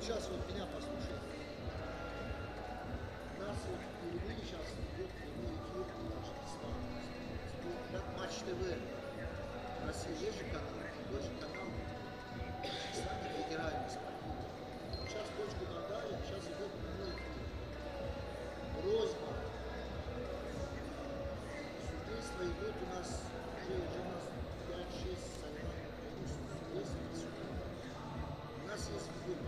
сейчас вот меня послушай. У нас вот в Перми сейчас идет прямой эфир Таджикистана. Как Матч ТВ. У нас есть же канал, такой же канал. Таджикистане федеральный спортивный. Вот сейчас точку нажали, сейчас идет прямой эфир. Просьба. Судейство идет у нас, уже у нас 5-6 соревнований по судейству. У нас есть видео.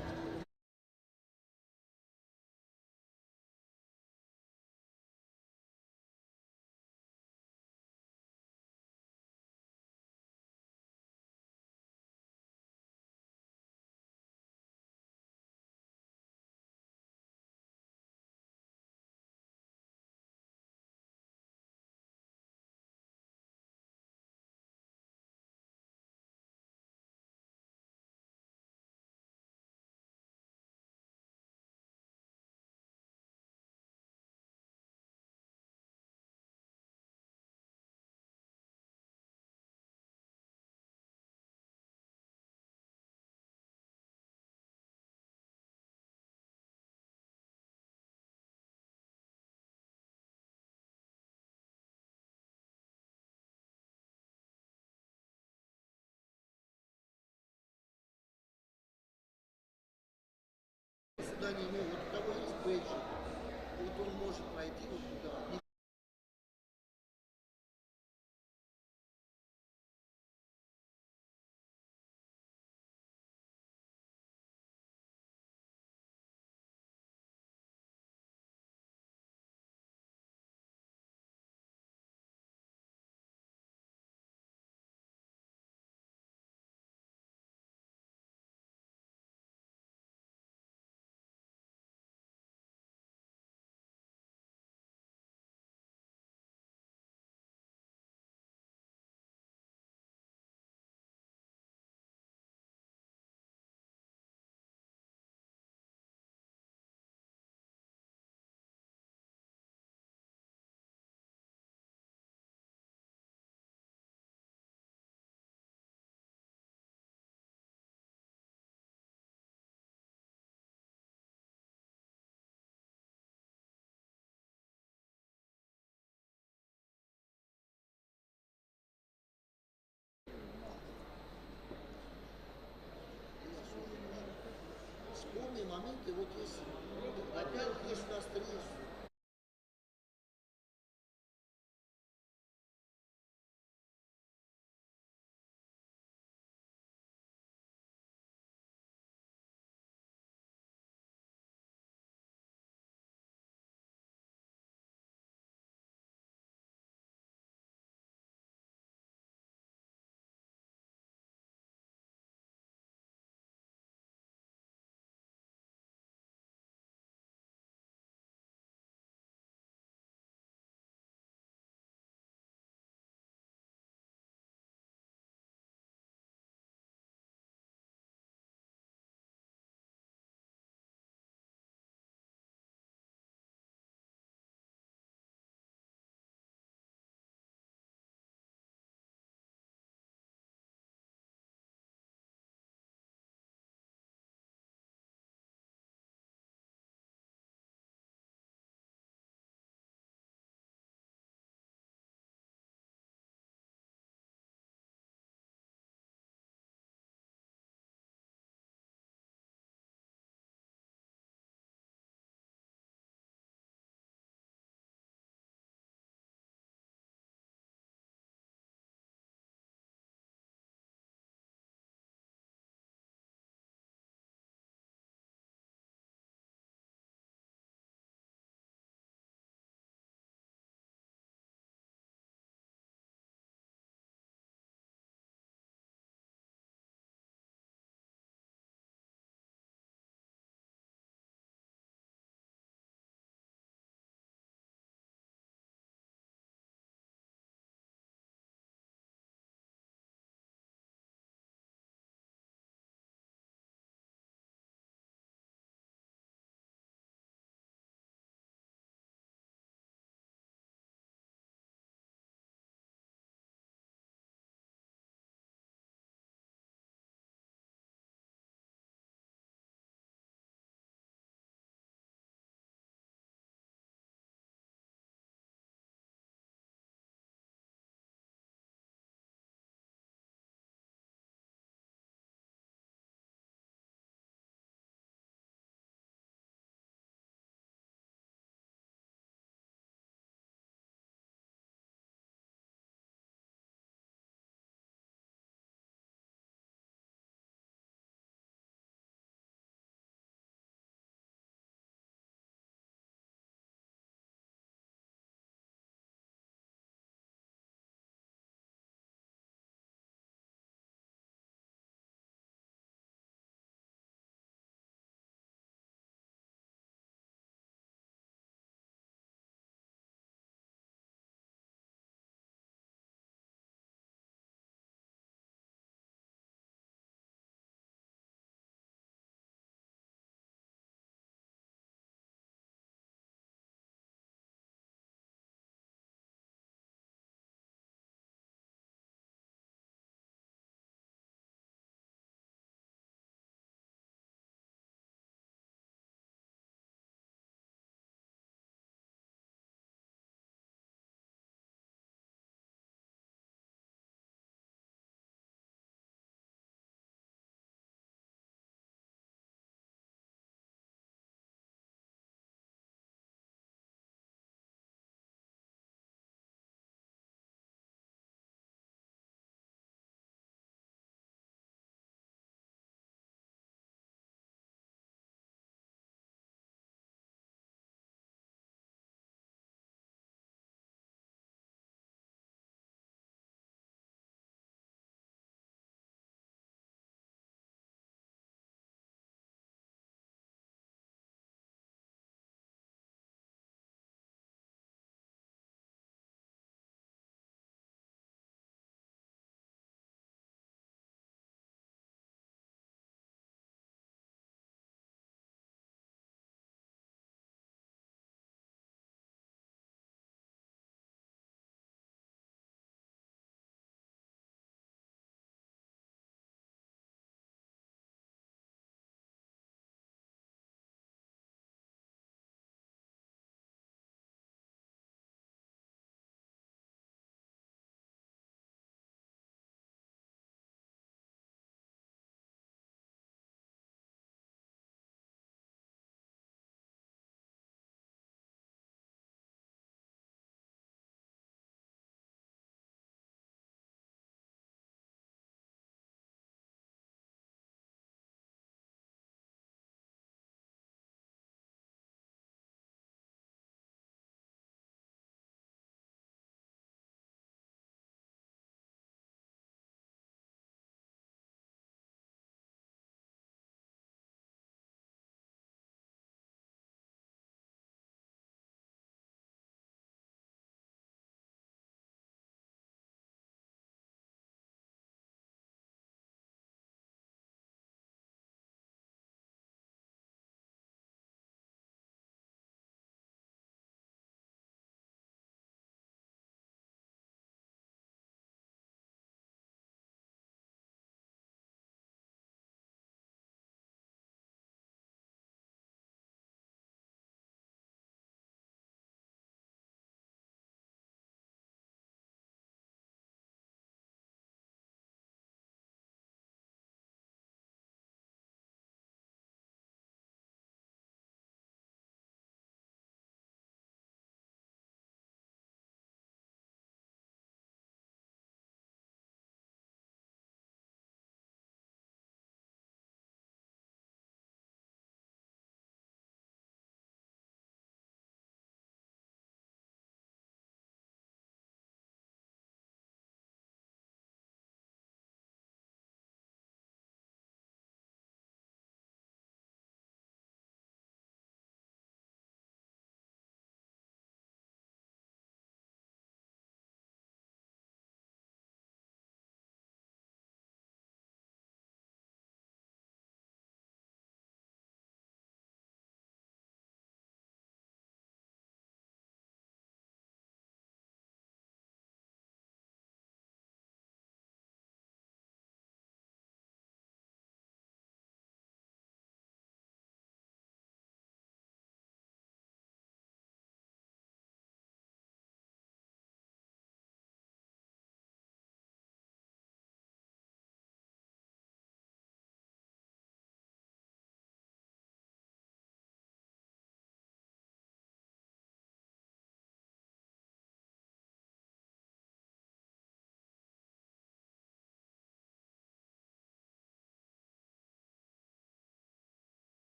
Сюда не имею. Вот у того есть бейджик. Вот он может пройти вот туда. Вспомни моменты, вот есть, во-первых, есть у нас три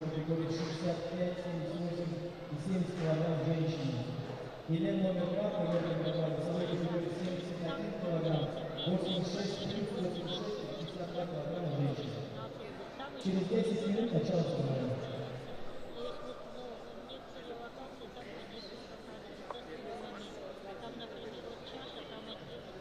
категории 65, 78 и 70 килограмм женщины. Елена номер 2, Елена номер 2, весовой категории 71 килограмм, 86 плюс, 86 и 52 килограмма женщины. Через 10 минут начало соревнований. Некоторые локации так они скакали за соревнований. Там, например, вот чаша, там отдельно.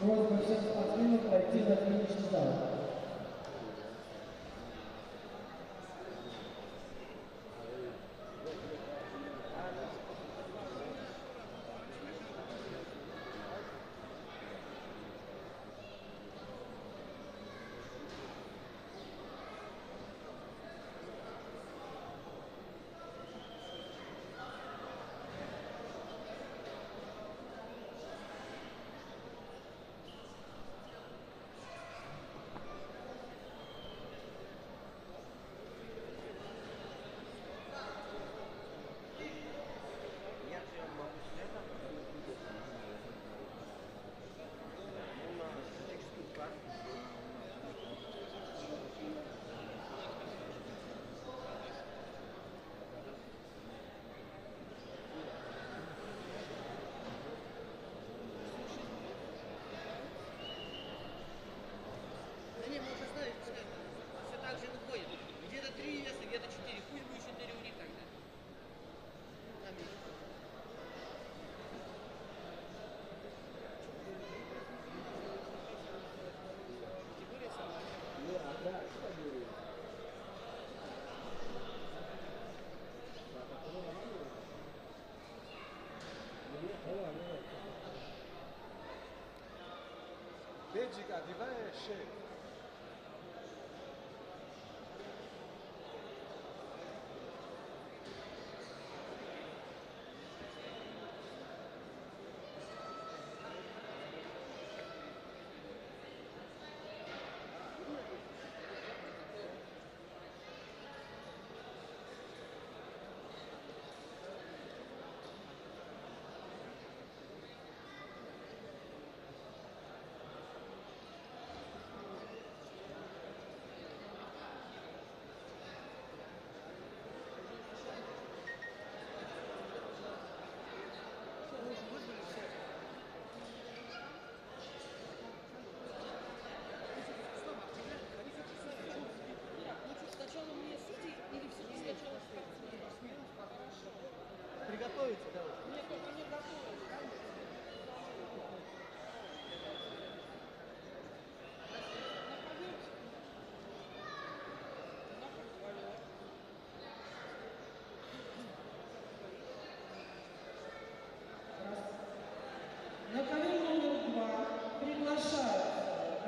Просьба всем спортсменам пройти на финишный зал. בלג'יקה, דיבה שש.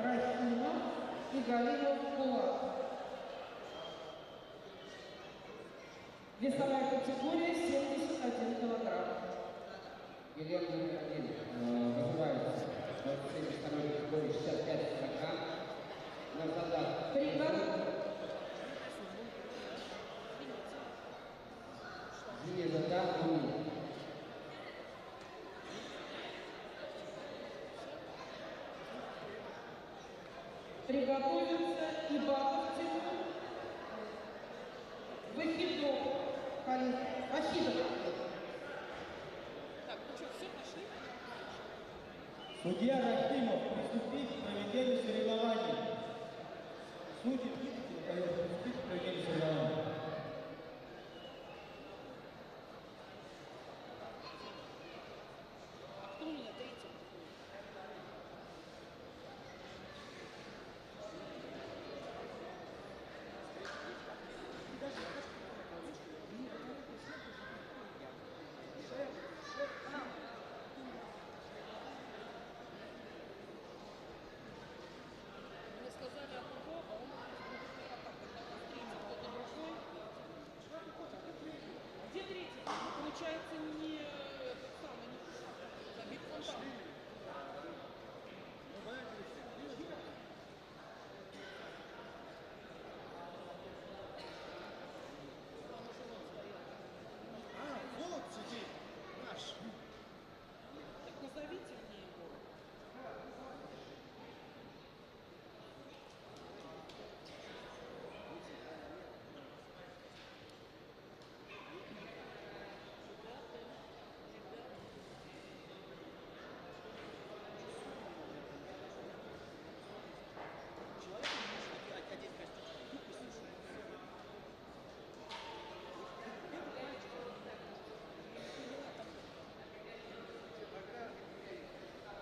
Рахимов и Галимов Булат. Весовая категория 71 килограмм. Елена Владимировна, вызывается в второй категории 65 килограмм. На задаток. Приготовиться Ибатов Тимур, Вахидов Халид, Вахидов. Судья Рахимов приступит к проведению соревнований. Судьи приступить к проведению соревнований. Получается, не этот самый, не забит фонтан. Вот сидит наш. Так назовите мне его.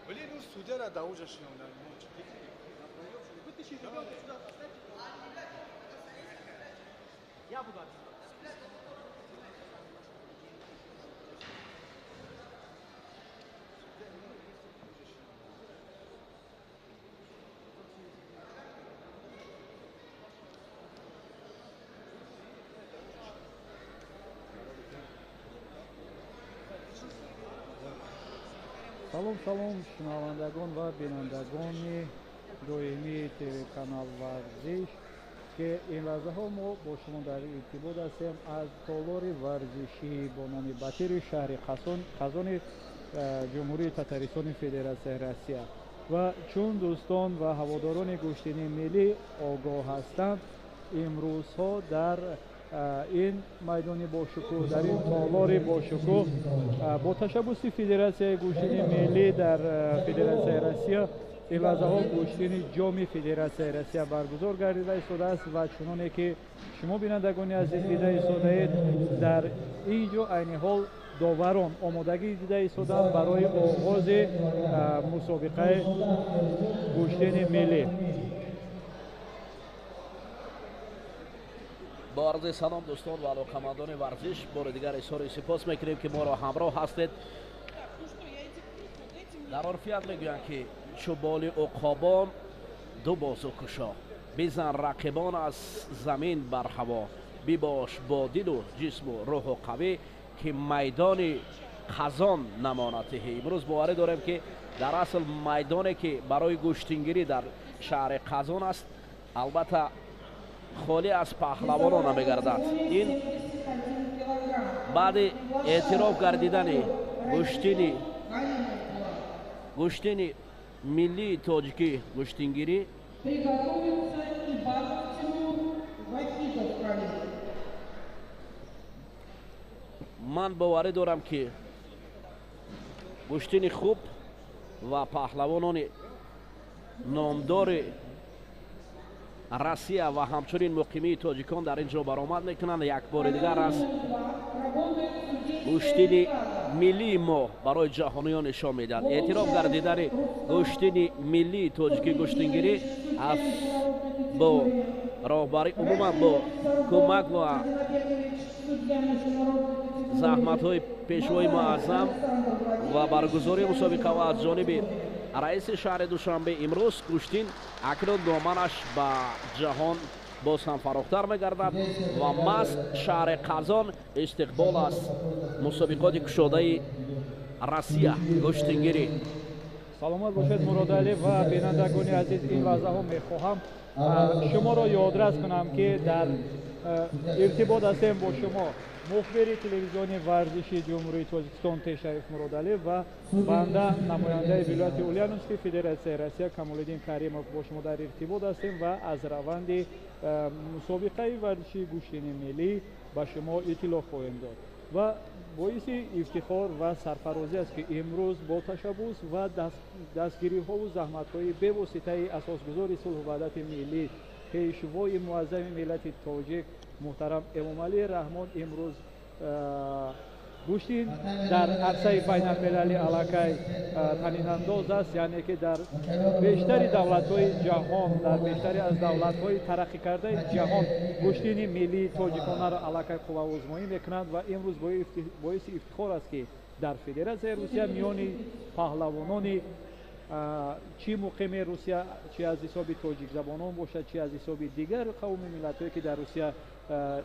Блин, ну судья рада уже шел на ночь. Вытащи ребенка сюда, поставьте. Я буду отсюда. салом шунавандагон ва бинандагони доимии телеканал варзиш ки ин лаҳзаҳо мо бо шумо дар иртибот ҳастем аз толори варзишӣ бо номи батири шаҳри қазони ҷумҳурии татаристони федератсияи россия ва чун дӯстон ва ҳаводорони гӯштини миллӣ огоҳ ҳастанд имрӯзҳо дар ин майдони бошукӯҳ дар ин толори бошукӯҳ бо ташаббуси федератсияи гӯштини миллӣ дар федератсияи россия ин лаҳзаҳо гӯштини ҷоми федератсияи россия баргузор гардида истодааст ва чуноне ки шумо бинандагони азиз дида истодаед дар ин ҷо айни ҳол доварон омодагӣ дида истоданд барои оғози мусобиқаи гӯштини миллӣ. با عرض سلام دوستان و علاقمندان ورزش بار دیگر اظهار سپاس میکنیم که ما را همراه هستید. در عرفیت میگویند که چوبال عقابان دو بازو کشا بزن رقیبان از زمین بر هوا بباش با دل و جسم و روح و قوی که میدان خزان نمانته. امروز باوری داریم که در اصل میدانی که برای گوشتنگیری در شهر خزان است البته خالی از پهلوانان نمیگردد. این بعد اعتراف گردیدن گوشتین ملی تاجیکی گوشتنگیری من باوری دارم که گوشتین خوب و پهلوانان نامدار روسیه و همچنین مقیمی تاجیکان در اینجا برآمد میکنند. یک بار دیگر از گوشتین ملی ما برای جهانیان نشان میدهد. اعتراف گردیدن گوشتین ملی تاجیکی گوشتنگیری از با راهبری عموما با کمک و زحمت های پیشوای معظم و برگزاری مسابقه و از جانب раиси шаҳри Душанбе имрӯз Куштин акнун доманаш ба ҷаҳон боз ҳам фарохтар мегардад ва маз шаҳри Қазон истиқбол аз мусобиқоти кушодаи Россия гӯштингирӣ. саломат бошед Муродалӣ ва бинандагони азиз, ин лаҳзаҳо мехоҳам шуморо ёдрас кунам ки дар иртибот ҳастем бо шумо мухбири телевизиони варзиши ҷумҳурии Тоҷикистон Тешариф Муродалӣ ва банда намояндаи вилояти Ульяновскии Федератсияи Россия Камолиддин Каримов бо шумо дар иртибот ҳастем ва аз раванди мусобиқаи варзиши гӯштини миллӣ ба шумо иттилоъ хоҳем дод. ва боиси ифтихор ва сарфарозӣ аст ки имрӯз бо ташаббус ва дастгириҳову заҳматҳои бевоситаи асосгузори сулҳу ваҳдати миллӣ пешвои муаззами миллати тоҷик муҳтарам Эмомалии Раҳмон имрӯз Куштин дар арсаи байналмилалӣ аллакай танинандоз аст, яъне ки дар бештари давлатҳои ҷаҳон, дар бештари аз давлатҳои тараққикардаи ҷаҳон куштини миллии тоҷиконаро аллакай қувваозмоӣ мекунанд ва имрӯз боиси ифтихор аст ки дар Федератсияи Русия миёни паҳлавонони чӣ муқими Русия, чӣ аз ҳисоби тоҷикзабонон бошад, чӣ аз ҳисоби дигар қавми миллатҳое ки дар Русия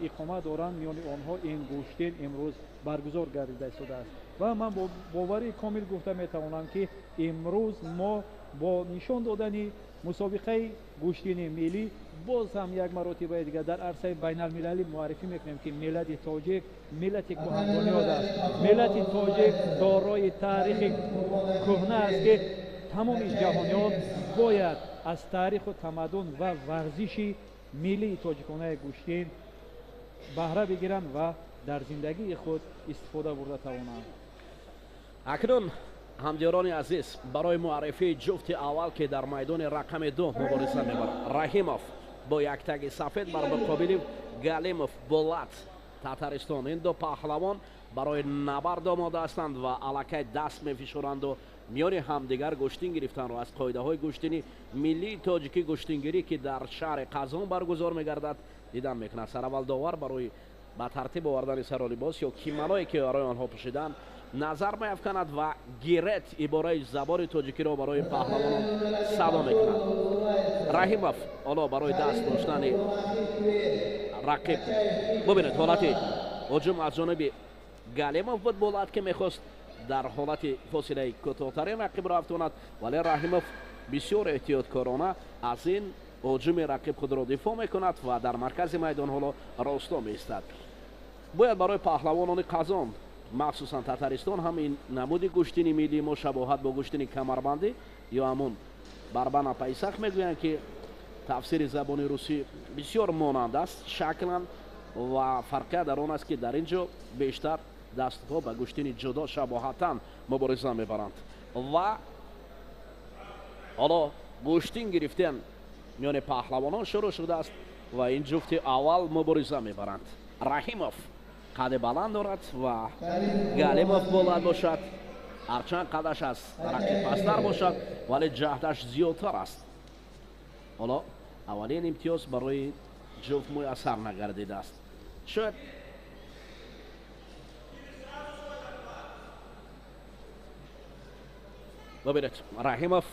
иқомат доранд, миёни онҳо ин куштин имрӯз баргузор гардида истодааст. ва ман бо бовари комил гуфта метавонам ки имрӯз мо бо нишон додани мусобиқаи куштини миллӣ боз ҳам як маротибаи дигар дар арсаи байналмилалӣ муаррифӣ мекунем ки миллати тоҷик миллати кӯҳнабунёд аст. Миллати тоҷик дорои таърихи кӯҳна аст ки тамоми ҷаҳониён бояд аз таъриху тамаддун ва варзиши миллии тоҷиконаи куштин баҳра бигиранд ва дар зиндагии худ истифода бурда тавонанд. акнун ҳамдиёрони азиз, барои муаррифии ҷуфти аввал ки дар майдони рақами 2 мубориза мебарад, Раҳимов бо яктаги сафед бар муқобили Галимов Болат Татаристон. ин ду паҳлавон барои набард омода ҳастанд ва аллакай даст мефишоранду миёни ҳамдигар гӯштин гирифтанро аз қоидаҳои гӯштини миллии тоҷикӣ гӯштингирӣ ки дар шаҳри Қазон баргузор мегардад дидан мекунад. сараввалдовар барои ба тартиб овардани саролибос ё киманое ки барои онҳо пӯшиданд назар меафканад ва гирет ибораи забори тоҷикиро барои паҳлавонон садо мекунад. Раҳимов ҳоло барои даст доштани рақиб, бубинед ҳолати ҳуҷум аз ҷониби Галимов буд. Болат ки мехост дар ҳолати фосилаи кӯтоҳтарин рақибро афтонад, вале Раҳимов бисёр эҳтиёткорона аз ин ҳуҷуми рақиб худро дифоъ мекунад ва дар маркази майдон ҳоло росто меистад. бояд барои паҳлавонони Қазон, махсусан Татаристон, ҳам ин намуди гӯштини миллии мо шабоҳат бо гӯштини камарбандӣ ё ҳамун барбана пайсах мегӯянд ки тафсири забони русӣ бисёр монанд аст шаклан ва фарқият дар он аст ки дар ин ҷо бештар дастҳо ба гӯштини ҷудо шабоҳатан мубориза мебаранд ва ҳоло гӯштин гирифтан миёни паҳлавонон шурӯъ шудааст ва ин ҷуфти аввал мубориза мебаранд. Раҳимов қади баланд дорад ва Галимов болад бошад, ҳарчанд қадаш аз рақиб пастар бошад вале ҷаҳдаш зиёдтар аст. ҳоло аввалин имтиёз барои ҷуфт муяссар нагардидааст. шояд бубинед Раҳимов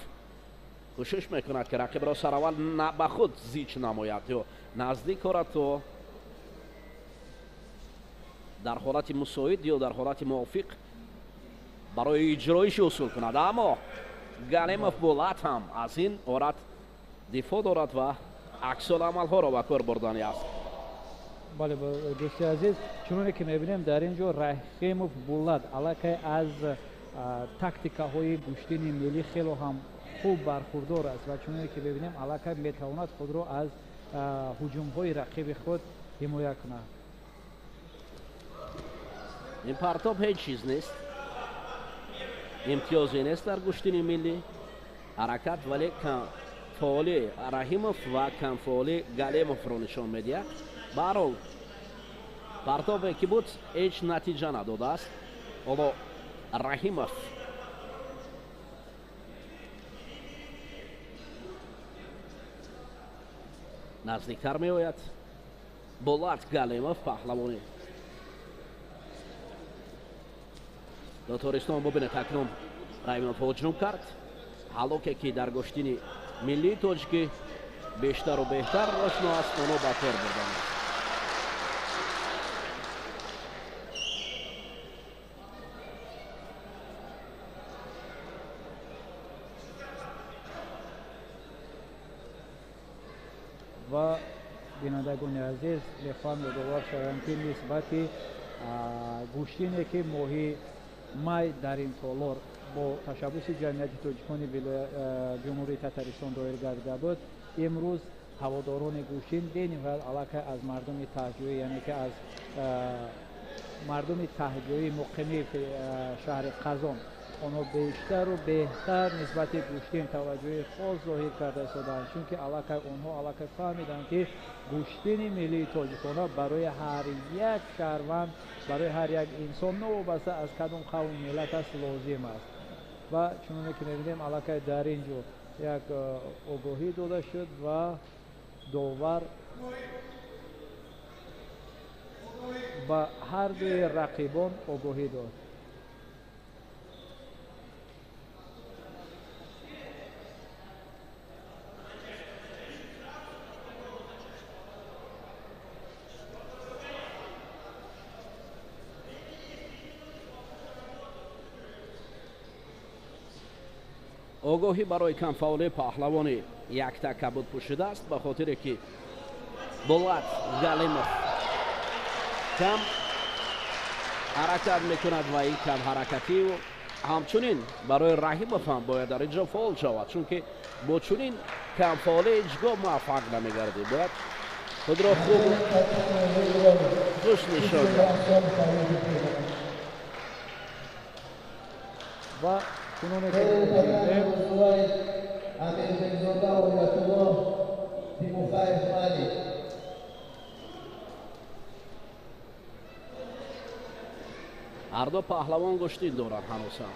кӯшиш мекунад ки рақибро сараввал ба худ зич намояд ё наздик орад то дар ҳолати мусоид ё дар ҳолати мувофиқ барои иҷроиши усул кунад. аммо Галимов Болат ҳам аз ин орат дифоъ дорад ва аксуламалҳоро ба кор бурдани аст. бале дӯсти азиз, чуноне ки мебинем дар ин ҷо Раҳимов Болат аллакай аз тактикаҳои гӯштини миллӣ хело ҳам хуб бархурдор аст ва чуноне ки мебинем аллакай метавонад худро аз ҳуҷумҳои рақиби худ ҳимоя кунад. ин партоб ҳеҷ чиз нест, имтиёзе нест дар гӯштини миллӣ ҳаракат, вале камфаъолӣ Раҳимов ва камфаъолӣ Галимовро нишон медиҳад. ба ҳар ҳол партобе ки буд ҳеҷ натиҷа надодааст. ҳоло Раҳимов наздиктар меояд. Болат Галимов паҳлавони Татаристон, бубинед акнун Раҳимов ҳуҷум кард, алоке ки дар гӯштини миллии тоҷикӣ бештару беҳтар ошно аст, оно ба кор бурдааст. ва бинандагони азиз мехоҳам ёдовар шавам ки нисбати гӯштине ки моҳи май дар ин толор бо ташаббуси ҷамъияти тоҷикони ҷумҳурии Татаристон доир гардида буд, имрӯз ҳаводорони гӯштин бениҳоят аллакай аз мардуми таҳҷоӣ, яъне ки аз мардуми таҳҷоӣ муқими шаҳри Қазон оно бештару беҳтар нисбати гӯштин таваҷҷӯҳи хос зоҳир карда истоданд, чунки аллакай онҳо аллакай фаҳмиданд ки гӯштини миллии тоҷикона барои ҳар як шаҳрванд, барои ҳар як инсон новобаста аз кадом қавму миллат аст лозим аст. ва чуноне ки мебинем аллакай дар ин ҷо як огоҳӣ дода шуд ва довар ба ҳардуи рақибон огоҳӣ дод. огоҳӣ барои камфаъолии паҳлавони Яктака буд пӯшидааст, ба хотире ки Булат Галимов кам ҳаракат мекунад ва ин кам ҳаракатию ҳамчунин барои Раҳимов ҳам бояд дар ин ҷо фаъол шавад, чунки бо чунин камфаъолӣ ҳеҷ гоҳ муваффақ намегардӣ. Бояд худро хуб гӯш нишон дад. ва чуноне ки мебинем ҳарду паҳлавон гӯштин доранд ҳанӯз ҳам.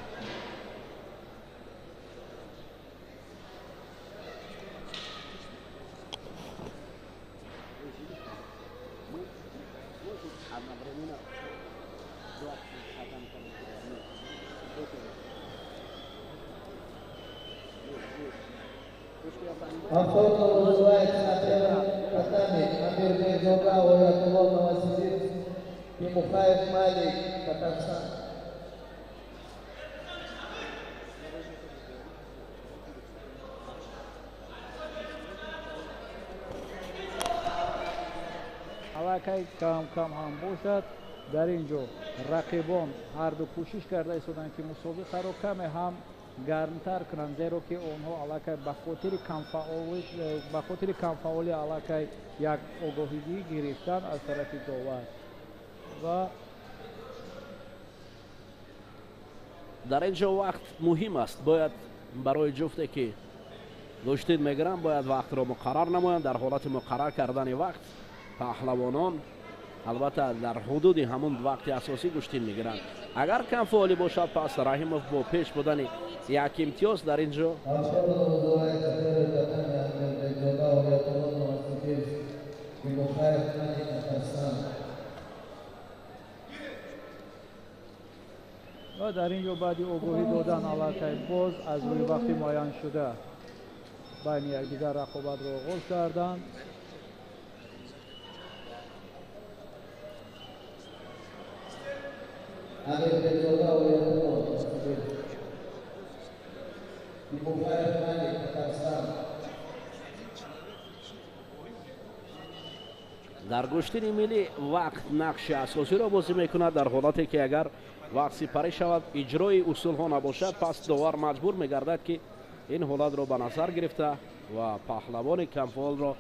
Охотно вызывает смотрел татами Амир Бейзока, Оятулло, Новосибирск, Тимухаев, Мали, Татарстан. аллакай кам ҳам бошад. дар ин ҷо рақибон ҳарду кӯшиш карда истоданд ки мусобиқаро каме ҳам гармтар кунанд, зеро ки онҳо аллакай ба хотири камфаъолӣ аллакай як огоҳигӣ гирифтанд аз тарафи довар. ва дар ин ҷо вақт муҳим аст. Бояд барои ҷуфте ки гӯштин мегиранд бояд вақтро муқаррар намоянд. дар ҳолати муқаррар кардани вақт паҳлавонон албатта дар ҳудуди ҳамун вақти асосӣ гӯштин мегиранд. агар камфаъолӣ бошад, пас Раҳимов бо пеш будани як имтиёз дар ин ҷо ва дар ин ҷо баъди огоҳӣ додан аллакай боз аз рӯи вақти муайян шуда байни якдигар рақобатро оғоз карданд. Amir Beyzoka, Oятулло, Новосибирск, Тимухаев, Мали, Татарстан. дар гӯштини миллӣ вақт нақши асосиро бозӣ мекунад. дар ҳолате ки агар вақт сипарӣ шавад, иҷрои усулҳо набошад, пас довар маҷбур мегардад ки ин ҳолатро ба назар гирифта ва паҳлавони камфаъолро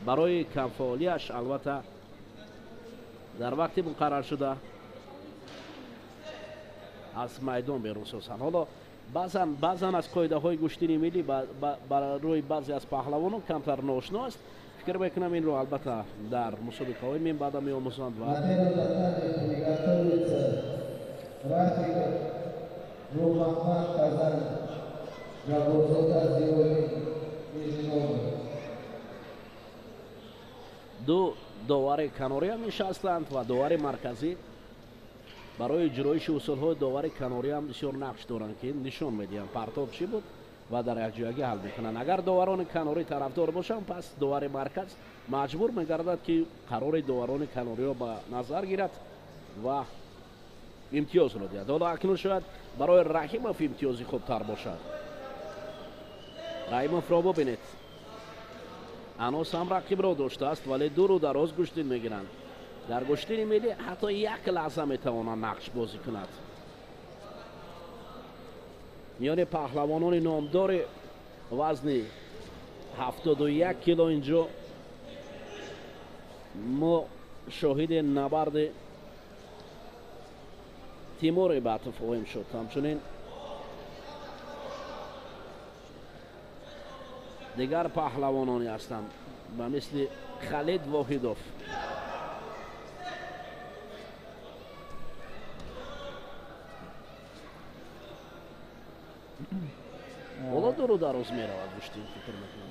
барои камфаъолиаш албатта дар вақти муқаррар шуда аз майдон берун созанд. ҳоло баъзан аз қоидаҳои гӯштини миллӣ барои баъзе аз паҳлавонон камтар ноошно аст. фикр мекунам инро албатта дар мусобиқаҳои минбаъда меомӯзанд ва ду довари канорӣ ҳам нишастанд ва довари марказӣ барои иҷроиши усулҳои довари канорӣ ҳам бисёр нақш доранд ки нишон медиҳанд. партоб чӣ буд? ва дар якҷоягӣ ҳал мекунанд. Агар доварони канорӣ тарафдор бошанд, пас довари марказ маҷбур мегардад ки қарори доварони канориро ба назар гирад ва имтиёзро диҳад. ҳоло акнун шояд барои Раҳимов имтиёзи хубтар бошад. Раҳимовро бубинед. ҳанӯз ҳам рақибро доштааст, вале дуру дароз гӯштин мегиранд. дар гӯштини миллӣ ҳатто як лаҳза метавонад нақш бозӣ кунад. миёни паҳлавонони номдори вазни 71 кило инҷо мо шоҳиди набарди Тимур Ибатов хоҳем шуд. ҳамчунин дигар паҳлавононе ҳастанд ба мисли Халид Воҳидов. ҳоло дуру дароз меравад гӯштин.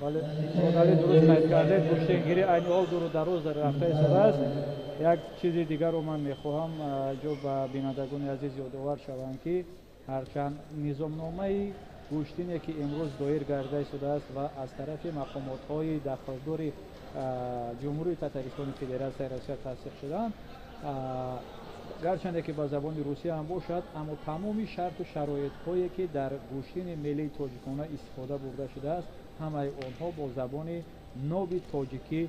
бале модали дуруст қайд кардед. гӯштингирӣ айни ҳол дуру дароз дар рафтаи шудааст. як чизи дигарро ман мехоҳам ҷо ба бинандагони азиз ёдовар шавам ки ҳарчанд низомномаи гӯштине ки имрӯз доир гарда шудааст ва аз тарафи мақомотҳои дахлдори ҷумҳурии Татаристони Федератсияи Россия тасдиқ шудаанд, гарчанде ки ба забони русия ҳам бошад, аммо тамоми шарту шароитҳое ки дар гӯштини миллии тоҷикона истифода бурда шудааст, ҳамаи онҳо бо забони нови тоҷикӣ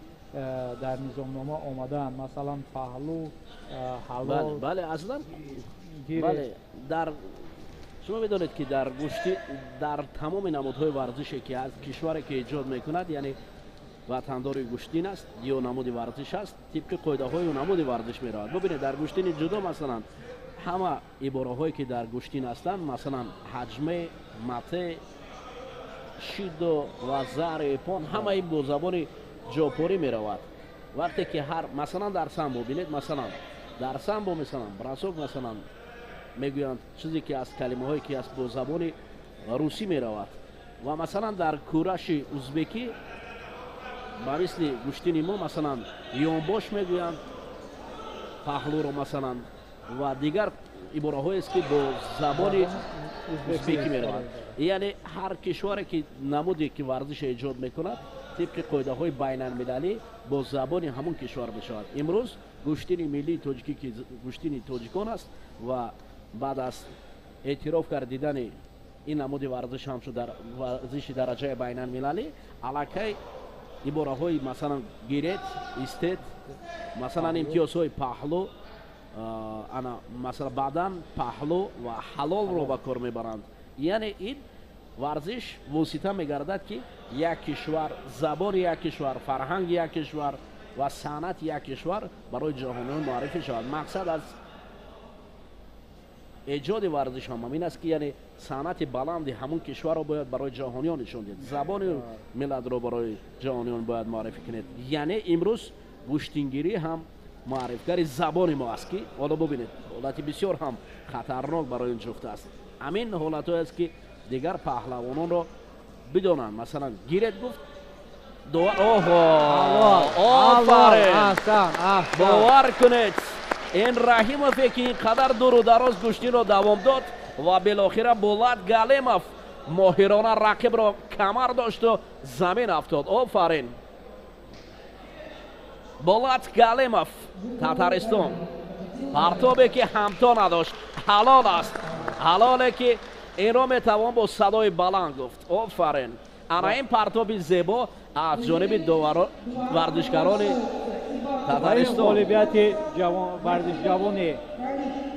дар низомнома омадаанд. масалан паҳлӯ, ҳалол. бале аслан бале дар шумо медонед ки дар гӯшти дар тамоми намудҳои варзише ки аз кишваре ки эҷод мекунад, яъне ватандори гӯштин аст ё намуди варзиш аст, тибқи қоидаҳои намуди варзиш меравад. бубинед дар гӯштини ҷудо масалан ҳама ибораҳое ки дар гӯштин ҳастанд, масалан ҳаҷме, мате, шидо ва зари пон, ҳамаи бо забони ҷопорӣ меравад. вақте ки ҳар масалан дар самбо бинед, масалан дар самбо масалан брасок масалан мегӯянд чизе ки аз калимаҳое ки аз бо забони русӣ меравад. ва масалан дар кӯраши узбекӣ ба мисли гӯштини мо масалан ёнбош мегӯянд паҳлӯро масалан ва дигар ибораҳоест ки бо забони узбекӣ меравад. яъне ҳар кишваре ки намуде ки варзиш эҷод мекунад, тибқи қоидаҳои байналмилалӣ бо забони ҳамон кишвар мешавад. имрӯз гӯштини миллии тоҷикӣ ки гӯштини тоҷикон аст ва баъд аз эътироф гардидани ин намуди варзиш ҳамчун дар варзиши дараҷаи байналмилалӣ, аллакай ибораҳои масалан гирет, истет, масалан имтиёзҳои паҳлӯ, ана масалан баъдан паҳлӯ ва ҳалолро ба кор мебаранд. яъне ин варзиш восита мегардад ки як кишвар, забони як кишвар, фарҳанги як кишвар ва санъати як кишвар барои ҷаҳониён муаррифӣ шавад. мақсад аз эҷоди варзиш ҳам ин аст ки яъне санъати баланди ҳамон кишварро бояд барои ҷаҳониён нишон диҳед, забони миллатро барои ҷаҳониён бояд муаррифӣ кунед. яъне имрӯз гӯштингирӣ ҳам муаррифгари забони мо аст ки ҳоло бубинед ҳолати бисёр ҳам хатарнок барои ин ҷуфта аст. ҳамин ҳолатҳое аст ки дигар паҳлавононро бидонанд. масалан гирет гуфт бовар кунед ин Раҳимове ки ин қадар дуру дароз гӯштинро давом дод ва билохира Булат Галимов моҳирона рақибро камар дошту замин афтод. офарин Булат Галимов, Татаристон. партобе ки ҳамто надошт, ҳалол аст. ҳалоле ки инро метавон бо садои баланд гуфт. офарин. ана ин партоби зебо аз ҷониби варзишгарони Татаристон. ғолибияти варзишҷавони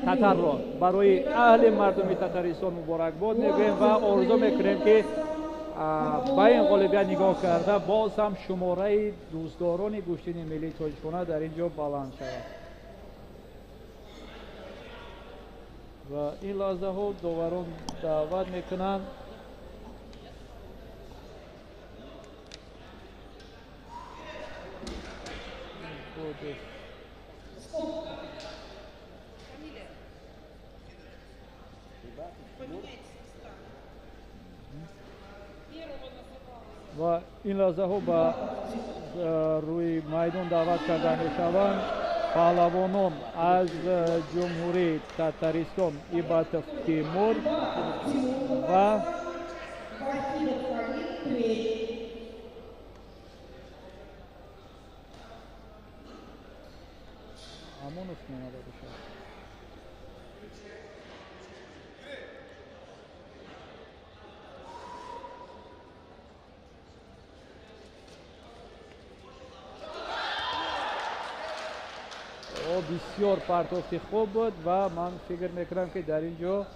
татарро барои аҳли мардуми Татаристон муборакбод мегӯем ва орзу мекунем ки ба ин ғолибият нигоҳ карда боз ҳам шумораи дӯстдорони гӯштини миллии тоҷикона дар ин ҷо баланд шавад. ва ин лаҳзаҳо доварон даъват мекунанд ва ин лаҳзаҳо ба рӯи майдон даъват карда мешаванд паҳлавонон аз ҷумҳурии Татаристон Ибатов Тимур ва Васильев Халид, третий. ОМОНовский надо решать. بسیار پرتافتی خوب بود و من فکر میکنم که در اینجا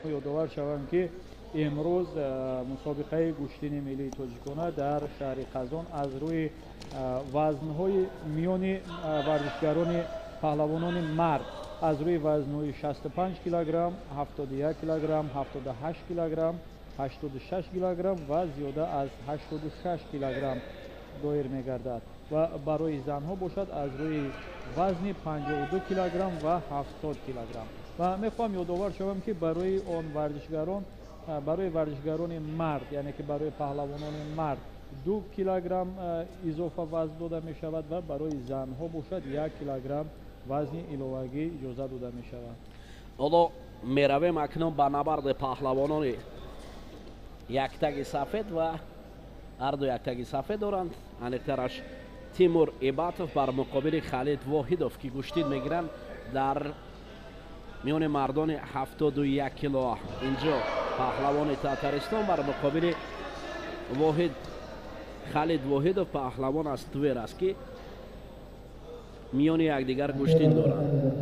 یادآور شوم که امروز مسابقه گشتین ملی تاجیکانه در شهر قزان از روی وزن‌های میان ورزشکاران پهلوانان مرد از روی وزن‌های 65 کیلوگرم، 71 کیلوگرم، 78 کیلوگرم، 86 کیلوگرم و زیاده از 86 کیلوگرم دایر می‌گردد و برای زن‌ها باشد از روی وزن 52 کیلوگرم و 70 کیلوگرم. و میخوام یادآور شوم که برای ورزشکاران مرد، یعنی که برای پهلوانان مرد 2 کیلوگرم اضافه وزن داده می شود و برای زنها باشد 1 کیلوگرم وزن علاوگی اجازه داده می شود. حالا میرویم اکنون به نبرد پهلوانان یکتگ سفید و هر دو یکتگ سفید دارند. انیکترش تیمور ایباتوف بر مقابل خالد واحدوف که گشتید میگیرند در میان مردان 71 کیلو. اینجا پهلوان تاتارستان بر مقابل خالد واحدوف پهلوان از تویر است که میان یکدیگر گشتین دارند.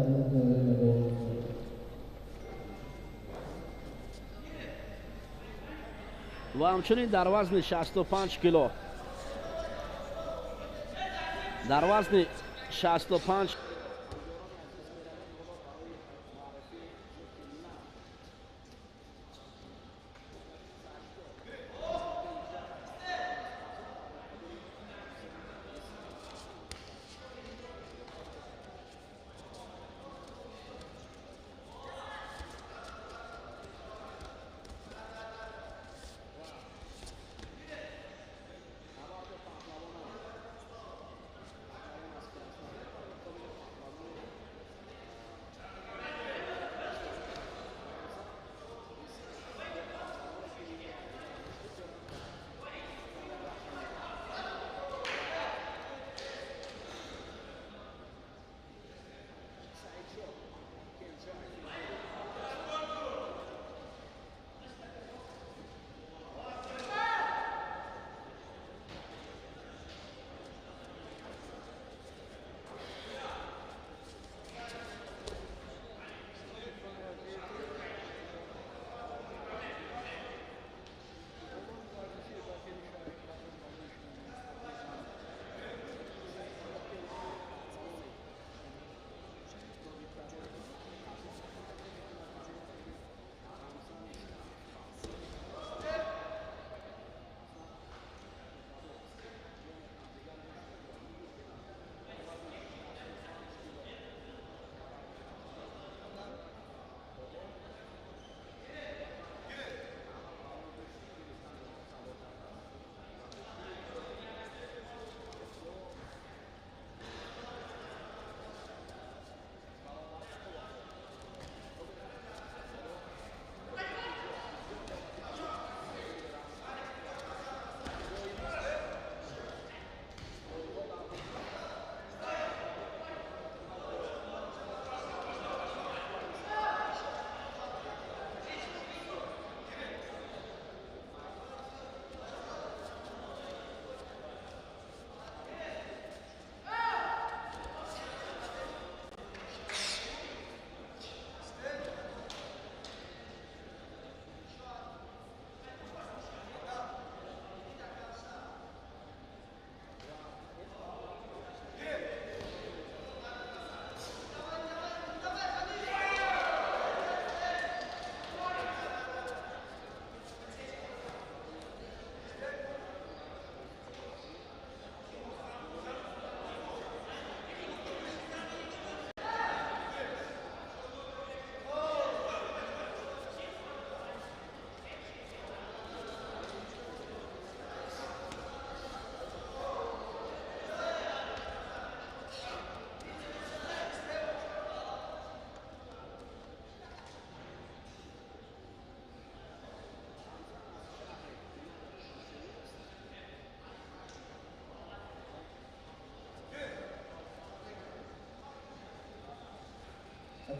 و همچنین در وزن 65 کیلو در وزن 65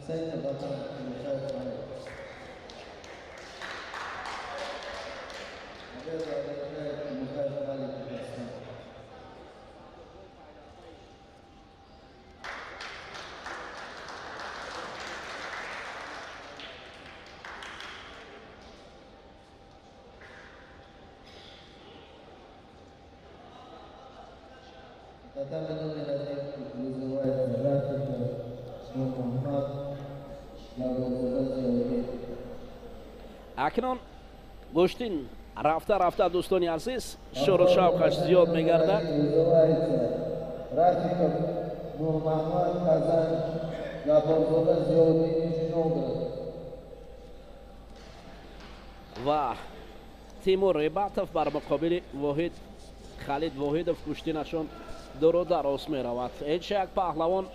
центр вратарь Михаил Халилов. Победу одерживает Михаил Халилов. Татаминный один вызывает Рафика, Мухаммад, акнун гӯштин рафта дӯстони азиз шӯру шавқаш зиёд мегардад. Вызывается Рафиков, Мухаммад, Казань, Габорзода, Зиёдин, Новгород. ва Тимур Рибатов бар муқобили Воҳид Халид Воҳидов куштинашон дуро дароз меравад. ҳеҷ як паҳлавон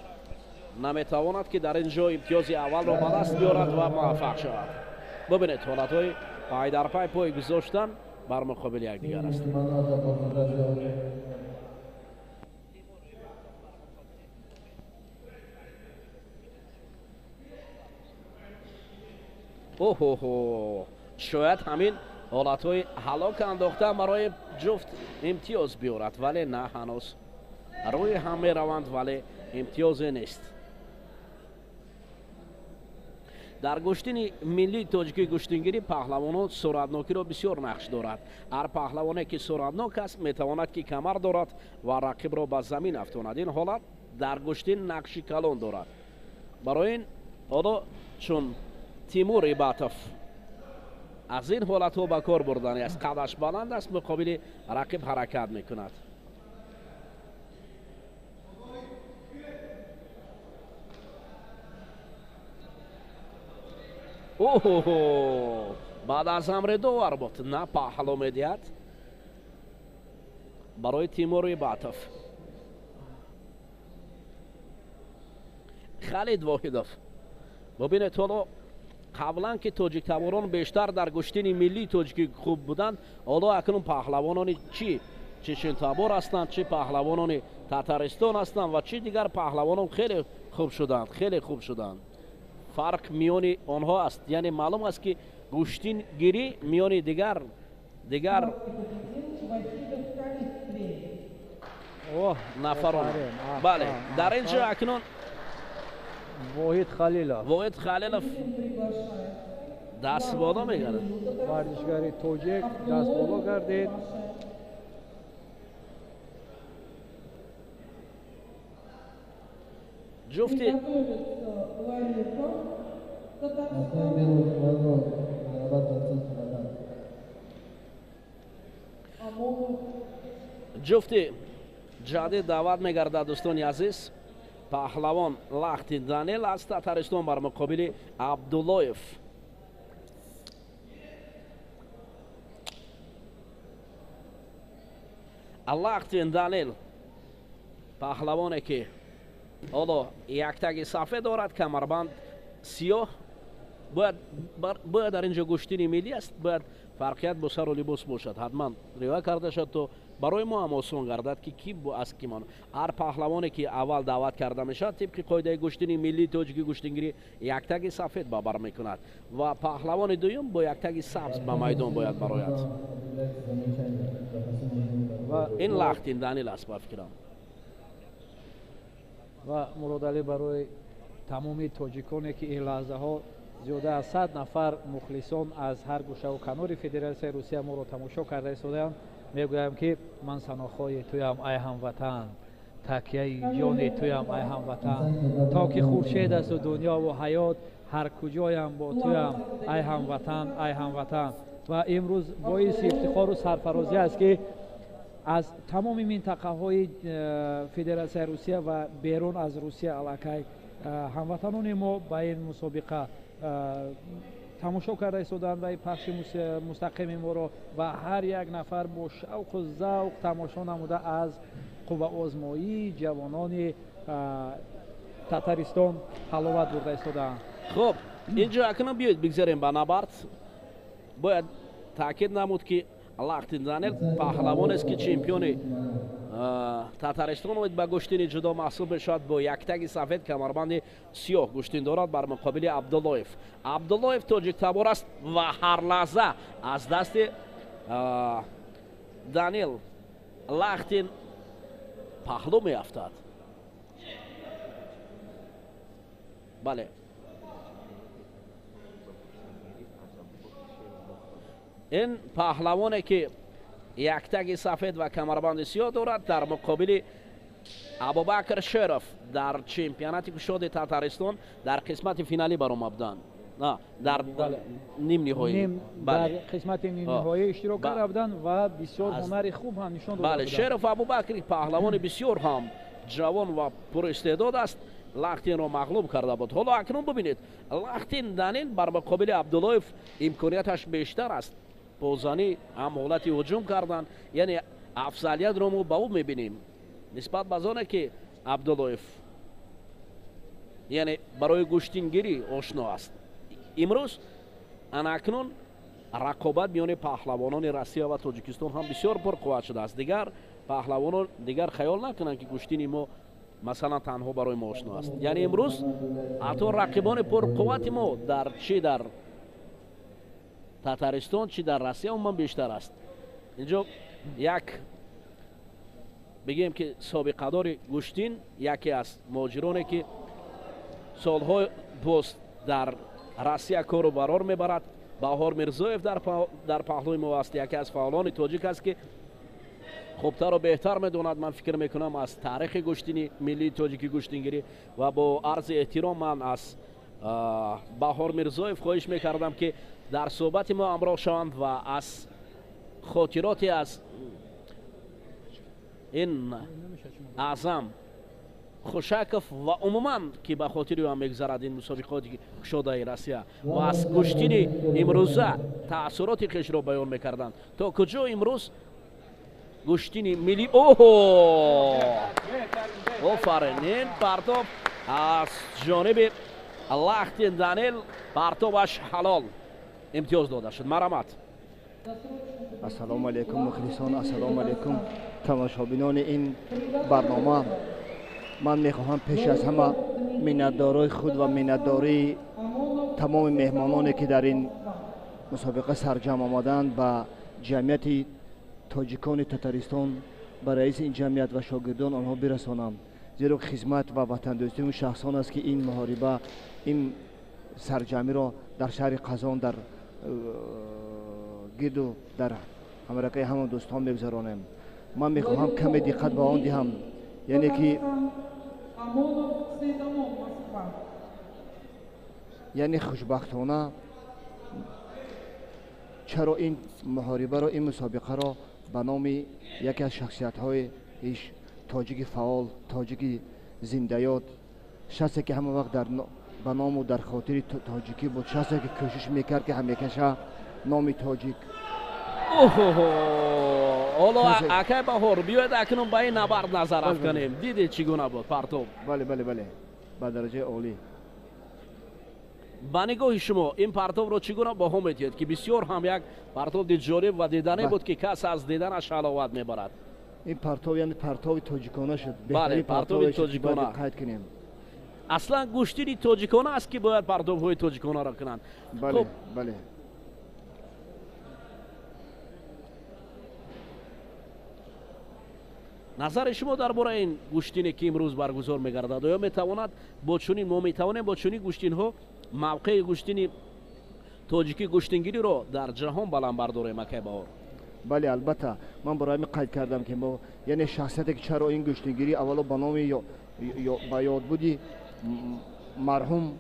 наметавонад ки дар ин ҷо имтиёзи аввалро ба даст биёрад ва муваффақ шавад. бубинед ҳолатҳои пай дар пай пой гузоштан бар муқобили якдигар аст. оҳо шояд ҳамин ҳолатҳои ҳалок андохтан барои ҷуфт имтиёз биёрад, вале на, ҳанӯз рӯи ҳам мераванд, вале имтиёзе нест. дар гӯштини миллии тоҷикӣ гӯштингирӣ паҳлавонон суратнокиро бисёр нақш дорад. ҳар паҳлавоне ки суратнок аст метавонад ки камар дорад ва рақибро ба замин афтонад. ин ҳолат дар гӯштин нақши калон дорад. барои ин ҳоло чун Тимур Рибатов аз ин ҳолатҳо ба кор бурдани аст, қадаш баланд аст, муқобили рақиб ҳаракат мекунад. оҳо баъд аз амри довар буд, на паҳло медиҳад барои Тимур Рибатов. Халид Воҳидов, бубинед ҳоло қаблан ки тоҷиктаборон бештар дар гӯштини миллии тоҷикӣ хуб буданд, ҳоло акнун паҳлавонони чи чечентабор ҳастанд, чи паҳлавонони Татаристон ҳастанд ва чи дигар паҳлавонон хеле хуб шуданд, хеле хуб шуданд. фарқ миёни онҳо аст, яъне маълум аст ки гӯштингирӣ миёни дигар нафарон. бале дар ин ҷо акнун Воҳид Халилов даст боло мегардад. варзишгари тоҷик даст боло гардид. ҷуфти ҷуфти ҷадид даъват мегардад дӯстони азиз. паҳлавон Лахти Даниэл аз Татаристон бар муқобили Абдуллоев. Лахти Даниэл паҳлавоне ки ҳоло яктаги сафед дорад, камарбанд сиёҳ, бояд дар ин ҷо гӯштини миллӣ аст, бояд фарқият бо сару либос бошад. ҳатман ривоя карда шуд то барои мо ҳам осон гардад ки ки аз кимон. ҳар паҳлавоне ки аввал даъват карда мешавад тибқи қоидаи гӯштини миллии тоҷикӣ гӯштингирӣ яктаги сафед ба бар мекунад ва паҳлавони дуюм бо яктаги сабз ба майдон бояд барояд. ва ин Лахтин Даниэл аст ба фикрам. ва муродалӣ барои тамоми тоҷиконе ки ин лаҳзаҳо зиёда аз 100 нафар мухлисон аз ҳар гӯшаву канори Федератсияи Русия моро тамошо карда истодаанд, мегӯям ки ман санохои туям ай ҳамватан, такяи ҷони туям ай ҳамватан, то ки хуршед асту дунёву ҳаёт, ҳар куҷоям бо туям ай ҳамватан, ай ҳамватан. ва имрӯз боиси ифтихору сарфарозӣ аст ки аз тамоми минтақаҳои Федератсияи Русия ва берун аз Русия аллакай ҳамватанони мо ба ин мусобиқа тамошо карда истоданд ва пахши мустақими моро ва ҳар як нафар бо шавқу завқ тамошо намуда аз қувваозмоии ҷавонони Татаристон ҳаловат бурда истодаанд. хуб, ин ҷо акнун биёед бигзарем ба набард. бояд таъкид намуд ки Лахтин Даниэл паҳлавонест ки чемпиони татаристон оид ба гӯштини ҷудо маҳсуб мешавад бо яктаги сафед камарбанди сиёҳ гӯштин дорад бар муқобили абдуллоев. Абдуллоев тоҷиктабор аст ва ҳар лаҳза аз дасти Данил Лахтин паҳлӯ меафтад. бале ин паҳлавоне ки яктаги сафед ва камарбанди сиёҳ дорад дар муқобили Абубакр Шеров дар чемпионати кушоди Татаристон дар қисмати финалӣ баромад буданд. дар нимниҳоӣ дар қисмати нимниҳоӣ иштирок карда буданд ва бисёр ҳунари хуб ҳам нишон дода буданд. Шеров Абубакри паҳлавони бисёр ҳам ҷавон ва пуристеъдод аст. Лахтинро мағлуб карда буд. Ҳоло акнун бубинед, Лахтин Данил бар муқобили Абдуллоев имконияташ бештар аст. Бозанӣ ҳам ҳолати ҳуҷум кардан, яъне афзалиятро мо ба ӯ мебинем нисбат ба зоне ки Абдуллоев яъне барои гӯштингирӣ ошно аст. имрӯз анакнун рақобат миёни паҳлавонони Россия ва Тоҷикистон ҳам бисёр пурқувват шудааст. Дигар паҳлавонон дигар хаёл накунанд ки гӯштини мо масалан танҳо барои мо ошно аст. Яъне имрӯз ҳатто рақибони пурқуввати мо дар чи дар Татаристон чи дар Россия умуман бештар аст. инҷо як бигем ки собиқадори гӯштин яке аз муҳоҷироне ки солҳо боз дар Россия кору барор мебарад. Баҳор Мирзоев дар паҳлӯи мо аст, яке аз фаъолони тоҷик аст ки хубтару беҳтар медонад. Ман фикр мекунам аз таърихи гӯштини миллии тоҷики гӯштингирӣ ва бо арзи эҳтиром ман аз Баҳор Мирзоев хоҳиш мекардам ки дар суҳбати мо ҳамроҳ шаванд ва аз хотироте аз ин Аъзам Хушаков ва умуман ки ба хотири ӯ ҳам мегзарад ин мусобиқоти кушодаи Россия ва аз гӯштини имрӯза таъссуроти хешро баён мекарданд. То куҷо имрӯз гӯштини милли офарин ин партоб аз ҷониби Лахтин Данил партобаш ҳалол имтиёз дода шуд. Марамат. Ассалому алайкум мухлисон, ассалому алайкум тамошобинони ин барнома. Ман мехоҳам пеш аз ҳама миннатдорои худ ва миннатдории тамоми меҳмононе ки дар ин мусобиқа сарҷам омаданд ба ҷамъияти тоҷикони Татаристон, ба раиси ин ҷамъият ва шогирдон онҳо бирасонам. Зеро ки хизмат ва ватандӯстии он шахсон аст ки ин муҳориба ин сарҷамиро дар шаҳри Қазон дар гирду дар ҳамракаи ҳамон дӯстон мегузаронем. Ман мехоҳам каме диққат ба он диҳам, яъне ки яъне хушбахтона чаро ин муҳорибаро ин мусобиқаро ба номи яке аз шахсиятҳои иш тоҷики фаъол, тоҷики зиндаёт, шахсе ки ҳама вақт ба ному дар хотири тоҷикӣ буд, шахсе ки кӯшиш мекард ки ҳамекаша номи тоҷик. ҳоло акай Баҳор биёед акнун ба ин набард назар афканем. Дидед чӣ гуна буд партоб? бале ба дараҷаи олӣ. ба нигоҳи шумо ин партобро чӣ гуна баҳо медиҳед ки бисёр ҳам як партоби ҷолиб ва дидане буд ки кас аз диданаш ҳаловат мебарад? ин партоб яъне партоби тоҷикона шуд. Бале, партоби тоҷикона. қайд кунем. Аслан гӯштини тоҷикона аст ки бояд партобҳои тоҷиконаро кунанд. Бале. назари шумо дар бораи ин гӯштине ки имрӯз баргузор мегардад, оё метавонад бо чунин мо метавонем бо чунин гӯштинҳо мавқеи гӯштини тоҷикӣ гӯштингириро дар ҷаҳон баланд бардорем акай Баҳор? бале, албатта ман барои ҳамин қайд кардам ки мо яъне шахсияте ки чаро ин гӯштингирӣ аввало ба номи ба ёдбуди марҳум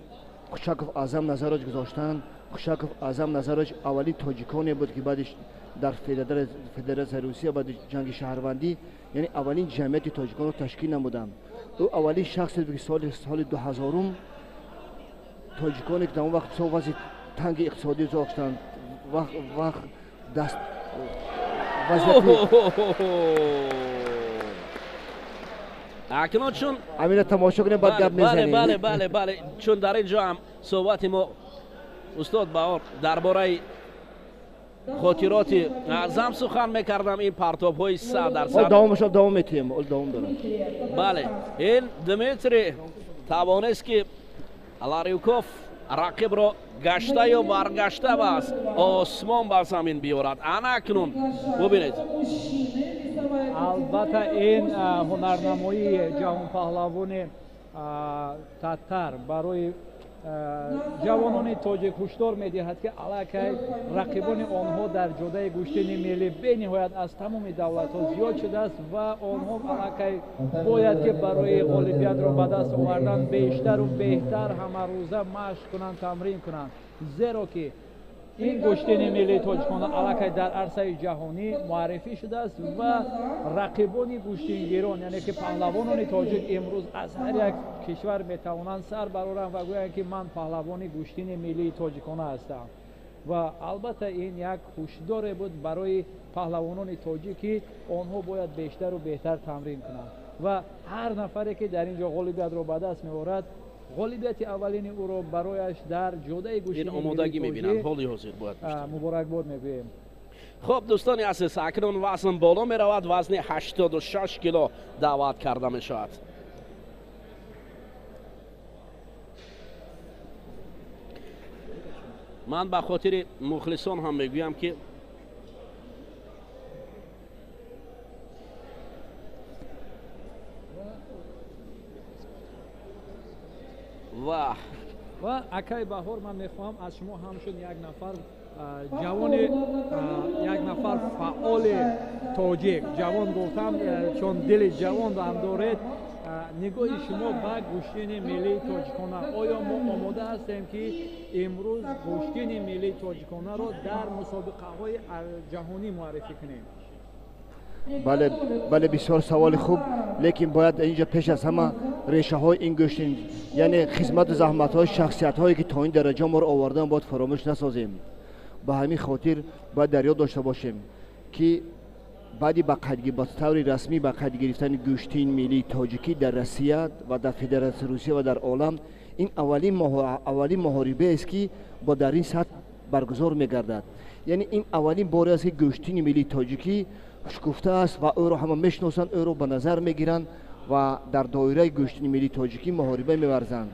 Хушаков Аъзам назарош гузоштанд. Хушаков Аъзам назарош аввалин тоҷиконе буд ки баъдиш дар Федератсияи Русия баъди ҷанги шаҳрвандӣ яъне аввалин ҷамъияти тоҷиконро ташкил намуданд. ӯ аввалин шахсе буд ки соли 2000 тоҷиконе ки дар он вақт бисёр вазъи танги иқтисодӣ доштанд вақт даст акнун чун амина тамошо кунем баъд гап мезанем. бале чун дар ин ҷо ҳам суҳбати мо устод Баҳор дар бораи хотироти азам сухан мекардам ин партобҳои 100%. давомашо давом метиҳем, давом дорад. бале ин Дмитрий тавонист ки Ларюков рақибро гаштаю баргашта бас осмон ба замин биёрад. Анакнун бубинед. албатта ин ҳунарнамоии ҷаҳонпаҳлавони татар барои ҷавонони тоҷик ҳушдор медиҳад ки аллакай рақибони онҳо дар ҷодаи гӯштини миллӣ бениҳоят аз тамоми давлатҳо зиёд шудааст ва онҳо аллакай бояд ки барои ғолибиятро ба даст овардан бештару беҳтар ҳамарӯза машқ кунанд, тамрин кунанд, зеро ки ин гӯштини миллии тоҷикона аллакай дар арсаи ҷаҳонӣ муаррифӣ шудааст ва рақибони гӯштингирон яъне ки паҳлавонони тоҷик имрӯз аз ҳар як кишвар метавонанд сар бароранд ва гӯянд ки ман паҳлавони гӯштини миллии тоҷикона ҳастам. ва албатта ин як ҳушдоре буд барои паҳлавонони тоҷик ки онҳо бояд бештару беҳтар тамрин кунанд ва ҳар нафаре ки дар ин ҷо ғолибиятро ба даст меорад, ғолибияти аввалини ӯро барояш дар ҷодаи гӯштини омодагӣ мебинанд. ҳоли ҳозир бояд муборакбод мегӯем. хуб дӯстони азиз, акнун вазн боло меравад, вазни 86 кило даъват карда мешавад. ман ба хотири мухлисон ҳам мегӯям ки ва акай баҳор ман мехоҳам аз шумо ҳамчун як нафар ҷавони як нафар фаъоли тоҷик ҷавон гуфтам чун дили ҷавон ҳам доред, нигоҳи шумо ба гӯштини миллии тоҷикона, оё мо омода ҳастем ки имрӯз гӯштини миллии тоҷиконаро дар мусобиқаҳои ҷаҳонӣ муаррифӣ кунем? бале бисёр саволи хуб, лекин бояд инҷа пеш аз ҳама решаҳои ин гӯштин, яъне хизмату заҳматҳои шахсиятҳое ки то ин дараҷа моро овардан бояд фаромӯш насозем. ба ҳамин хотир бояд дар ёд дошта бошем ки баъди ба таври расмӣ ба қайд гирифтани гӯштини миллии тоҷикӣ дар Россия ва дар Федератсияи Русия ва дар олам, ин аввалин моҳорибаест ки бо дар ин сатҳ баргузор мегардад. яъне ин аввалин боре аст ки гӯштини миллии тоҷикӣ шукуфта аст ва ӯро ҳама мешиносанд, ӯро ба назар мегиранд ва дар доираи гӯштини миллии тоҷикӣ моҳориба меварзанд.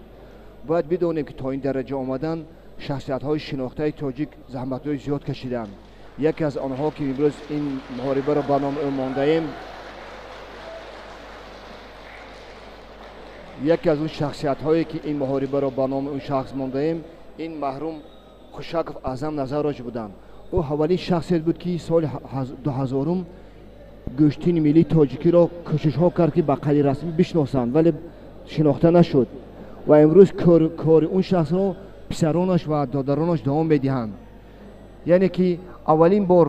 бояд бидонем ки то ин дараҷа омадан шахсиятҳои шинохтаи тоҷик заҳматҳои зиёд кашиданд. яке аз онҳо ки имрӯз ин моҳорибаро ба номи ӯ мондаем, яке аз он шахсиятҳое ки ин моҳорибаро ба номи он шахс мондаем, ин маҳрум Хушаков Аъзам Назарович буданд. ӯ аввалин шахсият буд ки соли 2000 гӯштини миллии тоҷикиро кӯшишҳо кард ки ба қайди расмӣ бишносанд, вале шинохта нашуд ва имрӯз кори он шахсро писаронаш ва додаронаш давом медиҳанд. яъне ки аввалин бор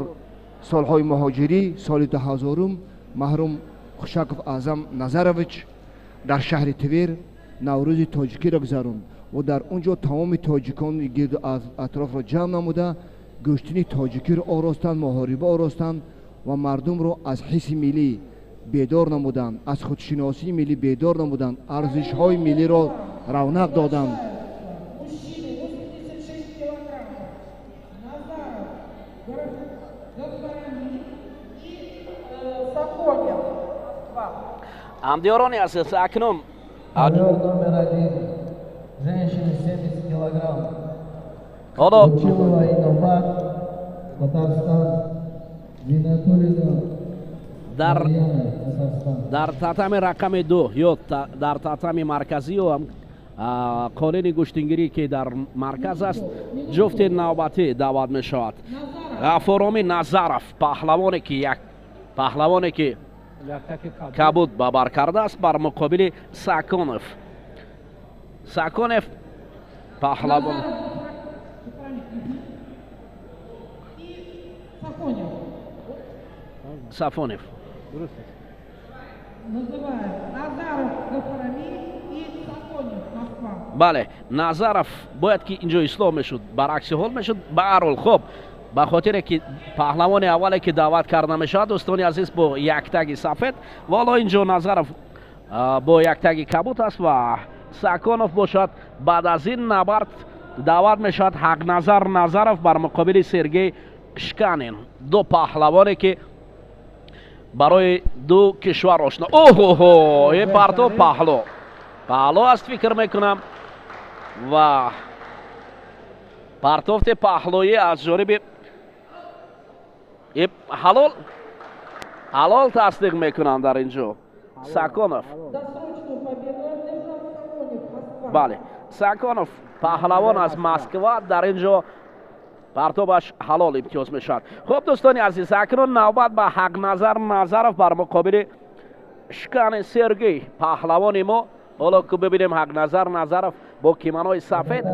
солҳои муҳоҷирӣ соли 2000 маҳрум Хушаков Аъзам Назарович дар шаҳри Твер наврӯзи тоҷикиро гузаронд ва дар он ҷо тамоми тоҷикони гирду атрофро ҷамъ намуда гӯштини тоҷикиро оростанд, моҳориба оростанд ва мардумро аз ҳисси миллӣ бедор намуданд, аз худшиносии миллӣ бедор намуданд, арзишҳои миллиро равнақ доданд. ҳамдиёрони азиз, акнун Номер 1. Женщина 70 килограмм. ҳоло Училова Инноват, Татарстан. Зинатуллина Марьяна, Татарстан. дар татами рақами 2 ё дар татами марказӣ ё қонуни гӯштингирӣ ки дар марказ аст, ҷуфти навбатӣ даъват мешавад. Ғафуроми Назаров, паҳлавоне ки кабуд ба бар кардааст бар муқобили Саконов паҳлавон Сафонев. бале, Назаров бояд ки инҷо ислоҳ мешуд, баръакси ҳол мешуд. ба ҳар ҳол хуб, ба хотире ки паҳлавони аввале ки даъват карда мешавад, дӯстони азиз, бо яктаги сафед, вало инҷо Назаров бо яктаги кабуд аст ва Саконов бошад. баъд аз ин набард даъват мешавад Ҳақназар Назаров бар муқобили Сергей Шканин. Ду паҳлавоне ки барои ду кишвар ошно. Оҳо, ин партов паҳло. Паҳло аст фикр мекунам. Ва партовти паҳлоӣ аз ҷониби ҳалол тасдиқ мекунам дар ин ҷо. Саконов. Досрочную победу одержал Саконов, Москва. бале, Саконов паҳлавон аз Москва дар ин ҷо партобаш ҳалол имтиёз мешавад. хуб дӯстони азиз, акнун навбат ба Ҳақназар Назаров бар муқобили Шкани Сергей паҳлавони мо. ҳоло ки бибинем Ҳақназар Назаров бо киманои сафед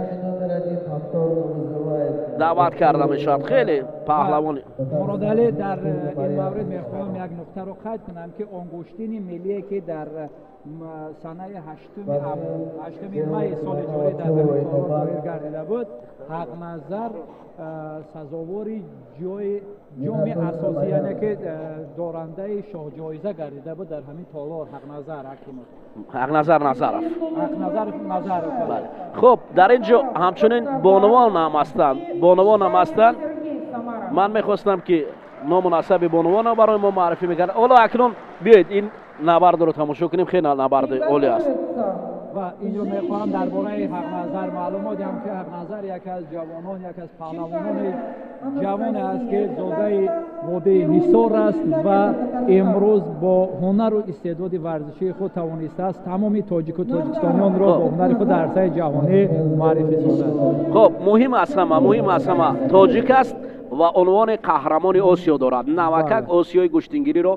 даъват карда мешавад. хеле паҳлавони муродали дар ин маврид мехоҳам як нуқтаро қайд кунам ки онгуштини миллие ки дар санаи 8 майи соли ҷорӣ дар ҳамин толор доир гардида буд, Ҳақназар сазовори ҷоми асосӣ, яъне ки дорандаи шоҳҷоиза гардида буд дар ҳамин толор. Ҳақназар Акимов, Ҳақназар Назаров. Ҳақназар Назаров. бале, хуб дар ин ҷо ҳамчунин бонувон ҳам ҳастанд. Сергей Самара. ман мехостам ки ному насаби бонувонро барои мо маърифӣ мекардам. ҳоло акнун биёед ин набардро тамошо кунем. хеле набарди олӣ аст. ва инҷо мехоҳам дар бораи Ҳақназар маълумот диҳам ки Ҳақназар яке аз ҷавонон, яке аз паҳлавонони ҷавоне аст ки зодаи водии Ҳисор аст ва имрӯз бо ҳунару истеъдоди варзишии худ тавонистааст тамоми тоҷику тоҷикистонёнро бо ҳунари худ дар арсаи ҷаҳонӣ муаррифӣ созад. хуб муҳим аз ҳама тоҷик аст ва унвони қаҳрамони Осиё дорад. навакак осиёи гӯштингириро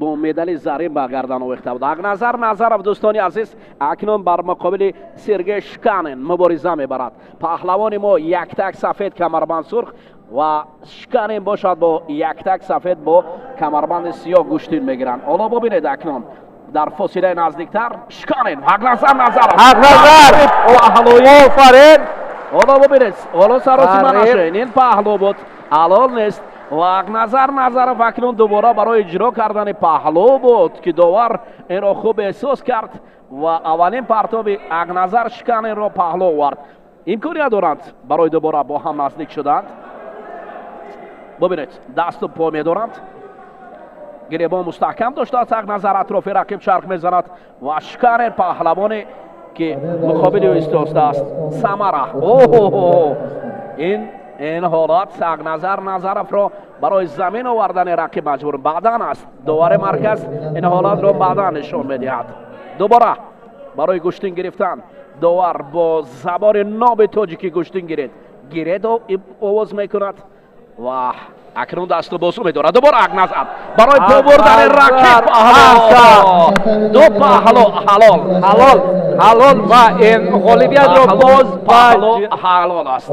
бо медали зарин ба гардан овехта буд. Ҳақназар Назаров дӯстони азиз акнун бар муқобили Сергей Шканин мубориза мебарад. паҳлавони мо яктак сафед камарбанд сурх ва Шканин бошад бо яктак сафед бо камарбанди сиёҳ гӯштин мегиранд. ҳоло бубинед акнун дар фосилаи наздиктар Шканин, Ҳақназар Назаров. Офарин. ҳоло бубинед, ҳоло саросима нашавед. ин паҳло буд, ҳалол нест. ва Ҳақназар Назаров акнун дубора барои иҷро кардани паҳло буд ки довар инро хуб эҳсос кард ва аввалин партоби Ҳақназар Шканинро паҳло овард. имконият доранд барои дубора бо ҳам наздик шуданд. бубинед, дасту по медоранд. гиребон мустаҳкам доштааст. Ҳақназар атрофи рақиб чарх мезанад ва Шканин паҳлавоне ки муқобили ӯ истодааст. Самара. ин ҳолат Ҳақназар Назаровро барои замин овардани рақиб маҷбур. баъдан аст довари марказ ин ҳолатро баъдан нишон медиҳад. дубора барои гӯштин гирифтан довар бо забориноби тоҷикӣ гӯштин гиред овоз мекунад ва акнун дасту бозу медорад. дубора Ҳақназар барои по бурдани рақиб ду паҳло ҳалол ва ин ғолибиятро боз ҳалол аст.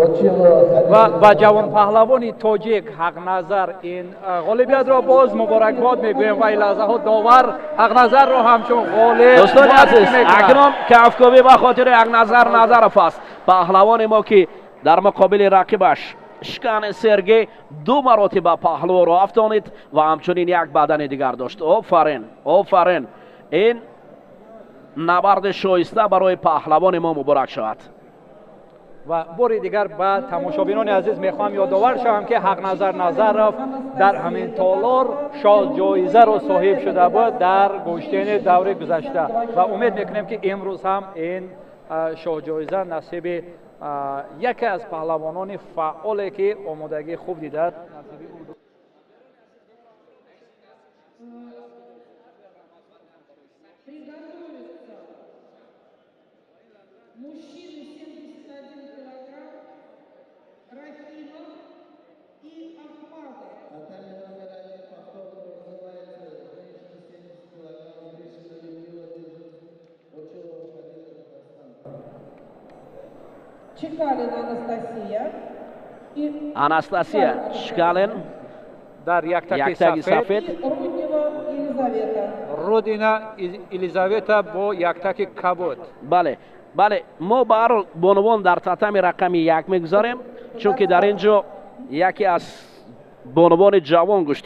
ба ҷавонпаҳлавони тоҷик Ҳақназар ин ғолибиятро боз муборакбод мегӯем ва ин лаҳзаҳо довар Ҳақназарро ҳамчун ғолиб. дӯстони азиз, акнун кафкӯбӣ ба хотири Ҳақназар Назаров аст. паҳлавони мо ки дар муқобили рақибаш Шкани Сергей ду маротиба паҳлӯро афтонид ва ҳамчунин як бадани дигар дошт. офарин. ин набарди шоиста барои паҳлавони мо муборак шавад. ва бори дигар ба тамошобинони азиз мехоҳам ёдовар шавам ки Ҳақназар Назаров дар ҳамин толор шоҳҷоизаро соҳиб шуда буд дар гӯштини даври гузашта ва умед мекунем ки имрӯз ҳам ин шоҳҷоиза насиби яке аз паҳлавонони фаъоле ки омодагии хуб дидад насиби ӯ. Приготовиться. Мужчины 71 килограмм, Рахимов и Ахмадов. Чекалина Анастасия и Анастасия Шкалин дар яктаки яктаги сафед. Руднева Елизавета. Рудина Елизавета бо яктаки кабуд. бале, мо ба ҳар ҳол бонувон дар татами рақами 1 мегузорем, чунки дар ин ҷо яке аз бонувони ҷавон гӯшт.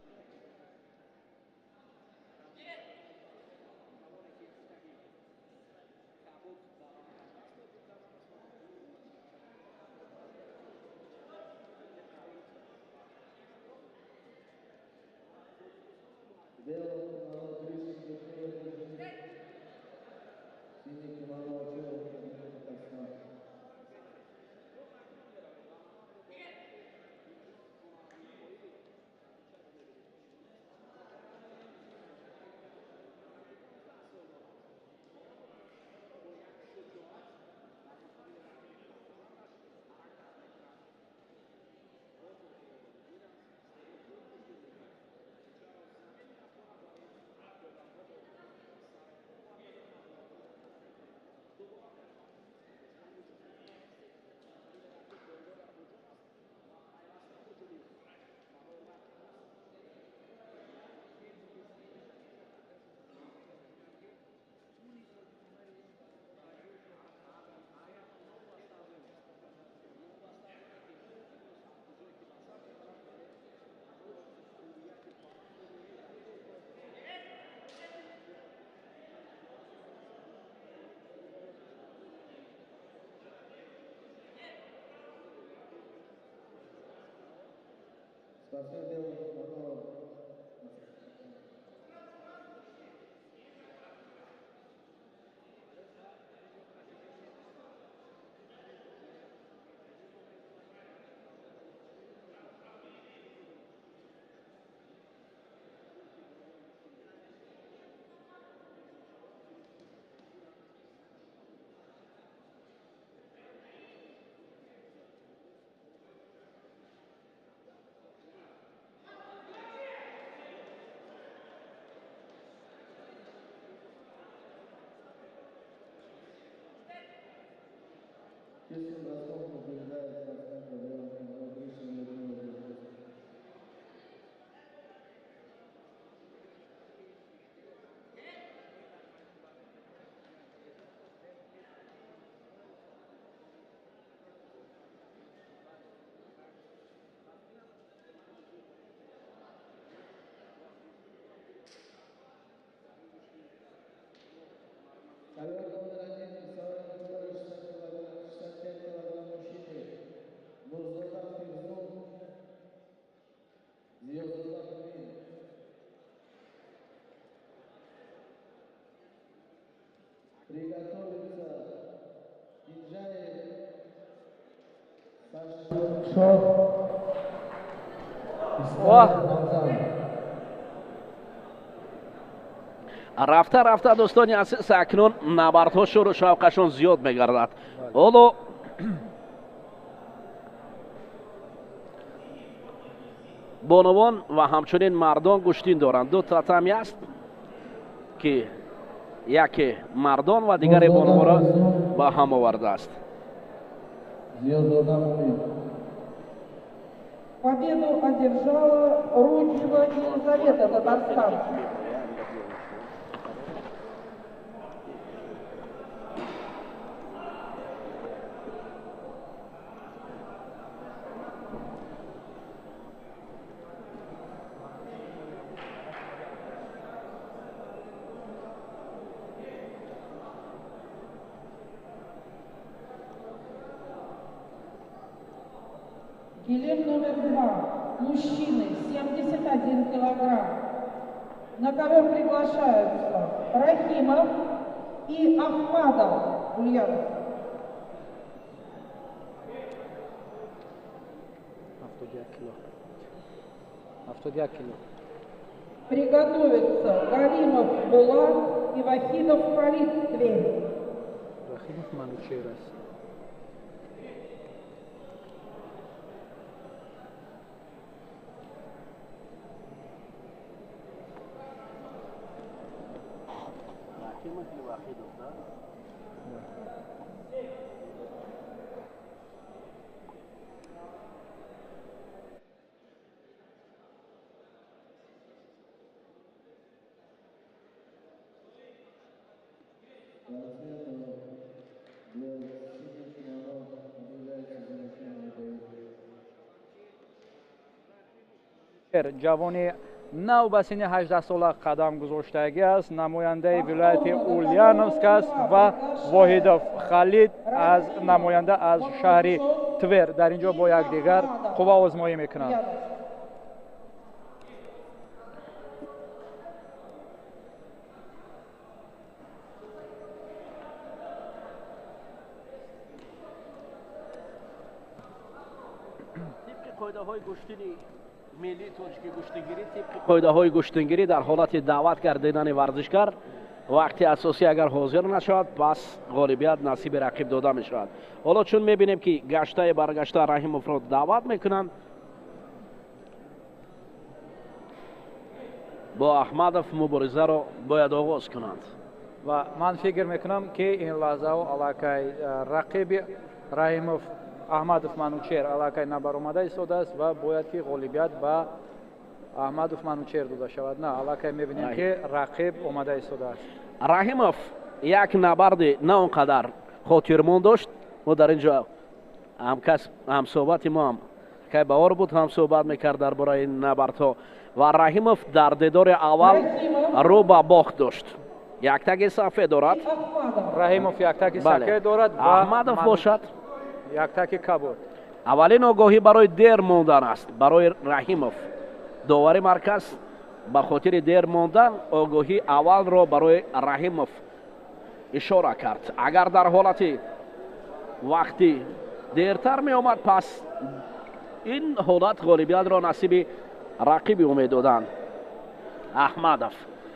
рафта рафта дӯстони азиз, акнун набардҳо шӯру шавқашон зиёд мегардад. ҳоло бонувон ва ҳамчунин мардон гӯштин доранд. ду татами аст ки яке мардон ва дигаре бонувонро ба ҳам овардааст. Победу одержала Рудчева Елизавета, Татарстан. Гилем номер 2. Мужчины, 71 килограмм. На ковер приглашаются Рахимов и Ахмадов. Ульянов. Приготовиться Галимов Булат и Вахидов Халид Тверь. Рахимов Манучерас. ҷавони нав ба синни 18 сола қадам гузоштагӣ аст. Намояндаи вилояти Ульяновск аст ва Воҳидов Халид аз намоянда аз шаҳри Твер дар инҷо бо якдигар қувва озмоӣ мекунанд. милли тоҷики гӯштигирӣ тибқи қоидаҳои гӯштигирӣ дар ҳолати даъват кардидани варзишгар вақти асосӣ агар ҳозир нашавад, пас ғолибият насиби рақиб дода мешавад. ҳоло чун мебинем ки гаштаи баргашта Раҳимовро даъват мекунанд, бо Аҳмадов муборизаро бояд оғоз кунанд. ва ман фикр мекунам ки ин лаҳзаҳо аллакай рақиби Раҳимов Аҳмадов Манучер аллакай набаромада истодааст ва бояд ки ғолибият ба Аҳмадов Манучер дода шавад. На, аллакай мебинем ки рақиб омада истодааст. Раҳимов як набарди на он қадар хотирмон дошт. мо дар инҷо ҳамсоҳбати мо ҳам кай баҳор буд, ҳамсоҳбат мекард дар бораи ин набардҳо ва Раҳимов дар дедори аввал рӯ ба бохт дошт. Яктаги сафед дорад. Раҳимов яктаги сафед дорад ва Аҳмадов бошад. яктаки кабуд. اولین آگاهی برای دیر موندن است برای رحیموف. داوری مرکز به خاطر دیر موندن آگاهی اول را برای رحیموف اشاره کرد. اگر در حالت وقتی دیرتر می آمد پس این حالت غالبیت را نصیب رقیبی امید دادند.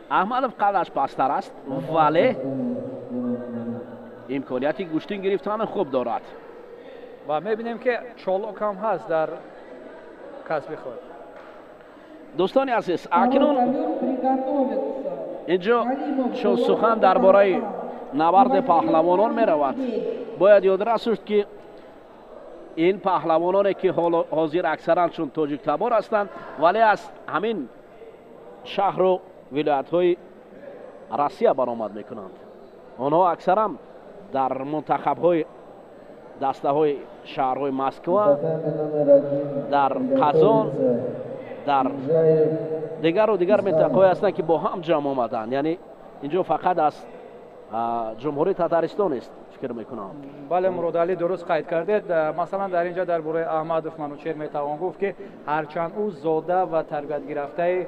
احمدوف قدش پستر است ولی امکانیتی گوشتین گرفتن خوب دارد و میبینیم که چالک هم هست در کسب خود. دوستان عزیز، اکنون Приготовиться. اینجا چون سخن درباره نبرد پهلوانان می رود، باید یادرس است که این پهلوانانی که حاضر اکثرا چون تاجیک تبار هستند ولی از همین شهر و ولایت های روسیه برآمد می کنند. آنها اکثرا در منتخب های دسته های شهرهای مسکو، در قزان، در دیگر منطقه هستند که با هم جمع آمدند. یعنی اینجا فقط از جمهوری تاتارستان است فکر میکنم. بله مراد علی درست قید کردید. مثلا در اینجا درباره احمدوف منوچهر میتوان گفت که هرچند او زاده و تربیت گرفته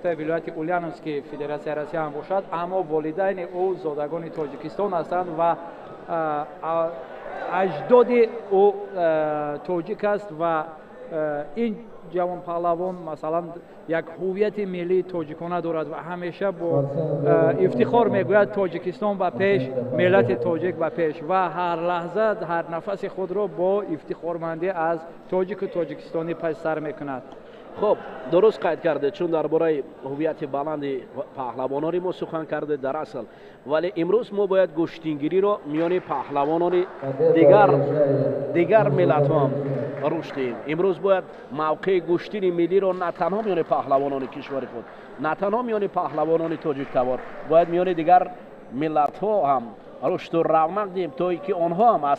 ولایت اولانوس که فدراسیون روسیه هم باشد، اما والدین او زادگان تاجیکستان هستند و اجداد او تاجیک است و این جوان پهلوان مثلا یک هویت ملی تاجیکانه دارد و همیشه با افتخار میگوید تاجیکستان به پیش، ملت تاجیک به پیش و هر لحظه هر نفس خود را با افتخارمندی از تاجیک و تاجیکستانی پس سر میکند. خب درست قید کرده چون درباره هویت بلند پهلوانان ما سخن کرده در اصل، ولی امروز ما باید گشتینگیری رو میان پهلوانان دیگر ملت هم رشد دهیم. امروز باید موقع گشتین ملی رو نه تنها میان پهلوانان کشور خود، نه تنها میان پهلوانان تاجیک تبار، باید میان دیگر ملت ها هم رشد و رونق دهیم تا اینکه آنها هم از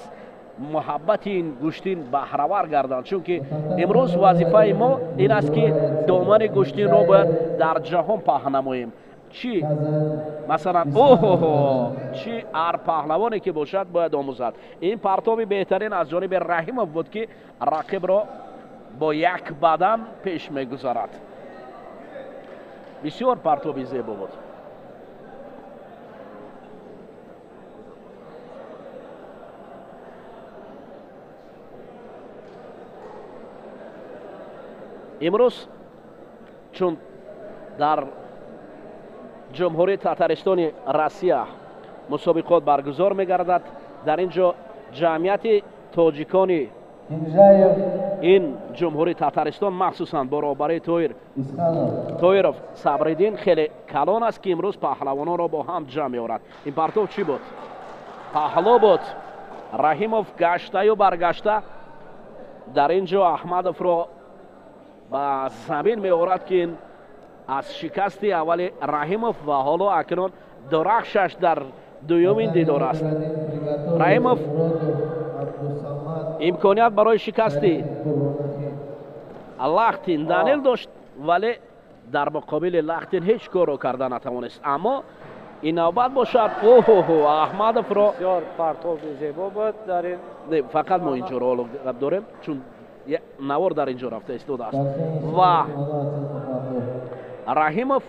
محبت این گوشتین بهره‌ور گردند. چون که امروز وظیفه ما این است که دامن گوشتین رو باید در جهان پهن نماییم. چی مثلا چی هر پهلوانی که باشد باید آموزد. این پرتاب بهترین از جانب رحیموف بود که رقیب را با یک بدن پیش میگذارد. بسیار پرتابی زیبا بود. امروز چون در جمهوری تاتارستان روسیه مسابقات برگزار می‌گردد، در اینجا جمعیت تاجیکان این جمهوری تاتارستان مخصوصا برابر تویروف صبریدین خیلی کلان است که امروز پهلوانان را با هم جمع می‌آورد. این پرتاب چی بود؟ پهلو بود. رحیموف گشته و برگشته در اینجا احمدوف را با زمین می‌آورد که از شکست اول رحیموف و حالا اکنون درخشش در دومین دیدار است. رحیموف امکانیت برای شکست لختین دانیل داشت ولی در مقابل لختین هیچ کار را کرده نتوانست. اما این نوبت باشد احمدوف را بسیار پرتاب زیبا بود. در این فقط ما اینجا را داریم چون نوار در اینجا رفته ایستاده است و رحیموف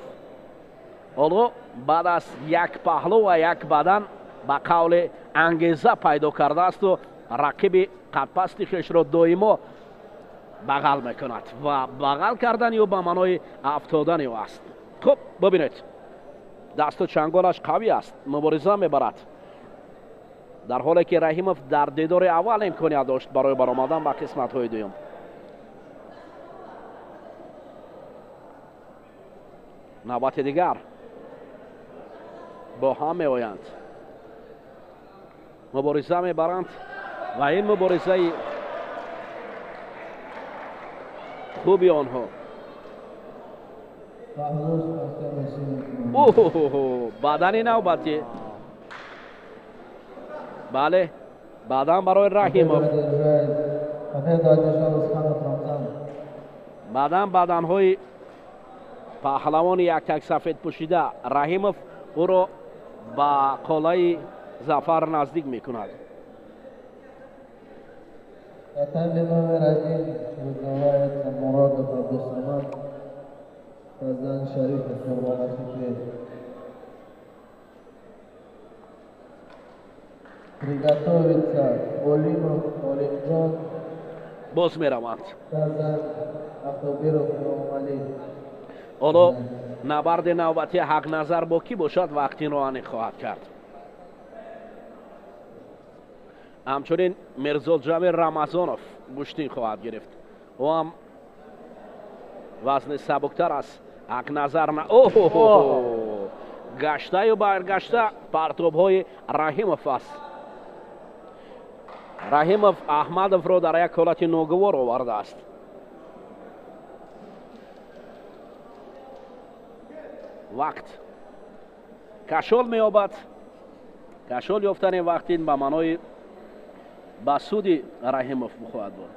حالا بعد از یک پهلو و یک بدن به قول انگیزه پیدا کرده است و رقیب قدپست خویش را دائما بغل میکند و بغل کردن یا به معنای افتادن او است. خب ببینید دست و چنگالش قوی است، مبارزه میبرد، در حالی که رحیموف در دیدار اول امکانیت داشت برای برآمدن به قسمت های دوم. نوبت دیگر با هم می آیند، مبارزه می برند و این مبارزه خوبی آنها. بدنی نوبتی بله بدن برای رحیموف، بدن های پهلوان یک تک سفید پوشیده. رحیموف او را به قلعه ظفر نزدیک می کند. Татами номер 1 вызывается Мурадов Абдусамад, Казань Шарифов, Курбанашвили. Приготовиться Олимов Олимджон, باز میروند. Казань Автобиров Нурмали. حالا نبرد نوبتی حق نظر با کی باشد وقتی روانی خواهد کرد. همچنین مرزا جاوید رمضانوف گوشتین خواهد گرفت. او هم وزن سبکتر است. حق نظر گشته و برگشته پرتاب های رحیموف است. رحیموف احمدوف را در یک حالت ناگوار آورده است. وقت کشال می‌یابد. کشال یافتن وقت این به معنای به سود رحیموف خواهد بود.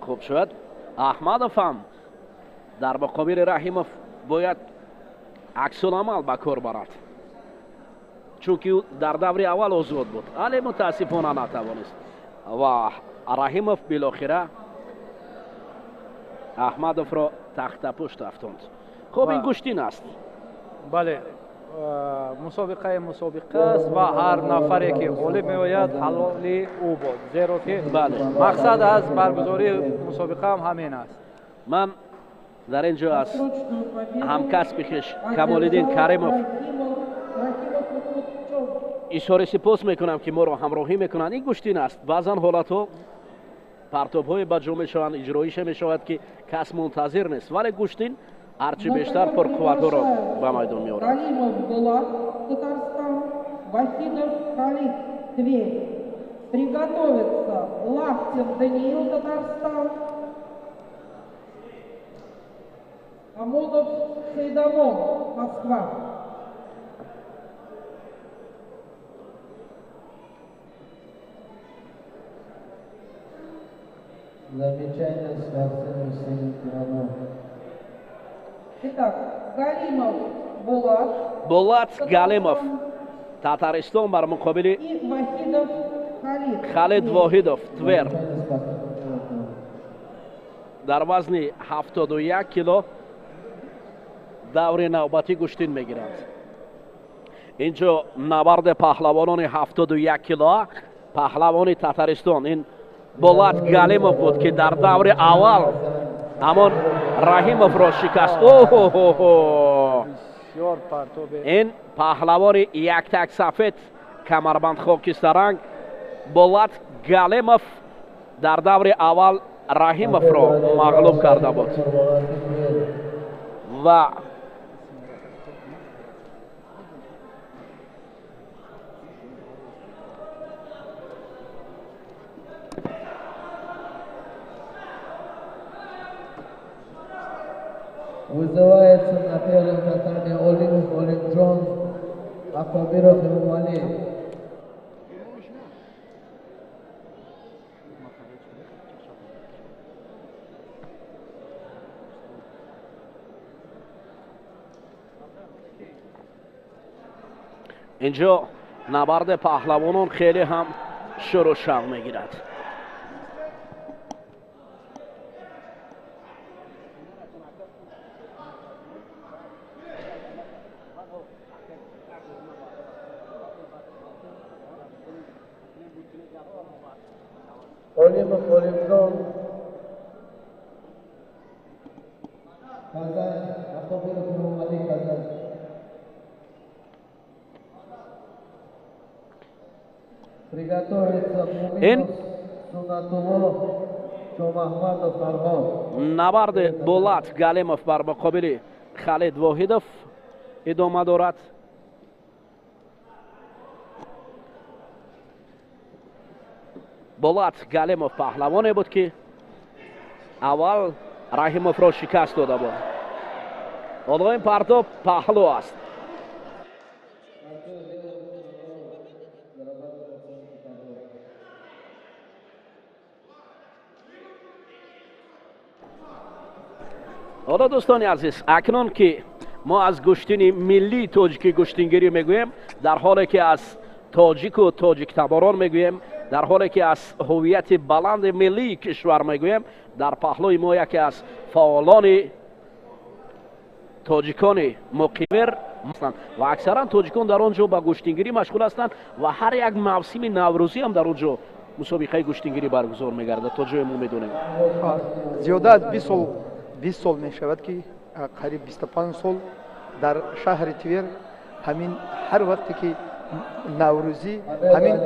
خوب شد احمدوف هم در مقابل رحیموف باید عکس العمل به کار برد، چونکه او در دور اول آزاد بود ولی متاسفانه نتوانست و رحیموف بالاخره احمدوف را تخت پشت افکند. خب این گوشتین است. بله، مسابقه است و هر نفری که غالب می‌آید حلالی او بود، زیرا که بله مقصد از برگزاری مسابقه هم همین است. من در اینجا از همکسب خویش کمال‌الدین کریموف اشاره سپاس میکنم که ما را همراهی میکنند. این گوشتین است. بعضا حالتها پرتاب‌های بجا میشوند، اجرایش میشود که کس منتظر نیست، ولی گوشتین هرچی بیشتر پرقوت‌ها را به میدان می‌آورد. Галимов Булат, Татарстан, Вахидов Халид, Тверь. Приготовиться Лахтин Даниил, Татарстан, Амодов Сайдамон, Москва. Замечание спортсмен Хусейн Киранов. Итак, Галимов Булат, булат галимов татаристон бар муқобили и Вахидов Халид. халид воҳидов твер Замечание спортсмен дар вазни 71 кило даври навбатӣ гӯштин мегиранд. инҷо набарди паҳлавонони 71 кило, паҳлавони татаристон ин булат галимов буд ки дар даври аввал ҳамон раҳимовро шикаст. بسیار پرتاب این پهلوانی یک تک سفید کمربند خاکستررنگ булат галимов در دور اول رحیموف را مغلوب کرده بود و Вызывается на первом татаме Олимов Олимджон, Акабиров Нурмали. اینجا نبرد پهلوانان خیلی هم شور و شوق میگیرد. Олимов Олимджон, Казань, Акабиров Нурмали, Казань. Приготовиться Муминов, Сунатуллов, Чомахмадов, Армон. نبرد булат галимов бар муқобили халид воҳидов идома дорад. булат галимов паҳлавоне буд ки аввал раҳимовро шикаст дода буд. ҳоло ин партоб паҳлу аст. حالا دوستان عزیز اکنون که ما از گشتین ملی تاجیکی گشتینگیری میگوییم، در حالی که از تاجیک و تاجیک تباران میگوییم، در حالی که از هویت بلند ملی کشور میگوییم. در پهلوی ما یکی از فعالان تاجیکان مقیمر هستند و اکثرا تاجیکان در آنجا به گشتینگیری مشغول هستند و هر یک موسم نوروزی هم در آنجا مسابقه گشتینگیری برگزار میگردد. تا جای ما میدونیم زیاده از 20 سال میشود که قریب 25 سال در شهر تیر همین هر وقتی که نوروزی همین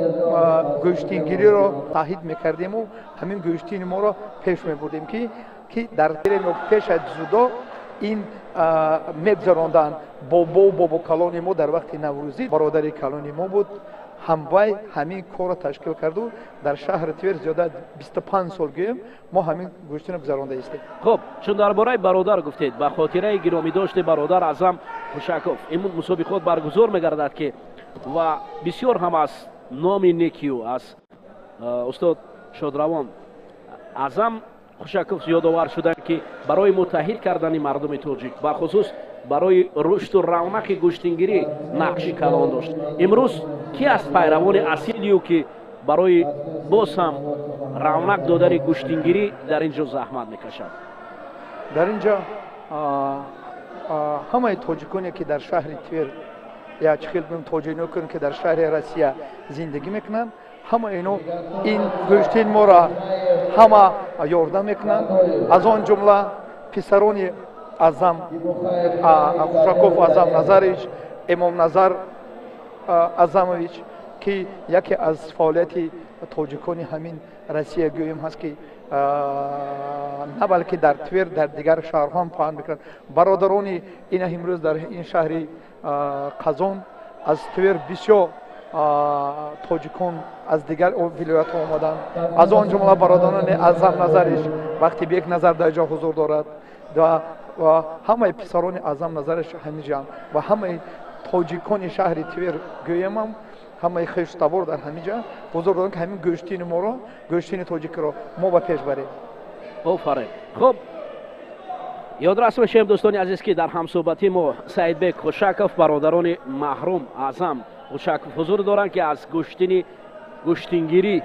گشتینگیری را تایید میکردیم و همین گشتین ما را پیش میبردیم که در تیر پیش از زودا این میگذراندن بابا کلانی ما در وقت نوروزی برادری کلانی ما بود هموای همین کار را تشکیل کرد و در شهر تیر زیاده 25 سال گویم ما همین گشتین گذرانده استیم. خب چون درباره برادر گفتید به خاطره گرامی داشته برادر اعظم خوشکوف این مسابقات برگزار میگردد که و بسیار هم از نام نیکیو از استاد شادروان اعظم خوشکوف یادآور شدند که برای متحد کردن مردم تاجیک و خصوص برای رشد و رونق گشتینگیری نقشی کلان داشت. امروز کی از پیروان اصیلیو که برای باز هم رونق دادن گشتینگیری در اینجا زحمت میکشد؟ در اینجا همه تاجیکانی که در شهر تیر یا چه خیلی تاجیکانی که در شهر روسیه زندگی میکنن همه اینو این گشتین ما را همه یاردم میکنن. از آن جمله پسران اعظم خوشکوف اعظم نظریچ امام نظر اعظمویچ که یکی از فعالیت تاجیکان همین روسیه گویم هست که نه بلکه در تیر در دیگر شهرها هم پایان میکنند. برادران این امروز در این شهر قزان از تیر بسیار تاجیکان از دیگر ولایت آمدن. از آن جمله برادران اعظم نظریش وقتی به یک نظر در جا حضور دارد و همه پسران اعظم نظرش همینجا و همه تاجیکان شهر تیر گویم هم همه خویشتوار در همینجا حضور دارن که همین گشتین ما را گشتین تاجیک را ما به پیش بریم. آفرین. خب یادرس باشیم دوستان عزیز که در همصحبتی ما سعید بیگ خوشکوف برادران محروم اعظم خوشکوف حضور دارند که از گشتینگیری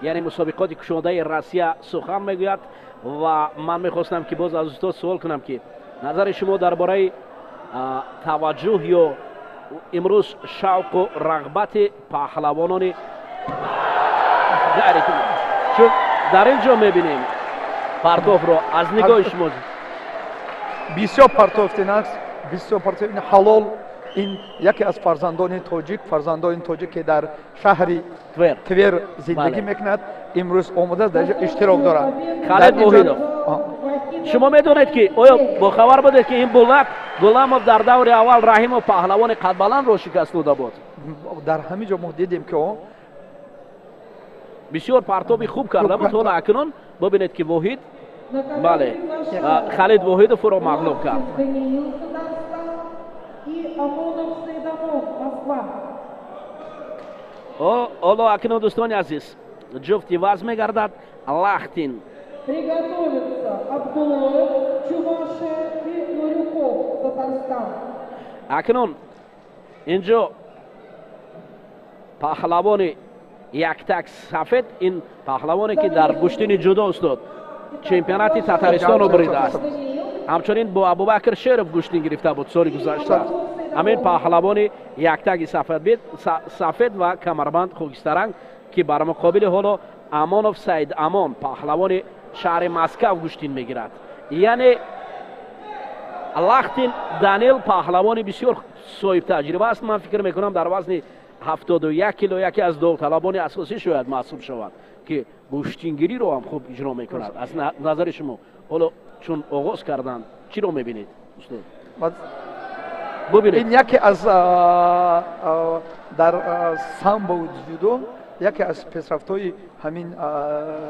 یعنی مسابقات کشاده روسیه سخن میگوید و من میخواستم که باز از استاد سوال کنم که نظر شما درباره توجه یا امروز شوق و رغبت پهلوانان غیر چون در اینجا میبینیم پرتوف را از نگاه شما بسیار پرتوف نقص بسیار پرتوف این حلال این یکی از فرزندان تاجیک که در شهر تیر زندگی میکند امروز آمده در اشتراک دارد. خالد وحیدوف شما میدونید که آیا با خبر بودید که این بولک غلامов در دور اول رحیمov پهلوان قد بلند را شکست داده بود؟ در همین جا ما دیدیم که بسیار پرتابی خوب کرده بود. حالا اکنون ببینید که وحید بله خالد وحیدوف را مغلوب کرد. حالا اکنون دوستان عزیز جفتی وزن میگردد لختین اکنون اینجا پهلوان یکتک سفید این پهلوانی که در گشتین جدا استاد چمپیونات تاتارستان رو بریده است همچنین با ابوبکر شیرف گشتین گرفته بود سال گذشته. همین پهلوان یکتک سفید و کمربند خاکسترنگ که بر مقابل حالا امانوف سعید امان پهلوان شهر مسکو گشتین میگیرد. یعنی لختین دانیل پهلوان بسیار صاحب تجربه است. من فکر میکنم در وزن 71 کیلو یکی از داوطلبان اساسی شاید محسوب شود که گشتینگیری رو هم خوب اجرا میکند. از نظر شما حالا چون آغاز کردن چی رو میبینید استاد؟ ببینید این یکی از در سامبو جودو یکی از پیشرفت‌های همین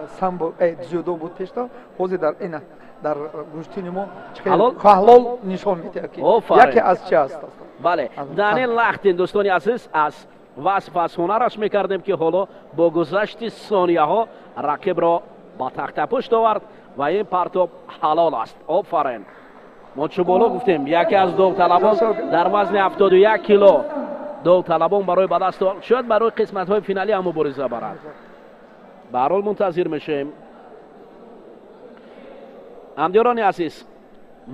سامبو جودو بود پیشتا حوزه در این در گشتین ما حلال نشان میده که یکی از چه است. بله دانیل لختین دوستان عزیز از وصف از هنرش میکردیم که حالا با گذشت ثانیه ها رقیب را با تخت پشت آورد و این پرتاب حلال است. آفرین мо чу боло гуфтем яке аз довталабон дар вазни 71 кило довталабон барои ба даст шояд барои қисматҳои финалӣ ҳам мубориза барад. ба ҳар ҳол мунтазир мешавем. ҳамдиёрони азиз,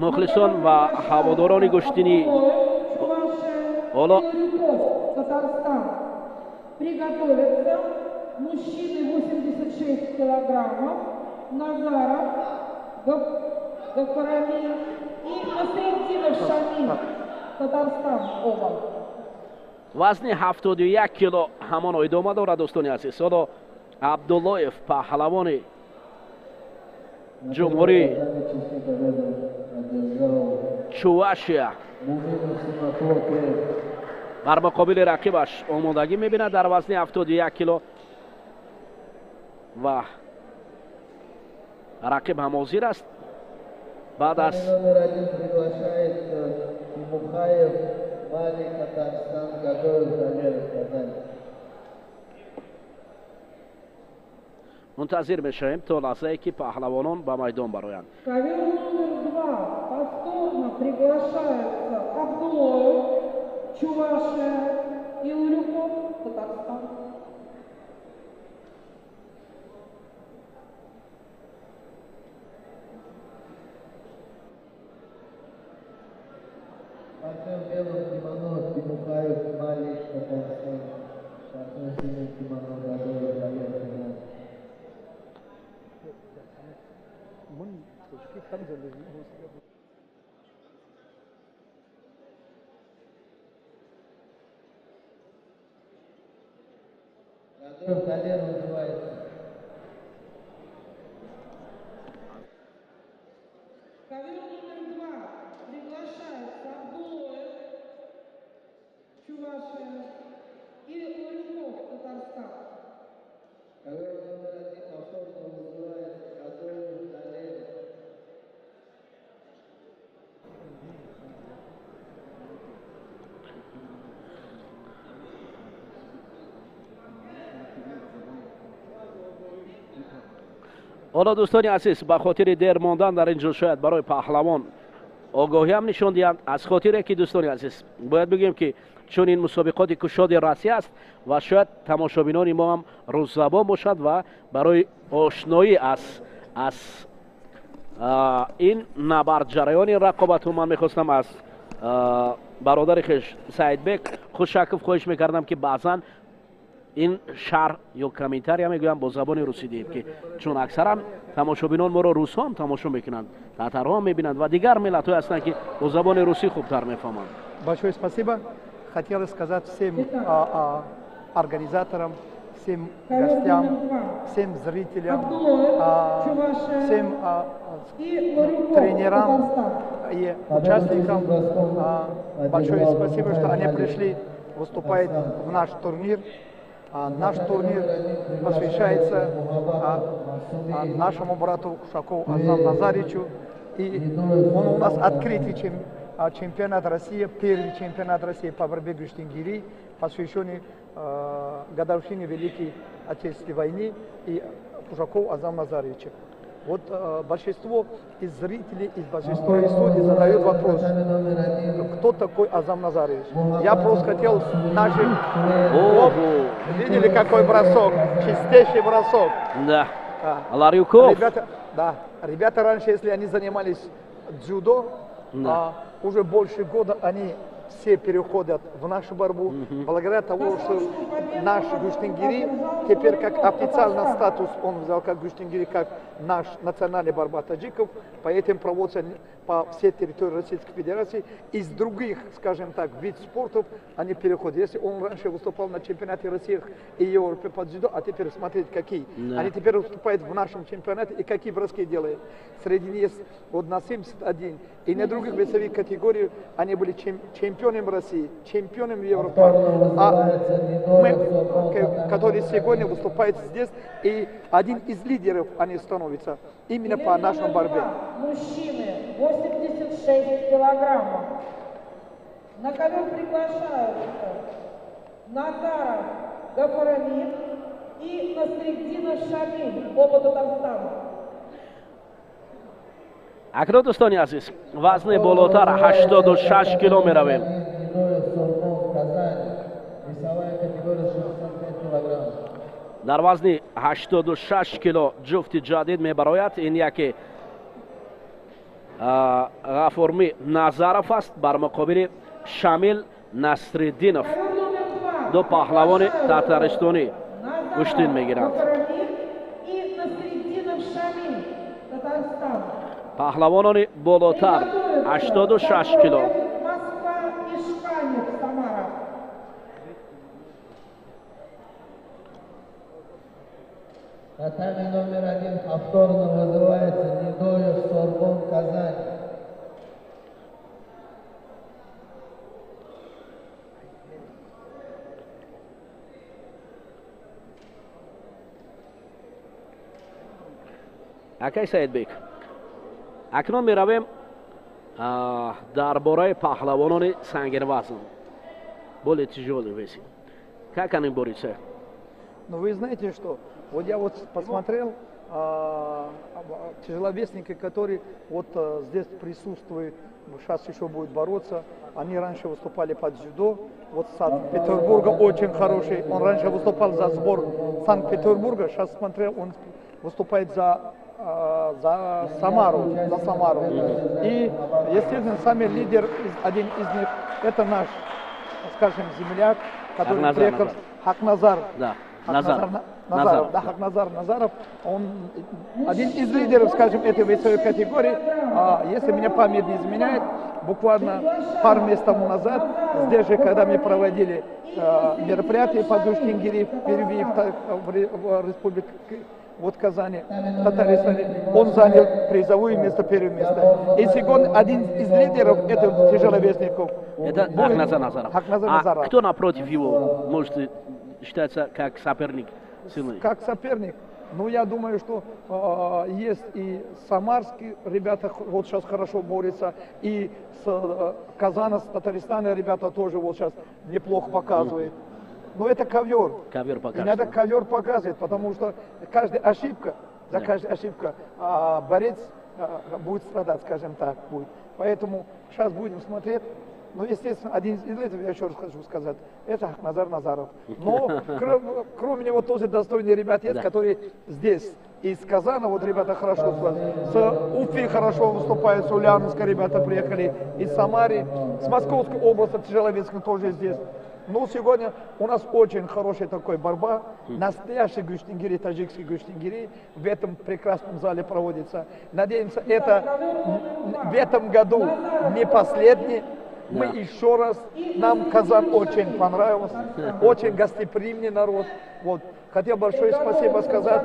мухлисон ва ҳаводорони гӯштини ҳоло Татарстан. Приготовиться. Мужчины 86 килограммов. Назаров, Гафарами и Насреддинов Шамиль. Татарстан оба. вазни 71 кило ҳамон идома дорад дӯстони азиз. ҳоло абдуллоев паҳлавони ҷумҳурии чувашия бар муқобили рақибаш омодагӣ мебинад дар вазни 71 кило ва рақиб ҳам ҳозир аст. баъд аз Номер 1 приглашает Тимухаев, Малик, Татарстан, готовит Валерий Казань. мунтазир мешавем то лаҳзае ки паҳлавонон ба майдон бароянд. Ковер номер 2. Повторно приглашается Абдуллоев, Чувашия и Улюков, Татарстан. Партнер белого кимоно Тимухаев, Малик, Татарстан. Партнер синего кимоно готовит Валерий Казань. Готовит Валерий называется. Ковер номер 2. Приглашается Абдуллоев, Чувашия и Улюков, Татарстан. Ковер номер 1 повторно называется. Готовит Валерий. ҳоло дӯстони азиз, ба хотири дер мондан дар ин ҷо шояд барои паҳлавон огоҳиам нишон диҳанд. аз хотире ки дӯстони азиз бояд бигӯем ки чун ин мусобиқоти кушоди расия аст ва шояд тамошобинони мо ҳам рӯззабон бошад ва барои ошноӣ аз ин набард ҷараёни рақобату ман мехостам аз бародари хеш саидбек хушаков хоҳиш мекардам ки баъзан ин шарҳ ё комментария мегӯям бо забони русӣ диҳем ки чун аксаран тамошобинон моро русҳо ҳам тамошо мекунанд, татарҳо ҳам мебинанд ва дигар миллатҳое ҳастанд ки бо забони русӣ хубтар мефаҳманд. Большое спасибо. Хотел сказать всем организаторам, всем гостям, всем зрителям, всем тренерам и участникам. Большое спасибо, что они пришли выступать в наш турнир. Наш турнир посвящается нашему брату Кушакову Азам Назаричу. И он у нас открытый чемпионат России, первый чемпионат России по борьбе Гюштингири, посвященный годовщине Великой Отечественной войны и Кушакову Азам Назаричу. Вот большинство из зрителей, из большинства из судей задают вопрос, кто такой Азам Назарович. Я просто хотел наши... Видели, какой бросок? Чистейший бросок. Да. Ларюков. Ребята раньше, если они занимались дзюдо, уже больше года они все переходят в нашу борьбу. Благодаря тому, что наш Гюштингири теперь как официальный статус он взял как Гюштингири, как наш национальный борьба таджиков, поэтому проводится по всей территории Российской Федерации. Из других, скажем так, видов спортов они переходят. Если он раньше выступал на чемпионате России и Европы по дзюдо, а теперь смотрите какие. Они теперь выступают в нашем чемпионате и какие броски делают. Среди них есть вот на 71. И на других весовых категориях они были чемпионом России, чемпионом Европы. А мы, которые сегодня выступают здесь, и один из лидеров они становятся именно по нашей борьбе. Мужчины 86 килограммов. На ковер приглашаются Назаров Гафарами и Насреддинов Шамиль, оба Татарстана. акнун дӯстони азиз, вазни болотар 86 кило меравем. дар вазни 86 кило ҷуфти ҷадид мебарояд. ин яке ғафурми Назаров аст бар муқобили Шамил Насриддинов. ду паҳлавони татаристонӣ куштин мегиранд. И Насриддинов Шамиль, Татарстан. паҳлавонони болотар 86 кило. Москва и Шпанев, Самара. Татами номер 1 повторно вызывается Недоев, Сорбон, Казань. акай Саидбек, акнун меравем дар бораи паҳлавонони сангинвазн. Более тяжелый вес. Как они борются? Ну, вы знаете что? Вот я вот посмотрел тяжеловесники, которые вот здесь присутствуют, сейчас еще будут бороться. Они раньше выступали под дзюдо. Вот Санкт-Петербурга очень хороший. Он раньше выступал за сбор Санкт-Петербурга. Сейчас смотрел, он выступает за Самару. И, естественно, самый лидер, один из них, это наш, скажем, земляк, который приехал, Хакназар. Да. Хакназар Назаров, он один из лидеров, скажем, этой весовой категории. Если меня память не изменяет, буквально пару месяцев тому назад, здесь же, когда мы проводили мероприятие по Гуштингири впервые в республике, вот Казани, Татарстане, он занял призовое место, первое место. И сегодня один из лидеров этого тяжеловесников. Это Хакназар Назаров. А кто напротив его может считается как соперник сильный? Как соперник? Ну, я думаю, что есть и самарские ребята вот сейчас хорошо борются, и с Казана, с Татарстана ребята тоже вот сейчас неплохо показывают. Но это ковер. Ковер показывает. И надо ковер показывать, потому что каждая ошибка, за каждой ошибкой борец будет страдать, скажем так, будет. Поэтому сейчас будем смотреть. Ну, естественно, один из лидеров, я еще раз хочу сказать, это Хакназар Назаров. Но кроме него тоже достойные ребята есть, которые здесь. Из Казана, вот ребята хорошо, с Уфи хорошо выступают, с Ульяновска ребята приехали, из Самары, с Московской области, Тяжеловецка тоже здесь. Ну, сегодня у нас очень хорошая такая борьба, настоящий Гуштингири, таджикский Гуштингири в этом прекрасном зале проводится. Надеемся, это в этом году не последний. Мы еще раз, нам Казан очень понравился, очень гостеприимный народ. Вот. Хотел большое спасибо сказать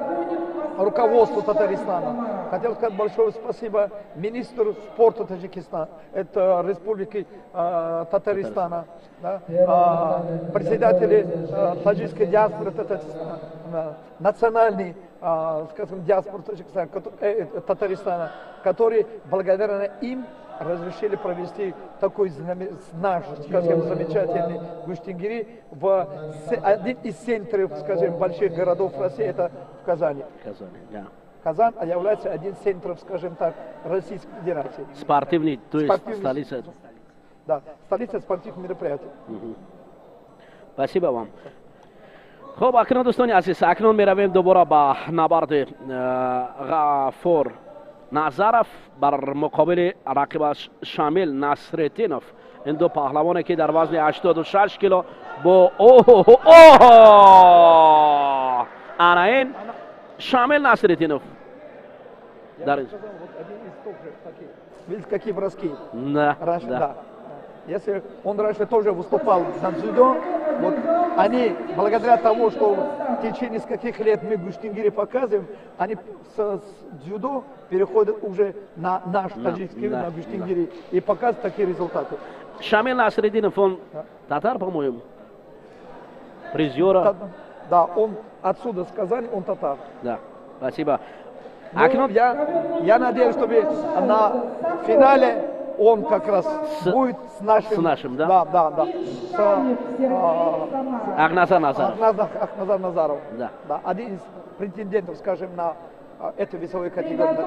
руководству Татарстана. Хотел сказать большое спасибо министру спорта Таджикистана, это республики Татарстана, да, председатели таджикской диаспоры национальной, скажем, диаспоры Татарстана, которые благодаря им разрешили провести такой наш, скажем, замечательный Гуштингири в один из центров, скажем, больших городов России, это в Казани. Казань является один из центров, скажем так, Российской Федерации. Спортивный, то есть столица. Да, столица спортивных мероприятий. Спасибо вам. Хоб, акнун дӯстони азиз, акнун меравем дубора ба набарди Ғафур Назаров бар муқобили рақибаш Шамил Насриддинов. ин ду паҳлавоне ки дар вазни 86 кило бо ана ин Шамил Насриддинов. Видите, какие броски? Да, раньше, да. Если он раньше тоже выступал на дзюдо, вот они, благодаря тому, что в течение скольких лет мы Гуштингири показываем, они с дзюдо переходят уже на наш таджикский, на Гуштингири, и показывают такие результаты. Шамил Насриддинов, он татар, по-моему? Призера. Да, он отсюда с Казани, он татар. Да, спасибо. Ну, я надеюсь, чтобы на финале он как раз будет с нашим. С нашим, да? Да. Хакназар Назаров. Хакназар Назаров. Да. Да. Один из претендентов, скажем, на эту весовую категорию.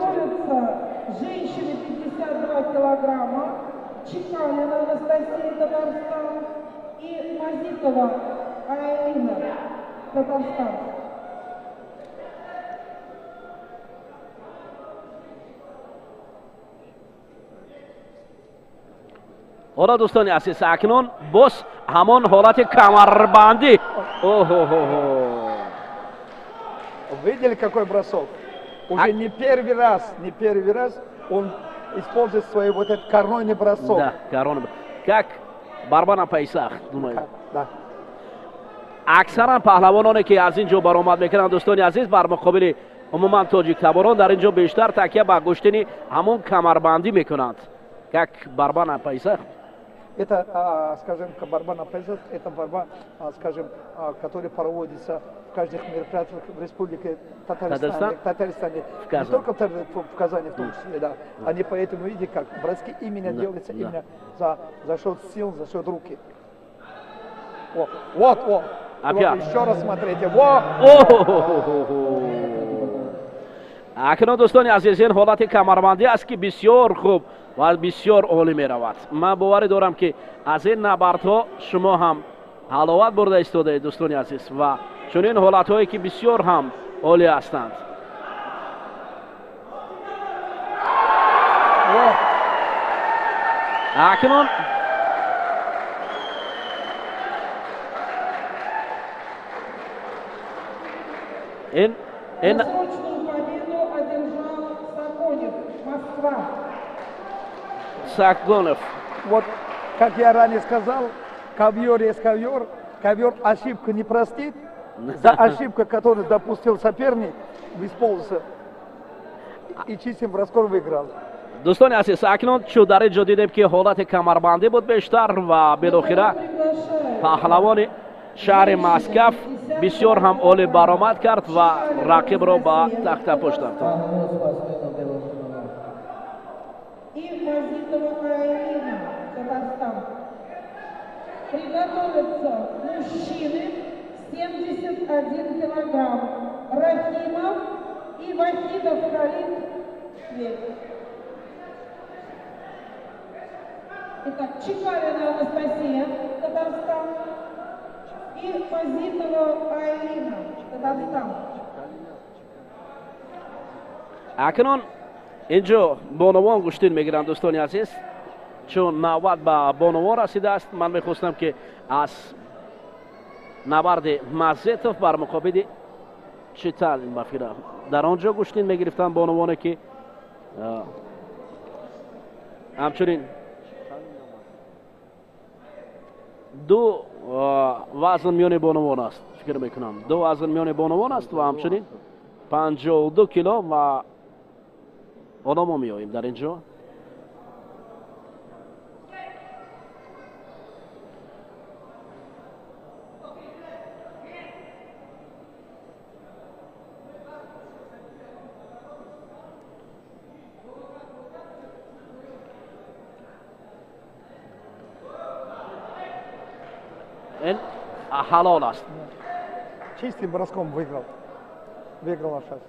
Женщины килограмма, Чекалина Анастасия, Татарстан, и Мазитова Айлина, Татарстан. حالا دوستان عزیز اکنون باز همان حالت کمربندی Видели, какой бросок? Уже не первый раз он использует свой вот этот корнойный бросок. Да, корон. Как Барбана Пайсах, думаю. Да. اکثرا پهلوانانی که از اینجا برآمد میکنن دوستان عزیز بر مقابل عموما تاجیک تباران در اینجا بیشتر تکیه به گشتن همون کمربندی میکنند. Как Барбана Пайсах. Это, скажем, борьба на призыв, это борьба, скажем, которая проводится в каждых мероприятиях в Республике Татарстане, не только в Казани в том числе, да. Они поэтому видят, как броски именно делаются именно за счет сил, за счет руки. Вот. Еще раз смотрите, вот. اکنون دوستان عزیز این حالت کمربندی است که بسیار خوب و بسیار عالی می رود. من باور دارم که از این نبردها شما هم حلاوت برده ایستاده دوستان عزیز و چنین حالت هایی که بسیار هم عالی هستند. اکنون این Досрочную победу одержал Соколев, Москва. Сакгонов. Вот, как я ранее сказал, ковер есть ковер, ковер ошибку не простит. За ошибку, которую допустил соперник, исполнился и чистым броском выиграл. دوستان عزیز اکنون چو در اینجا دیدیم که حالت کمربندی بود بیشتر و بالاخره پهلوان شهر مسکف بسیار هم عالی برآمد کرد و رقیب را به تخته پشت انداخت. И Мазитова Айлина, Татарстан. Приготовятся мужчины 71 килограмм. Рахимов и Вахидов Халид. Итак, Чекалина Анастасия, Татарстан. И Мазитова Айлина, Татарстан. اکنون اینجا بانوان گشتین میگیرند دوستان عزیز چون نوبت به بانوان رسیده است. من میخواستم که از نبرد مزیتوف بر مقابل چیتال مفیرم در آنجا گشتین میگرفتن بانوانی که همچنین دو وزن میان بانوان است. فکر میکنم دو وزن میان بانوان است و همچنین 52 کیلو و آدم می آییم در اینجا. این حلال است. Чистым броском выиграл на шаг.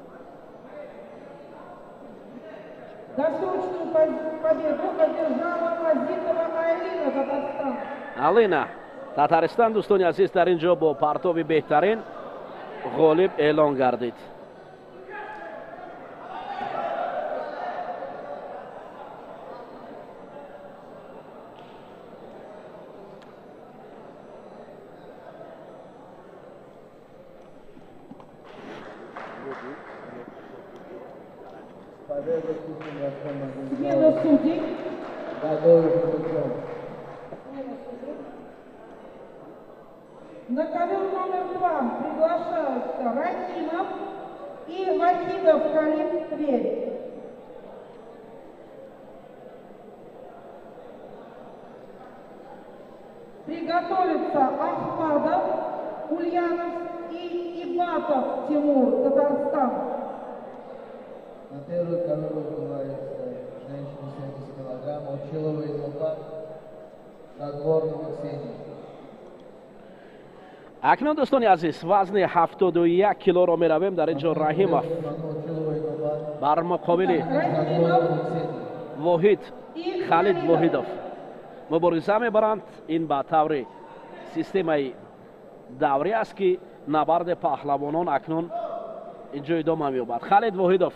Досрочную победу одержала Мазитова Айлина, Татарстан. алина татаристан دوستان عزیز در اینجا با پرتاب بهترین غالب اعلان گردید. Смена судей. На ковер номер 2 приглашаются Рахимов и Вахидов Халид, Тверь. Приготовятся Ахмадов, Ульянов и Ибатов Тимур, Татарстан. На первый ковер выбывается женщина 70 килограмм, Училова из Лопат, Надворного Ксения. اکنون دوستان عزیز وزن 71 کیلو را می رویم در اینجا رحیمов بر مقابل واحد خالد واحدов مبارزه میبرند. این با طور سیستم دوری است که نبرد پهلوانان اکنون اینجا ادامه می‌یابد. خالد واحدов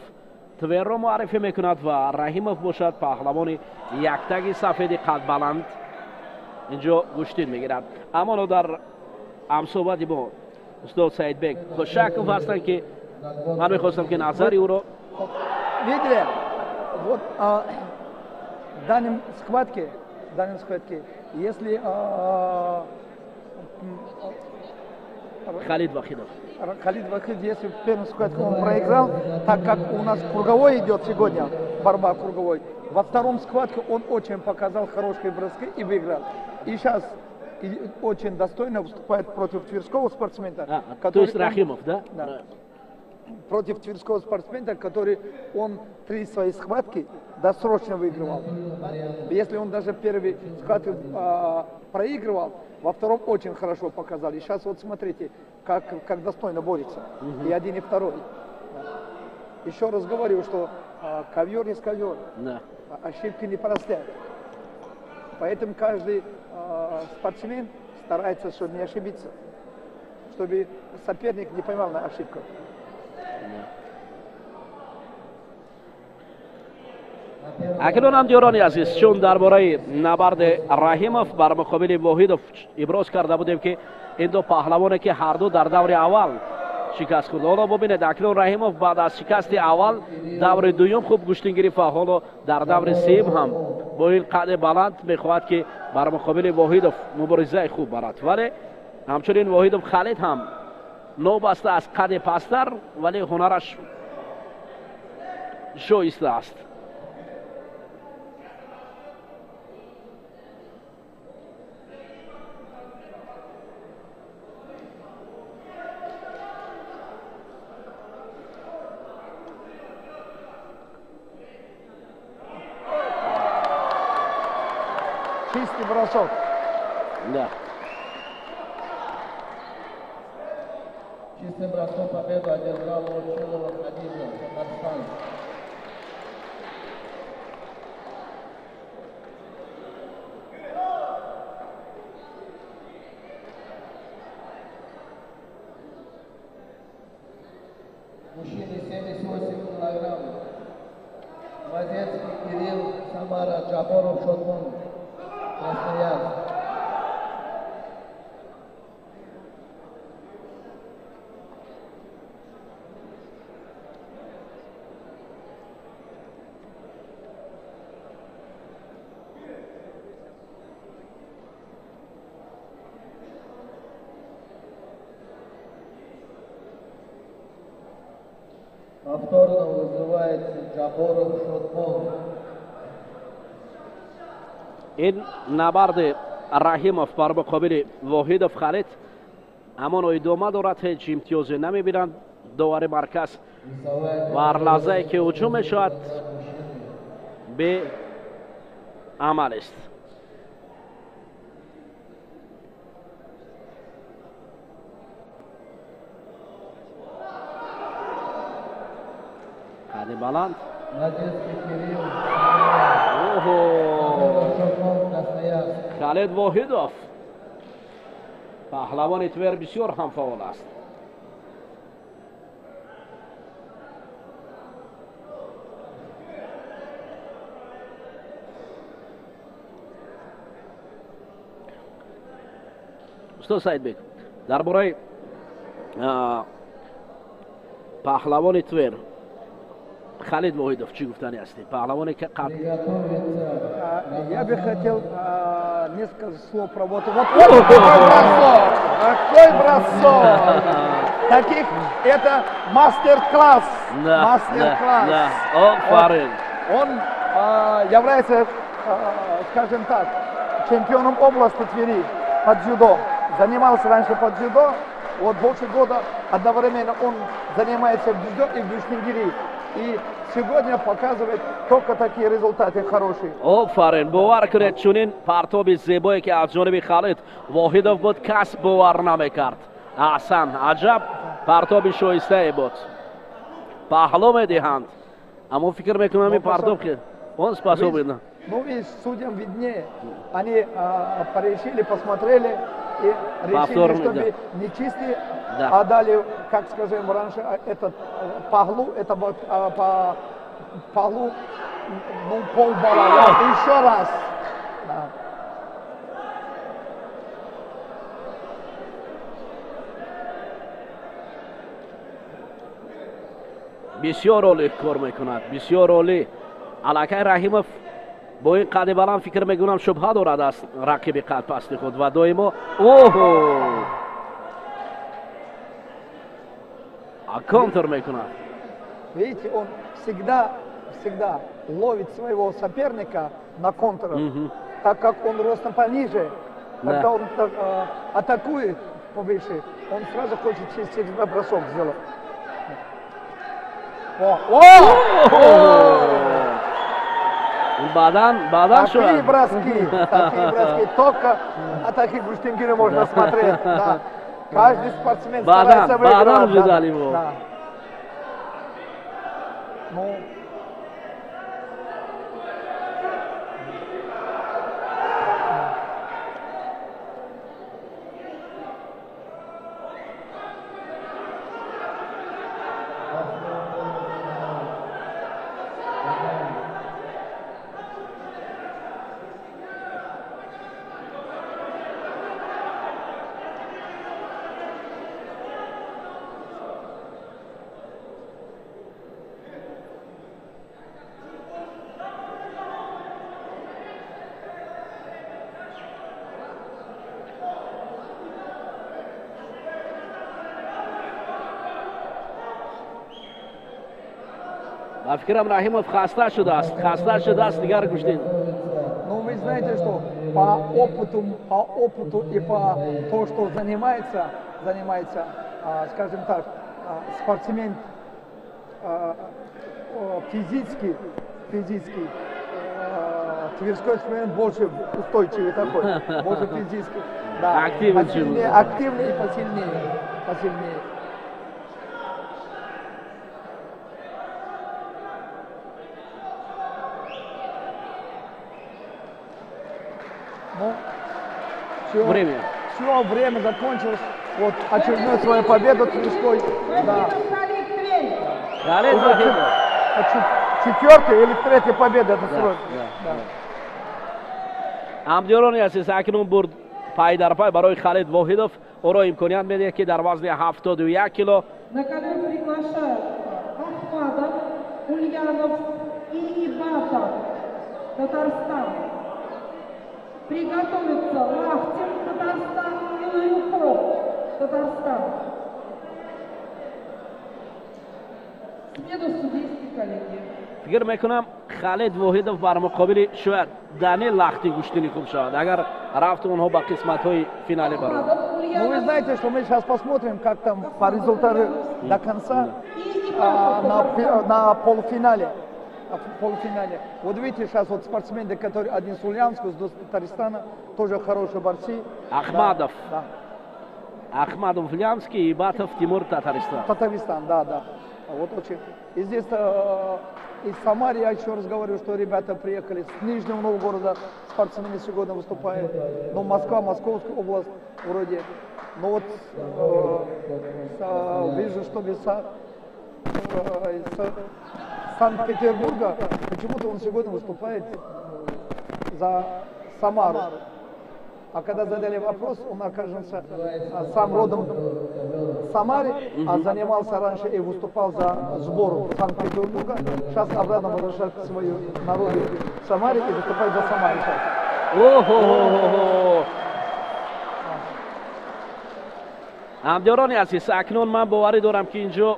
تور را معرفی میکند و رحیمов باشد پهلوان یکتگ سفید قد بلند اینجا گوشتین میگیرد. اما در همصحبت با استاد سعیدبек خوشکов هستند که من میخواستم که نظری او را Видели, вот в данном схватке, если Халид Вахидов. Халид Вахид, если в первом схватке он проиграл, так как у нас круговой идет сегодня, борьба круговой, во втором схватке он очень показал хорошие броски и выиграл. И сейчас очень достойно выступает против тверского спортсмена. То есть Рахимов, да? Да. Против тверского спортсмена, который он 3 свои схватки досрочно выигрывал. Если он даже первый схватки проигрывал, во втором очень хорошо показал. И сейчас вот смотрите, как достойно борется. И один, и второй. Еще раз говорю, что ковер есть ковер. Да. Ошибки не простят. Поэтому каждый спортсмен старается, чтобы не ошибиться. Чтобы соперник не поймал на ошибку. اکنون هم دیارانی عزیز چون درباره نبرد رحیمов بر مقابل واحدов ابراز کرده بودیم که این دو پهلوانی که هر دو در دور اول شکست خورد. حالا ببینید اکنون رحیمov بعد از شکست اول دور دوم خوب گوشتین گرفت و حالا در دور سوم هم با این قد بلند میخواهد که بر مقابل واحدov مبارزه خوب برد. ولی همچنین واحدov خالد هم نوبسته از قد پستر ولی هنرش شایسته است. Чистый бросок. Да. Чистым броском победу одержал Училова Хадижа, Татарстан. Мужчины 78 килограмм. Мазецкий Кирилл, Самара, Джаборов, Шотмон, Красноярск. Повторно вызывается Джаборов, Шотмон. این نبرد رحیمов بر مقابل واحدov خالد همان ادامه دارد. هیچ امتیازی نمیبینند داور مرکز و هر لحظه که هجوم میشود به عمل است. قد بلند خالد واحدov پهلوان تور بسیار هم فعال است. استاد سعیدبek درباره پهلوان تور Халид Вахидов, чьи гуфтани асти? Пахлавони ки Я бы хотел несколько слов про вот какой бросок! Какой бросок! Таких это мастер-класс. Мастер-класс. Он является, скажем так, чемпионом области Твери под дзюдо. Занимался раньше под дзюдо. Вот больше года одновременно он занимается в дзюдо и в Душнингири. И сегодня показывает только такие результаты хорошие. آفرین باور کنید چنین پرتاب زیبایی که از جانب خالد واحدov بود کس باور نمیکرد. احسن عجب پرتاب شایسته بود. پهلو میدهند اما فکر میکنم این پرتاب که Он способен. Ну и судьям виднее. Они порешили, посмотрели и решили, Повторно, чтобы не чистый, Да. а дали, как скажем раньше, этот паглу, это вот по паглу, ну, полбалла. Еще раз. Да. بسیار عالی کار میکند، بسیار عالی. علاکه رحیمов با این قد بلند فکر میکنم شبهه دارد از رقیب قد پست خود و دائما контр میکند. Видите, он всегда ловит своего соперника на контр, так как он ростом пониже. Когда Да. он атакует повыше, он сразу хочет через себя бросок сделать. بعدن شو Такие броски, только на таких Гуштингере можно смотреть. Да. Каждый спортсмен старается выиграть. بعدن Да. видали его. Да. Ну, و فکرم رحیمов خسته شده است دیگر گوشتین. ну, вы знаете, что по опыту и по то, что занимается, скажем так, спортсмен физически, Тверской спортсмен больше устойчивый такой, больше физически, да, активный и посильнее. Ну, все, время закончилось. Вот очередную свою победу Тверской. Да. Четвертая или третья победа это срок. همدیارانی هستید اکنون برد پای در پای برای خالد واحدов او را امکانیت میده که در وزن 71 کیلو На ковер приглашают Ахмадов, Ульянов и Ибатов, Татарстан. Приготовиться Лахтин, Татарстан и Лаюков, Татарстан. Смену судейских коллеги. فکر میکنم خالد واحدов بر مقابل شاید دانیل لختی گوشتنی خوب شد اگر رفت اونها با قسمت های فینالی برای. Ну вы знаете, что мы сейчас посмотрим, как там по результату до конца на полуфинале. Вот видите, сейчас вот спортсмены, которые один с Ульяновска, с Татарстана, тоже хорошие борцы. Ахмадов. Да. Ахмадов Ульяновский и Батов Тимур Татарстан. Татарстан, да. Вот очень. И здесь из Самары, я еще раз говорю, что ребята приехали с Нижнего Новгорода, спортсмены сегодня выступают. Ну, Москва, Московская область вроде. Но вот вижу, что из Санкт-Петербурга, почему-то он сегодня выступает за Самару. А когда задали вопрос, он, окажется, сам родом с Самары, а занимался раньше и выступал за сбор Санкт-Петербурга. Сейчас обратно возвращается к своему народу в Самаре и выступает за Самару сейчас. همدیارانی عزیز اکنون من باوری دارم که اینجا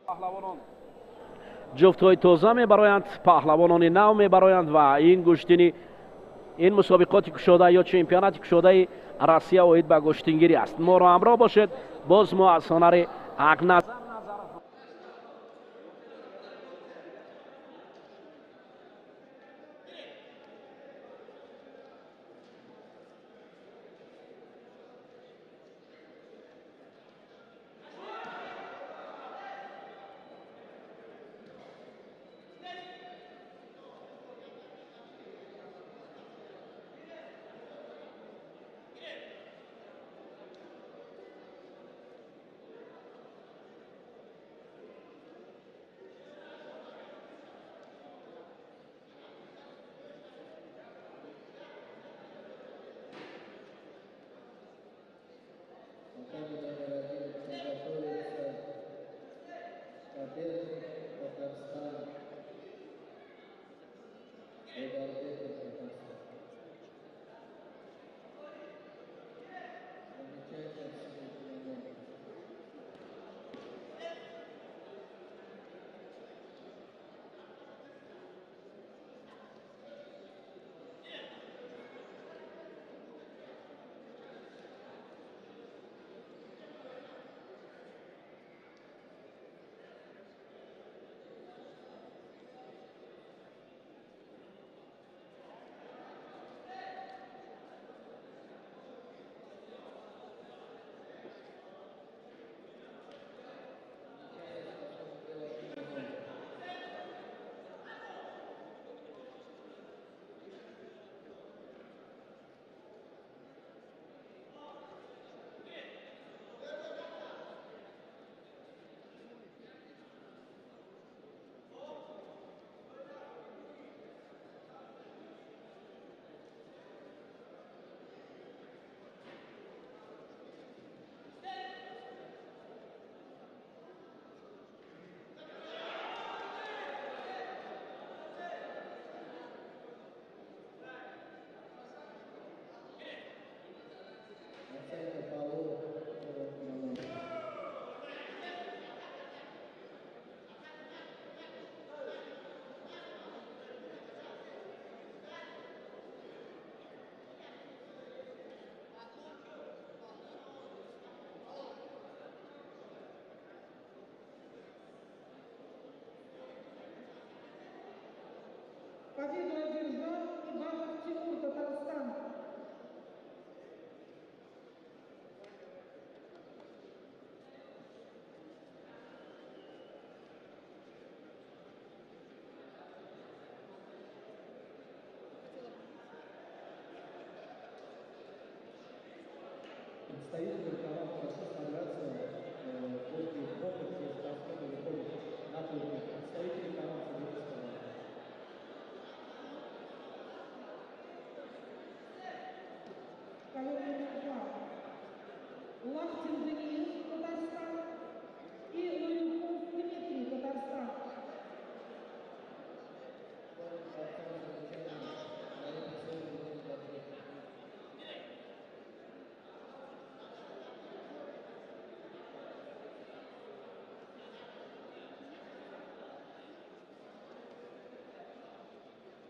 паҳлавонон ҷуфтҳои тоза мебароянд, паҳлавонони нав мебароянд ва ин гӯштини ин мусобиқоти кушода ё чемпионати кушодаи Россия оид ба гӯштингирӣ аст. моро ҳамроҳ бошед. боз мо аз ҳонари Акназар Победу одержал Иванов Тимур, Татарстан. Представитель команд Российской Федерации после конкурса спортсменов выходит на турнир. Представители команд Советского. Ковер номер 2. Лахтин Даниил, Татарстан. И Луюков Дмитрий, Татарстан.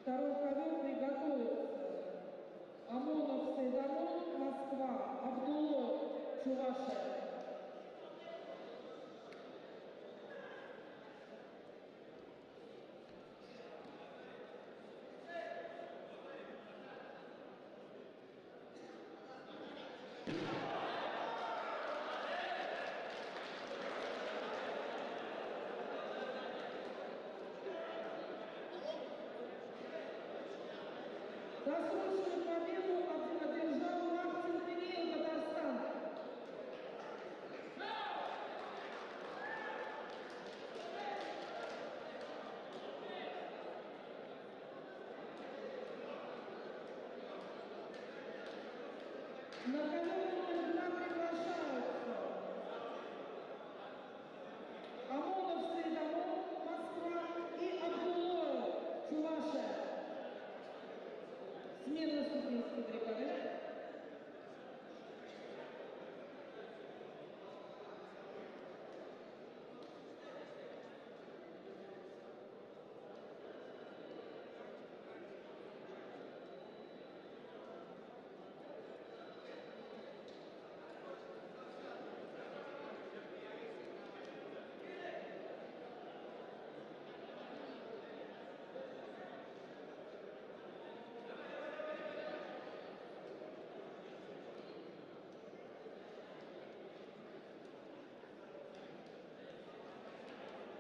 Второй ковер приготовится. Амонов Сайданов, Москва. Абдуллов, Чувашия. Досрочную победу одержал Лахтин Даниил, Татарстан. На ковер номер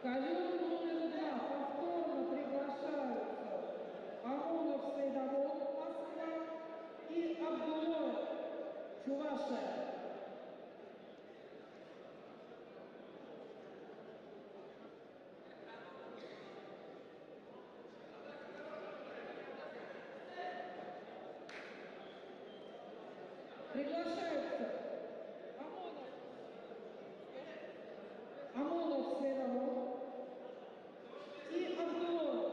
Ковер номер 2 повторно приглашаются Амонов Сайдамон, Москва и Абдулов, Чувашия. Приглашаются Амонов Сайдамон и Абдулов.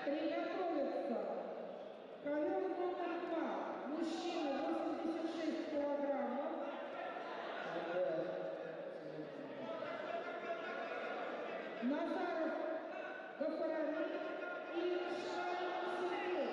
Приготовиться. Ковер номер 2. Мужчина 86 килограммов. Назаров Гафарами и Шаин Сергей.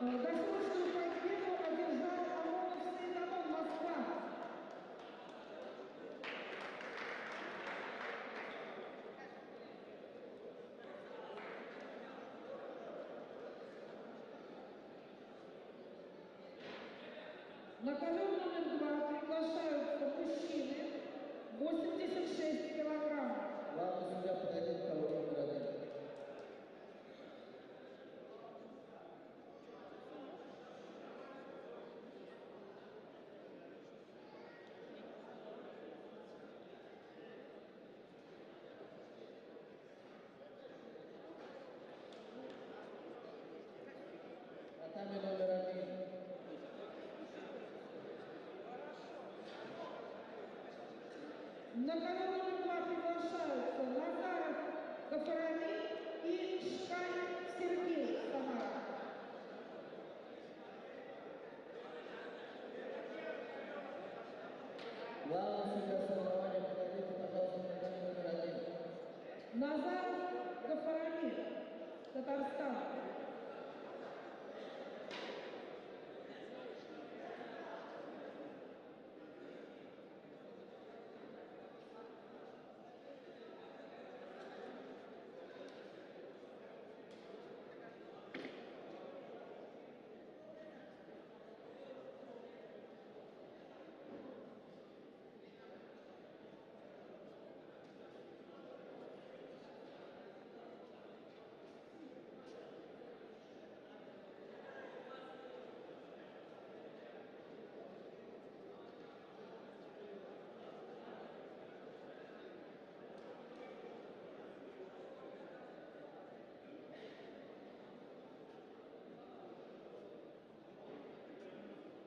Досрочную победу одержал Амонов Сайдамон, Москва. На ковер номер 2 приглашаются мужчины 86 килограммов. Главный судья подойдет к ковру номер 1. Татами номер 1. На ковер номер 2 приглашаются Назаров Гафарами и Шкань Сергей, Самара. Главный судья соревнования подойдите, пожалуйста, к татами номер 1. Назаров Гафарами, Татарстан.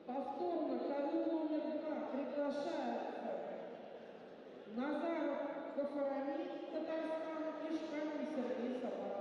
Повторно ковер номер 2 приглашаются Назаров Гафарами, Татарстан и Шкань Сергей, Самара.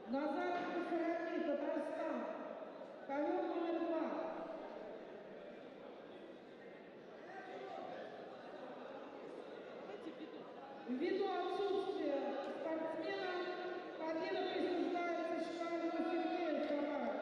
Назаров Гафарами, Татарстан. Ковер номер 2. Ввиду отсутствия спортсмена, победа присуждается Шканину Сергею, Самара.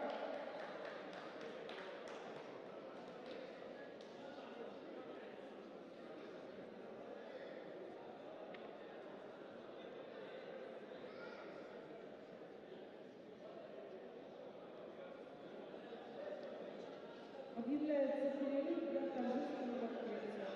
Объявляется перерыв для торжественного открытия.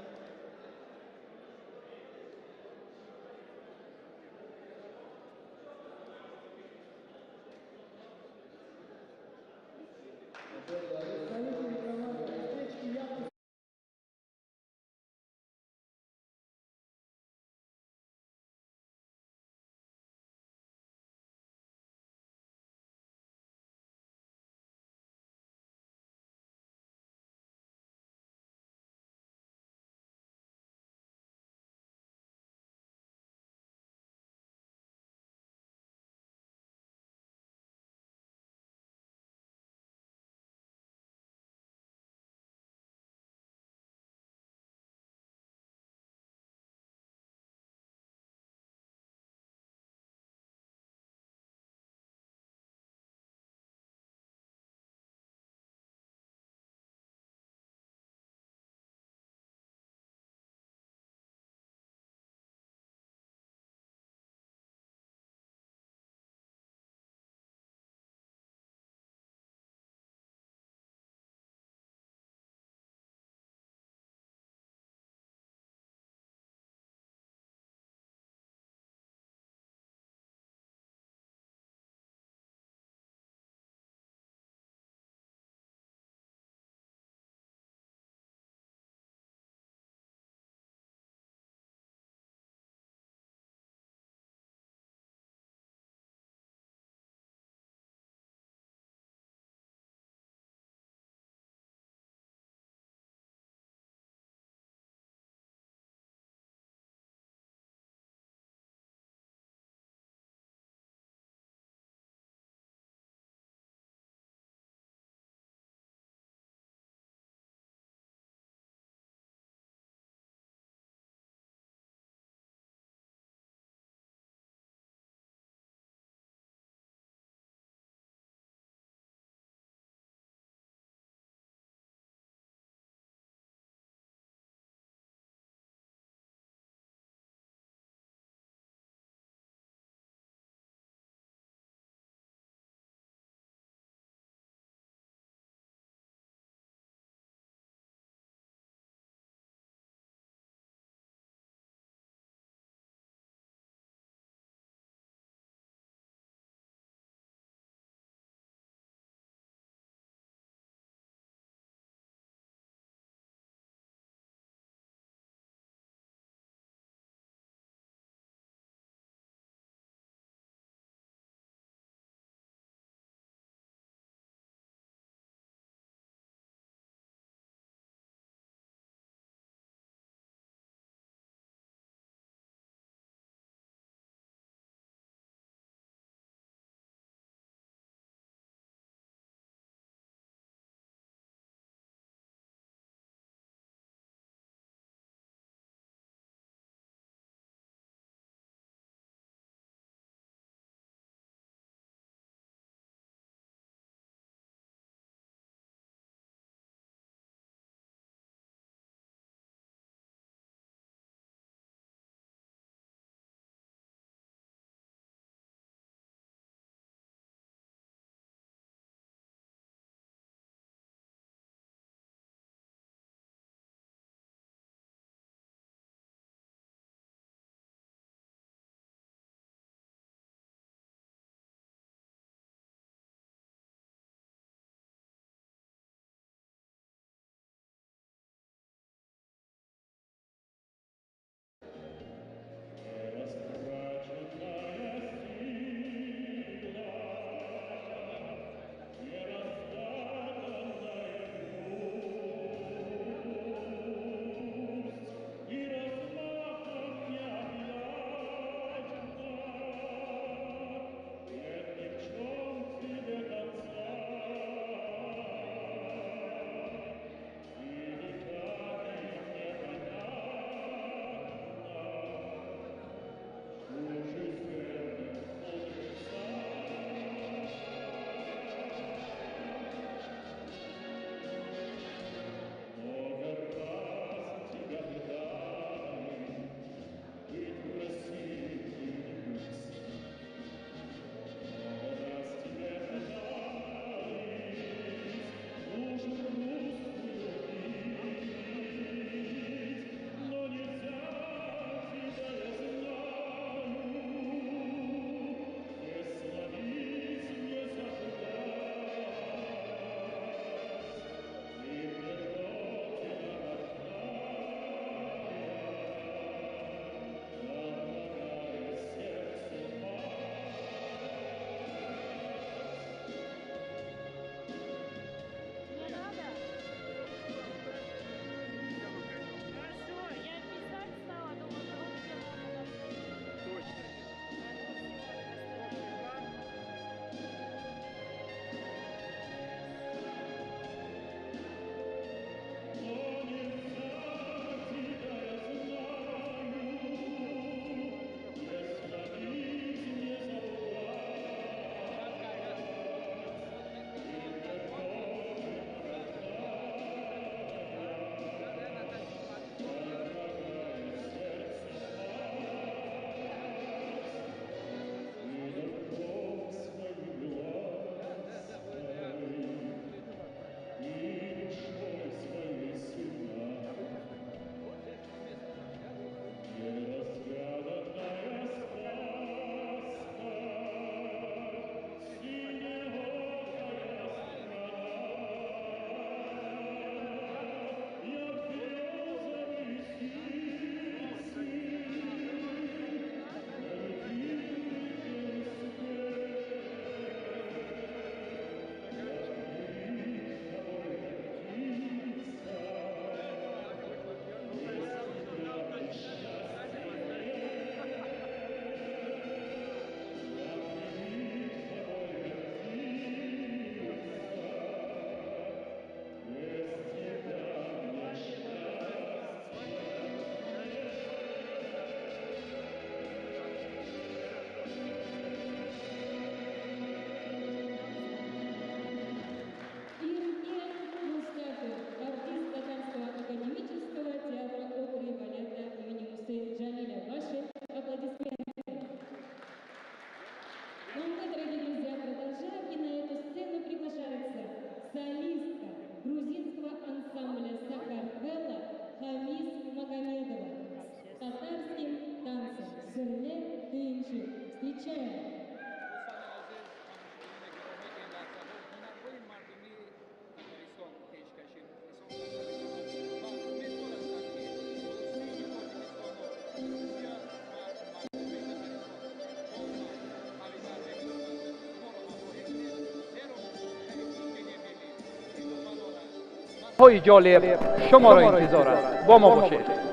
های جالب شما را انتظار است. با ما باشید.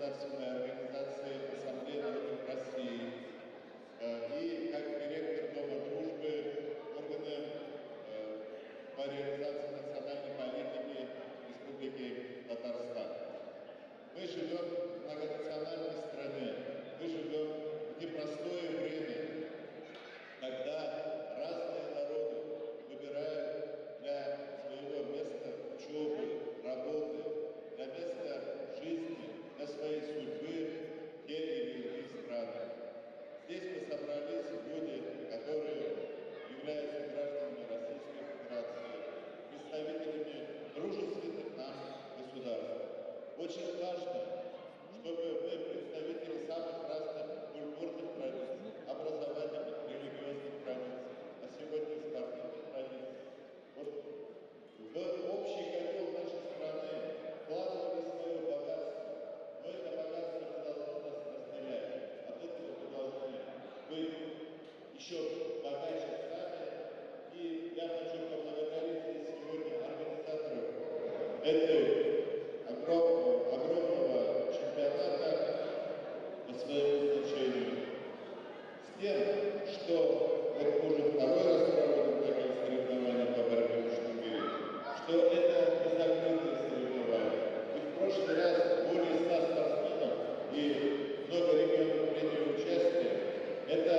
государственной организации Ассамблеи народов России и как директор Дома дружбы органы по реализации национальной политики Республики Татарстан. Мы живем в многонациональной стране, мы живем в непростое время, когда разные народы выбирают для своего места учебы, работы, для места жизни, для своей судьбы те или иные страны. Здесь мы собрались люди, которые являются гражданами Российской Федерации, представителями дружественных нам государств. Очень важно, чтобы мы, представители самых разных культурных традиций, образовательных, религиозных традиций, а сегодня и спортивных традиций, в общий котел нашей страны вкладывали свое богатство. Но это богатство не должно нас разделять. От этого мы должны быть еще богаче сами. И я хочу поблагодарить здесь сегодня организаторов огромного чемпионата по своему значению. С тем, что вот мы уже второй раз проводим такие соревнования по борьбе в Штангире, что это не закрытые соревнования. И в прошлый раз более 100 спортсменов и много регионов приняли участие. Это,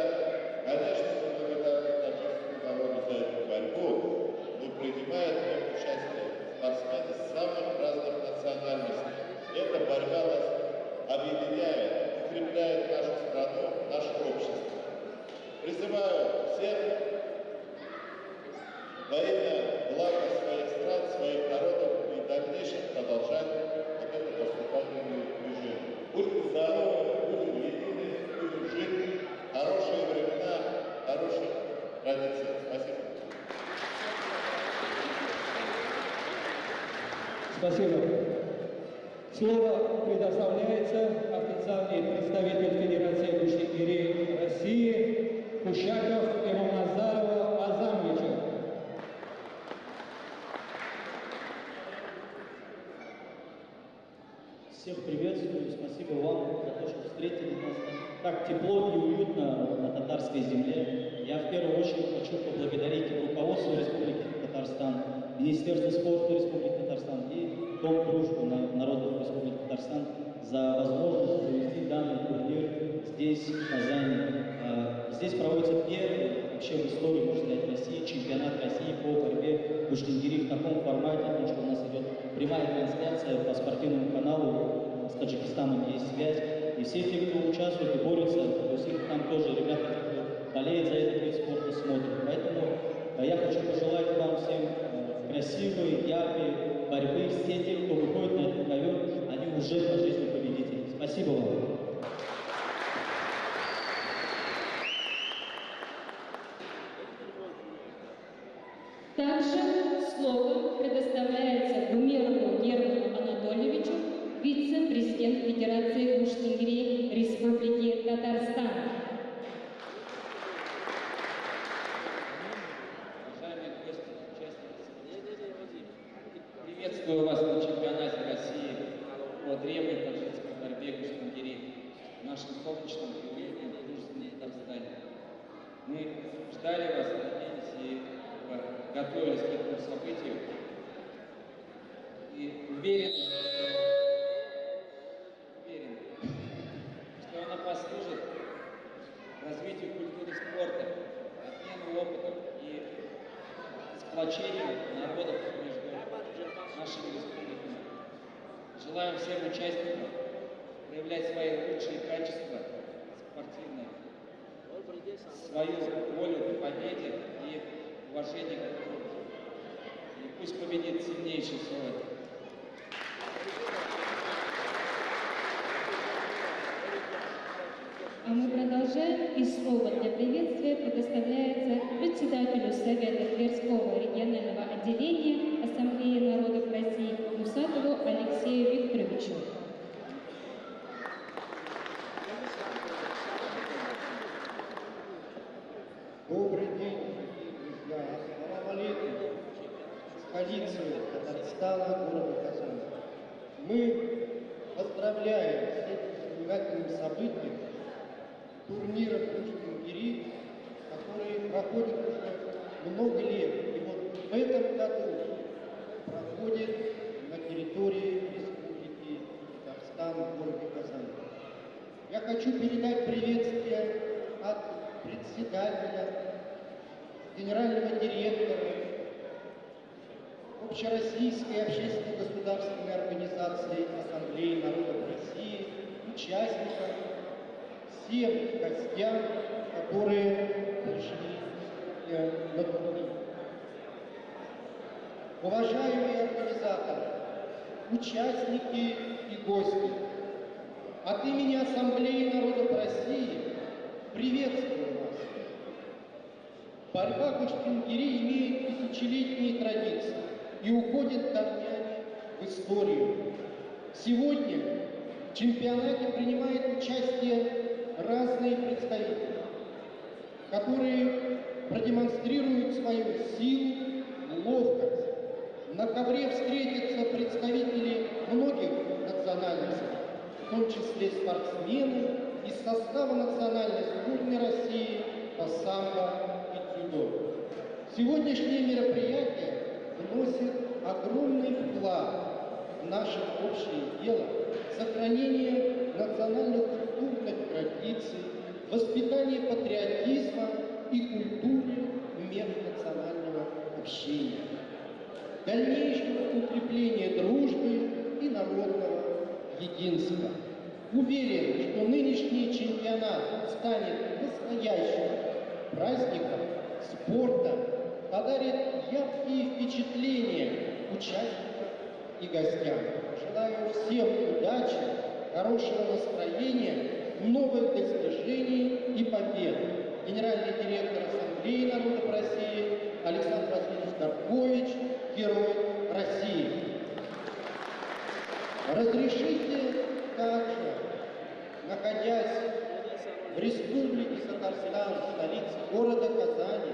конечно, благодарность таджикскому народу за эту борьбу, но принимают в нем участие спортсмены самых разных национальностей. Эта борьба нас объединяет, укрепляет нашу страну, наше общество. Призываю всех во имя блага своих стран, своих народов и в дальнейшем продолжать вот это поступательное движение. Будьте здоровы, будем едины, будем жить. Хорошие времена, хорошие традиции. Спасибо. Спасибо. Слово предоставляется официальный представитель Федерации Гуштангири России Кушаков Имамназарова Азамовичу. Всех приветствую, спасибо вам за то, что встретили нас так тепло и уютно на татарской земле. Я в первую очередь хочу поблагодарить руководство Республики Татарстан, Министерство спорта Республики Татарстан и Дом дружбы народов Республики Татарстан за возможность провести данный турнир здесь, в Казани. Здесь проводится первый вообще в истории, можно сказать, России чемпионат России по борьбе в Куштангири в таком формате, потому что у нас идет прямая трансляция по спортивному каналу, с Таджикистаном есть связь. И все те, кто участвует и борется, то есть их там тоже ребята, которые болеют за этот вид спорта, смотрят. Поэтому я хочу пожелать вам всем красивой, яркой борьбы. Все те, кто выходит на этот ковер, они уже по жизни победители. Спасибо вам. Также слово предоставляется Гумерову Герману Анатольевичу, вице-президент Федерации Куштангири Республики Татарстан. Уважаемые гости, участники, приветствую вас на чемпионате России по древней таджикской борьбе в Куштангири, в нашем солнечном и уютном дружественном Татарстане. Мы ждали вас, надеялись и готовились к этому событию. И уверены, что оно послужит развитию культуры спорта, обмену опытом и сплочению народов между нашими республиками. Желаем всем участникам проявлять свои лучшие качества спортивные, свою волю к победе и уважение к друг другу. И пусть победит сильнейший сегодня. А мы продолжаем, и слово для приветствия предоставляется председателю Совета Тверского регионального отделения Ассамблеи народов России Мусатову Алексею Викторовичу. Добрый день, дорогие друзья. Ассаляму алейкум. Столицу Татарстана, города Казань. Мы поздравляем всех турнира Пушкин-Гири, который проходит уже много лет. И вот в этом году проходит на территории Республики Татарстан в городе Казани. Я хочу передать приветствие от председателя, генерального директора Общероссийской общественно-государственной организации Ассамблеи народов России, участникам, всем гостям, которые пришли на турнир. Уважаемые организаторы, участники и гости, от имени Ассамблеи народов России приветствую вас. Борьба Пушкин-Гири имеет тысячелетние традиции и уходит корнями в историю. Сегодня в чемпионате принимают участие разные представители, которые продемонстрируют свою силу, ловкость. На ковре встретятся представители многих национальностей, в том числе спортсмены из состава национальной сборной России по самбо и дзюдо. Сегодняшнее мероприятие вносит огромный вклад в наше общее дело сохранение национально-культурных традиций, воспитание патриотизма и культуры межнационального общения, дальнейшего укрепления дружбы и народного единства. Уверен, что нынешний чемпионат станет настоящим праздником спорта, подарит яркие впечатления участникам и гостям. Желаю всем удачи, хорошего настроения, новых достижений и побед. Генеральный директор Ассамблеи народов России Александр Васильевич Карпович, Герой России. Разрешите также, находясь в Республике Татарстан, столице города Казани,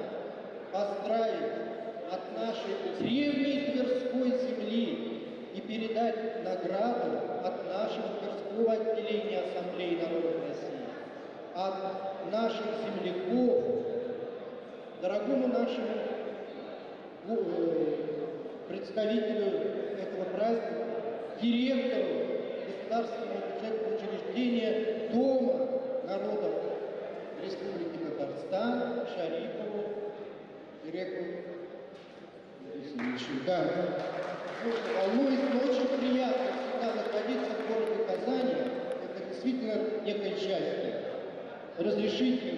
поздравить от нашей древней Тверской земли и передать награду от нашего Тверского отделения Ассамблеи народов России, от наших земляков, дорогому нашему представителю этого праздника, директору государственного бюджетного учреждения Дома народов Республики Татарстан Шарипову, директору. Да, волнуюсь, но очень приятно всегда находиться в городе Казани. Это действительно некое счастье. Разрешите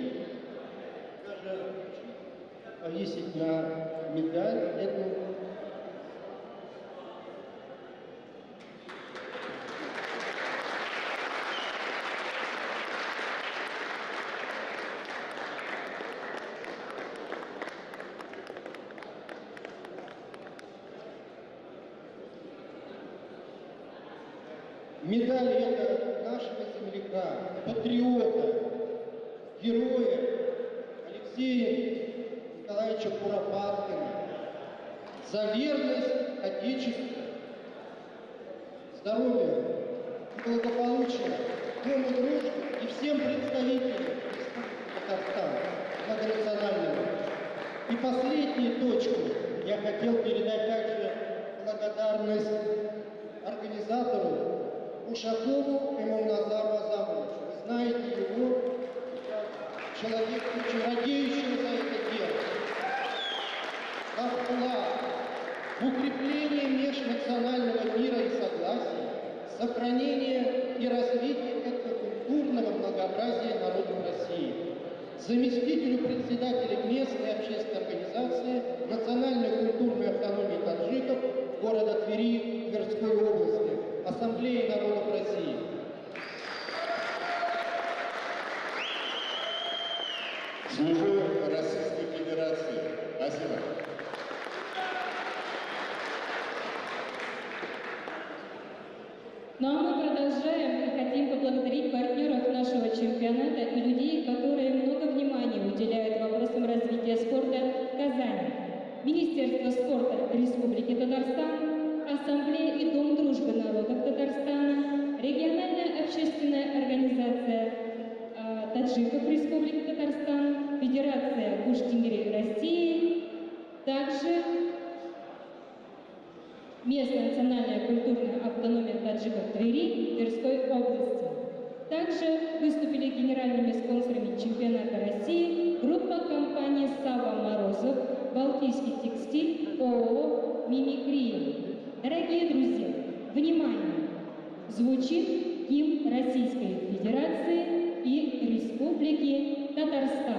даже повесить на медаль эту. Медаль это нашего земляка, патриота, героя Алексея Николаевича Куропаткина за верность Отечеству, здоровья, благополучия, дому дружбы и всем представителям Республики Татарстан, многонационального. И последнюю точку я хотел передать также благодарность организатору Ушакову Эмомназару Азамовичу. Вы знаете его, человек, радеющий за это дело. Как вклад в укрепление межнационального мира и согласия, сохранение и развитие этнокультурного многообразия народов России. Заместителю председателя местной общественной организации национальной культурной автономии таджиков города Твери Тверской области, Ассамблеи народов России. Служу Российской Федерации. Спасибо. Ну а мы продолжаем и хотим поблагодарить партнеров нашего чемпионата и людей, которые много внимания уделяют вопросам развития спорта в Казани. Министерство спорта Республики Татарстан, Ассамблея и Дом дружбы народов Татарстана, региональная общественная организация таджиков Республики Татарстан, Федерация Уш-Тенгри России, также местная национальная культурная автономия таджиков Твери Тверской области. Также выступили генеральными спонсорами чемпионата России группа компании «Сава Морозов», «Балтийский текстиль», ООО «Мимикрия». Дорогие друзья, внимание! Звучит гимн Российской Федерации и Республики Татарстан.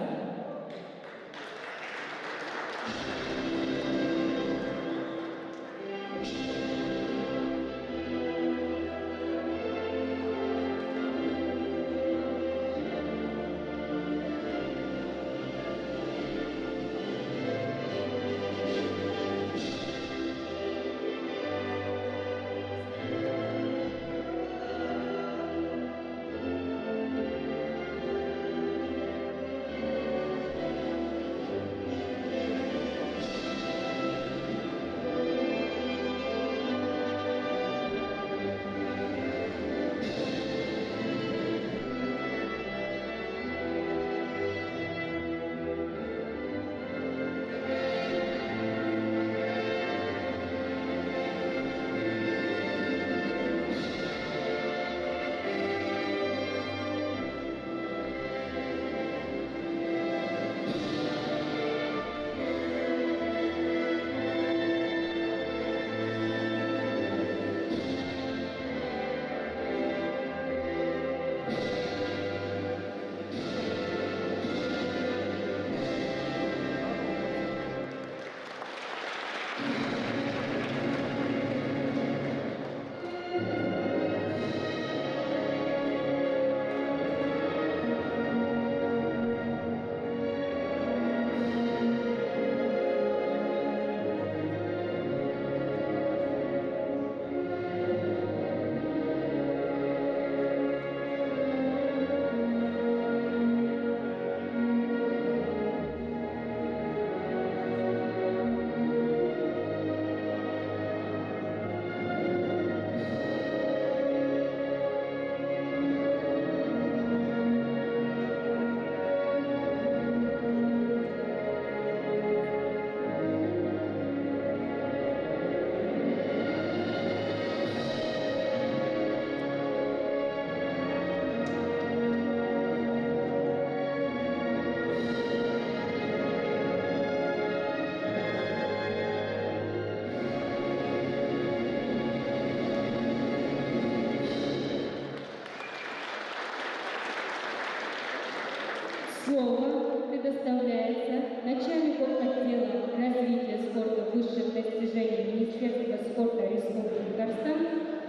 Слово предоставляется начальнику отдела развития спорта высших достижений Министерства спорта Республики Татарстан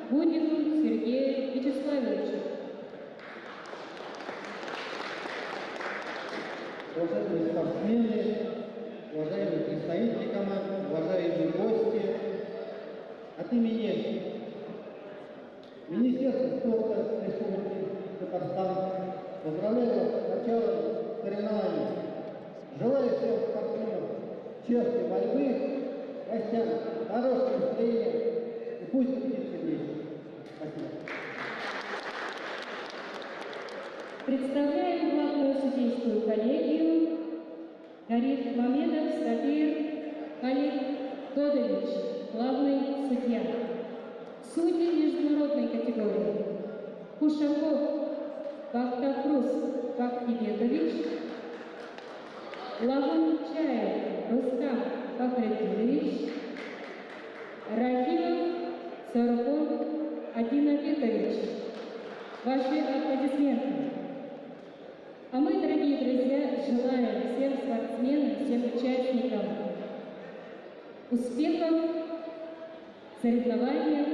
Гудину Сергею Вячеславовичу. Уважаемые спортсмены, уважаемые представители команд, уважаемые гости, от имени Министерства спорта Республики Татарстан поздравляю вас с началом соревнований. Желаю всем спортсменам честной борьбы, гостям хорошего настроения и пусть будет сильнее. Спасибо. Представляем главную судейскую коллегию Гариф Мамедов Сабир Халид Тодович, главный судья. Судьи международной категории Кушаков Бахтафрус Бахтибекович, Лагунчаев Рустам Фахретдинович, Рахимов Саркон Адинабекович. Ваши аплодисменты. А мы, дорогие друзья, желаем всем спортсменам, всем участникам успехов в соревнованиях.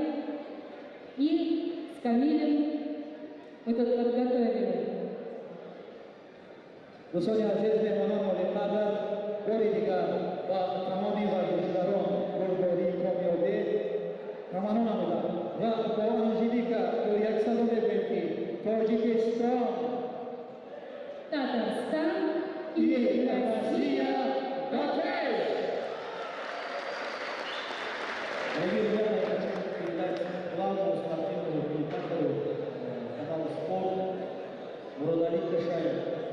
И с Камилем мы тут подготовили. Dostojan Žezde Monomo Lekada, Goridiga, Ba Kamoniva Dushdaron, Gorgori Komiode, Kamanonamida, Ja Boanjidika, Yaksadone Beki, Tajikistan, Татарстан и Россия, готовь! Дорогие друзья, я хочу передать главному спортивному комментатору канала «Спорт» Мурадали Кашаев.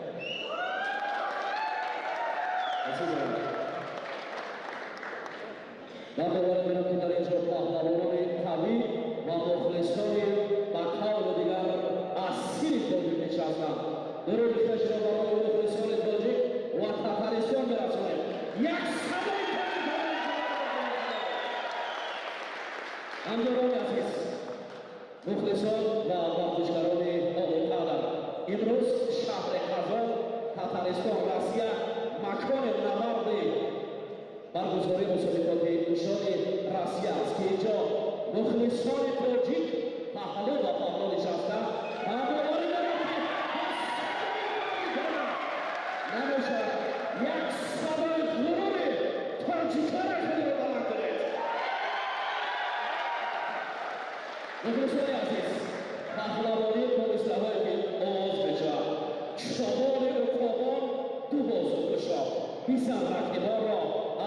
من باور دارم که در اینجا پهلوانان قوی و مخلصان با قول دیگر اصیل تاجیک نشستند. درود خش را برای مخلصان تاجیک و تترستان برسانیم. یک صدای همداران عزیز، مخلصان و ورزشکاران آبادقدر، امروز شهر قزان، تترستان، روسیه مکان نبرد برگزاری مسابقات نشان روسیه است که اینجا مخلصان تاجیک پهلو و پهلو نشسته و باور دارم که نباشد یک صدای غرور تاجیکان خود را بلند کنید. مخلصان عزیز، پهلوانی پاکستانی که آغاز بشود، شمال رکابان دو بازو کشا بیزن رقیبان را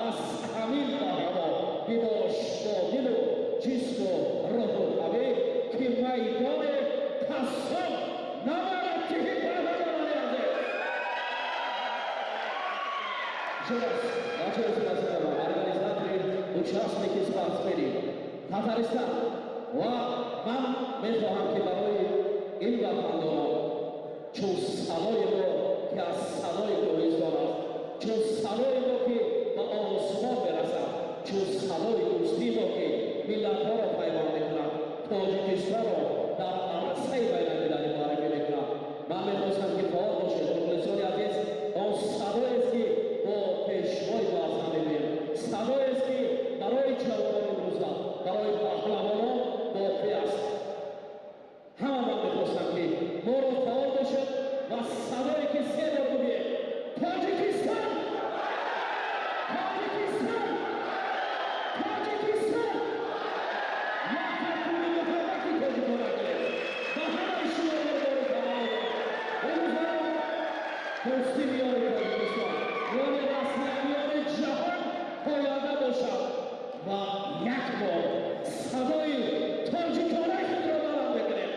از همین برهوا بباش با دل و جسم و روح و قوی که میدان قسم نبرد که پهلوانی عزیز. организаторы, участники спортсмены, Татарстан. و من میخواهم که برای این وطنداران چون صدای ما که از صدای کوهستان است، چون صدای ما که به آسمان برسد، چون صدای دوستی ما که ملت‌ها را پیوند میکند، تاجیکستان را در عرصه بین‌المللی معرفی میکند. من میخواستم که فعال باشید مخلصان عزیز. آن صدایی است که با پیشوای معظم می‌بینیم، صدایی است که برای جوانان امروزه، برای پهلوانان باقی است. همه من میخواستم که ما را فعال باشد و صدایی که سه بار بگویم تاجیکستان، تاجیکستان، تاجیکستان، یک تکونی مقابلتی تاجیکان کنید و همه شما را دارو فعال امیدوارم دوستی میان تاجیکستان میان روسیه میان جهان پاینده باشد و یک بار صدای تاجیکانه خود را بلند بکنیم.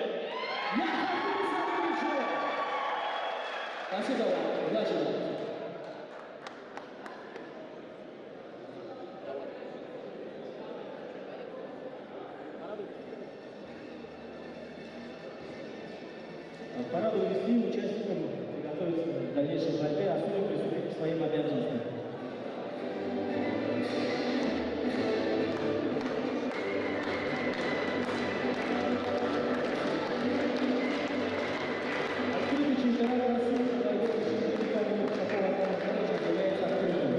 یک تکونی صدای شما دستی دارم خدا شما. Пора довести участникам приготовиться к дальнейшей борьбе, особенно приступить к своим обязанностям. Открытый чемпионат России по борьбе с такого задача является открытым.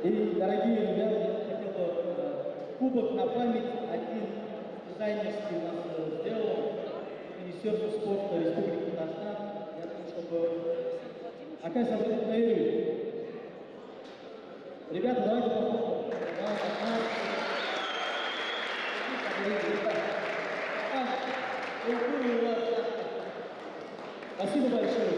И, дорогие ребята, я хотел бы кубок на память один дизайнерский у нас сделал Министерство спорта Республики Татарстан. Я думаю, чтобы оказывается вдохновляет. Ребята, давайте попробуем. Спасибо большое.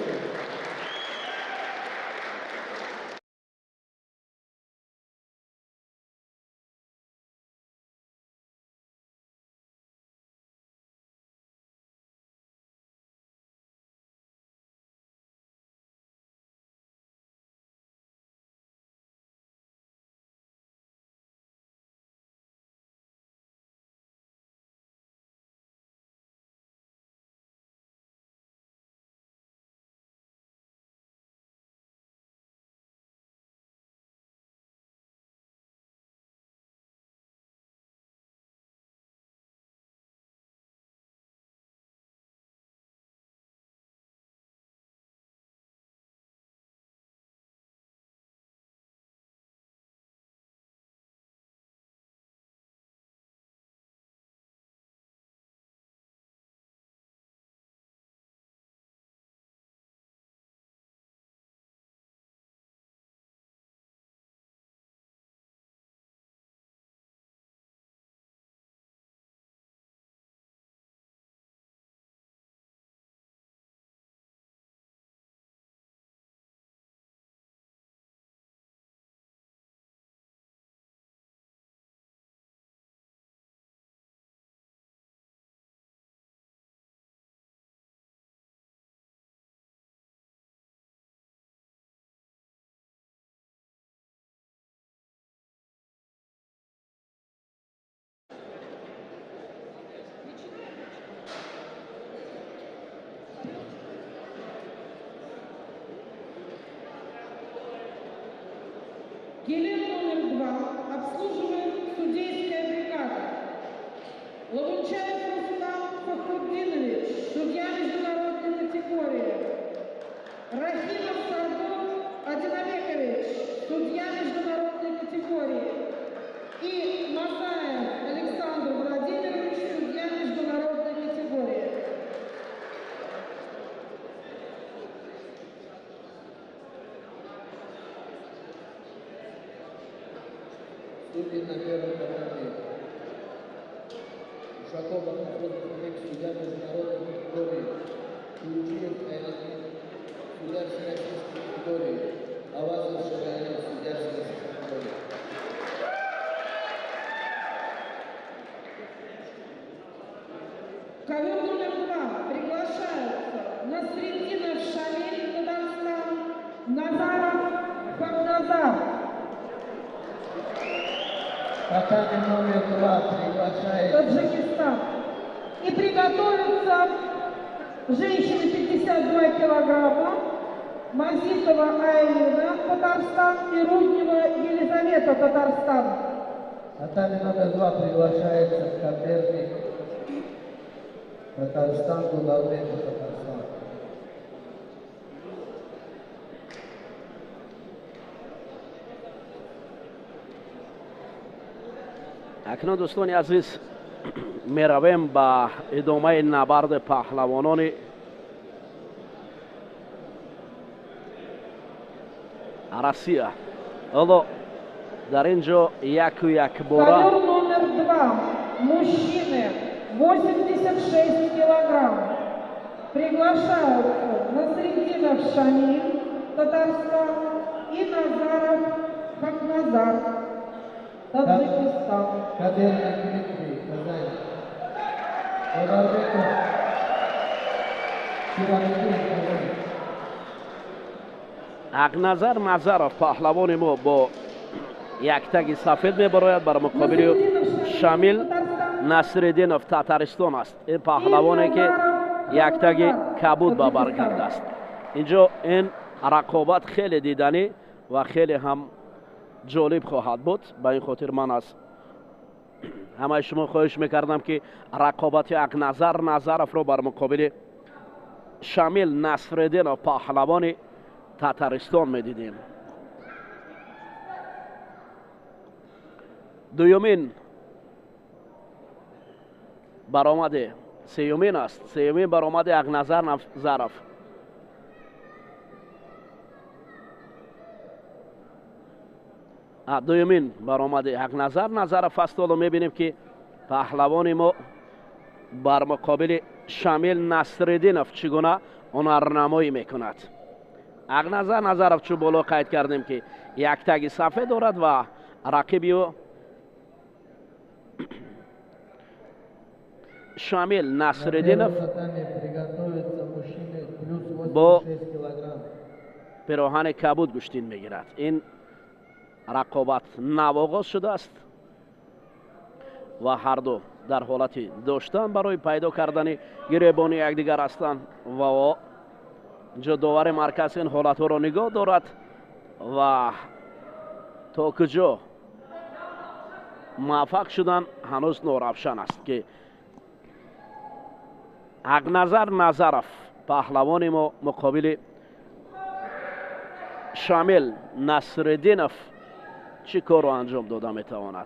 Килим номер 2 обслуживает судейская бригада. Лавунчаев Рустам Фахруддинович, судья международной категории. Рахимов Сардон Адинабекович, судья международной категории. И Мазаев Александр Владимирович, судья международной категории. Судьи на первом татаме. Ушаков Ахмадов Хамик, судья международной категории. Чучиев Айладин, судья всероссийской категории. Авазов Шагаев, судья всероссийской категории. Ковер номер 2 приглашаются Насреддинов Шамиль, Татарстан, Назаров Хакназар. Татами номер 2 приглашает Таджикистан. И приготовятся женщины 52 килограмма, Мазитова Аэлина, Татарстан, и Руднева Елизавета, Татарстан. Татами номер 2 приглашается Каберник, Татарстан, Гудалбеков, Татарстан. اکنون دوستان عزیز میرویم با ادامه نبرد پهلوانان روسیه. حالا در اینجا یک و یک باره Ковер номер 2. Мужчины 86 килограмм. Приглашаются Насреддинов Шамиль, Татарстан, и Назаров Хакназар, Таджикистан. Каберник Дмитрий, Казань. Гудалбеков, Ширамидин, Казань. اقنظر نظرов پهلوان ما با یک تگ سفید میبراید بر مقابل شامل نصرالدینов تاتارستان است. این پهلوانی که یک تگ کبود با بر کرده است. اینجا این رقابت خیلی دیدنی و خیلی هم جالب خواهد بود. با این خاطر من از همه شما خواهش میکردم که رقابت اقنظر نظرов رو بر مقابل شامل نصرالدینов پهلوان تاتارستان میدیدیم. دومین برآمده سیومین است. سیومین برآمده اقنظر نظرов. دومین برآمده اقنظر نظرов است. حالا میبینیم که پهلوان ما بر مقابل شامل نصرالدینов چگونه هنرنمایی میکند. اقنظر نظرов چو بالا قید کردیم که یک تگ سفید دارد و رقیبی او شامل نصرالدینов با پیراهن کبود گشتین میگیرد. این رقابت نواغاز شده است و هر دو در حالت داشتن برای پیدا کردن گریبان یکدیگر هستند و جداور مرکز این حالت ها را نگاه دارد و تا کجا موفق شدن هنوز ناروشن است که اقنظر نظرов پهلوان ما مقابل شامل نصرالدینов چی کار رو انجام داده میتواند.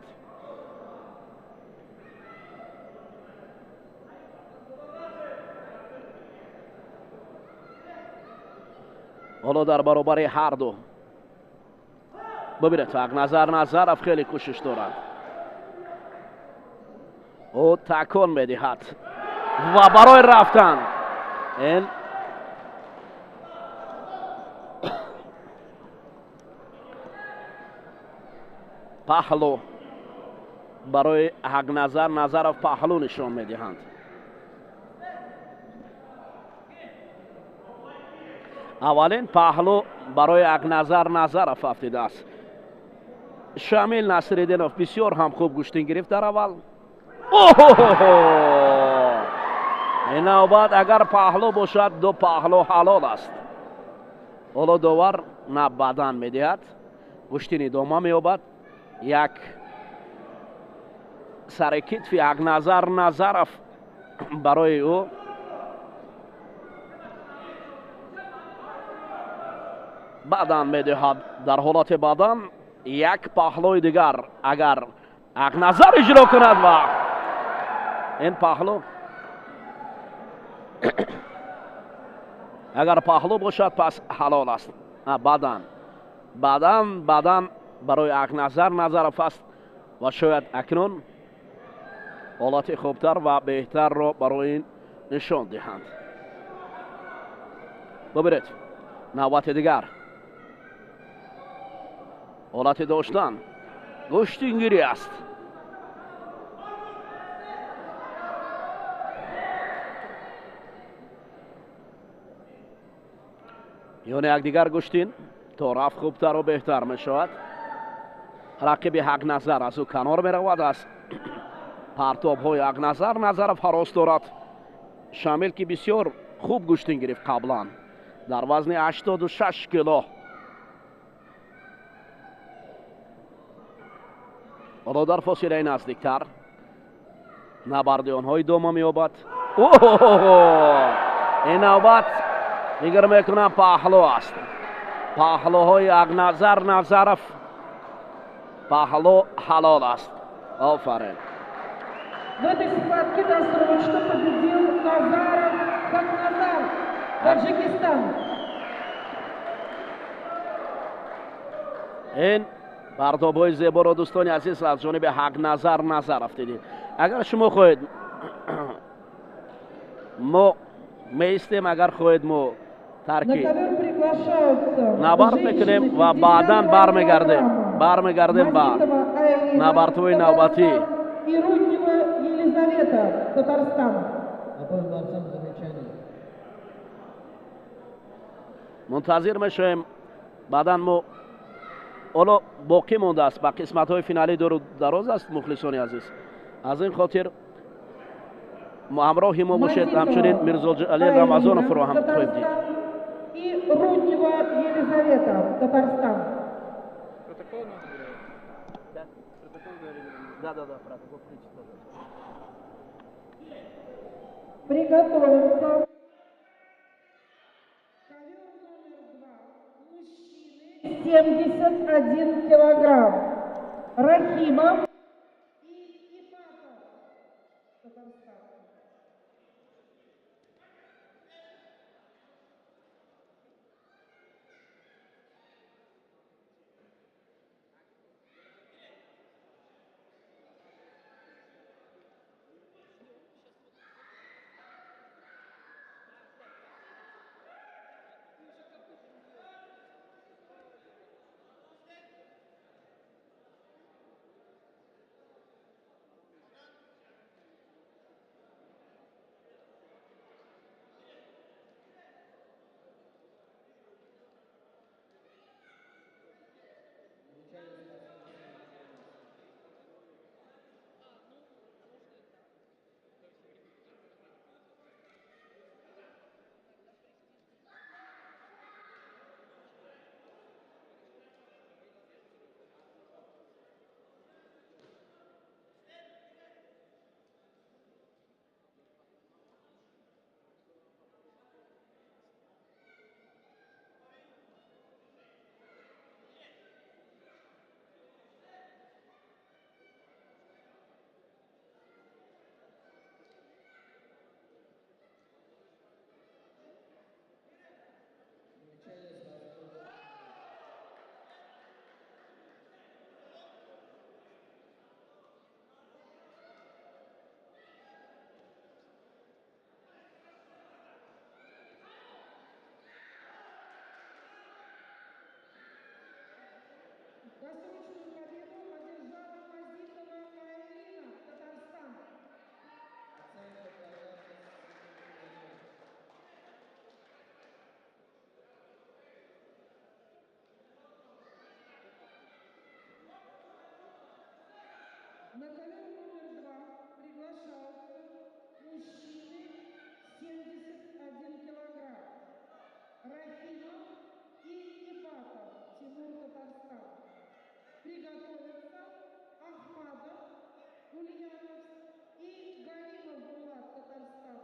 حالا در برابر هر دو ببینید اقنظر نظرов خیلی کوشش دارد. او تکان میدهد و برای رفتن این پهلو برای اقنظر نظرов پهلو نشان میدهند. اولین پهلو برای اقنظر نظرов افتاده است. شامل نصرالدینов بسیار هم خوب گشتین گرفت در اول. این نوبت اگر پهلو باشد دو پهلو حلال است. حالا داور نه بدن میدهد گشتین ادامه می‌یابد. یک سر کتف یک نظرف برای او. بدن می‌دهد. در حالت بدن یک پهلوی دیگر اگر یک نظر اجرا کند و این پهلو اگر پهلو باشد پس حلال است. بدن برای یک نظر است و شاید اکنون حالت خوبتر و بهتر را برای این نشان دهند. ببینید نوبت دیگر حالت داشتن گشتینگیری است. یعنی یک دیگر گشتین تا رفت خوبتر و بهتر می شود. رقیب یک نظر از او کنار می رود. از پرتاب های یک نظر فراز دارد. شامل که بسیار خوب گشتین گرفت قبلا در وزن 86 کیلو. حالا در فاصله نزدیکتر نبرد آنها ادامه می‌یابد. این نوبت فکر میکنم پهلو است. پهلوهای یک نظرف پهلو حلال است. آفرین. В этой схватке досрочно победил Назаров Хакназар, Таджикистан. این پرتاب‌های زیبا را دوستان عزیز از جانب حق نظرف دیدید. اگر شما خواهید ما میستیم، اگر خواهید ما ترکی نبرد میکنیم و بعدا برمیگردیم با نبردهای نوبتی. Ируднева Елизавета, Татарстан. منتظر میشویم. بعدا ما حالا باقی مونده است با قسمت های فینالی دور دراز است. مخلصان عزیز از این خاطر همراه ما باشید. همچنین میرزا علی رمضان فراهم خواهیم دید. Ируднева Елизавета, Татарстан. Приготовиться. Ковер номер 2. Мужчины 71 килограмм. Рахимов и Ипатов, Татарстан. Досрочную победу одержала Мазитова Аэлина, Татарстан. На ковер номер 2 приглашаются мужчины 71 килограмм. Рахимов и Ипатов, Тимур, Татарстан. приготовиться Ахмадов, Ульянов и Галимов Булат, Татарстан.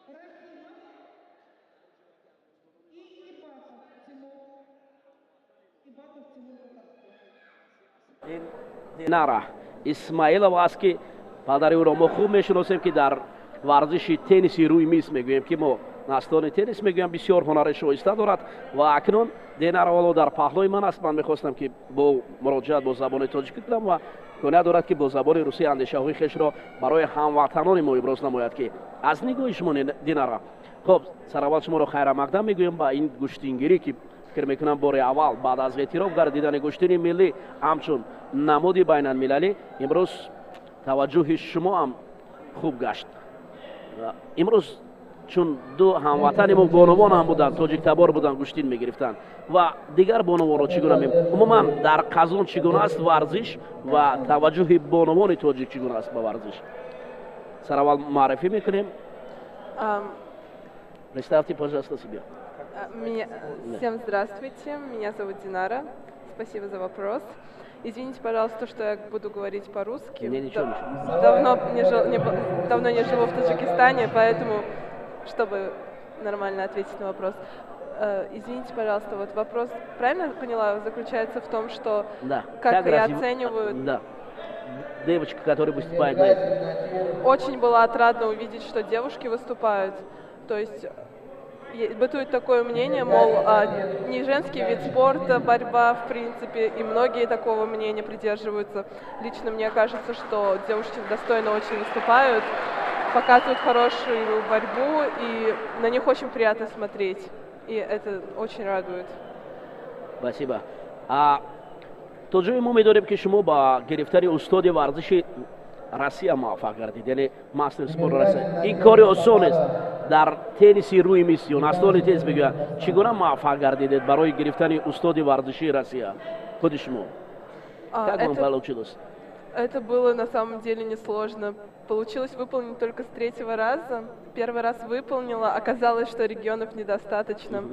Рахимов и Ибатов Тимур. Ибатов Тимур, Татарстан. Динара исмаилов аст ки падари ӯро мо хуб мешиносем ки дар варзиши тенниси рӯи миз мегӯем ки мо настони теннис мегӯям бисёр ҳунари шоиста дорад ва акнун Динара ҳоло дар паҳлӯи ман аст. Ман мехостам ки бо муроҷиат бо забони тоҷикӣ кунам ва имконият дорад ки бо забони русӣ андешаҳои хешро барои ҳамватанони мо иброз намояд ки аз нигоҳи шумо Динара хуб сараввал шуморо хайрамақдам мегӯем ба ин гӯштингирӣ ки фикр мекунам бори аввал баъд аз эътироф гардидани гӯштини миллӣ ҳамчун намуди байналмилалӣ имрӯз таваҷҷӯҳи шумо ҳам хуб гашт. имрӯз чун ду ҳамватани мо бонувон ҳам буданд, тоҷиктабор буданд, гӯштин мегирифтанд ва дигар бонувонро чӣ гуна умуман дар Қазон чӣ гуна аст варзиш ва таваҷҷӯҳи бонувони тоҷик чӣ гуна аст ба варзиш? Сараввал маърифӣ мекунем. Представьте, пожалуйста, себя. Всем здравствуйте, меня зовут Динара. Спасибо за вопрос. Извините, пожалуйста, что я буду говорить по-русски. Давно не живу в Таджикистане, поэтому, чтобы нормально ответить на вопрос. Извините, пожалуйста, вот вопрос, правильно поняла, заключается в том, что как и оценивают... Да. Девочка, которая выступает на этом. Очень было отрадно увидеть, что девушки выступают. То есть бытует такое мнение, мол, не женский вид спорта, борьба, в принципе, и многие такого мнения придерживаются. Лично мне кажется, что девушки достойно очень выступают, показывают хорошую борьбу, и на них очень приятно смотреть. И это очень радует. Спасибо. тоҷои мо медорем ки шумо ба гирифтани устоди варзиши Россия муваффақ гардид, яъне мастер спорт Россия. Ин кори осон аст. Дар тенниси рӯи мис ё настони теннис бигӯянд, чӣ гуна муваффақ гардидед барои гирифтани устоди варзиши Россия? Худи шумо как вам получилось? Это было на самом деле несложно. Получилось выполнить только с третьего раза. Первый раз выполнила, оказалось, что регионов недостаточно.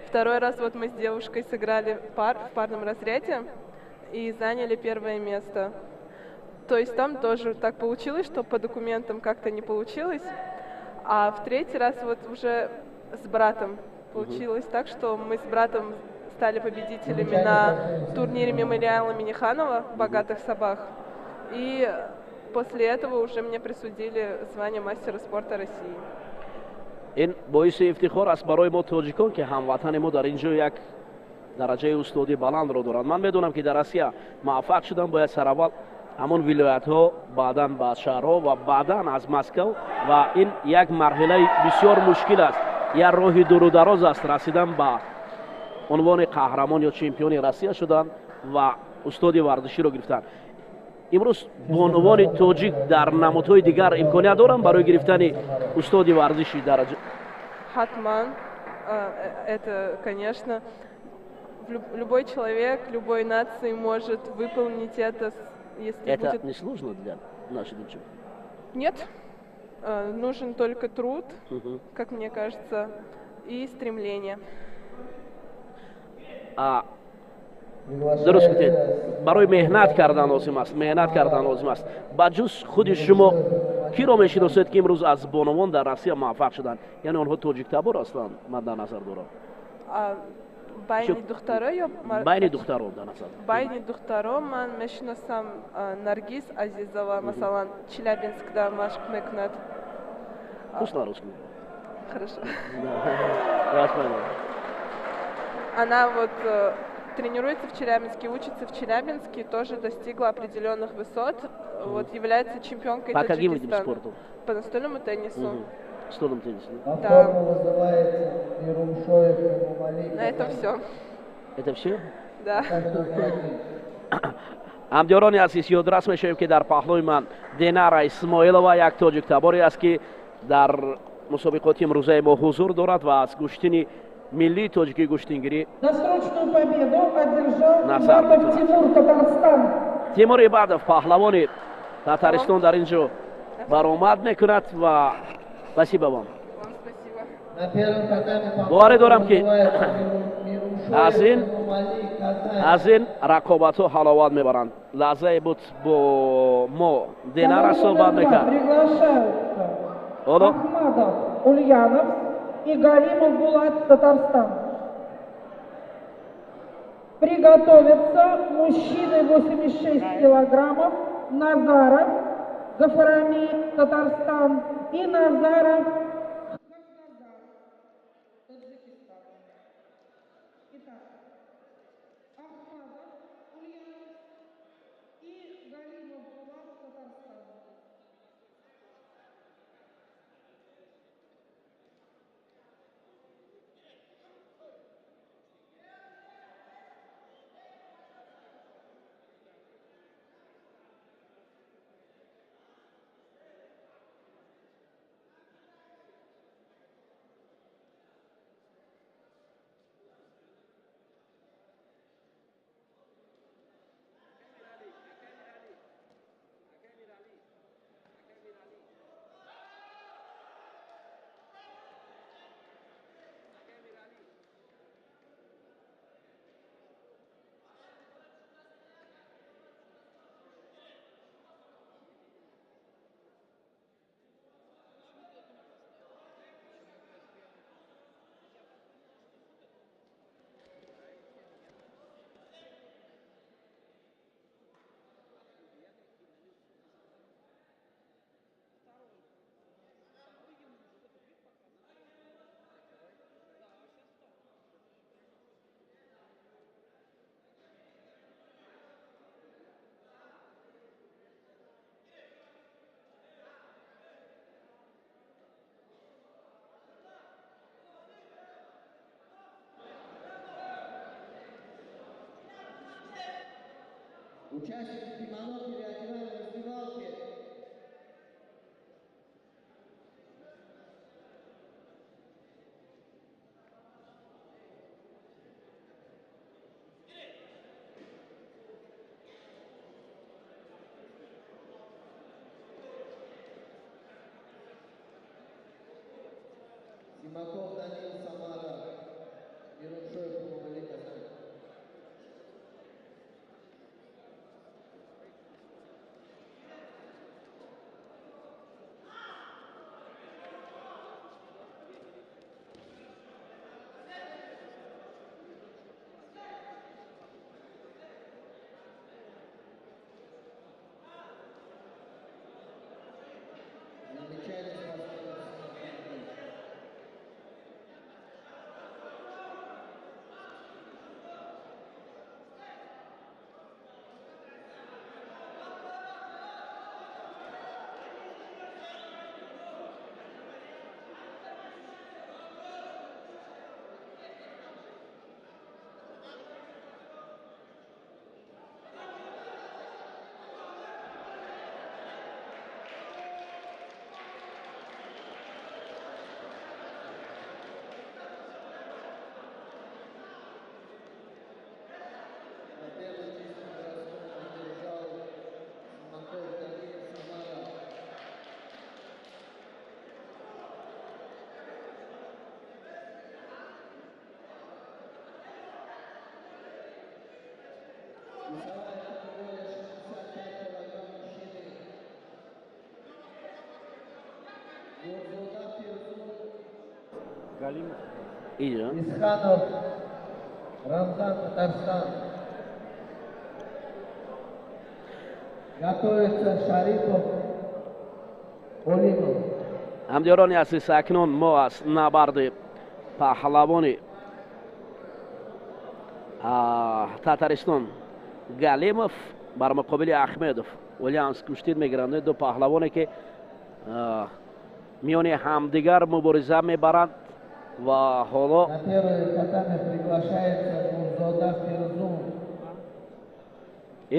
Второй раз вот мы с девушкой сыграли в парном разряде и заняли первое место. То есть там тоже так получилось, что по документам как-то не получилось. А в третий раз вот уже с братом получилось так, что мы с братом стали победителями на турнире мемориала Миниханова в «Богатых собах». И после этого уже мне присудили звание мастера спорта России. ин боиси ифтихор аст барои мо тоҷикон ки ҳамватани мо дар ин ҷо як дараҷаи устоди баландро доранд. Ман медонам ки дар Россия муваффақ шудан бояд сараввал ҳамон вилоятҳо, баъдан ба шаҳрҳо ва баъдан аз Москав, ва ин як марҳилаи бисёр мушкил аст, як роҳи дурудароз аст расидан ба унвони қаҳрамон ё чемпиони Россия шудан ва устоди варзиширо гирифтан. имрӯз бонувони тоҷик дар намудҳои дигар имконият доранд барои гирифтани устоди варзиши дараҷа? Хатман, это, конечно, любой человек, любой нации может выполнить это, если это будет... не сложно для нашей девчонки? Нет, нужен только труд, как мне кажется, и стремление. дуруст гуфтед, барои меҳнат кардан лозим аст, меҳнат кардан лозим аст. ба ҷуз худи шумо киро мешиносед ки имрӯз аз бонувон дар Россия муваффақ шуданд? Яъне онҳо тоҷиктабор ҳастанд? Ман дар назар дорам. Байни духтаро ё байни духтаро дар назар. Байни духтаро ман мешиносам Наргиз Азизова, масалан, Челябинскда машқ мекунад. Пусть на русском. Хорошо. Я понял. Она вот тренируется в Челябинске, учится в Челябинске, тоже достигла определенных высот, вот является чемпионкой По каким видам Таджикистана. спорту? По настольному теннису. Настольному теннису, да? Да. На этом все. Это все? Да. ҳамдиёрони азиз, ёдрас мешавем ки дар паҳлӯи ман Динара Исмоилова як тоҷиктаборе аст ки дар мусобиқоти имрӯзаи мо ҳузур дорад ва аз гӯштини миллии тоҷикии гӯштингирӣ Досрочную победу одержал назар Ибатов Тимур, Татарстан. Тимур Ибатов, паҳлавони Татаристон дар ин ҷо баромад мекунад ва спасибо вам. Боварӣ дорам ки аз ин рақобатҳо ҳаловат мебаранд. Лаҳзае буд бо мо Динара суҳбат мекард. Приглашаются Ахмадов Ульянов и Галимов Булат Татарстан. Приготовиться мужчины 86 килограммов Назаров Гафарами Татарстан и Назаров Участники Пиманов переодевали раздевалки. Симаков Данил Самара. Еруншой помогли Казань. Исханов Рамзан Татарстан. Готовится Шарипов Олимов. ҳамдиёрони азиз, акнун мо аз набарди паҳлавони Татаристон Галимов бар муқобили Ахмедов Уильямс куштид мегиранд. ду паҳлавоне ки миёни ҳамдигар мубориза мебаранд ва ҳоло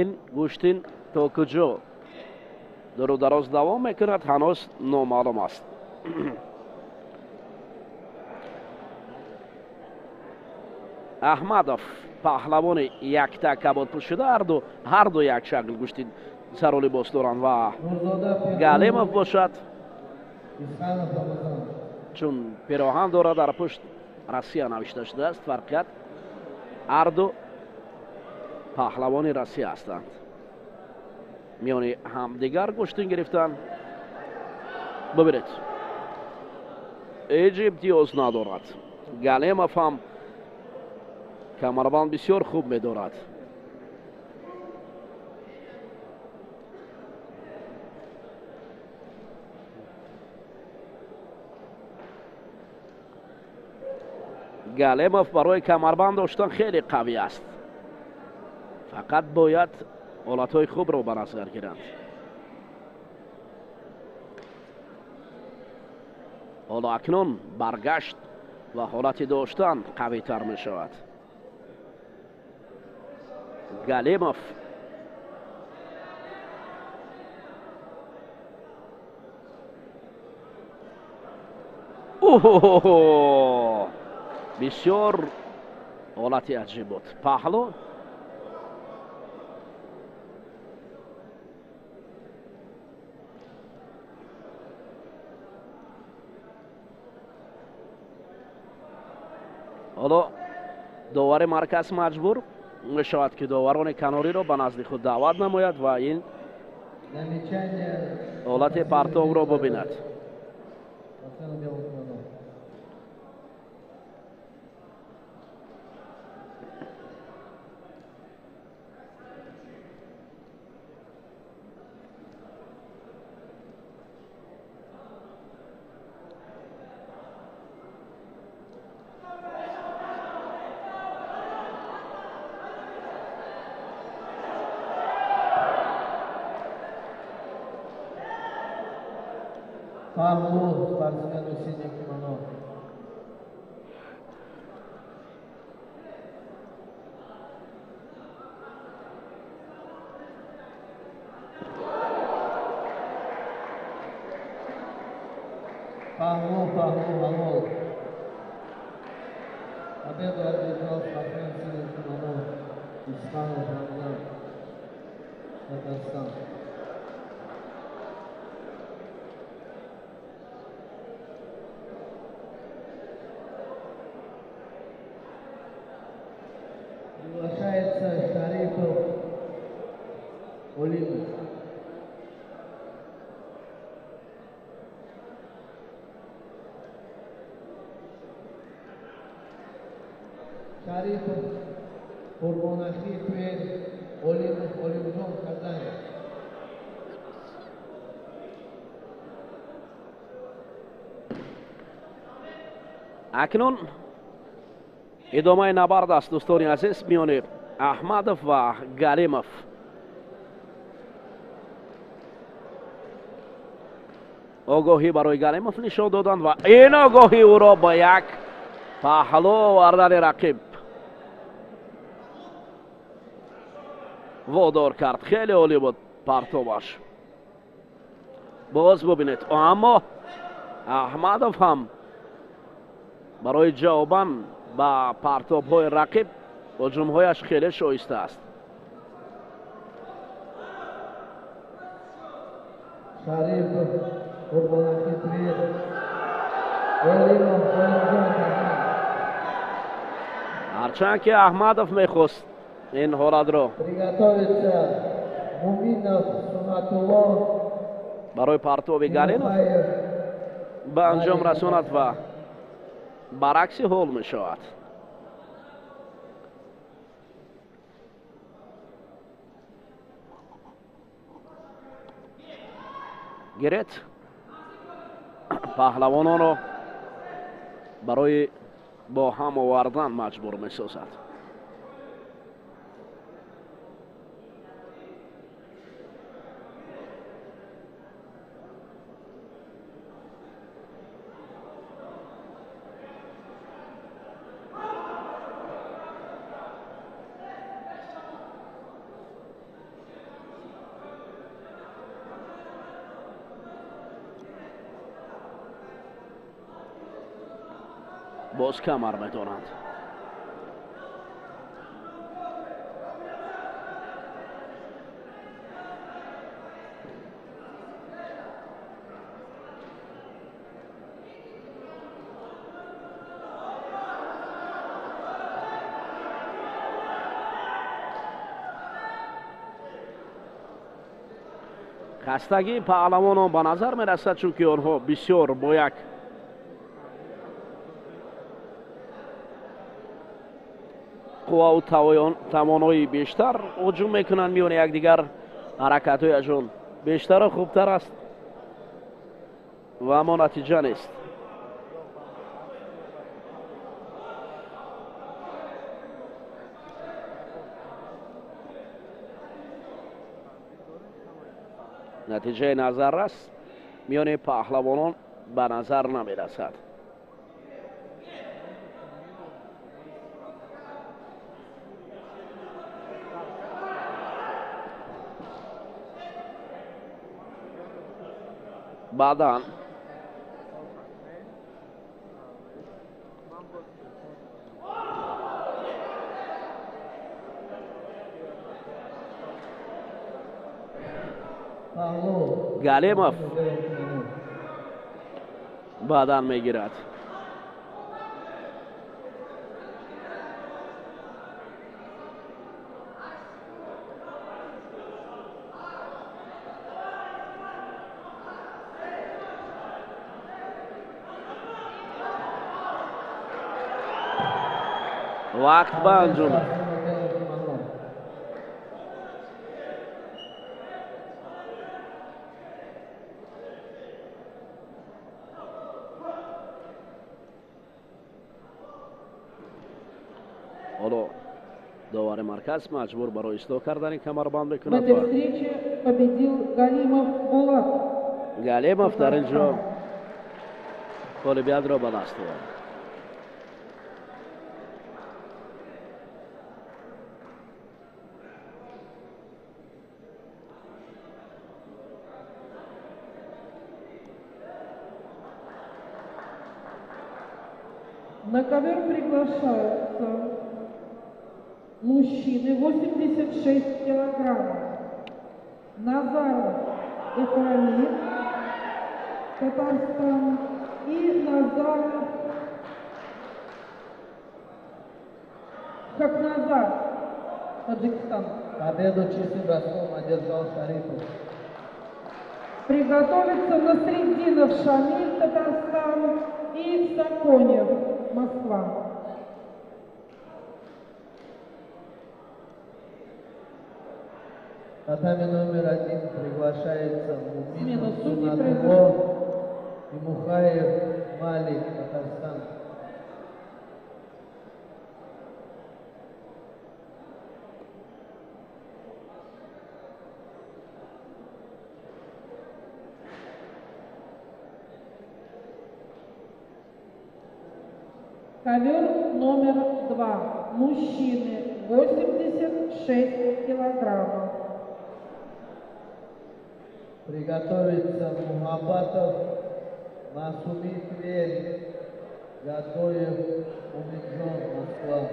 ин гӯштин то куҷо дуру дароз давом мекунад ҳанӯз номаълум аст. Аҳмадов паҳлавони якта кабодпӯшшуда ҳар ду як шакл гӯшти сару либос доранд ва Галимов бошад чун пироҳан дорад дар пушт Россия навишта шудааст. Фарқият ҳар ду паҳлавони Россия ҳастанд. миёни ҳамдигар куштин гирифтанд. бибинед, ҳеҷ имтиёз надорад. Галемов ҳам камарбанд бисёр хуб медорад. Галемов барои камарбанд доштан хеле қавӣ аст. фақат бояд ҳолатҳои хубро ба назар гиранд. ҳоло акнун баргашт ва ҳолати доштан қавитар мешавад. Галемов бисёр ҳолати аҷиб буд. паҳлон ҳоло довари марказ маҷбур мешавад ки доварони канориро ба назди худ даъват намояд ва ин ҳолати партовро бубинад. Павлов, спортсмену синих кимоно. Павлов, Павлов. Победу одержал спортсмен синих кимоно. Испанов Рамзан, Татарстан. Приглашается Шарипов Олина. Шарипов Курбонахи Тверь Олимов Олимжон Казань. акнун идомаи набард аст дӯстони азиз миёни Аҳмадов ва Галимов. огоҳӣ барои Галимов нишон доданд ва ин огоҳӣ ӯро ба як паҳлӯ овардани рақиб водор кард. хеле олӣ буд партоваш. боз бубинед, аммо Аҳмадов ҳам барои ҷавобан ба партобҳои рақиб ҳуҷумҳояш хеле шоиста аст. Шарипов Курбонахи Тверь Олимов Олимжон Казань. ҳарчанд ки Аҳмадов мехост ин ҳолатро Приготовиться Муминов Сунатулло барои партоби Галимов ба анҷом расонад ва баръакси ҳол мешавад. гирет паҳлавононро барои бо ҳам овардан маҷбур месозад. боз камар медонанд. хастагии паҳлавонон ба назар мерасад, чунки онҳо бисёр бо як қувваву тавоноии бештар ҳуҷум мекунанд, миёни якдигар ҳаракатҳояшон бештару хубтар аст ва аммо натиҷа нест. натиҷаи назаррас миёни паҳлавонон ба назар намерасад. баъдан галимов баъдан мегирад. вақт ба анҷом ҳоло довари марказ маҷбур барои ислоҳ кардани камарбанд В мекунад. этой встрече победил Галимов Булат. галимов дар ин ҷо ғолибиятро ба даст овард. На ковер приглашаются мужчины 86 килограммов. Назаров Эфраим, Татарстан, и Назаров Хакназар, Таджикистан. Победу чистым броском одержал Шарипов. Приготовиться Насреддинов Шамиль, Татарстан, и Саконев, Москва. Татами номер 1 приглашается Смена Мумин судей Сунатулло и Мухаев Малик, Татарстан. Ковер номер 2. Мужчины 86 килограммов. Приготовиться Мухаббатов, Масуми Тверь, Гадоев, Умиджон, Москва.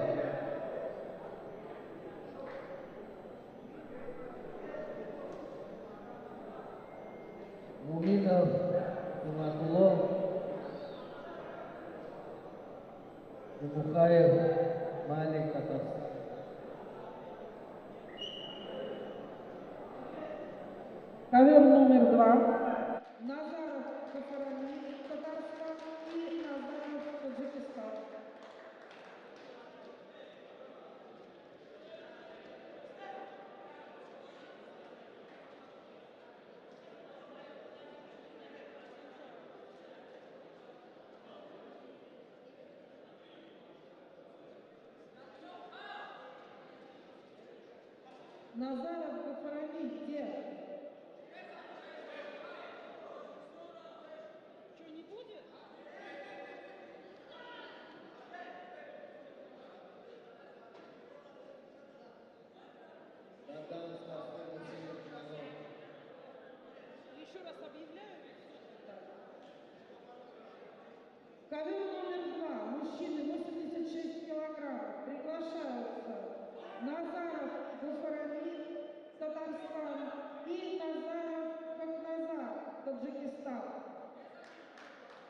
Муминов, Сунатулло, Мухаев, Малик, Татарстан. Ковер номер 2. Назаров Кафарани, Татарстан, и Назаров Таджикистан. Назаров Кафарани где? Что, не будет? Еще раз объявляю. Ковер номер 2. Мужчины 86 килограммов. Приглашаются Назаров Гафарани, Татарстан, и Назаров Хакназар, Таджикистан.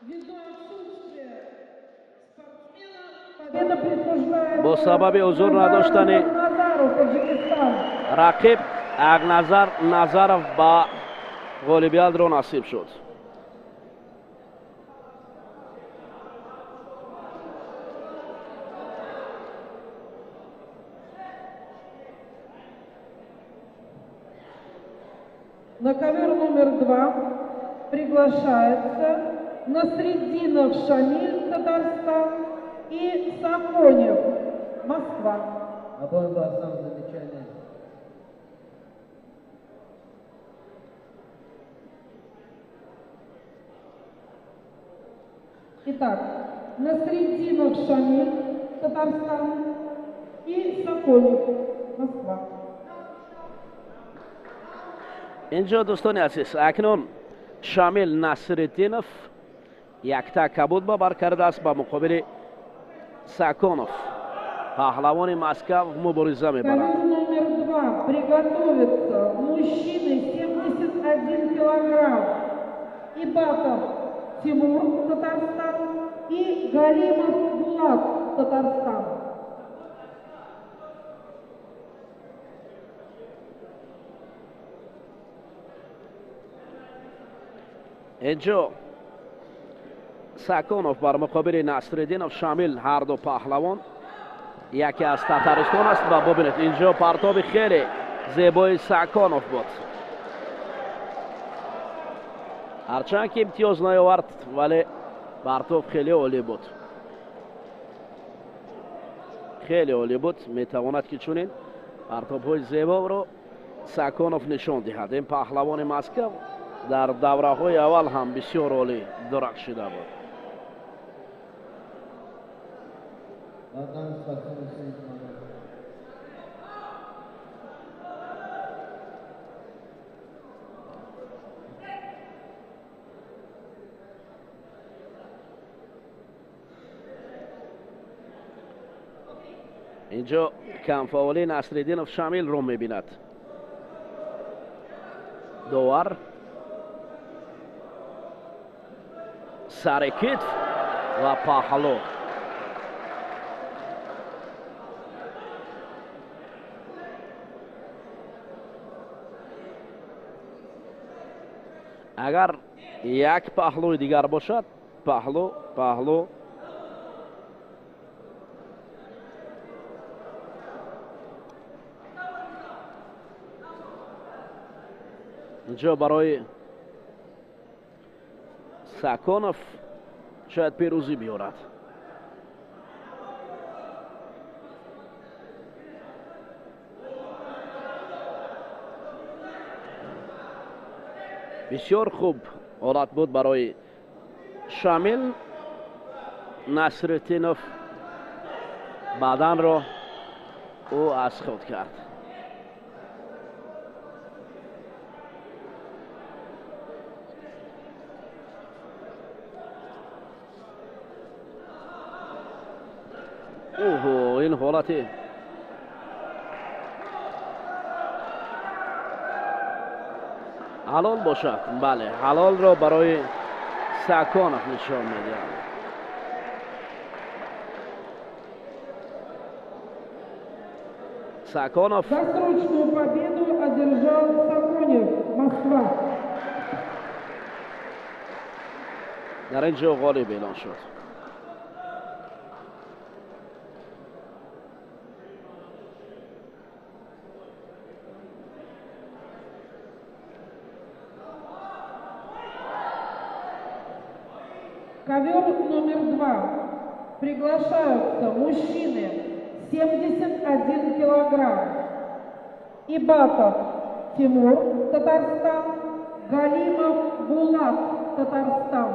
Ввиду отсутствия спортсмена победа присуждается бо сабаби ҳузур надоштани Назару, Таджикистан. рақиб Агназар Назаров ба غالبیت‌ро насиб шуд. На ковер номер 2 приглашается Насреддинов Шамиль, Татарстан, и Саконев, Москва. Обоим борцам замечание. Итак, Насреддинов Шамиль, Татарстан, и Саконев, Москва. اینجا دوستان عزیز اکنون شامل نصرالدینов یک کبود با بر کرده است با مقابل ساکونов. پهلوان مسکو مبارزه میبرد. Ковер номер 2 приготовится мужчины 71 килограмм. Ибатов Тимур, Татарстан, и Галимов Булат, Татарстан. اینجا ساکونов بر مقابل نصرالدینов شامل هر دو پهلوان یکی از تتارستان است و ببینید اینجا پرتاب خیلی زیبای ساکونov بود. هرچند که امتیاز نیاورد ولی پرتاب خیلی عالی بود. خیلی عالی بود. میتواند که چنین پرتاب های زیبا رو ساکونov نشان دهد. این پهلوان مسکو در دوره های اول هم بسیار عالی درخشیده بود. اینجا کمفاولی نصرالدینov شامل رو میبیند. داور سر کتف و پهلو. اگر یک پهلوی دیگر باشد پهلو اینجا برای ساکونov شاید پیروزی بیارد. بسیار خوب حالت بود برای شامل. نصرالدینov بدن را او از خود کرد. اوه این حالتی حلال باشد. بله حلال را برای ساکونov نشان میده. Сааконов. Досрочную победу одержал Саконев, Москва. در اینجا غالب اعلان شد. Ковер номер 2. Приглашаются мужчины 71 килограмм. Ибатов Тимур, Татарстан, Галимов Булат, Татарстан.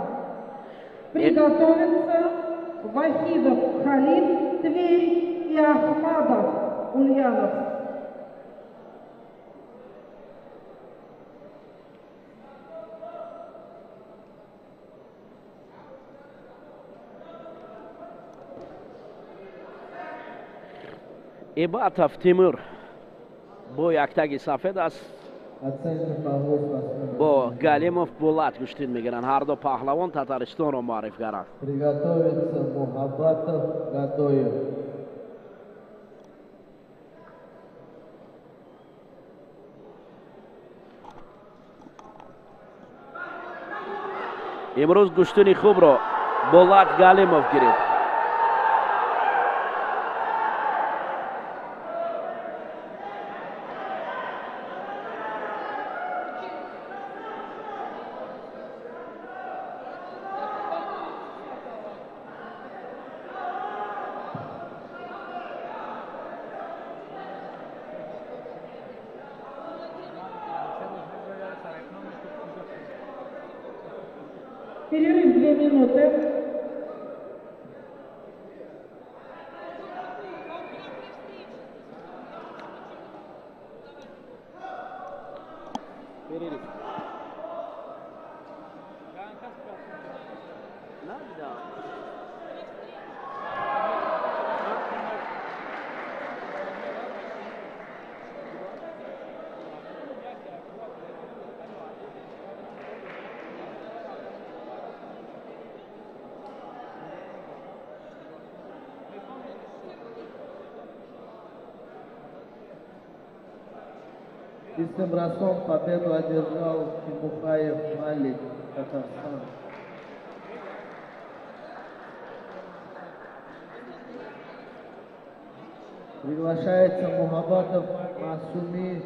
Приготовиться Вахидов Халид, Тверь, и Ахмадов, Ульянов. Ибатов Тимур با یک تگ سفید است. با Галимов Булат گشتین میگیرن. هر دو پهلوان تتارستان رو معرف کردند. Приготовиться Мухаббатов, Гадоев. имрӯз гӯштуни хубро Болат Галимов гирифт. Перерыв 2 минуты. Перерыв. Чистым броском победу одержал Тимухаев Малик, Татарстан. Приглашается Мухаббатов Масуми.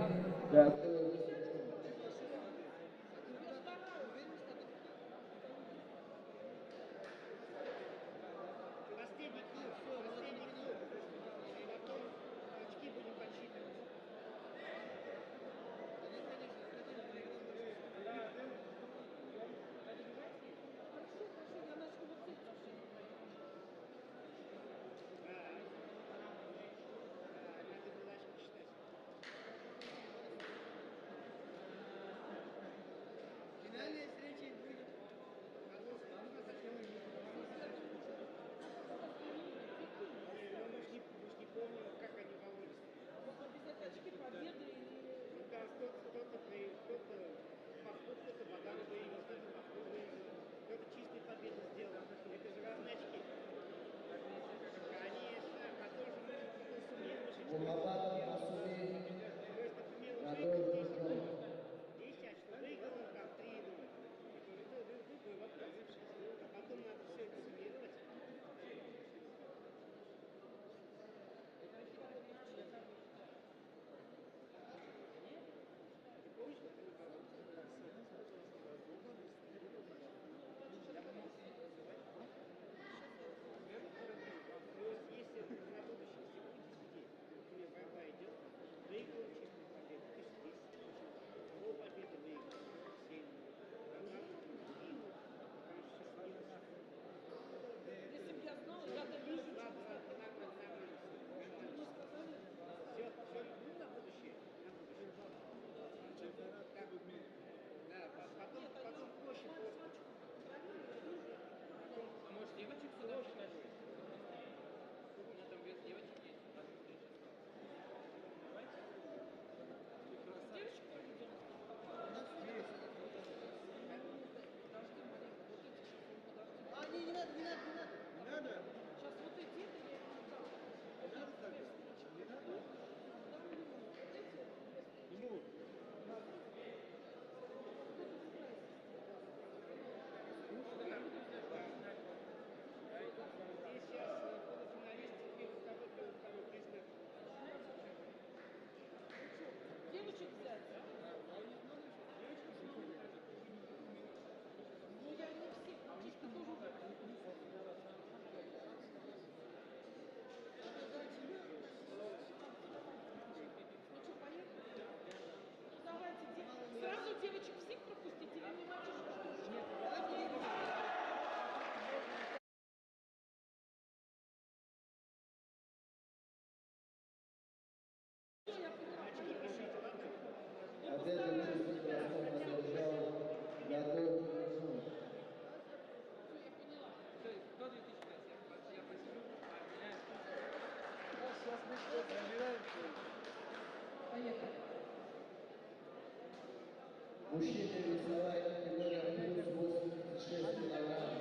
Мужчины весовая категория плюс 86 килограмм.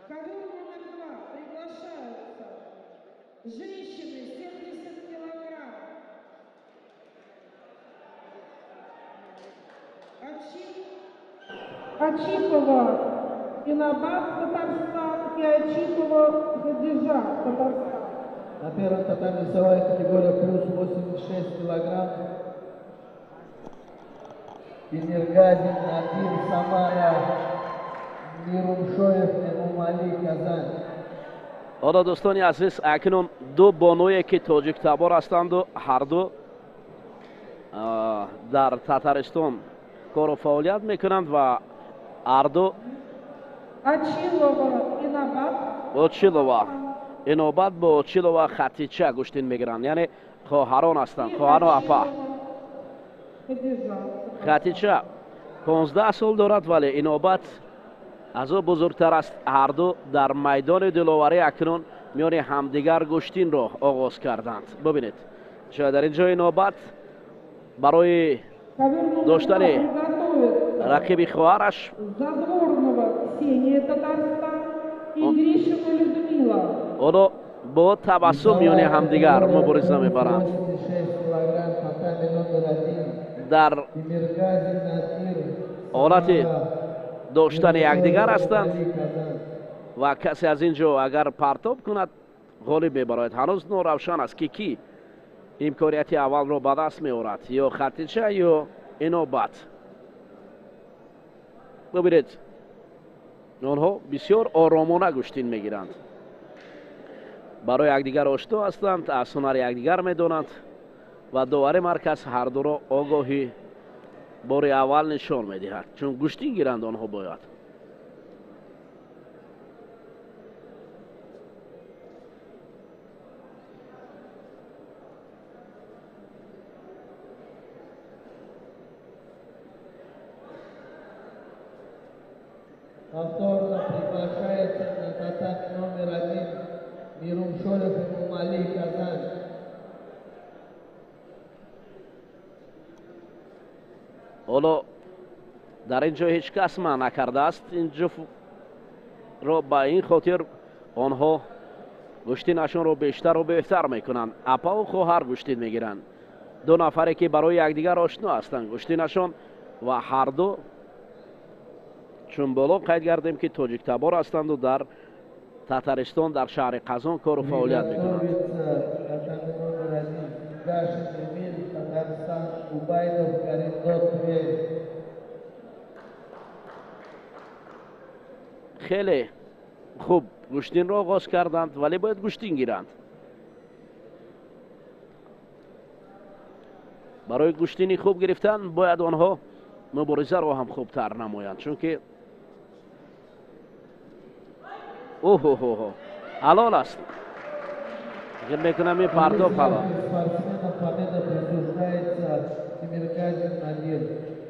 Ковер номер 2 приглашаются женщины 70 килограмм. Ачин Ачипова Инабат, Татарстан, и Ачипова Хадижа, Татарстан. На первом татаме весовая категория плюс 86 килограмм. Тимиргазин, Надир, Самара, Мирумшоев, Эмомали, Казань. حالا دوستانی عزیز اکنون دو بانویی که تاجیک تبار هستند و هر دو در تاتارستان کار و فعالیت میکنند و هر دو اوچیلووا اینوبت با اوچیلووا خطیچه گشتین میگیرند، یعنی خواهران هستند، خواهر و اپا. خطیچه 15 سال دارد ولی اینوبت از او بزرگتر است. هر دو در میدان دلاوری اکنون میان همدیگر گشتین را آغاز کردند. ببینید شاید در اینجا نوبت برای داشتن رقیب خواهرش اونو با تبسم میان همدیگر مبارزه میبرند. در حالت داشتن یکدیگر هستند و کسی از اینجا اگر پرتاب کند غالب میبرد. هنوز نوروشن است که کی امکانیت اول را به دست میآورد، یا خطیچه یا اینوبت. ببینید آنها بسیار آرامانه گشتین میگیرند، برای یکدیگر آشنا هستند، از هنر یکدیگر میدانند و داوری مرکز هر دو را آگاهی بار اول نشان میدهد، چون گشتین گیرند آنها باید. Повторно приглашается на татак номер 1 Мирумшоев Эмомали, Казань. حالا در اینجا هیچ کس منع نکرده است این جفت را، با این خاطر آنها گشتینشان را بیشتر و بهتر میکنند. اپا و خواهر گشتین میگیرند، دو نفری که برای یکدیگر آشنا هستند گشتینشان و هر دو چون بالا قید کردیم که تاجیک تبار هستند و در تاتارستان در شهر قزان کار و فعالیت میکنند. خیلی خوب گشتین را آغاز کردند ولی باید گشتین گیرند. برای گشتینی خوب گرفتن باید آنها مبارزه را هم خوبتر نمایند، چون که اوه حلال است. فکر میکنم این پرتاب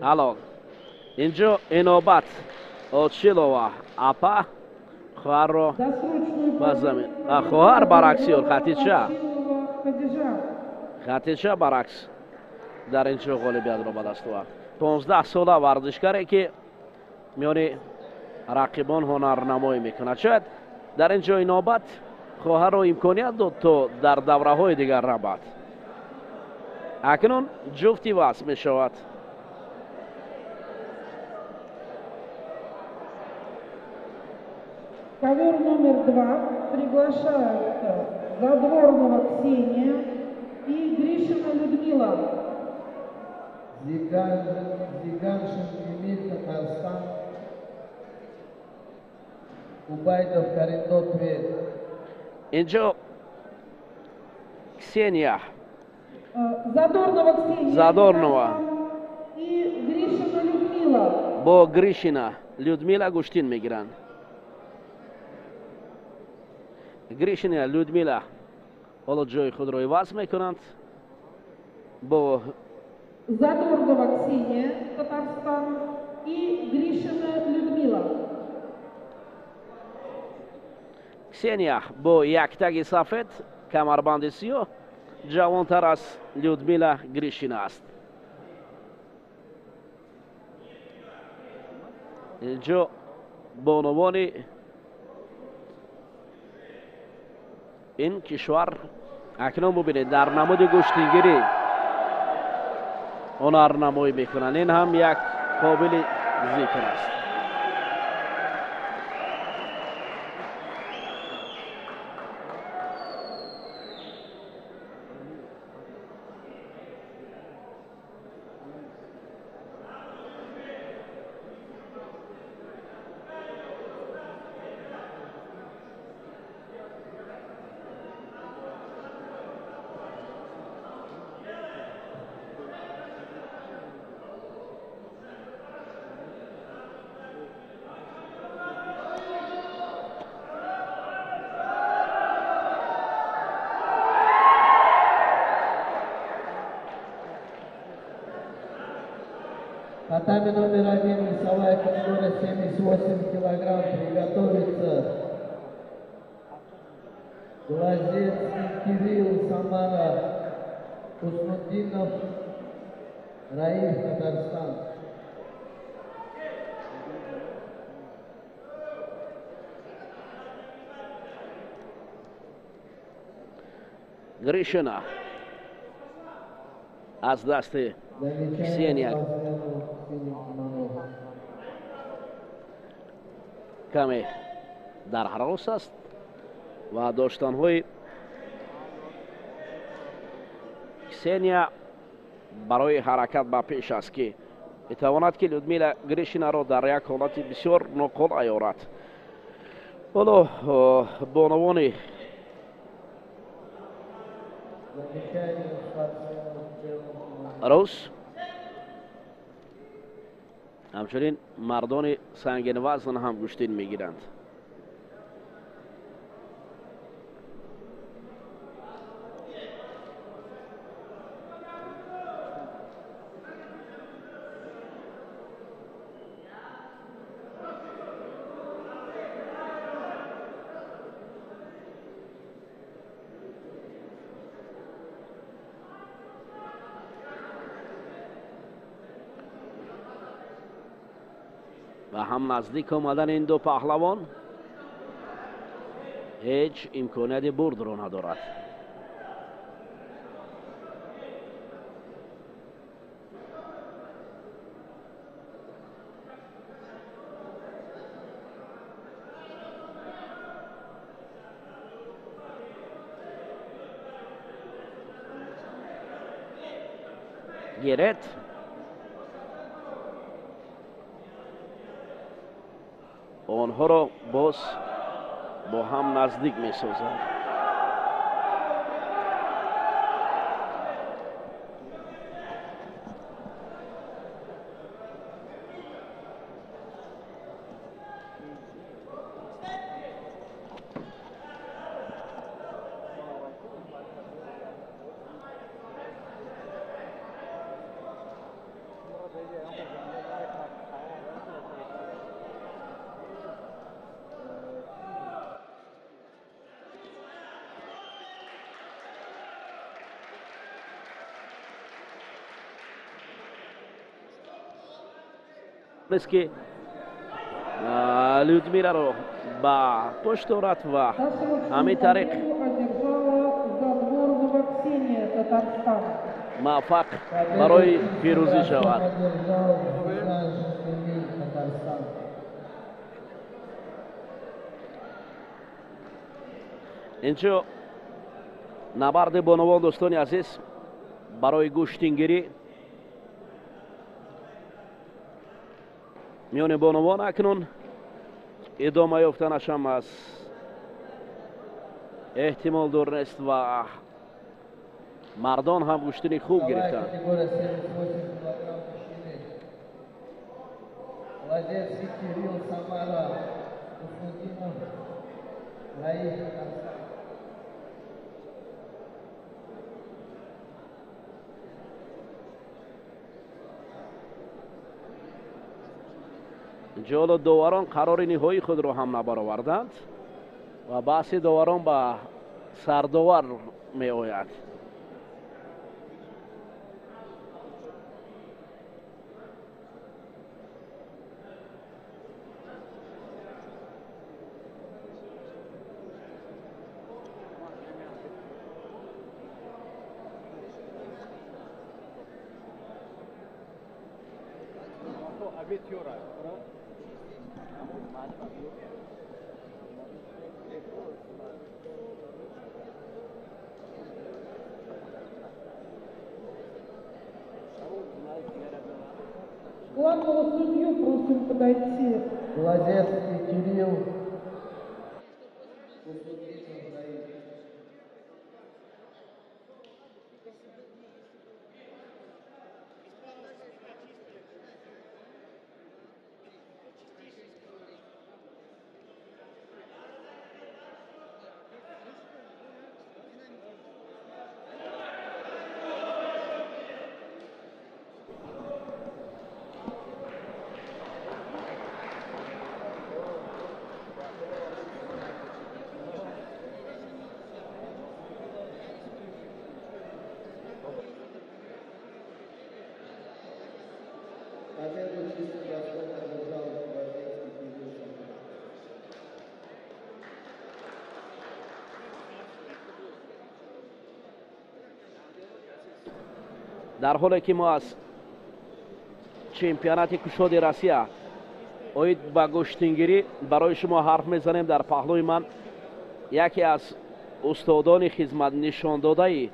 حلال. اینجا اینوبت اوچیلووا اپا خواهر را به زمین، خواهر برعکس یا خطیچه برعکس در اینجا غالبیت را به دست آورد. 15 ساله ورزشکاری که میان رقیبان هنرنمایی میکند. شاید در اینجا اینوبت خواهر را امکانیت داد تا در دوره های دیگر رود. اکنون جفتی وصل می شود. Ковер номер 2 приглашаются Задворнова Ксения и Гришина Людмила. Зиганшин Эмиль, Татарстан. Убайдов Кариндо, Тверь. اینجا کسینیا Задорнова и Гришина Людмила. با گریشینا لودمیلا گشتین میگیرند. گریشینا لودمیلا حالا جای خود را عوض میکنند با Задорнова Ксения, Татарстан и Гришина Людмила. کسینیا با یک تگ سفید کمربند سیاه جوانتر از لودمیلا گریشینا است. اینجا بانوان این کشور اکنون ببینید در نمود گشتیگیری هنرنمایی میکنند. این هم یک قابل ذکر است. Татами номер 1, весовая категория 78 килограмм, приготовиться. Глазецкий Кирилл, Самара, Хуснутдинов, Раиф, Татарстан. Гришина از دست کسینیا کمی در حراس است و داشتن‌های کسینیا برای حرکت به پیش است که میتواند که لودمیلا گریشینا را در یک حالت بسیار ناقل ایارد. حالا بانوان روس همچنین مردان سنگین وزن هم گشتین میگیرند. و هم نزدیک آمدن این دو پهلوان هیچ امکانیت برد را ندارد. گیرت آنها را باز با هم نزدیک می سازد. است که لودمیلا رو با پشت دارد و همین طریق موفق برای پیروزی شود. اینجا نبرد بانوان دوستان عزیز برای گوشتینگیری میان بانوان اکنون ادامه یافتنش هم از احتمال دور نیست و مردان هم گوشتنی خوب گرفتند. جلو داوران قرار نهایی خود را هم نبرآوردند و بحث داوران به سرداور می آید. Главного судью просим подойти. Глазецкий Кирилл. дар ҳоле ки мо аз чемпионати кушоди россия оид ба гӯштингирӣ барои шумо ҳарф мезанем, дар паҳлӯи ман яке аз устодони хизматнишондодаи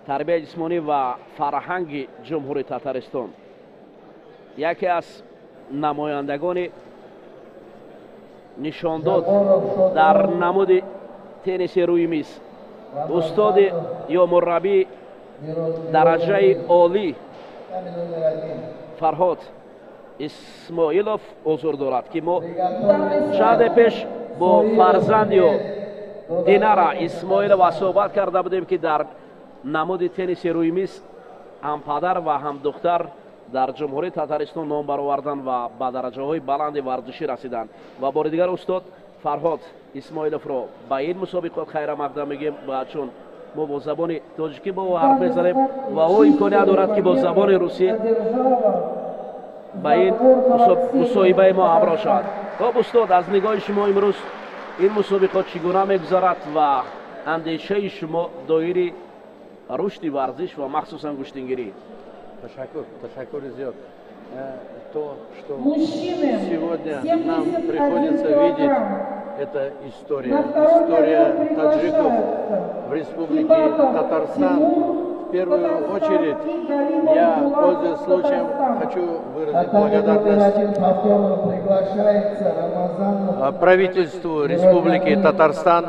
тарбияи ҷисмонӣ ва фарҳанги ҷумҳури Татаристон, яке аз намояндагони нишондод дар намуди тенниси рӯи миз, устоди ё мураббии дараҷаи олӣ Фарҳод Исмоилов ҳузур дорад, ки мо чанде пеш бо фарзанди Динара Исмоилова суҳбат карда будем, ки дар намуди тенниси рӯи миз ҳам падар ва ҳам духтар дар ҷумҳурии Татаристон ном баровардан ва ба дараҷаҳои баланди варзишӣ расиданд. Ва бори дигар устод Фарҳод Исмоиловро ба ин мусобиқот хайрамақдам мегем, чун мо бо забони тоҷикӣ бо ҳарф мезанем ва ӯ имконият дорад ки бо забони русӣ ба ин мусоҳибаи мо ҳамроҳ шавад. хоб устод, аз нигоҳи шумо имрӯз ин мусобиқот чӣ гуна мегузарад ва андешаи шумо доири рушди варзиш ва махсусан гӯштингирӣ? Ташаккур зиёд. То, что сегодня нам приходится видеть, это история. История таджиков в республике Татарстан. В первую очередь я, пользуясь случаем, хочу выразить благодарность правительству Республики Татарстан,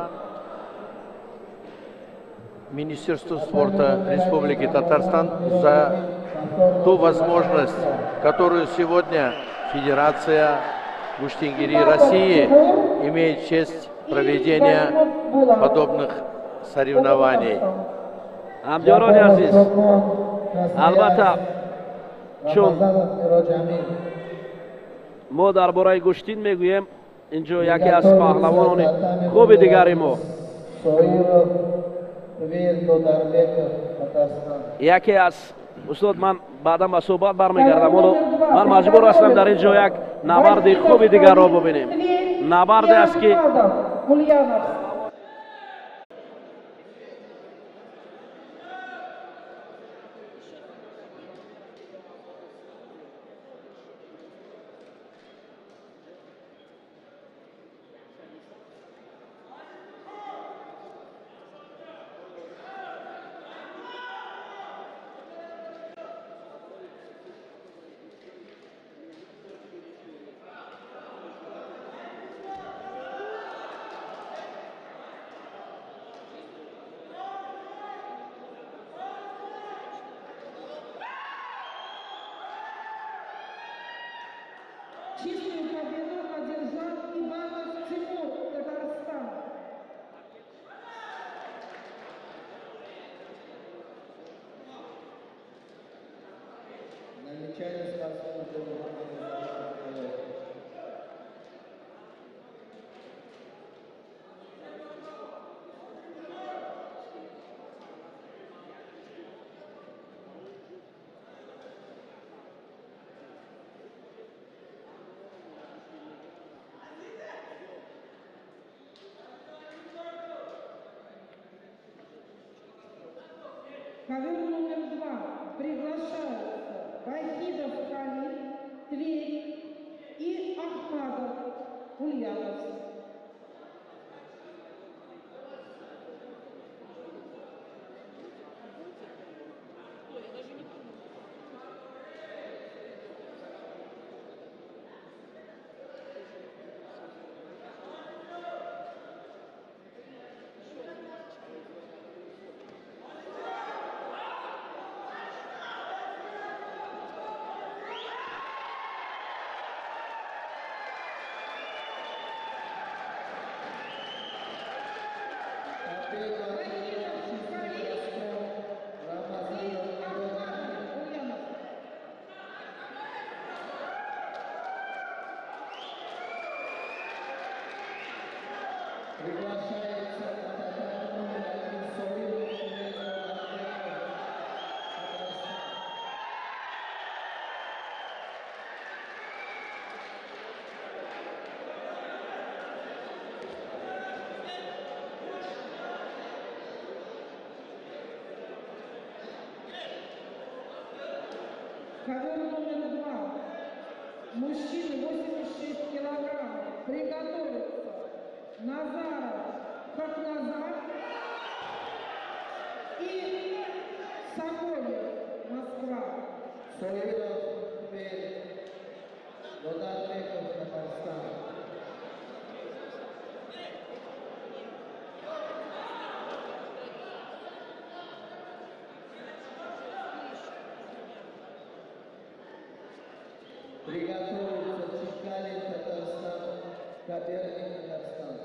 Министерству спорта Республики Татарстан за ту возможность, которую сегодня Федерация гӯштингирии России имеет честь проведения подобных соревнований. ҳамдёрони азиз, албатта чун мо дар бораи гӯштин мегӯем, инҷо яке аз паҳлавонони хуби дигари мо, яке аз устод, ман баъдан ба суҳбат бармегардам, ман маҷбур ҳастам дар ин ҷо як набарди хуби дигарро бубинем. Набарде аст ки Чистую победу одержал Иванов Тимур, Татарстан. Намечание спортсмена ковер номер 2. Приглашаются Вахидов Халид, Тверь и Ахмадов, Ульяновск. ковер номер 2. Мужчины 86 килограммов. Приготовиться. Назаров, Хакназар и Соколев, Москва. Союзов Тверь, Додатбеков, Татарстан. Приготовиться Чекалин, Татарстан, Коперник, Татарстан.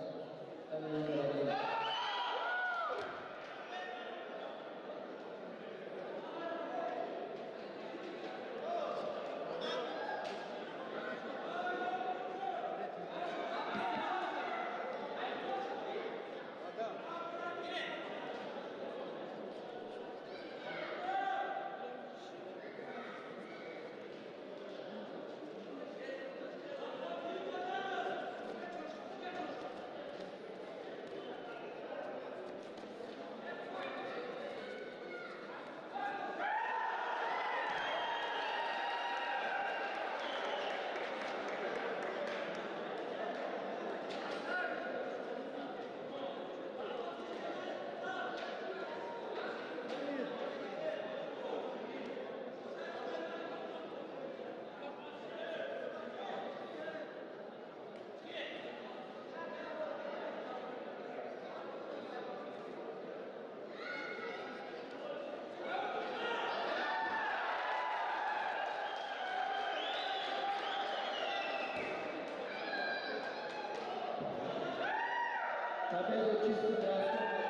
Победу чисто красного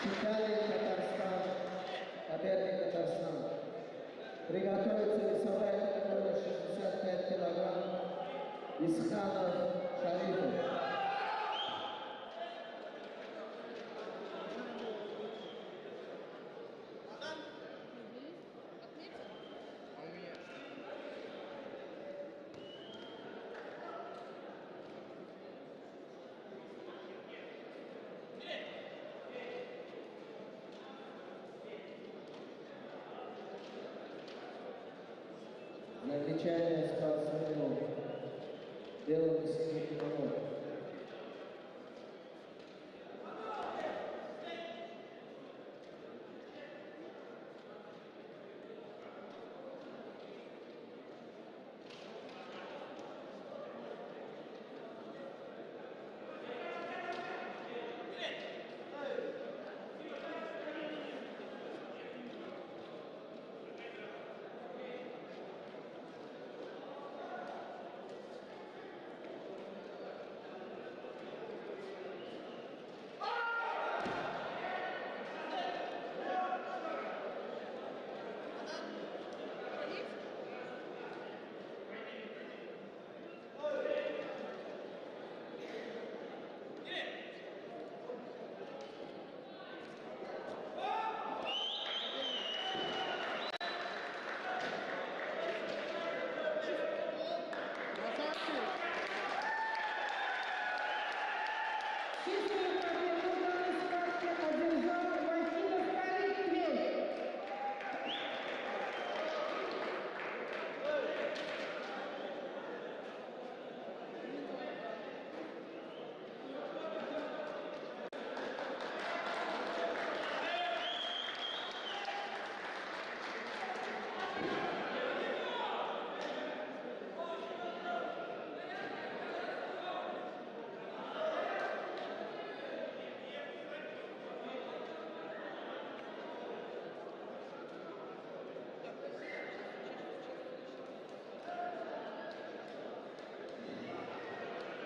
Чекалин, Татарстан, Коперник, Татарстан. Приготовиться весовая категория 65 килограмм. Исханов, Шарипов. Нагречание спортсменов. Дело высоких килограмм.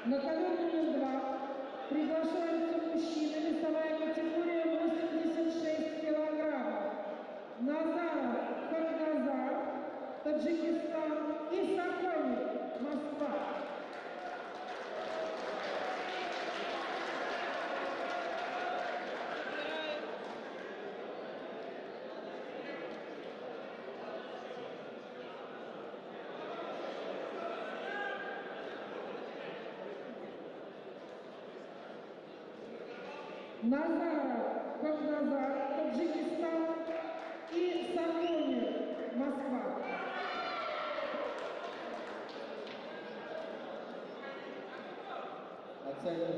На ковер номер 2 приглашаются мужчины, весовая категория 86 килограммов. Назаров, Таджикистан и Сокольник, Москва. Назаров, Кавказар, Таджикистан и Сокольник, Москва. Оценка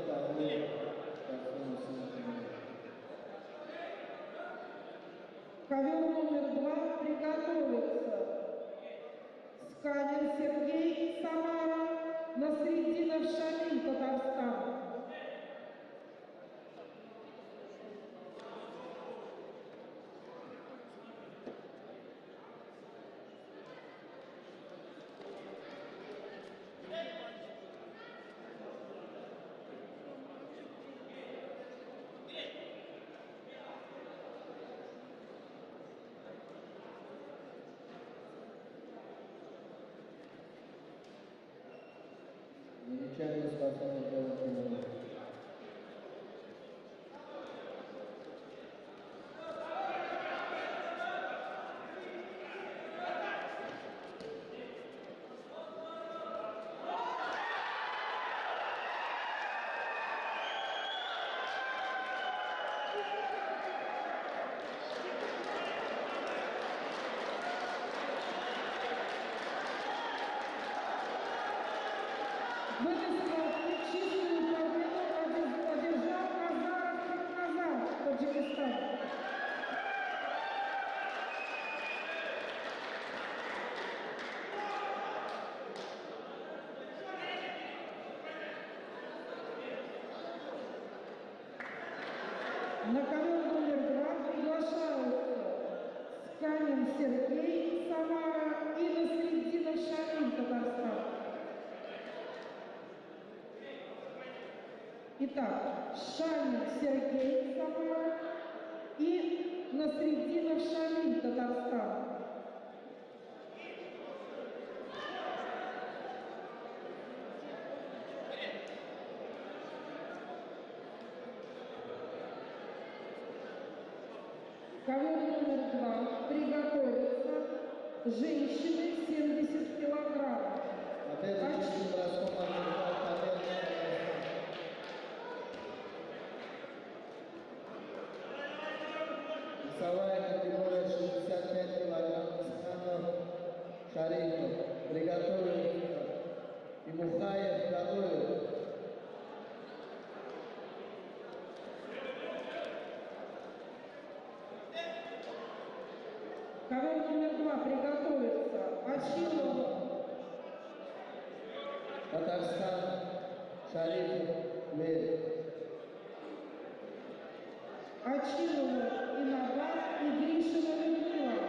Ковер номер 2 приготовится. Сканер Сергей, Самара, Насреддинов Шамиль, Татарстан. Замечание спортсмена Белого. В этой схватке чистую победу одержал Назаров, Таджикистан. На ковер номер 2 приглашаются Сканин Сергей, Самара и Насреддинов Шамиль, Татарстан. Итак, Шамиль Сергей, Самара и Насреддинов Шамиль, Татарстан. Ковер номер 2 приготовится. Женщины 70 килограмм. Весовая категория 65 килограмм. Исканов, Шарипов приготовился. И Мухаев готовится. Ковер номер 2 приготовится. Achilov, Татарстан, Шарипов, Лев. Achilov, Инабат и Гришина Людмила.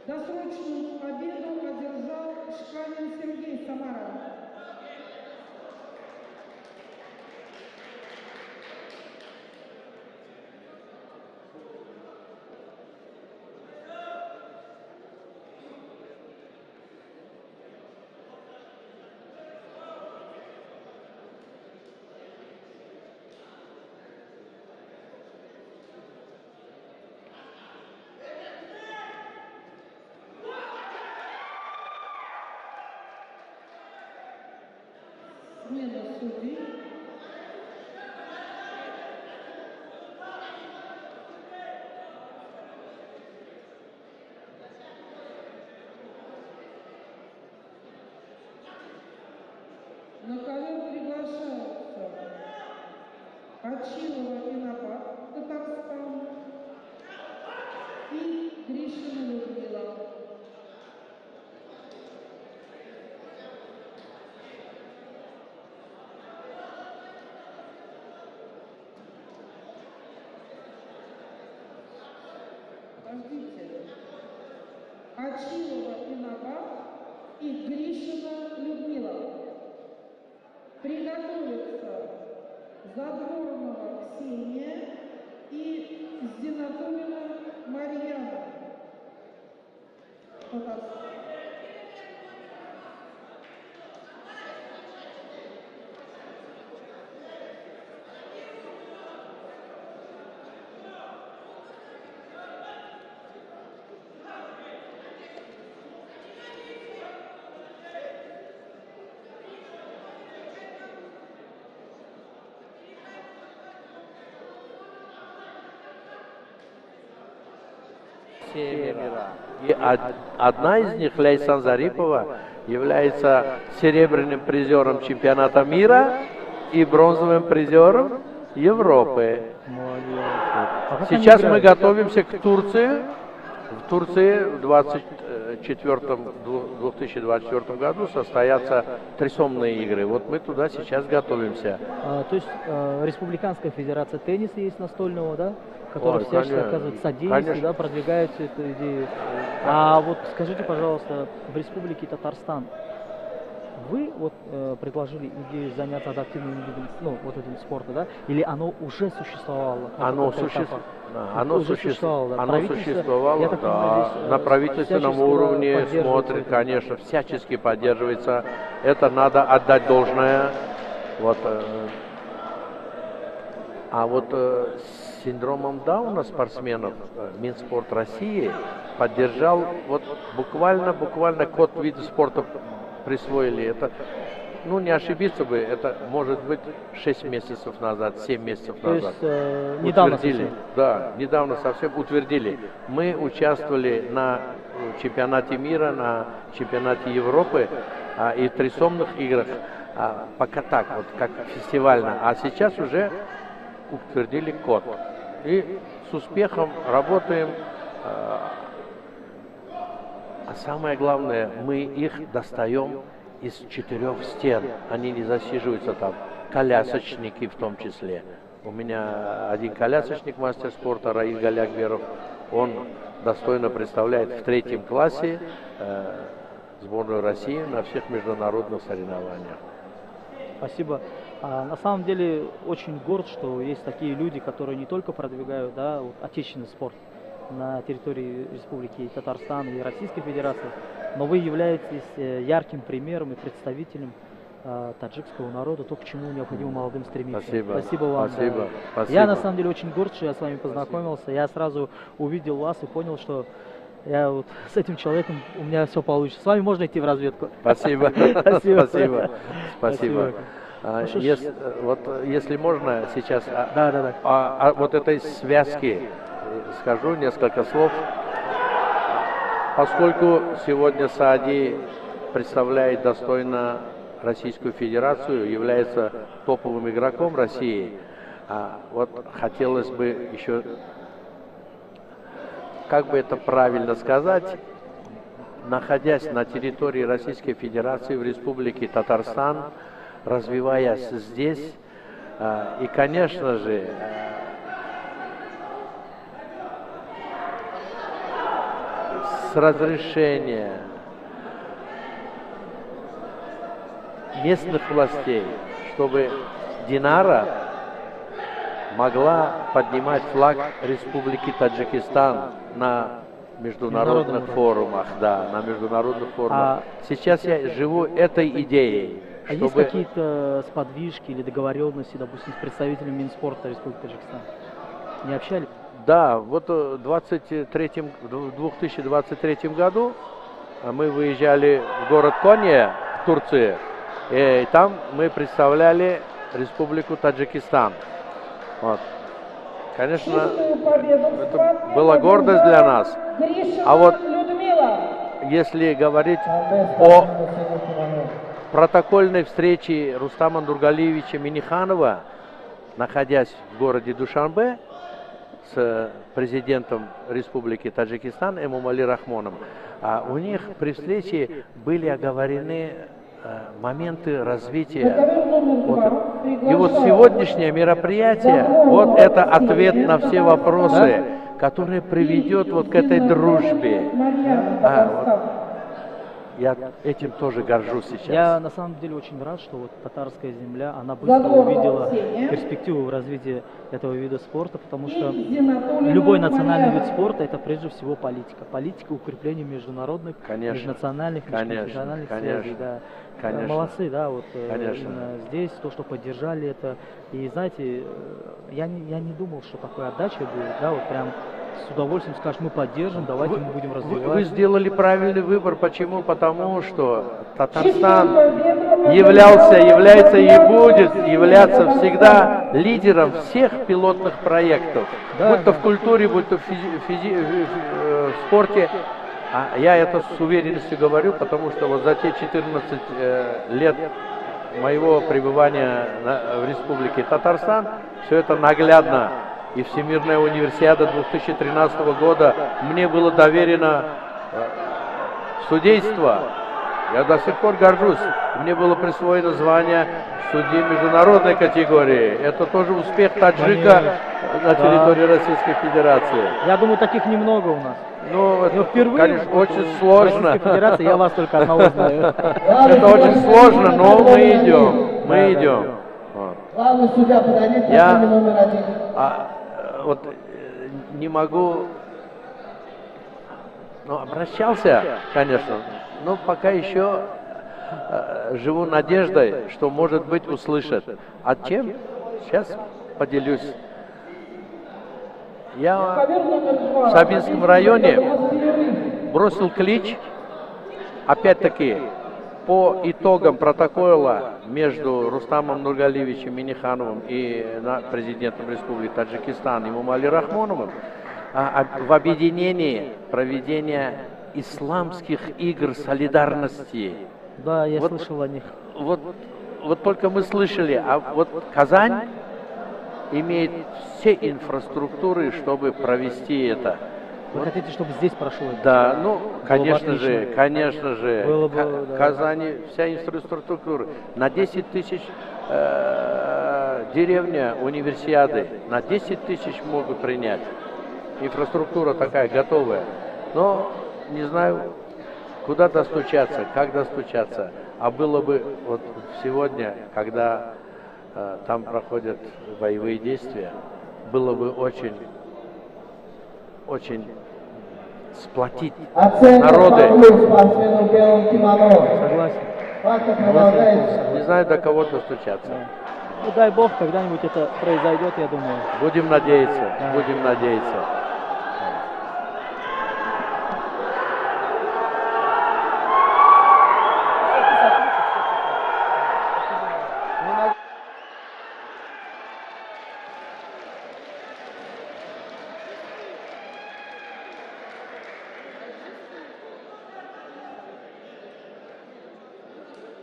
Досрочную победу одержал Шканин Сергей, Самара. Смена судей. На ковер приглашаются Achilov, Инабат, Татарстан и Гришина Людмила. подождите. Очилова Инабат и Гришина Людмила. Приготовиться Задворнова Ксения и Зинатулина Марьяна. И одна из них, Лейсан Зарипова, является серебряным призером чемпионата мира и бронзовым призером Европы. Сейчас мы готовимся к Турции. В Турции в 2024 году состоятся трисомные игры. Вот мы туда сейчас готовимся. То есть Республиканская федерация тенниса есть настольного, да? Который всячески оказывает содействие, да, продвигает всю эту идею. А вот скажите, пожалуйста, в Республике Татарстан вы вот предложили идею заняться адаптивным видом, ну, вот этим спорта, да? Или оно уже существовало? Оно существовало, да. На правительственном уровне смотрит, конечно, всячески поддерживается. Это надо отдать должное. Вот. А вот с синдромом Дауна спортсменов Минспорт России поддержал, вот буквально код вида спорта присвоили. Это, ну, не ошибиться бы, это может быть 6 месяцев назад, 7 месяцев назад. То есть недавно совсем? Да, недавно совсем утвердили. Мы участвовали на чемпионате мира, на чемпионате Европы и в трисомных играх. Пока так, вот как фестивально. А сейчас уже утвердили код. И с успехом работаем. А самое главное, мы их достаем из 4 стен. Они не засиживаются там. Колясочники в том числе. У меня один колясочник, мастер спорта Раиль Галякберов. Он достойно представляет в 3 классе сборную России на всех международных соревнованиях. Спасибо. На самом деле очень горд, что есть такие люди, которые не только продвигают, да, вот, отечественный спорт на территории Республики Татарстан и Российской Федерации, но вы являетесь ярким примером и представителем таджикского народа, то, к чему необходимо молодым стремиться. Спасибо вам. Спасибо. Я на самом деле очень горд, что я с вами познакомился. Я сразу увидел вас и понял, что я вот с этим человеком, у меня все получится. С вами можно идти в разведку. Спасибо. Спасибо. Спасибо. Если можно сейчас вот этой связки скажу несколько слов. Поскольку сегодня Саади представляет достойно Российскую Федерацию, является топовым игроком России, вот хотелось бы еще, как бы это правильно сказать, находясь на территории Российской Федерации в Республике Татарстан, развиваясь здесь, и, конечно же, с разрешения местных властей, чтобы Динара могла поднимать флаг Республики Таджикистан на международных форумах, да, на международных форумах. Сейчас я живу этой идеей. А есть какие-то сподвижки или договоренности, допустим, с представителями Минспорта Республики Таджикистан? Не общались? Да, вот в 2023 году мы выезжали в город Кония, в Турции, и там мы представляли Республику Таджикистан. Вот. Конечно, это была гордость для нас. А вот если говорить о протокольной встрече Рустама Нургалиевича Миниханова, находясь в городе Душанбе, с президентом Республики Таджикистан Эмомали Рахмоном, у них при встрече были оговорены моменты развития. И вот сегодняшнее мероприятие, вот это ответ на все вопросы, которое приведет вот к этой дружбе. Я этим тоже горжусь сейчас. Я на самом деле очень рад, что вот татарская земля, она быстро увидела перспективу в развитии этого вида спорта, потому что любой национальный вид спорта — это прежде всего политика. Политика укрепления международных, межнациональных, межконфессиональных связей. Да. Конечно. Молодцы, да, вот Конечно. именно здесь, то, что поддержали это. И знаете, я не думал, что такой отдача будет, да, вот прям с удовольствием скажешь, мы поддержим, давайте мы будем развивать. Вы сделали правильный выбор. Почему? Потому что Татарстан является и будет являться всегда лидером всех пилотных проектов. Будь то в культуре, будь то в спорте. А я это с уверенностью говорю, потому что вот за те 14 лет моего пребывания в Республике Татарстан все это наглядно. И Всемирная универсиада 2013 года мне было доверено судейство. Я до сих пор горжусь. Мне было присвоено звание судьи международной категории. Это тоже успех таджика на территории Российской Федерации. Я думаю, таких немного у нас. Ну, это, впервые, конечно, очень сложно. Российской Федерации я вас только одного знаю. Это очень сложно, но мы идем. Мы идем. Главный судья подойдет, номер один. Вот не могу, обращался, конечно, но пока еще живу надеждой, что, может быть, услышат. А чем? Сейчас поделюсь. Я в Сабинском районе бросил клич, опять-таки, по итогам протокола между Рустамом Нургалиевичем Минихановым и президентом Республики Таджикистан Имомали Рахмоновым в объединении проведения исламских игр солидарности. Да, я слышал о них. Вот только мы слышали, а вот Казань имеет все инфраструктуры, чтобы провести это. Вы хотите, чтобы здесь прошло? Да, конечно же, Было бы, да. Казани вся инфраструктура. На 10 тысяч деревня универсиады, на 10 тысяч могут принять. Инфраструктура такая готовая. Но не знаю, куда достучаться, как достучаться. А было бы вот сегодня, когда там проходят боевые действия, было бы очень сплотить народы. Согласен. Не знаю, до кого достучаться. Ну, дай бог, когда-нибудь это произойдет, я думаю. Будем надеяться, будем надеяться.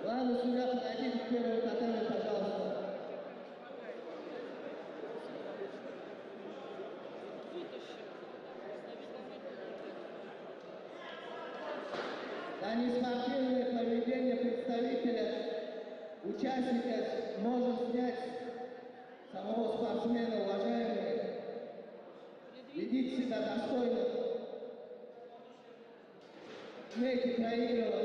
Главный судья подойдите к первому татаме, пожалуйста. За неспортивное поведение представителя участника можно снять самого спортсмена, уважаемые. Ведите себя достойно. Умейте проигрывать.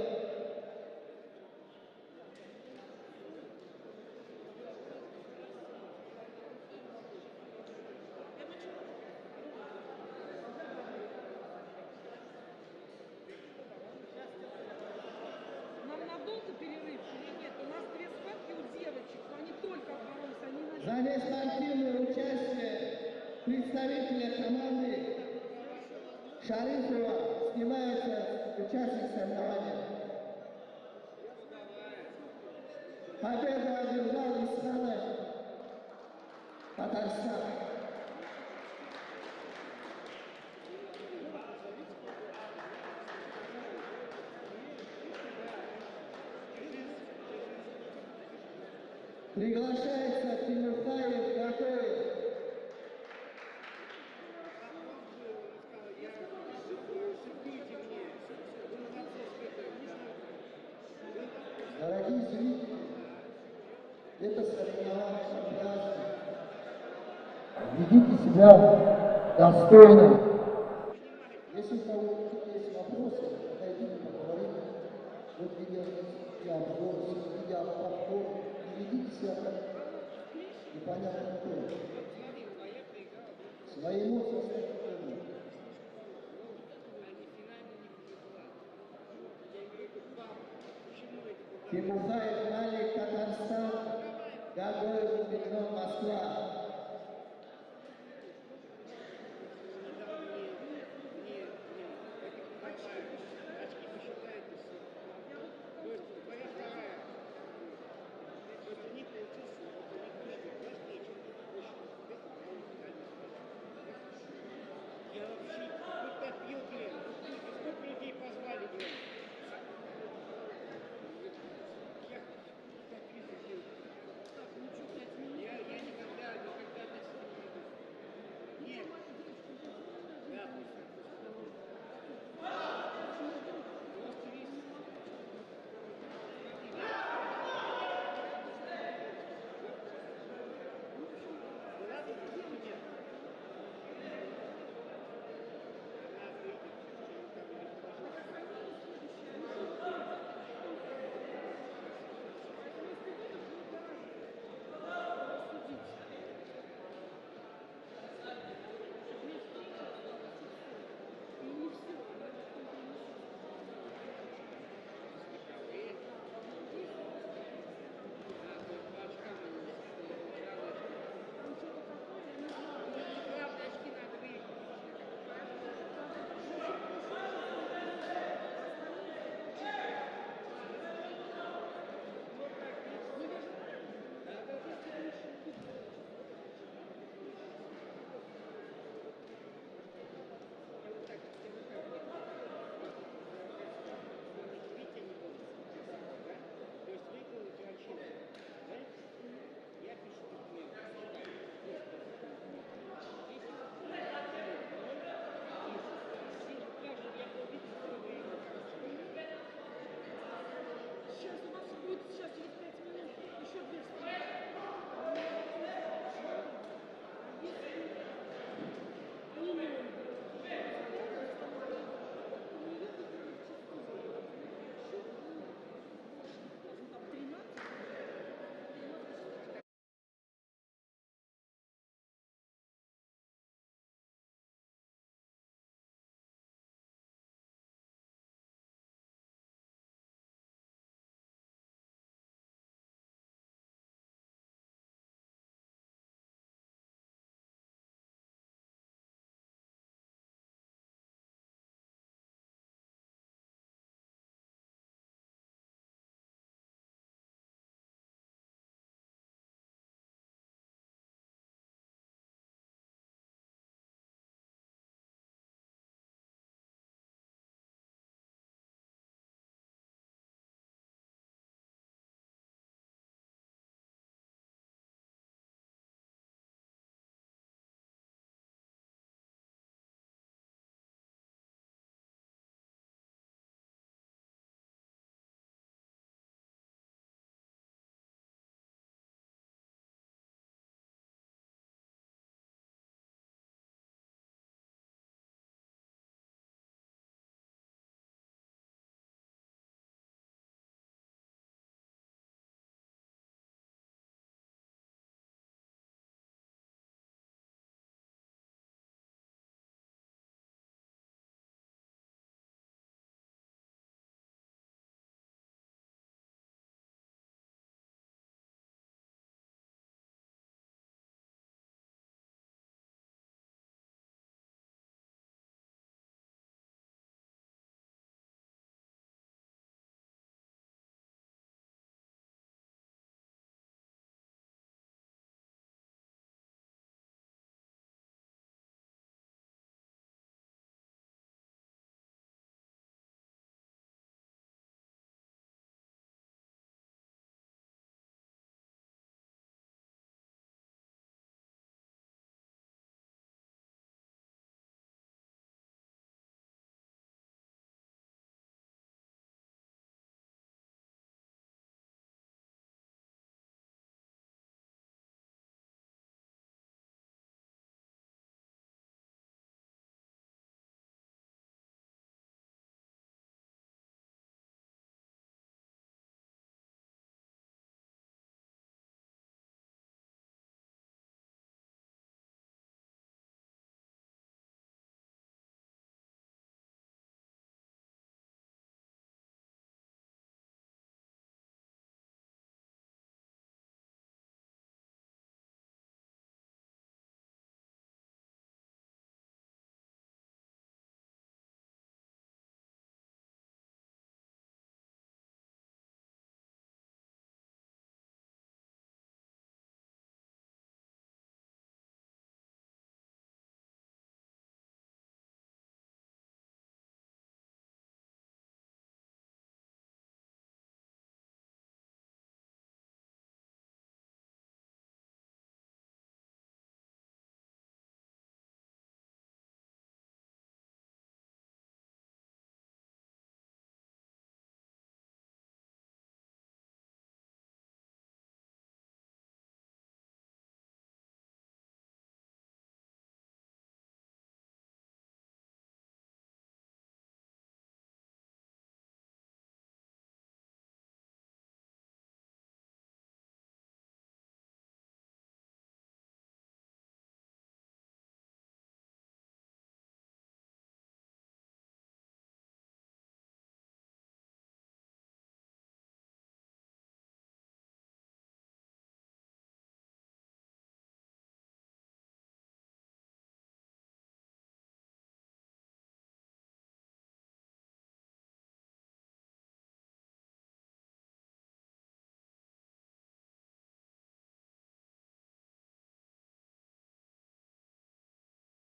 За неспортивное участие представителя команды Шарифова снимается участник соревнования. Победу одержал Исханов, Татарстан. Приглашается Тимуртаев Гакоев. Дорогие зрители, это соревнование праздник. Ведите себя достойно. Тимурзаев Малик, Татарстан, Гагоев Мирзон, Москва. Я вообще какой-то отбил, блин. Сколько людей позвали, блин? Я никогда не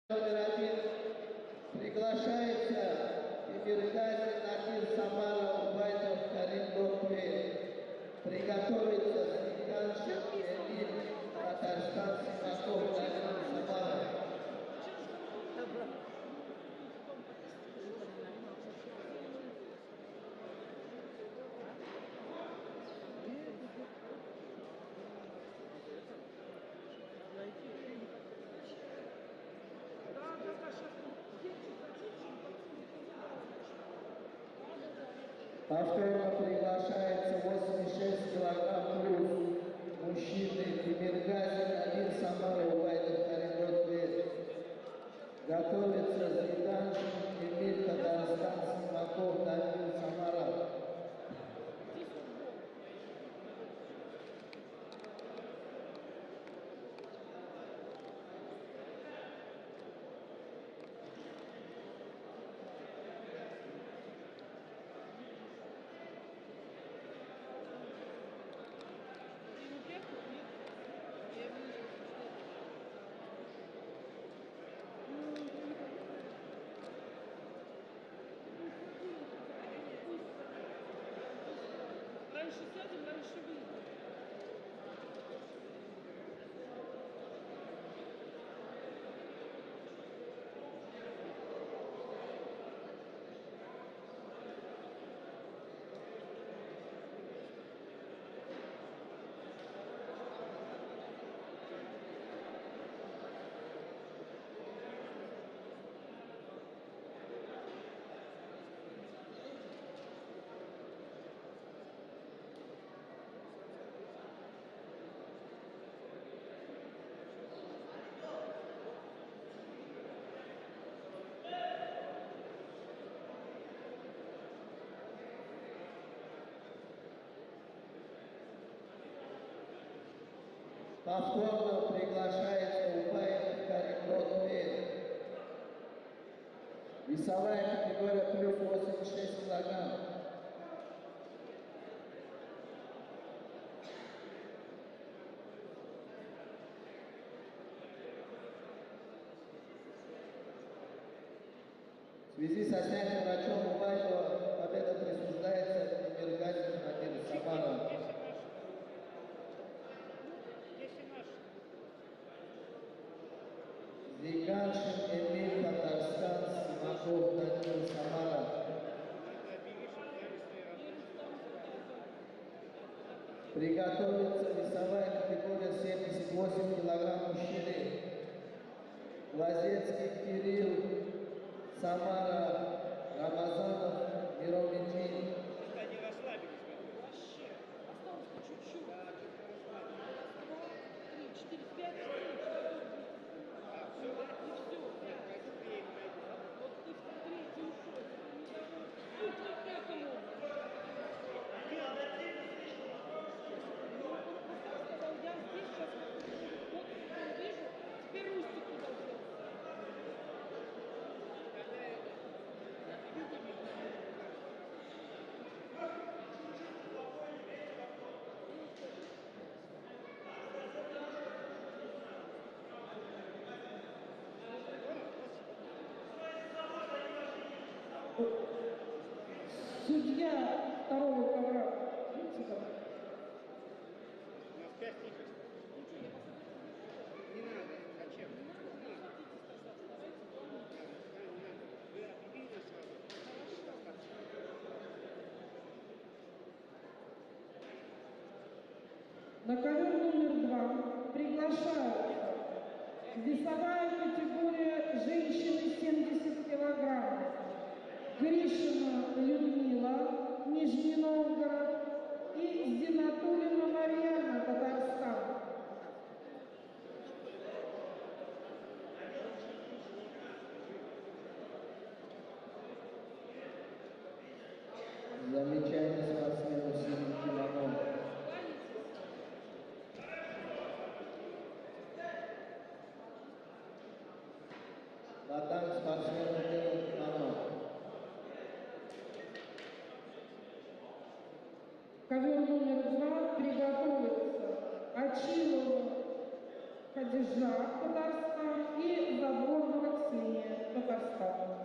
Номер 1 приглашается Эмиргазин Надир Самара Убайдов Карим Лотве. Приготовиться Сниканшин Эмир Татарстан Симаков Надир Самара. Повторно приглашается 86 килограмм плюс мужчины Эмиргазин Надир Самара Убайдов Карим Лотве. Готовится Зиданшин Эмир Татарстан Симаков Надир Самара. Раньше сядем, раньше выйдем. Повторно приглашается Убаев Карим Лотве. Весовая категория плюс 86 килограмм. В связи со снятием врачом Убаева победа присуждается Эмиргазину Надиру Самару. Зиганшин Эмир Татарстан Симаков Надир Самара. Приготовиться весовая категория 78 килограмм мужчины. Лазецкий Кирилл, Самара, Рамазанов, Миромидин. Они расслабились. Вообще. Осталось по чуть-чуть. 2, 3, 4, 5, 6. А, все, да? И все. Вот ты в третий ушел. Ты в пятому. Сказал, я здесь сейчас вот вижу, теперь Рустик туда делал. Судья второго ковра. Видите, как? У нас 5 тихость. Не надо. Зачем? Не надо. Вы объявили сразу. На ковер номер 2 приглашаются весовая категория женщины 70 килограмм. Гришина Людмила, Нижний Новгород, и Зинатулина Марьяна, Татарстан. Замечание спортсмену 7 килограмм. Батан спортсмену 9 килограмм. Ковер номер 2 приготовится Очилова Хадижа, Татарстан, и Заборного Татарстан.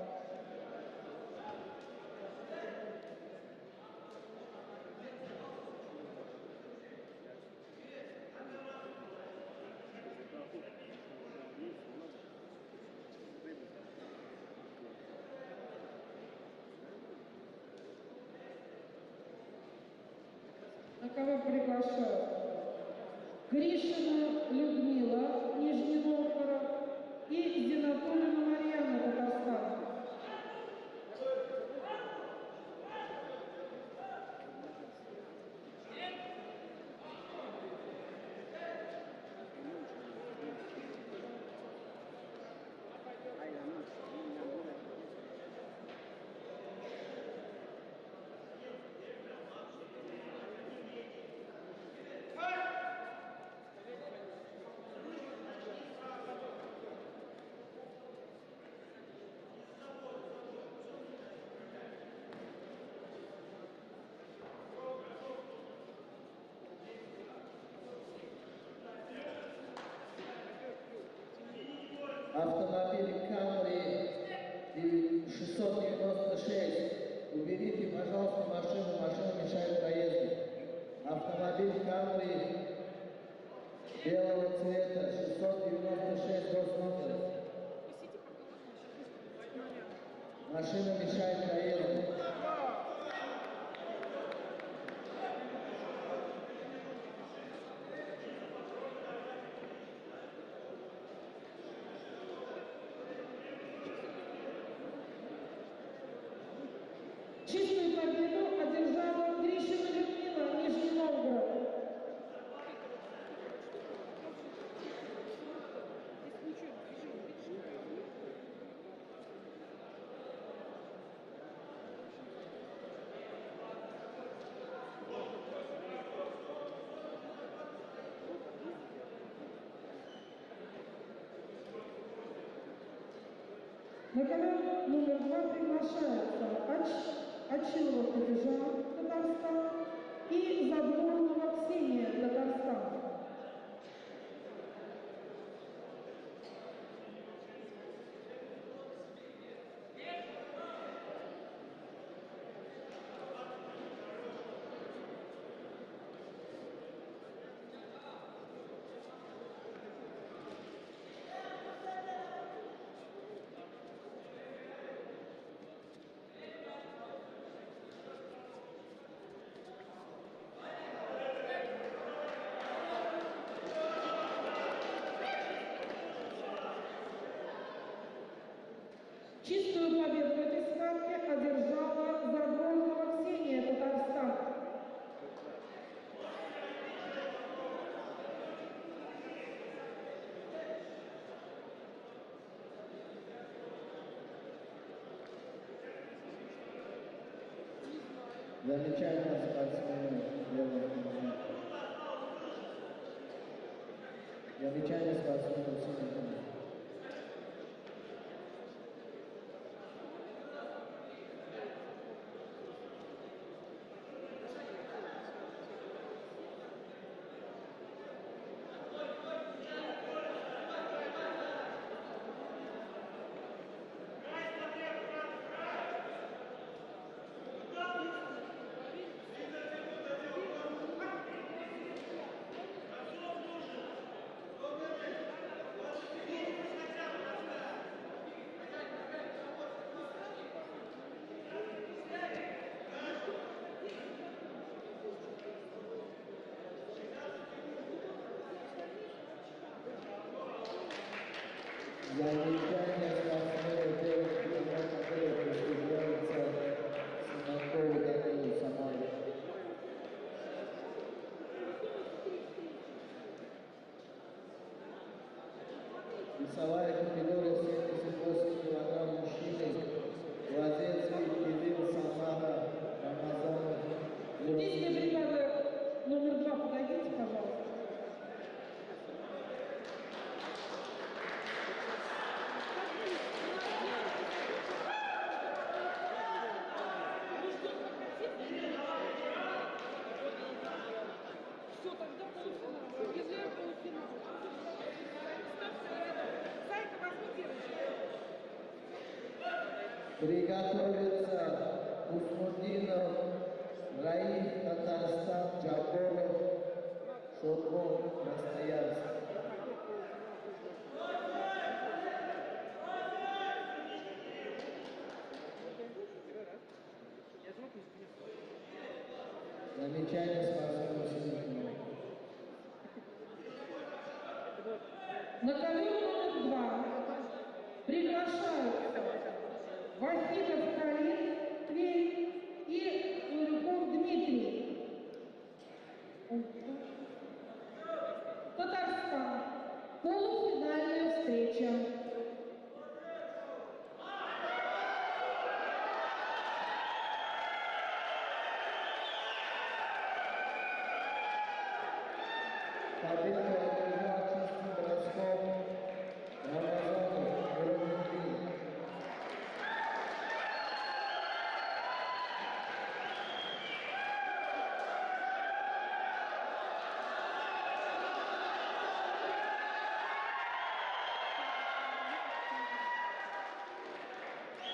На кого приглашают? Гришина Людмила, Нижний Новгород, и Зинатуллина Марьяна, Татарстан. Автомобиль Camry 696. Уберите, пожалуйста, машину, машина мешает проезду. Автомобиль Camry белого цвета 696 госномер. Машина мешает проезду. Чистую победу одержала Гришина Людмила, Нижний Новгород. На ковер номер 2 приглашается Очилова Хадижа, Татарстан, и Задворнова Ксения, Татарстан. Чистую победу в этой схватке одержала Задворнова Ксения, Татарстан. Замечательно спортсмен. Замечательно спортсмен. Приготовиться Усмудинов, Раиф, Татарстан, Джаборов, Шурбон, Красноярск. Замечание спортсменов сегодня. На ковер номер 2 приглашаются Вахидов Халид, Тверь и Урюков Дмитрий. Татарстан. Полуфинальная встреча. Победу одержал чистым броском Рамазанов, Громыхлин.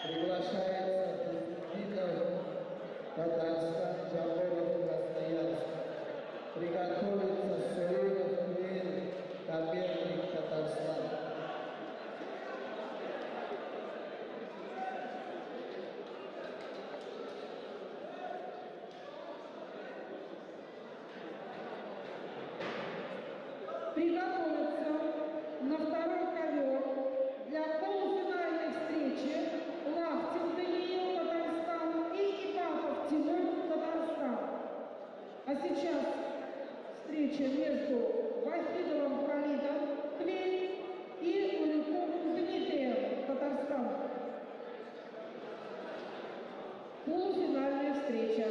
Приглашается Усмудинов, Татарстан, Джаборов, Красноярск. Приготовиться Суринов, Тверь, Таберник, Татарстан. Приготовиться на второй ковер для полуфинальной встречи Лахтин Даниил, Татарстан и Ипатов Тимур, Татарстан. А сейчас встреча между Вахидовым Халидом, Тверь, и Урюковым Дмитрием, Татарстан. Полуфинальная встреча.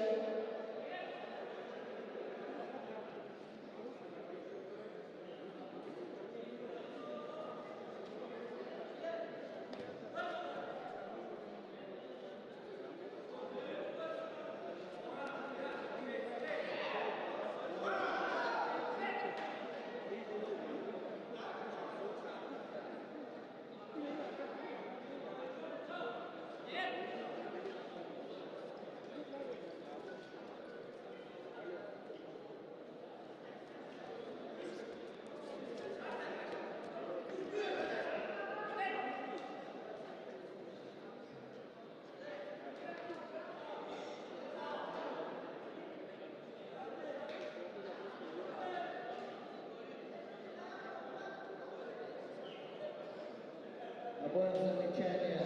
Обоим замечания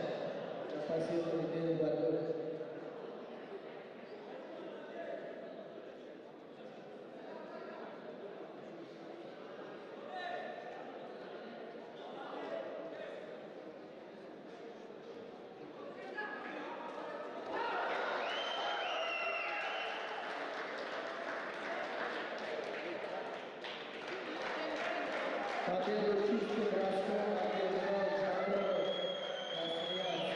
на пассивную ведение борьбы. Победу чистым броском одержал Джаборов, Красноярск.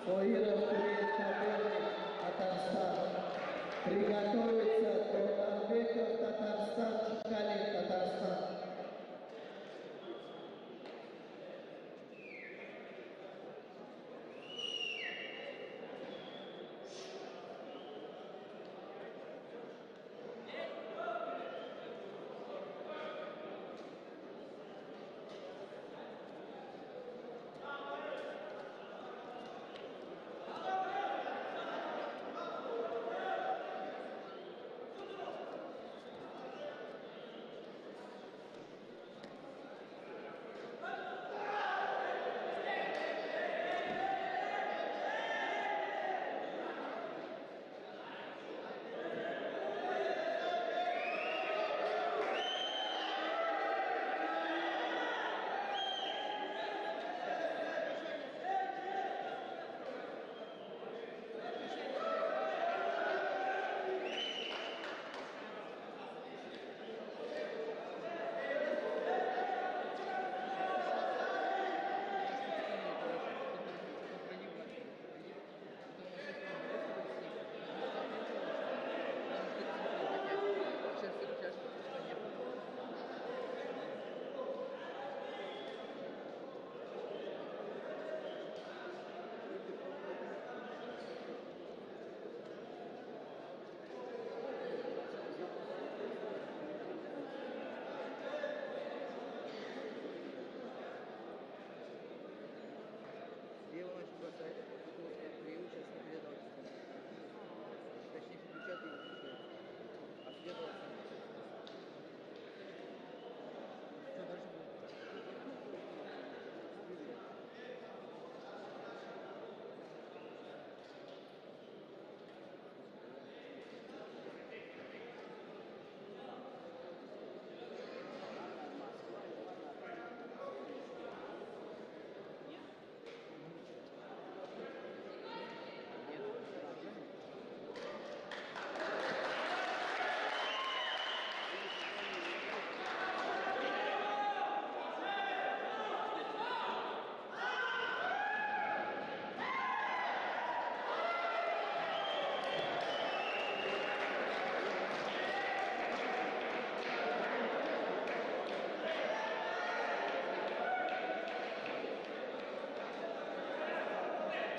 Соиров, Тверь, Таберник, Татарстан. Приготовиться Турнарбеков, Татарстан, Чкалин, Татарстан.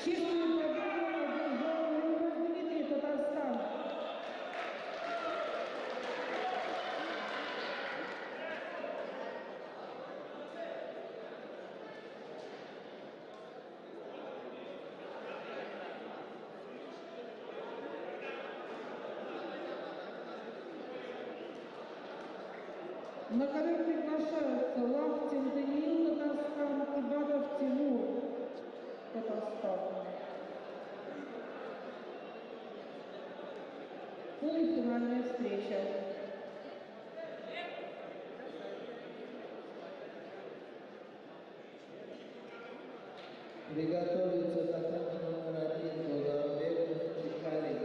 Чистую победу одержал Рыбов Дмитрий, Татарстан. На ковер приглашаются Лахтин Даниил, Татарстан, Кибадов Тимур, Татарстан. Полуфинальная встреча. Приготовиться татар номер 1 Дуларбеков Чекалин.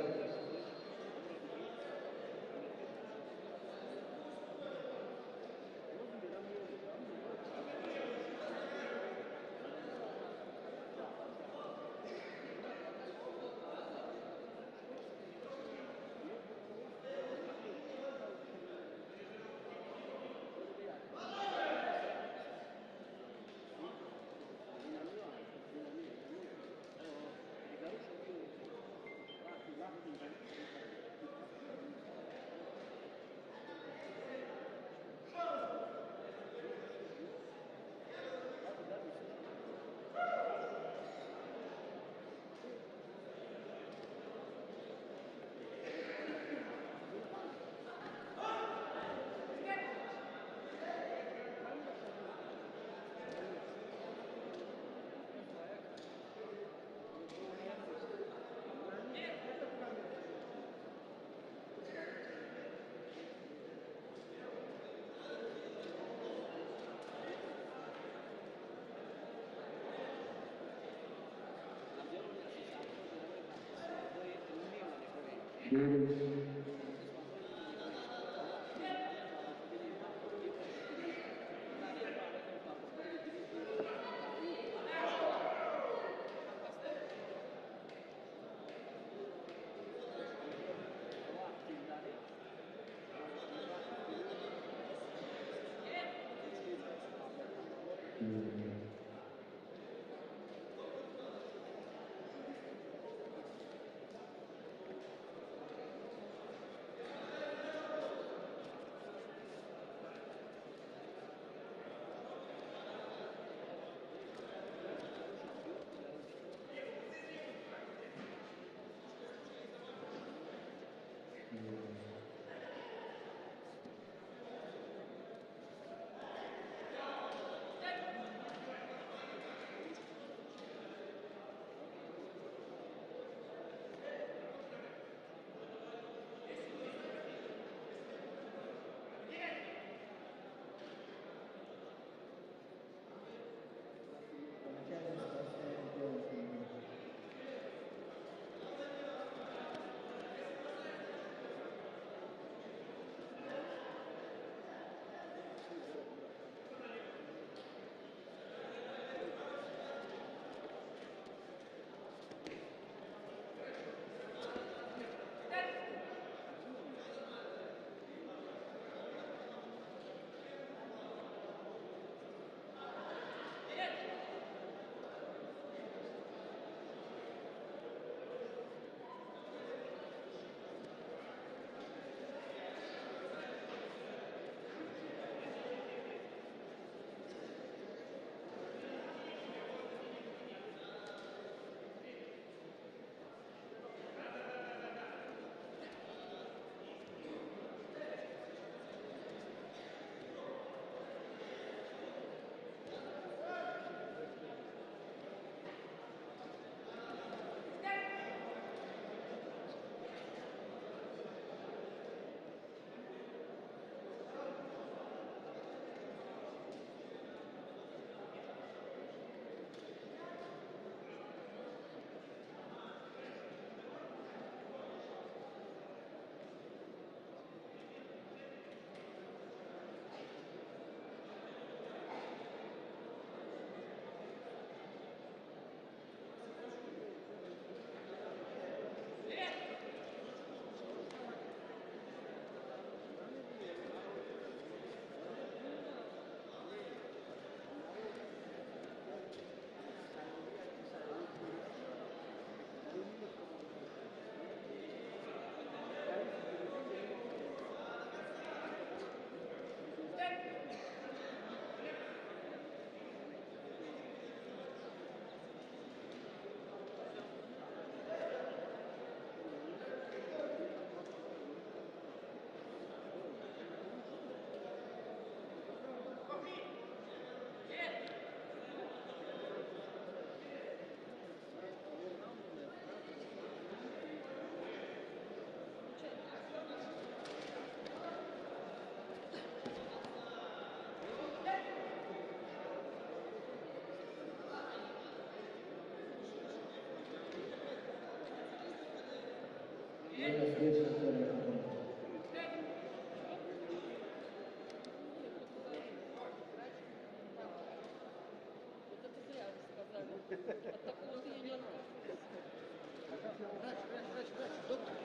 на следующем туре.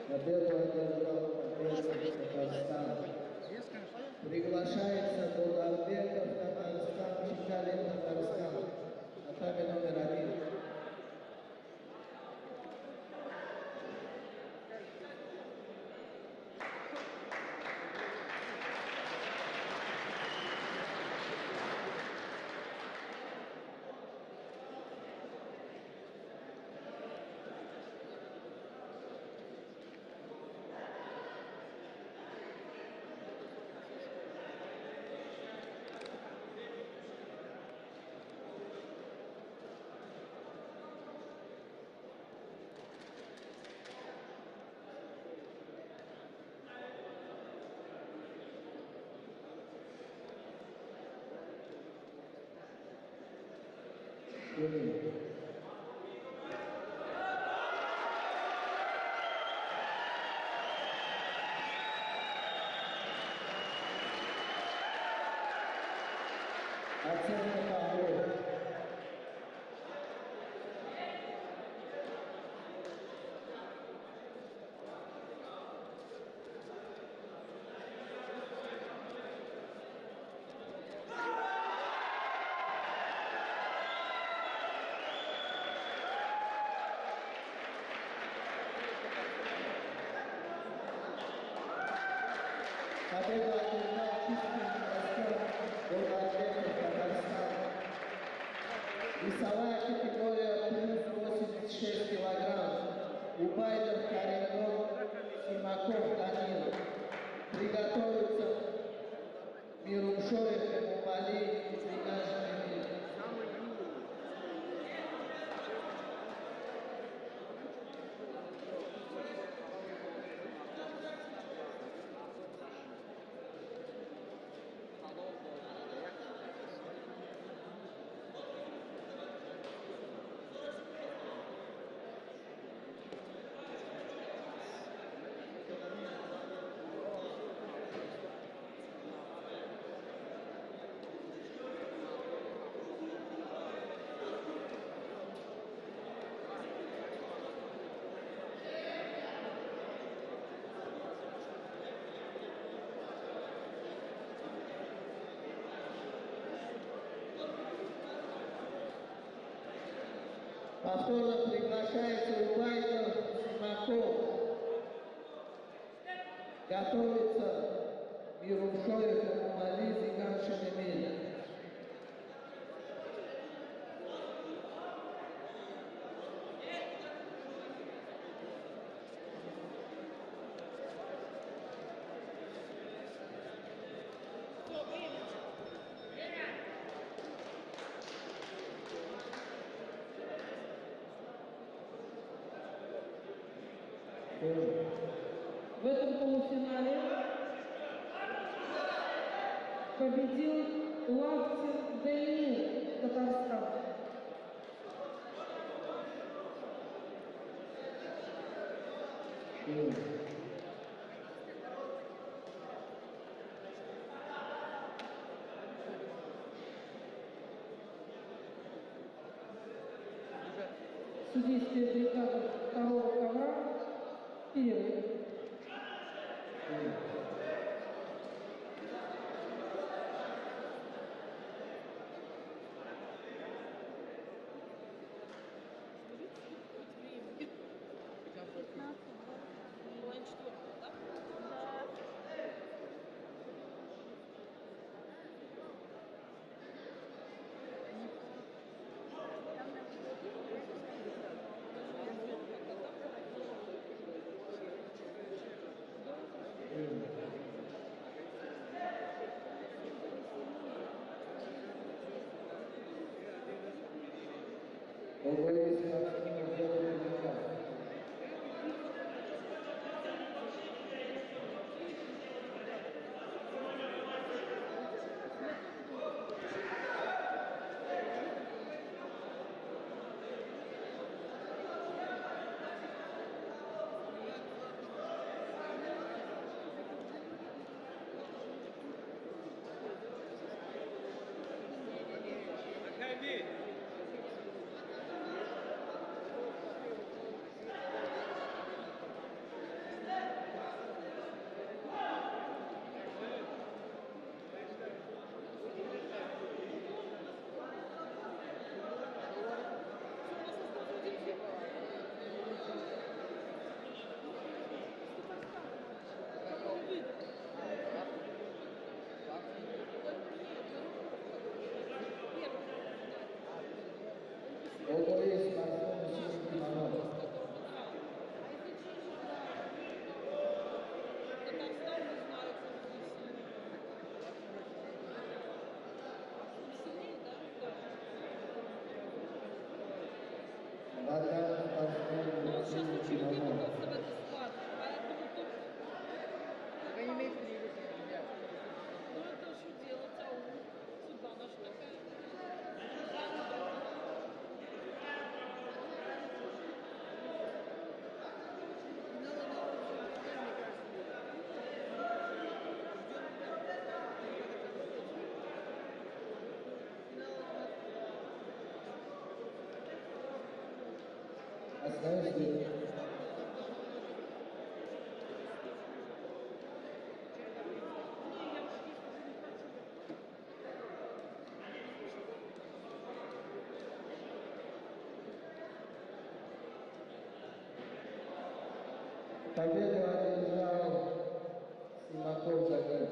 Победу одержал победу Татарстан. Приглашается Дударбеков, Татарстан, Чичалин, Татарстан. Атака номер 1. Победу одержал чистый растет Дударбеков, Татарстан. Весовая категория плюс 86 килограмм. Убайдов Каримдор, Симаков Данил. Приготовиться Мирумшоев, Эмумали, Зигаш Эмиль. Повторно приглашается Убайдов, Симаков. Готовится Мирумшоев, Эмумали, Зигаш Эмиль. В этом полуфинале победил Лавтин Даниил, Татарстан. Судейская бригада второго ковра. Первый. остается. Победу одержал Симаков Загар.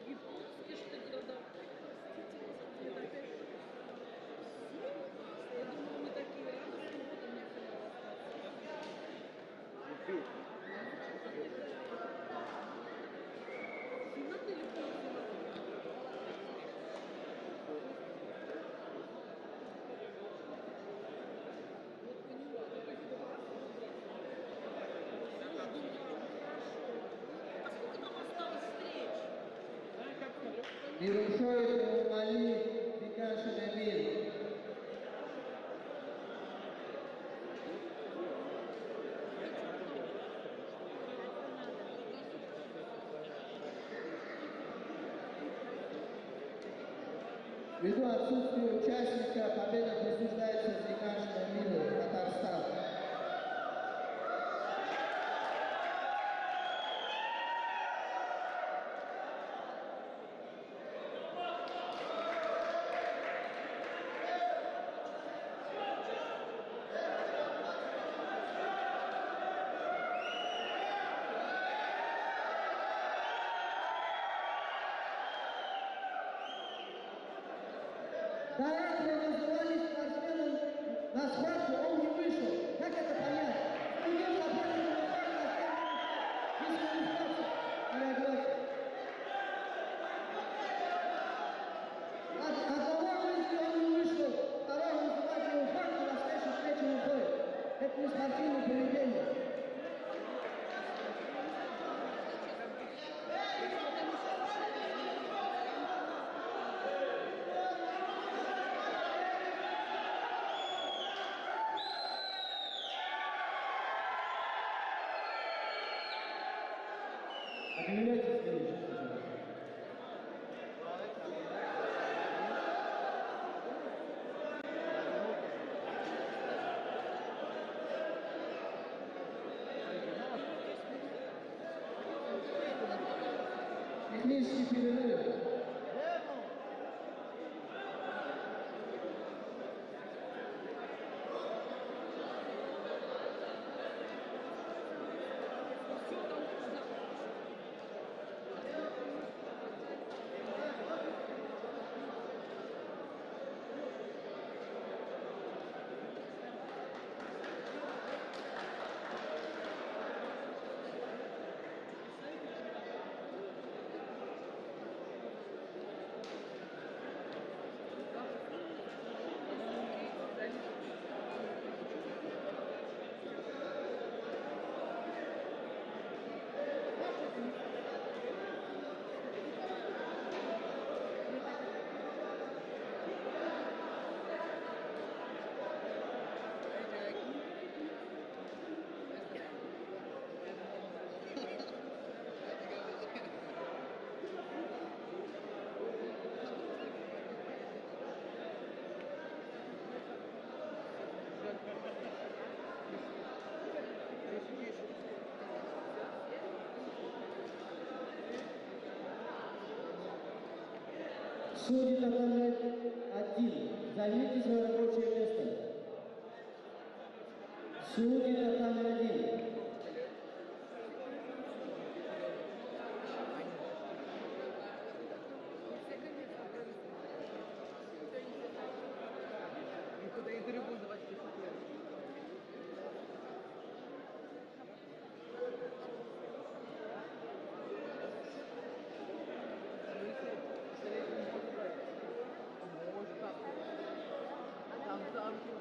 Японский, что ли, да? Простите, это опять... Я думала, мы такие радостные, вот у меня финал или полуфинал? Вот поняла, только финал. А сколько там осталось встреч? Нерушой Мали Викашин Эмиль. Ввиду отсутствия участника, победа присуждается Викашину Эмилю, Татарстан. До этого вызывали спортсменов на схватку, он не вышел. Как это понять? Судья запретил выходить на дисквалификацию. Одного вызвали, он не вышел. Второго вызывать его факт, на следующей встрече выходит. Это не спортивное поведение. Объявляйте следующий. Технический перерыв. Судьи Татарстан 1. Займите свое рабочее место. Судьи Татарстан 1. Никуда интервью буду давать. Там так не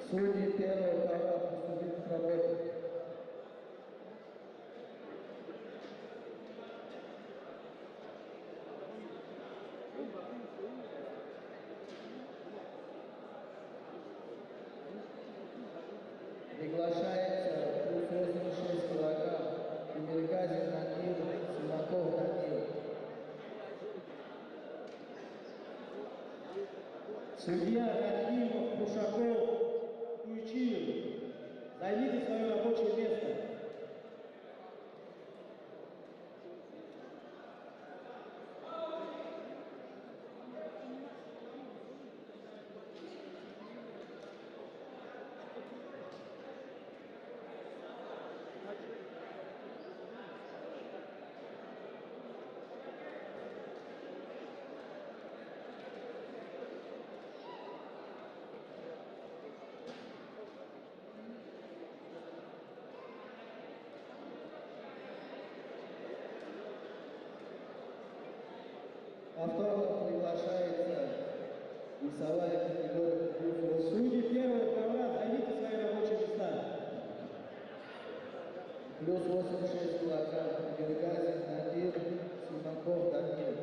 Судьи первого круга приступить к работе. Приглашается плюс 86 килограмм Тимиргазин Надир, Симаков Данил. Судья Рахимов, Кушаков, Куйчиев, займите свое рабочее место. Повторно приглашается весовая категория плюс. Судьи первого круга, займите свои рабочие места. Плюс 86 килограмм Тимиргазин Надир, Симаков Данил.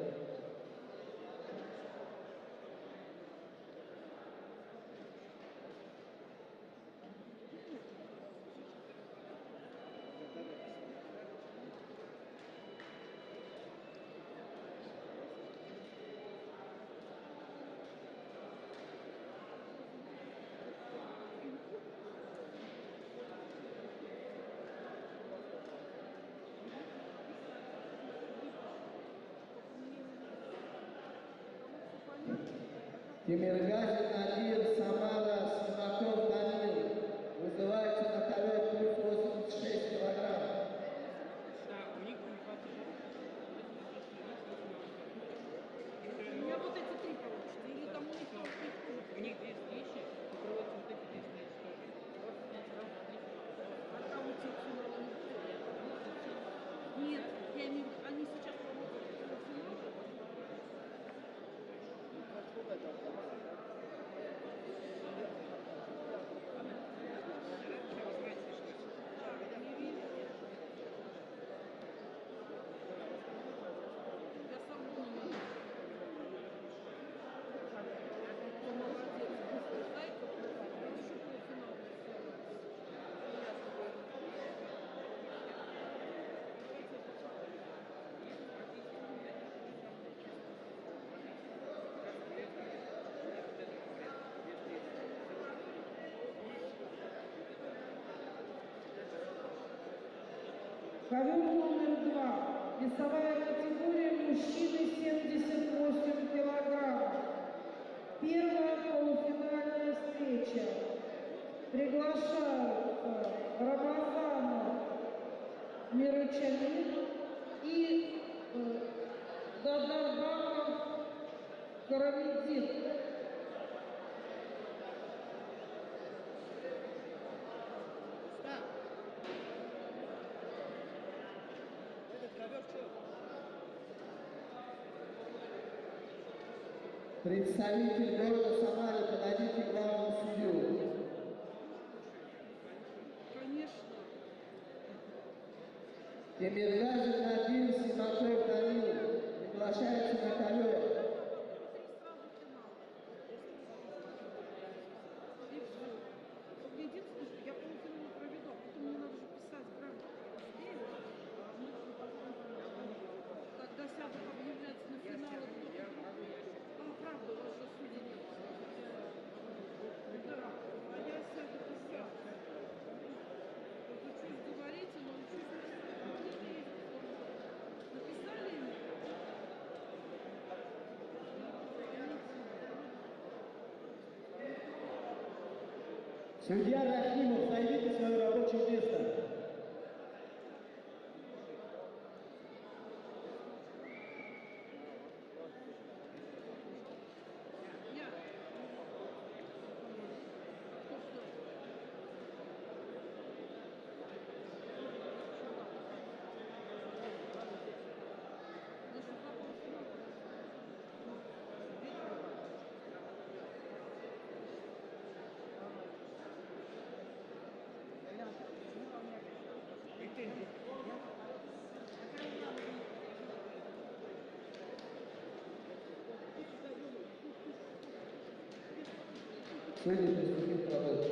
Тимиргазин Надир, Самара, Симаков Данил. Вызывается на ковер плюс 86 килограмм. У меня вот эти три получится, или там у них тоже у них две встречи, проводятся вот эти две встречи тоже. А там у тех финала не будет. Нет, я имею в виду, они сейчас проводят финал. Ковер номер 2. Весовая категория мужчины 78 килограмм. Первая полуфинальная встреча. Приглашаются Рамазанов Мирочанин и Дадарбаков Карамедин. Представитель города Самары, подойдите к главному судью. Конечно. Тимиргазин Надир, Симаков Данил. Приглашается на ковер. Единственное, что я полуфинал проведу, а потом мне надо же писать грамоту. Когда сяду объявляться на финал, правда, у вас же судьи нет. Да, а я сяду писать. Вот учусь говорить, но учусь писать. Написали им? Судья Рахимов, займите свое рабочее место. Судьи приступить к работе.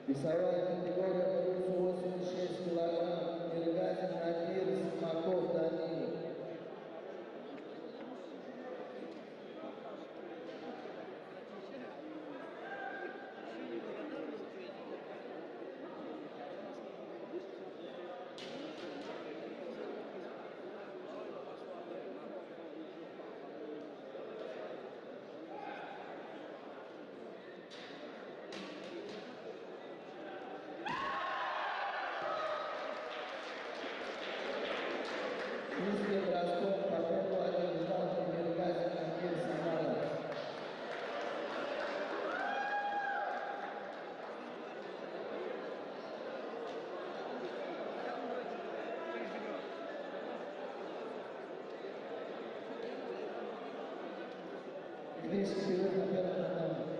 Весовая категория плюс 86 килограмм. Нергазин Надир, Смаков Данил. Низкий броском победу одержал Нергазин Надир, Самара. Здесь вперед на первом канале.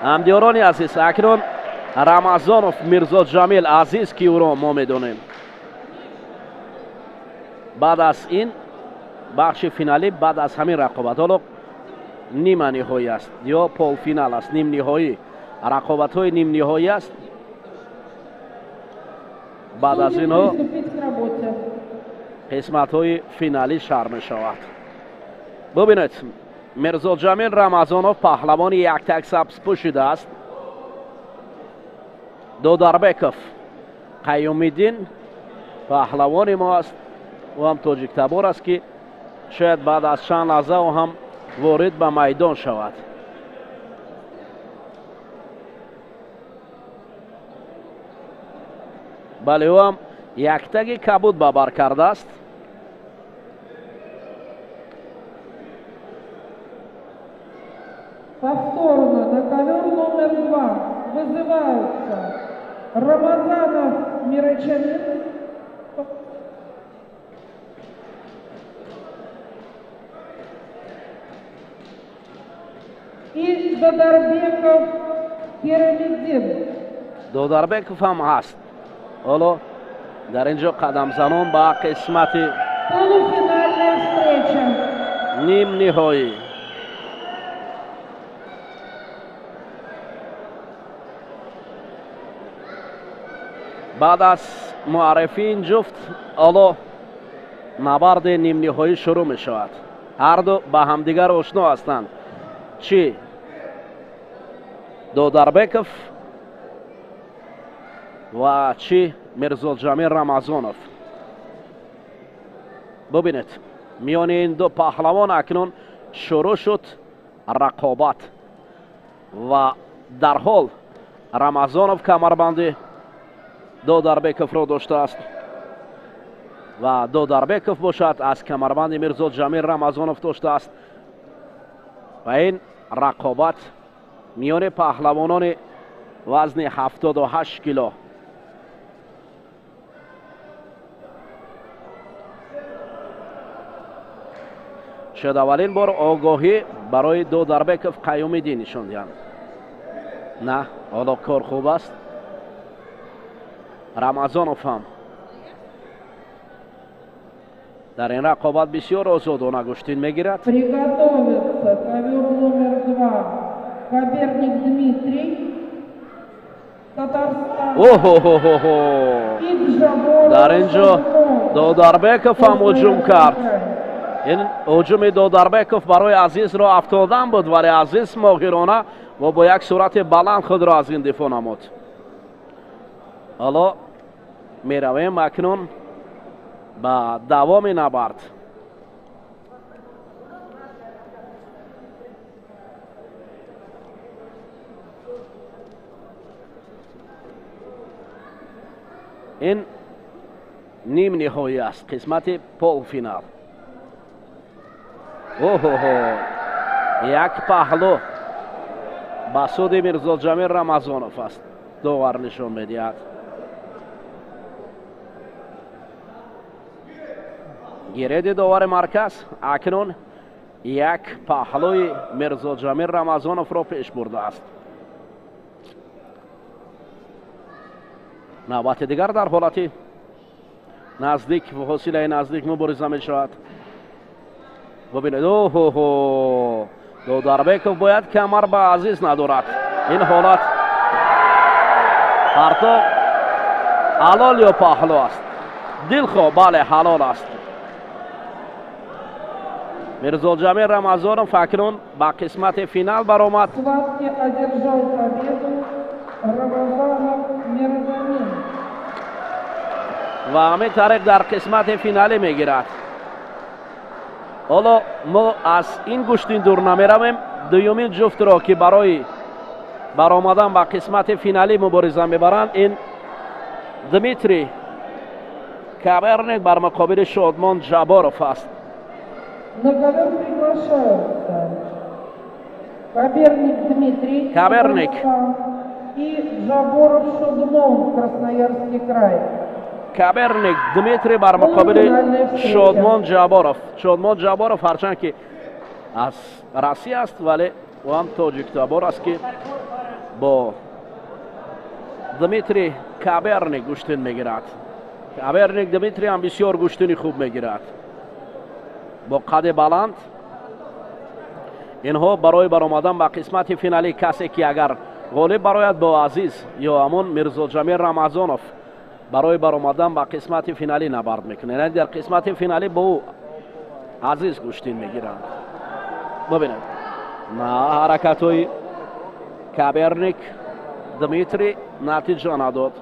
ҳамдиёрони азиз, акнун Рамазонов Мирзоҷамил азиз ки ӯро мо медонем. баъд аз ин бахши финалӣ, баъд аз ҳамин рақобат, ҳоло нима ниҳоӣ аст ё полфинал аст, нимниҳоӣ, рақобатҳои нимниҳоӣ аст. баъд аз инҳо қисматҳои финалӣ шаҳр мешавад. бубинед, Мирзоҷамил Рамазонов паҳлавони яктак сабз пӯшидааст. Додарбеков Қаюмиддин паҳлавони мо аст. ӯ ҳам тоҷиктабор аст ки шояд баъд аз чанд лаҳза ӯ ҳам ворид ба майдон шавад. бале ӯ ҳам яктаги кабуд ба бар кардааст. Повторно на ковер номер 2 вызываются Рамазанов Мирочамил и Додарбеков Пирамиддин. Додарбеков ҳам ҳаст. ҳоло дар ин ҷо қадамзанон ба қисмати Полуфинальная встреча. нимниҳоӣ. баъд аз муаррифии ин ҷуфт, ҳоло набарди нимниҳоӣ шурӯъ мешавад. ҳарду ба ҳамдигар ошно ҳастанд. чӣ Додарбеков ва чӣ Мирзоҷамил Рамазонов. бубинед, миёни ин ду паҳлавон акнун шурӯъ шуд рақобат ва дарҳол Рамазонов камарбанди Додарбековро доштааст. ва Додарбеков бошад. Аз камарбанди Мирзо Ҷамил Рамазонов доштааст ва ин рақобат миёни паҳлавонони вазни 78 кило. шуд аввалин бор огоҳӣ барои Додарбеков Қаюмиддин нишон диҳанд. На, ҳоло кор хуб аст. Рамазонов ҳам дар ин рақобат бисёр озодона гӯштин мегирад. Приготовиться ковер номер 2. Коперник Дмитрий, Татарстан. дар ин ҷо Додарбеков ҳам ҳуҷум кард. ин ҳуҷуми Додарбеков барои Азизро афтодан буд, вале Азиз моҳирона ва бо як суръати баланд худро аз ин дифоъ намуд. ҳоло меравем акнун ба давоми набард. ин ним ниҳоӣ аст, қисмати полфинал. як паҳлу ба суди Мирзоҷамил Рамазонов аст, довар нишон медиҳад. гиреди довари марказ акнун як паҳлуи Мирзоҷамил Рамазоновро пеш бурдааст. навбати дигар дар ҳолати наздик, фосилаи наздик мубориза мешавад. бубинед, Додарбеков бояд камар ба Азиз надорад. ин ҳолат партов ҳалол ё паҳлу аст? дилхоҳ, бале, ҳалол аст. Мирзоҷамил Рамазонов акнун ба қисмати финал баромад. Схватки одержал победу Рамазанов Мирзамин. ва ҳамин тариқ дар қисмати финалӣ мегирад. ҳоло мо аз ин гӯштин дур намеравем. дуюмин ҷуфтро ки барои баромадан ба қисмати финалӣ мубориза мебаранд, ин Дмитрий Каверник бар муқобили Шодмон Ҷаборов аст. На ковер приглашаются Коперник Дмитрий, Коперник и Жаборов Шодмон, Красноярский край. Коперник Дмитрий бар муқобили Шодмон Ҷаборов. Шодмон Ҷаборов ҳарчанд ки аз Россия аст, вале ӯ ҳам тоҷиктабор аст ки бо Дмитрий Коперник гӯштин мегирад. Коперник Дмитрий ҳам бисёр гӯштини хуб мегирад. бо қади баланд инҳо барои баромадан ба қисмати финалӣ касе ки агар ғолиб барояд бо Азиз ё ҳамон Мирзоҷамил Рамазонов барои баромадан ба қисмати финалӣ набард мекунад. яъне дар қисмати финалӣ бо Азиз гӯштин мегиранд. бубинед ҳаракатҳои Коперник Дмитрий натиҷа надод.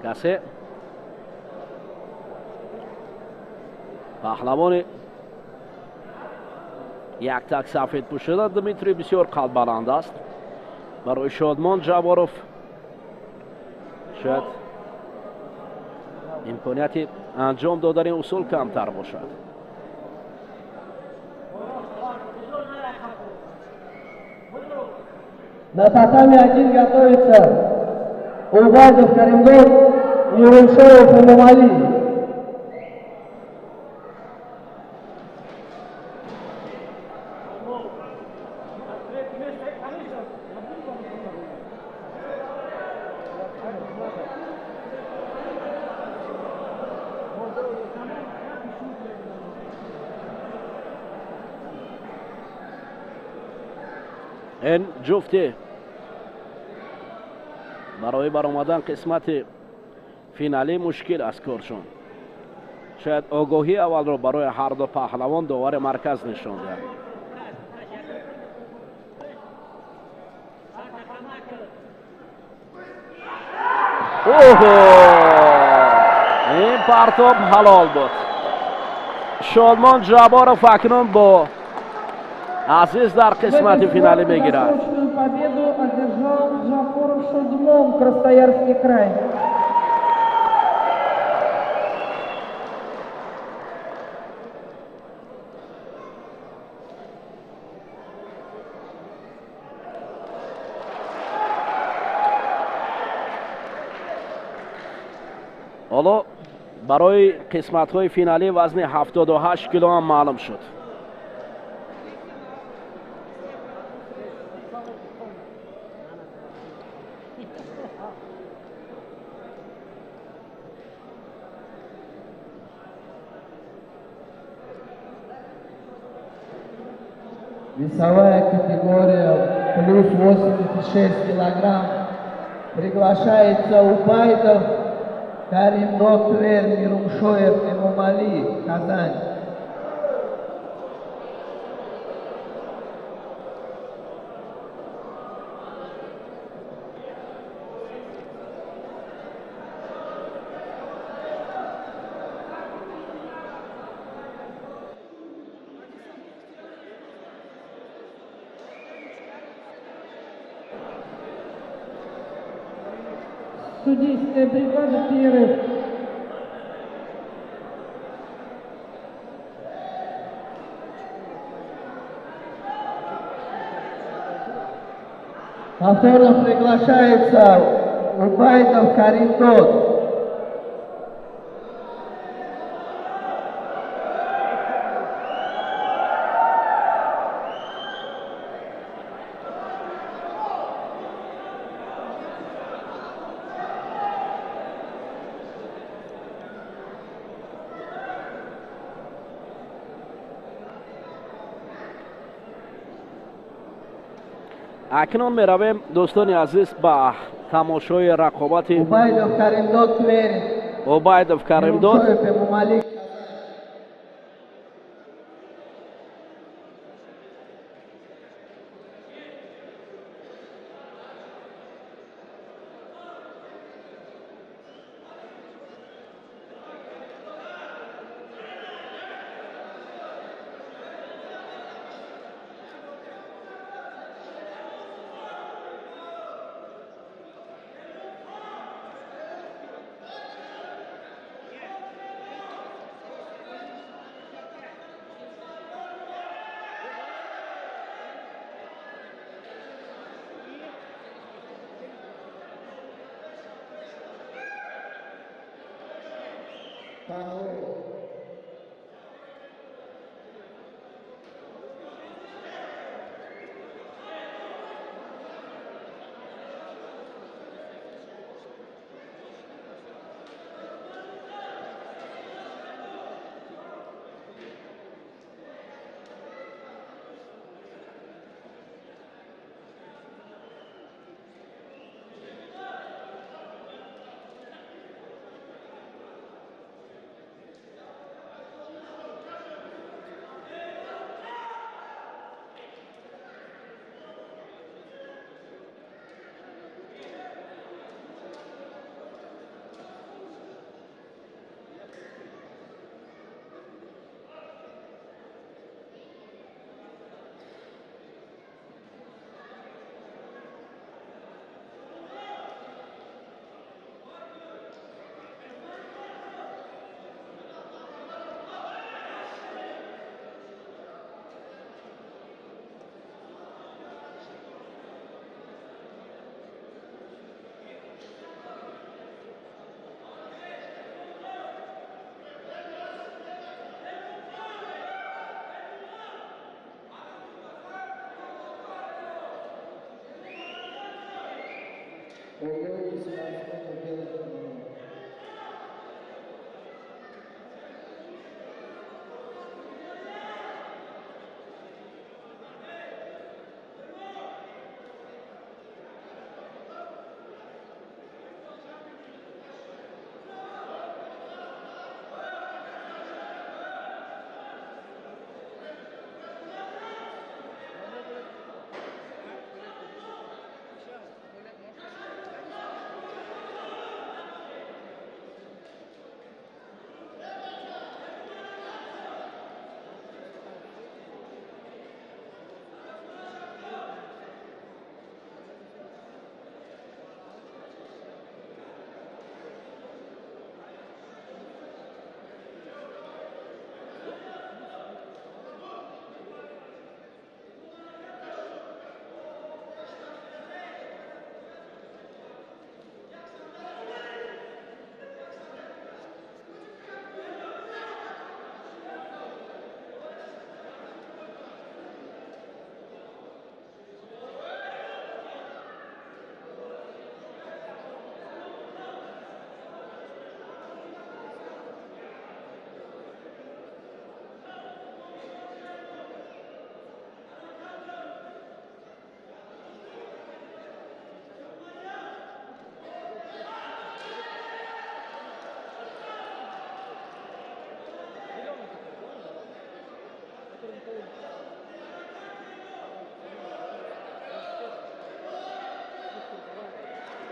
касе паҳлавони яктак сафедпӯшида Дмитрий бисёр қадбаланд аст. барои Шодмон Ҷаборов шояд имконияти анҷом додани усул камтар бошад. На татами 1 готовится Улбайдов Каримбек и Рушеев Эмомали. ин ҷуфти барои баромадан қисмати финалӣ мушкил аст коршон. шояд огоҳии аввалро барои ҳарду паҳлавон довари марказ нишон диҳад. ин партоп ҳалол буд. Шодмон Ҷаборов акнун бо Азиз дар қисмати финале мегирад. Победу одержал Джафоров Шодмон, Красноярский край. ҳоло барои қисматҳои финалӣ вазни 78 кило ҳам маълум шуд. Весовая категория плюс 86 килограмм. Приглашается Убайдов, Каримдок, Тверь, Мирумшоев, Эмомали, Казань. Судейская бригада Перов. Повторно приглашается Убайдов, Каримдок. акнун меравем дӯстони азиз ба тамошои рақобати Убайдов, Каримдок, Тверь. Убайдов, Каримдок. Мирумшоев, Эмомали.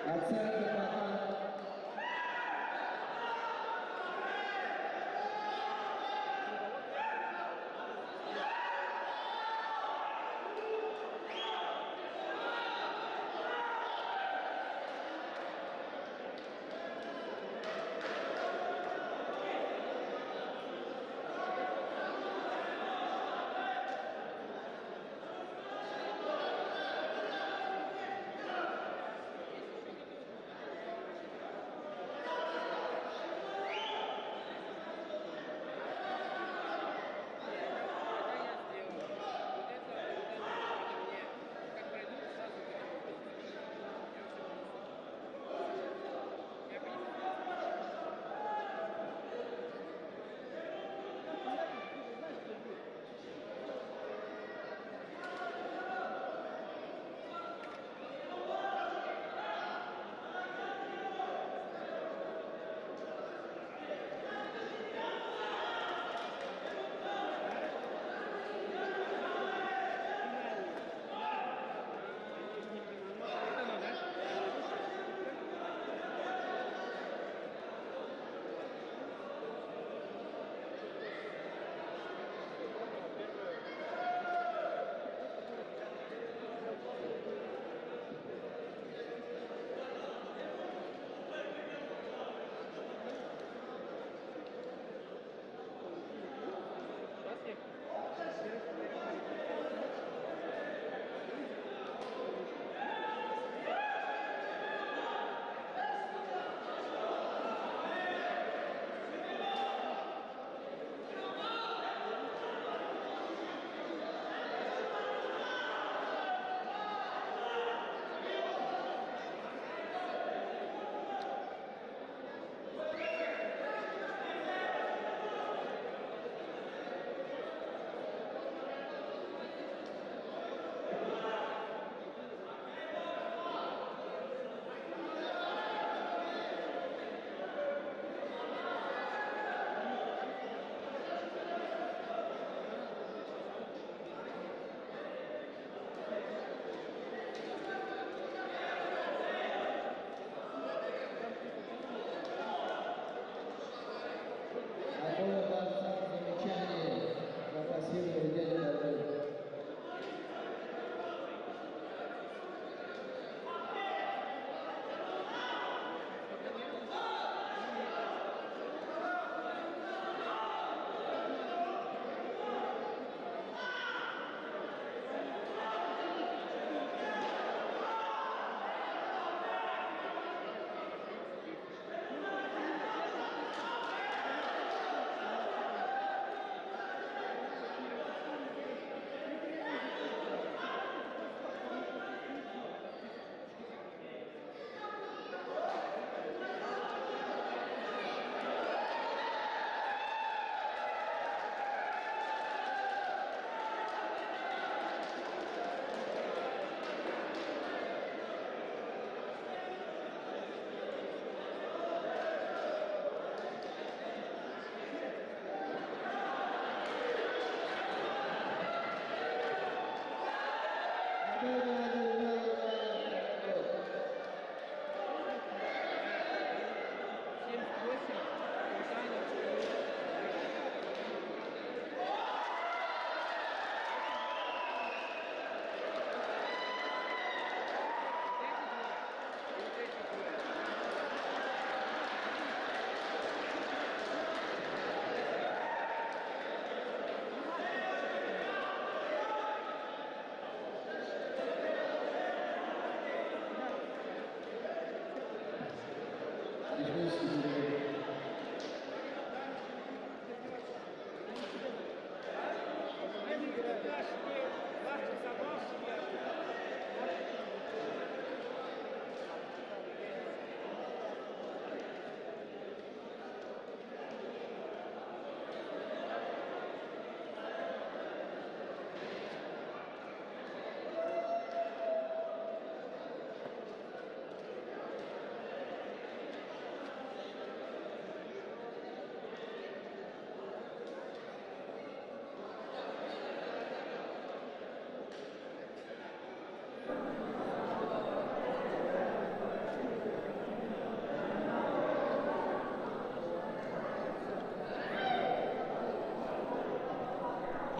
Оценка пока.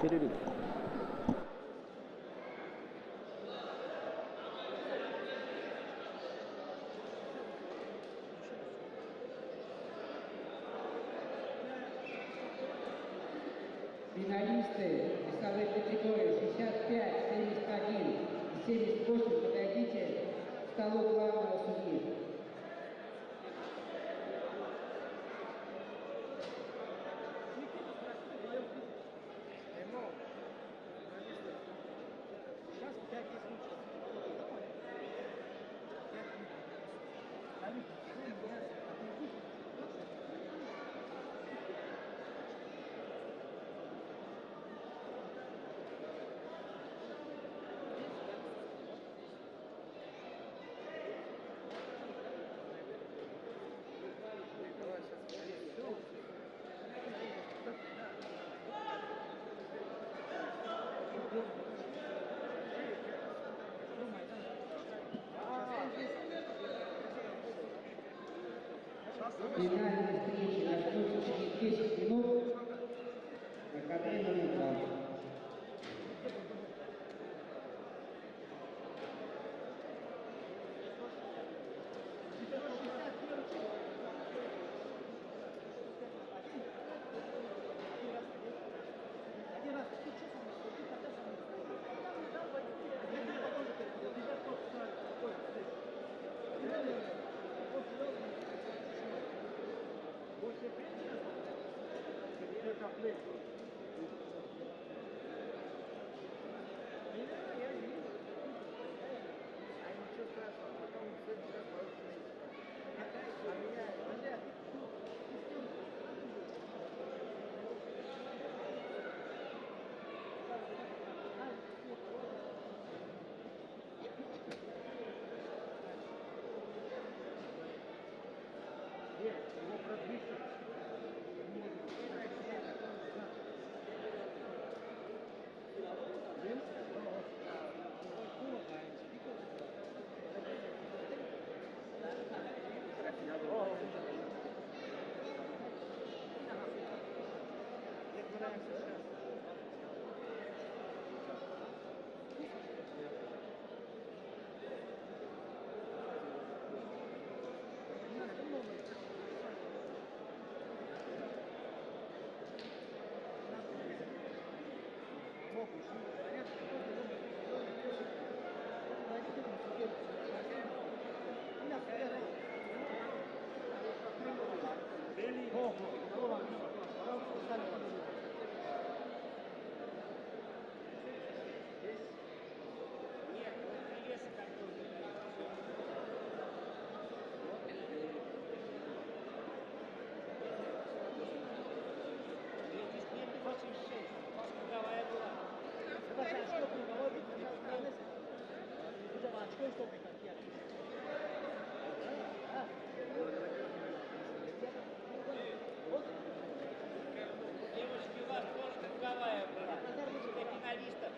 Перерыв. Финалисты весовой категории 65, 71 и 78, подойдите к столу главного судьи. Финальной встречи начнется через 10 минут на канале номер 2. Девочки, у вас тоже круговая была. Для финалистов.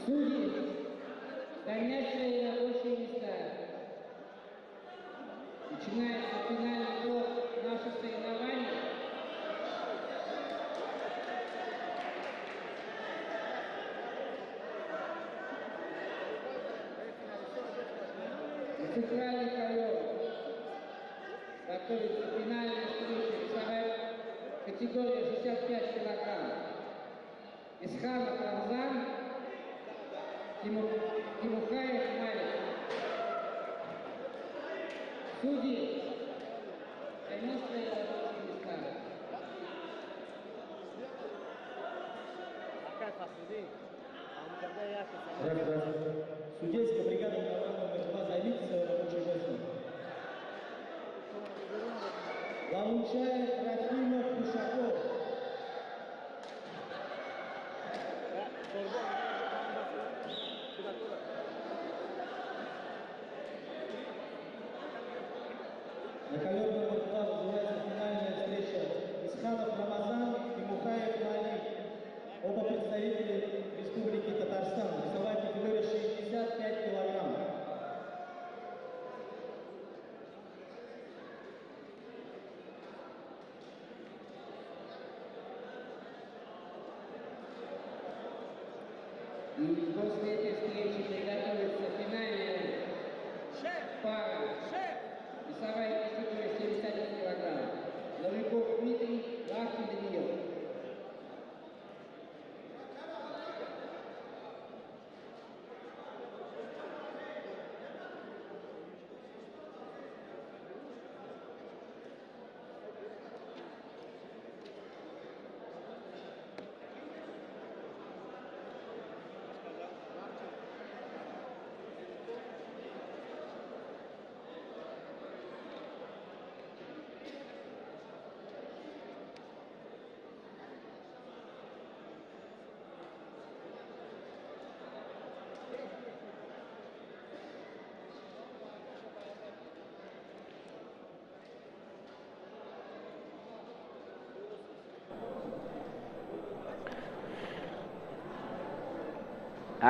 Судьи, занящие рабочие места. Начинается финальный круг наших соревнований. Центральный ковер готовится финальная встреча весовая категория 65 килограмм. Исханов Рамзан, Тимухаев Марик. Судьи, занимавшие рабочие места. Судейская бригада номер 2 займите свое рабочее место. Лаунчаев, Трофимов, Ушаков. На ковер номер 2 называется финальная встреча. Исханов Рамазан и Мухаев Мали. Оба представители Республики Татарстан. Весовая категория 65 килограмм. И после этой встречи приготовится финальная пара. Весовая категория 71 килограмм. Новиков Дмитрий, Лахтин Даниил.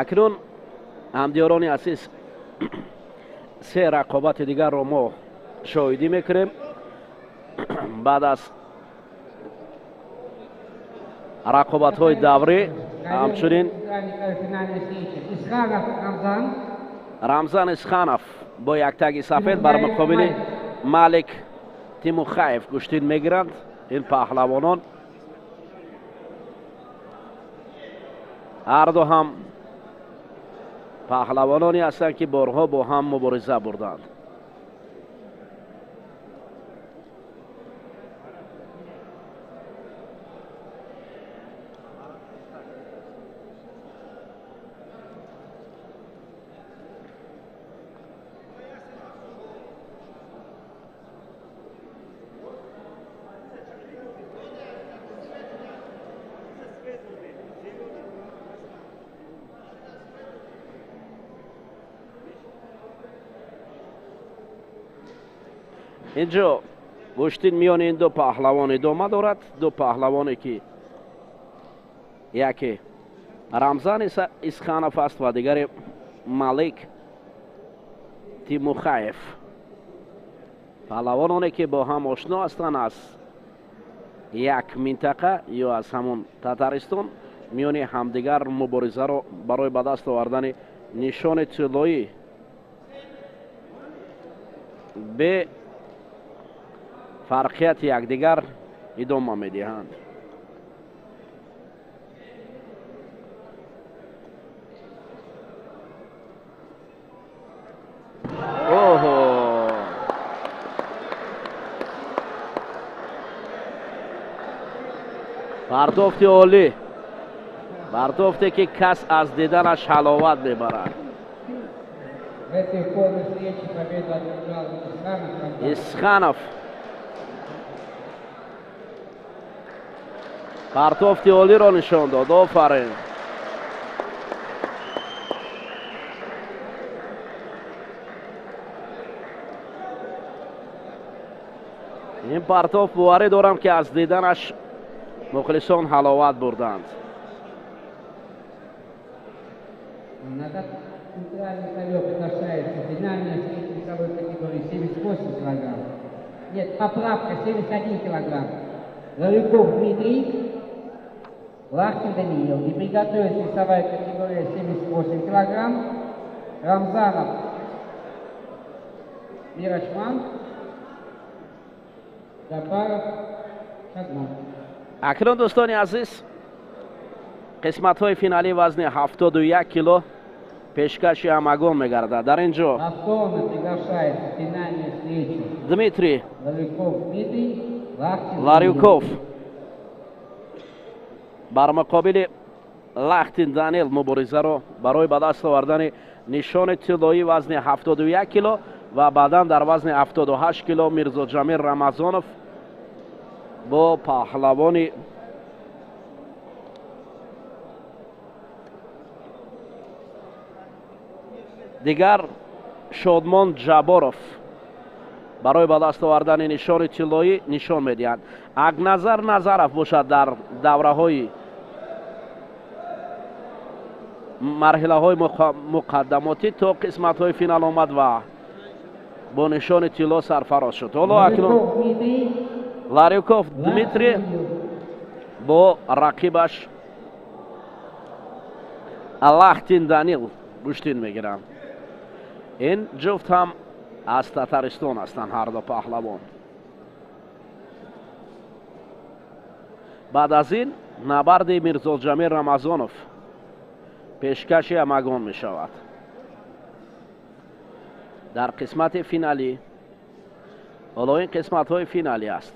акнун ҳамдиёрони азиз се рақобати дигарро мо шоҳидӣ мекунем. баъд аз рақобатҳои даврӣ ҳамчунин рамзан исханов бо як таги сафед бар муқобили малик тимухаев куштин мегиранд. ин паҳлавонон ҳарду ҳам паҳлавононе ҳастанд ки борҳо бо ҳам мубориза бурданд. инҷо куштин миёни ин ду паҳлавон идома дорад. ду паҳлавоне ки яке рамзан исханов аст ва дигаре малик тимухаев. паҳлавононе ки бо ҳам ошно ҳастанд аз як минтақа ё аз ҳамон татаристон миёни ҳамдигар муборизаро барои ба даст овардани нишони тиллоӣ бе фарқияти якдигар идома медиҳанд. партофти олӣ, партофте ки кас аз диданаш ҳаловат мебарад. исханов партофти олиро нишон дод. офарин. ин партоф боварӣ дорам ки аз диданаш мухлисон ҳаловат бурданд. Центральный ковер приглашается финальная встреча весовой категории 78 килограмм. Нет, поправка 71 килограмм. Ларюков Дмитрий, Лахтин Даниил. И приготовится весовая категория 78 килограмм. Рамзанов Мирашман, Гапаров Шагман. акнун дӯстони азиз қисматҳои финалии вазни 71 кило пешкаши ҳамагон мегардад. дар ин ҷо Дмитрий Ларюков бар муқобили Лахтин Даниил муборизаро барои ба даст овардани нишони тиллои вазни 71 кило ва баъдан дар вазни 78 кило Мирзоҷамил Рамазонов бо паҳлавони дигар Шодмон Ҷаборов барои ба даст овардани нишони тиллоӣ нишон медиҳанд. Акназар Назаров бошад дар давраҳои марҳилаҳои муқаддамотӣ то қисматҳои финал омад ва бо нишони тилло сарфароз шуд. ҳоло акнун Ларюков Дмитрий бо рақибаш Лахтин Даниил куштин мегиранд. ин ҷуфт ҳам аз Татаристон ҳастанд ҳарду паҳлавон. баъд аз ин набарди Мирзоҷамил Рамазонов пешкаши ҳамагон мешавад. дар қисмати финалӣ ҳоло ин қисматҳои финалӣ аст.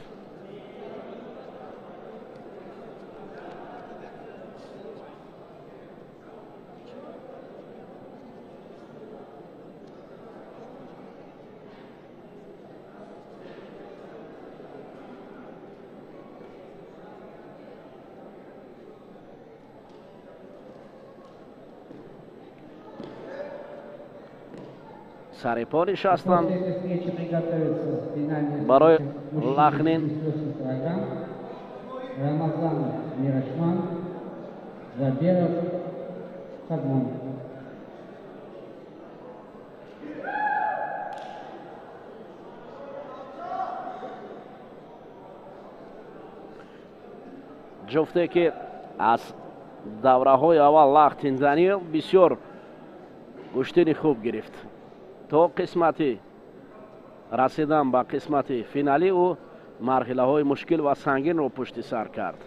сари по нишастанд барои Лахнин Рамазан Мирашман, Заберов Шагман. ҷуфте ки аз давраҳои аввал Лахтин Даниел бисёр гӯштини хуб гирифт. То қисмати расидан ба қисмати финалӣ ӯ марҳилаҳои мушкил ва сангинро пушти сар кард.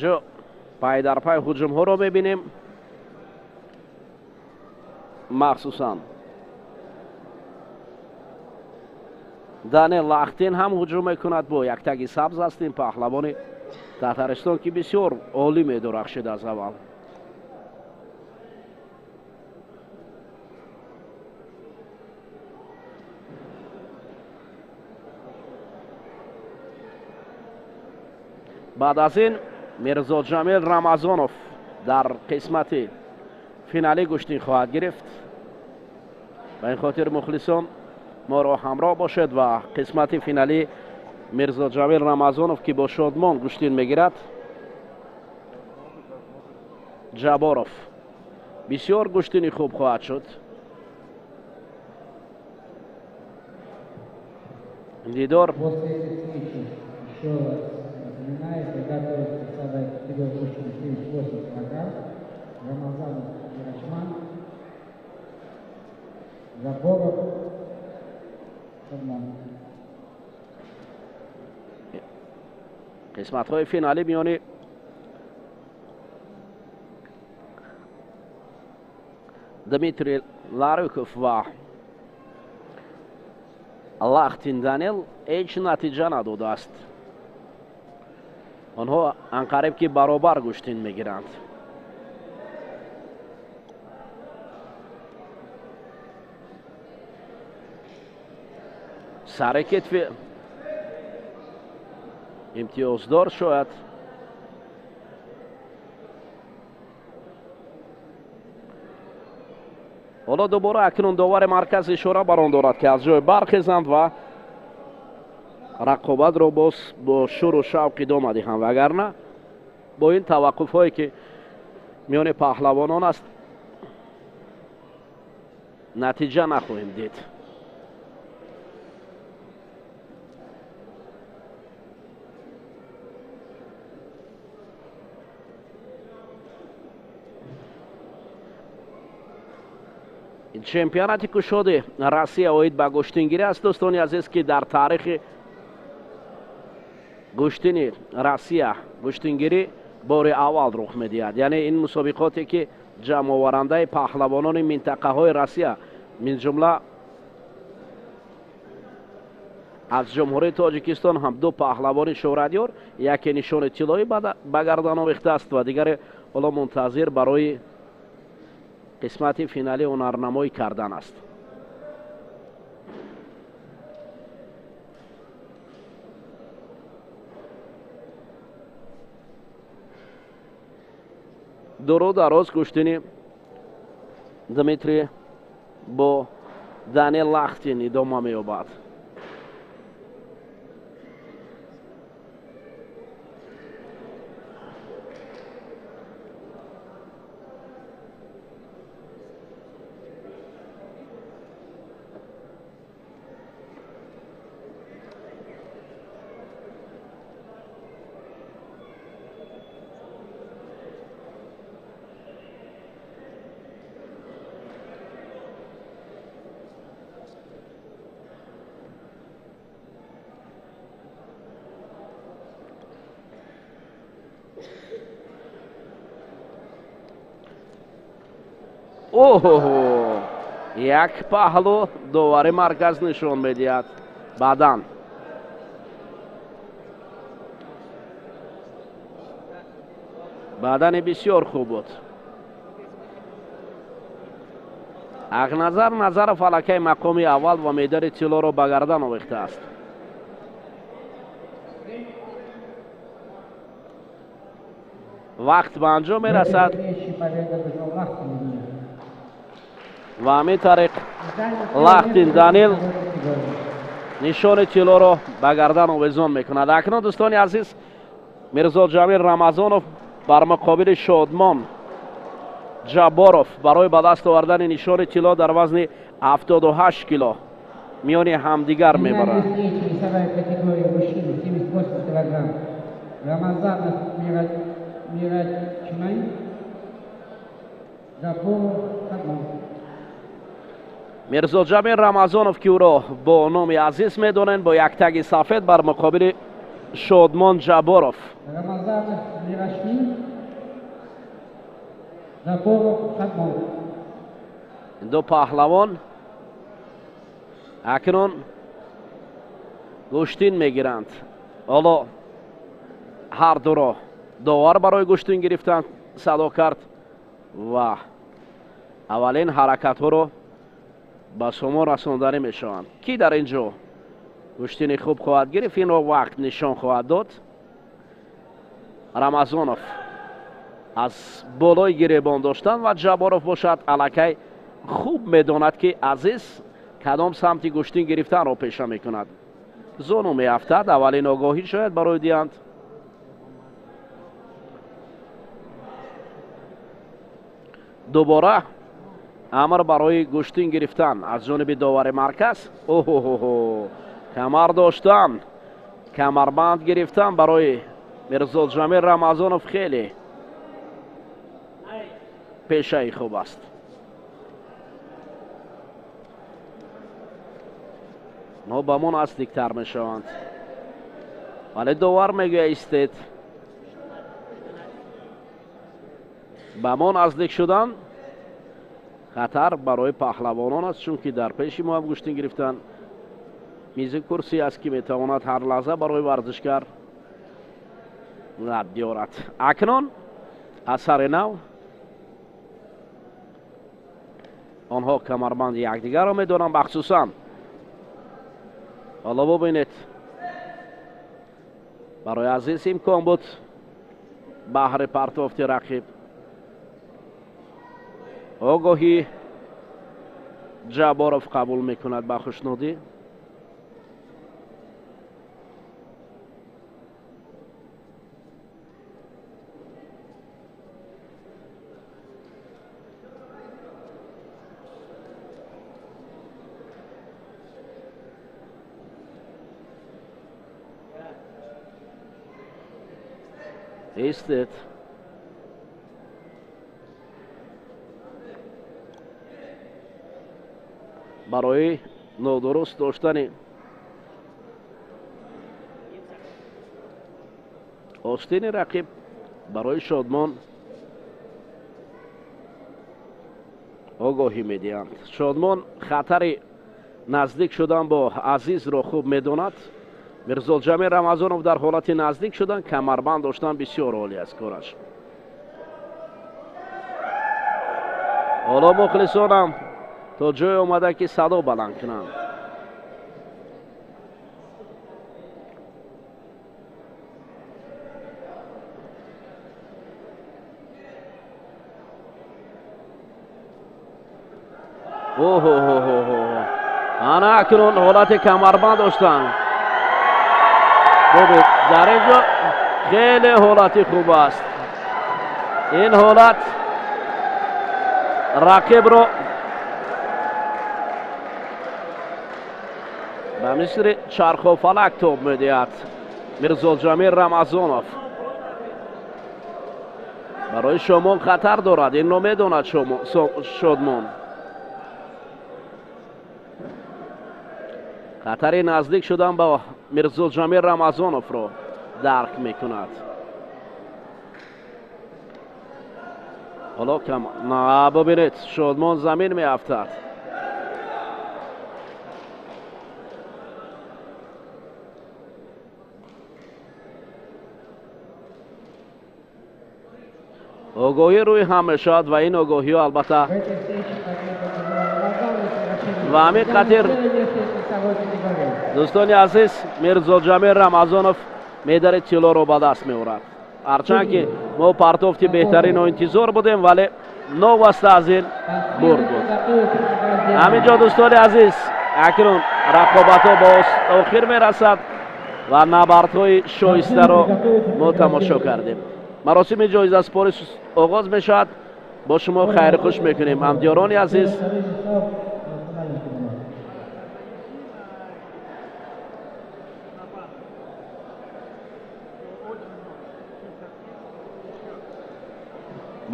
ҷо пай дар пай ҳуҷумҳоро мебинем. махсусан Даниел Лахтин ҳам ҳуҷум мекунад бо як таги сабз ҳастем. паҳлавони Татаристон ки бисёр олӣ медурахшид аз аввал. баъд аз ин Мирзоҷамил Рамазонов дар қисмати финалӣ гӯштин хоҳад гирифт. ба ин хотир мухлисон моро ҳамроҳ бошед ва қисмати финалӣ Мирзоҷамил Рамазонов ки бо Шодмон гӯштин мегирад. Ҷаборов бисёр гӯштини хуб хоҳад шуд. Дидор Напоминаю, приготовиться к собой категории 78 килограмм. Рамазанов Ирачман, Заборов, Шадман. қисматҳои финалӣ миёни Дмитрий Ларюков ва Лахтин Даниел ҳеҷ натиҷа надодааст. онҳо анқариб ки баробар гӯштин мегиранд. сари кетфи имтиёздор шояд. ҳоло дубора акнун довари марказ ишора бар он дорад ки аз ҷой бархезанд ва рақобатро боз бо шӯру шавқ идома диҳанд. вагарна бо ин таваққуфҳое ки миёни паҳлавонон аст натиҷа нахоҳем дид. чемпионати кушоди Россия оид ба гӯштингирӣ аст. дӯстони азиз ки дар таърихи гӯштини Россия гӯштингирӣ бори аввал рух медиҳад. яъне ин мусобиқоте ки ҷамъоварандаи паҳлавонони минтақаҳои Россия мин ҷумла аз ҷумҳурии Тоҷикистон ҳам ду паҳлавони шӯҳратёр, яке нишони тиллоӣ ба гардан овехтааст ва дигаре ҳоло мунтазир барои қисмати финалӣ ҳунарнамоӣ кардан аст. дуру дароз гӯштини Дмитрий бо Даниел Лахтин идома меёбад. як паҳлу довари марказ нишон медиҳад. баъдан бадани бисёр хуб буд. назар фалакаи мақоми аввал ва медали тиллоро ба гардан овехтааст. вақт ба анҷом мерасад Следующая победа бежал Лахтин. ва ҳамин тариқ Лахтин Данил нишони тиллоро ба гардан овезон мекунад. Акнун дӯстони азиз, Мирзоҷамил Рамазонов бар муқобили Шодмон Ҷабборов барои ба даст овардани нишони тилло дар вазни 78 кило миёни ҳамдигар мебаранд. Встречи весовая категория мужчины 78 килограмм. Рамазанов Мирачмай. Ҷабборов Хадмон. Мирзоҷамил Рамазонов ки ӯро бо номи азиз медонанд, бо як таги сафед бар муқобили Шодмон Ҷабборов. Рамазанов Мирашвили. Ҷабборов Хадмон. ду паҳлавон акнун гӯштин мегиранд. ҳоло ҳар дуро довар барои гӯштин гирифтан садо кард ва аввалин ҳаракатҳоро ба шумо расонданӣ мешаванд. Ки дар ин ҷо гӯштини хуб хоҳад гирифт, инро вақт нишон хоҳад дод. Рамазонов аз болои гиребон доштан ва Ҷабборов бошад аллакай хуб медонад ки азиз кадом самти гӯштин гирифтанро пеша мекунад. зону меафтад, аввалин огоҳӣ шояд барои диянт. дубора амр барои гӯштин гирифтан аз ҷониби довари марказ. оҳ камар доштан, камарбанд гирифтан барои Мирзоҷамил Рамазонов хеле пешаи хуб аст. но ба мо наздиктар мешаванд, вале довар мегӯяд истед. ба мо наздик шудан хатар барои паҳлавонон аст, чунки дар пеши мо ҳам гӯштин гирифтан мизи курсӣ аст ки метавонад ҳар лаҳза барои варзишгар лаб биёрад. акнун асари нав онҳо камарбанди якдигарро медонанд, махсусан ҳоло бубинед барои азиз имкон буд баҳри партофти рақиб. огоҳӣ Ҷабборов қабул мекунад ба хушнудӣ. истед барои нодуруст доштани остини рақиб барои Шодмон огоҳӣ медиҳанд. Шодмон хатари наздик шудан бо азизро хуб медонад. Мирзоҷамил Рамазонов дар ҳолати наздик шудан камарбанд доштан бисёр олӣ аст кораш. ҳоло мухлисонам то ҷое омада ки садо баланд кунанд. ана акнун ҳолати камарбанд доштанд. дар ин ҷо хеле ҳолати хуб аст. ин ҳолат рақибро ба мисли чархофалак тоб медиҳад. Мирзоҷамил Рамазонов барои Шомон хатар дорад, инро медонад Шодмон. хатари наздик шудан ба Мирзоҷамил Рамазоновро дарк мекунад. ҳоло бубинед, Шодмон замин меафтад. огоҳӣ рӯи ҳам мешавад ва ин огоҳиҳо албатта ва ҳамин қатир дӯстони азиз Мирзоҷамил Рамазонов медали тиллоро ба даст меорад. ҳарчанд ки мо партофти беҳтаринро интизор будем, вале новаста аз ин бурд буд. ҳаминҷо дӯстони азиз, акнун рақобатҳо ба охир мерасад ва набардҳои шоистаро мо тамошо кардем. маросими ҷоизаспорӣ оғоз мешавад. бо шумо хайру хуш мекунем ҳамдиёрони азиз.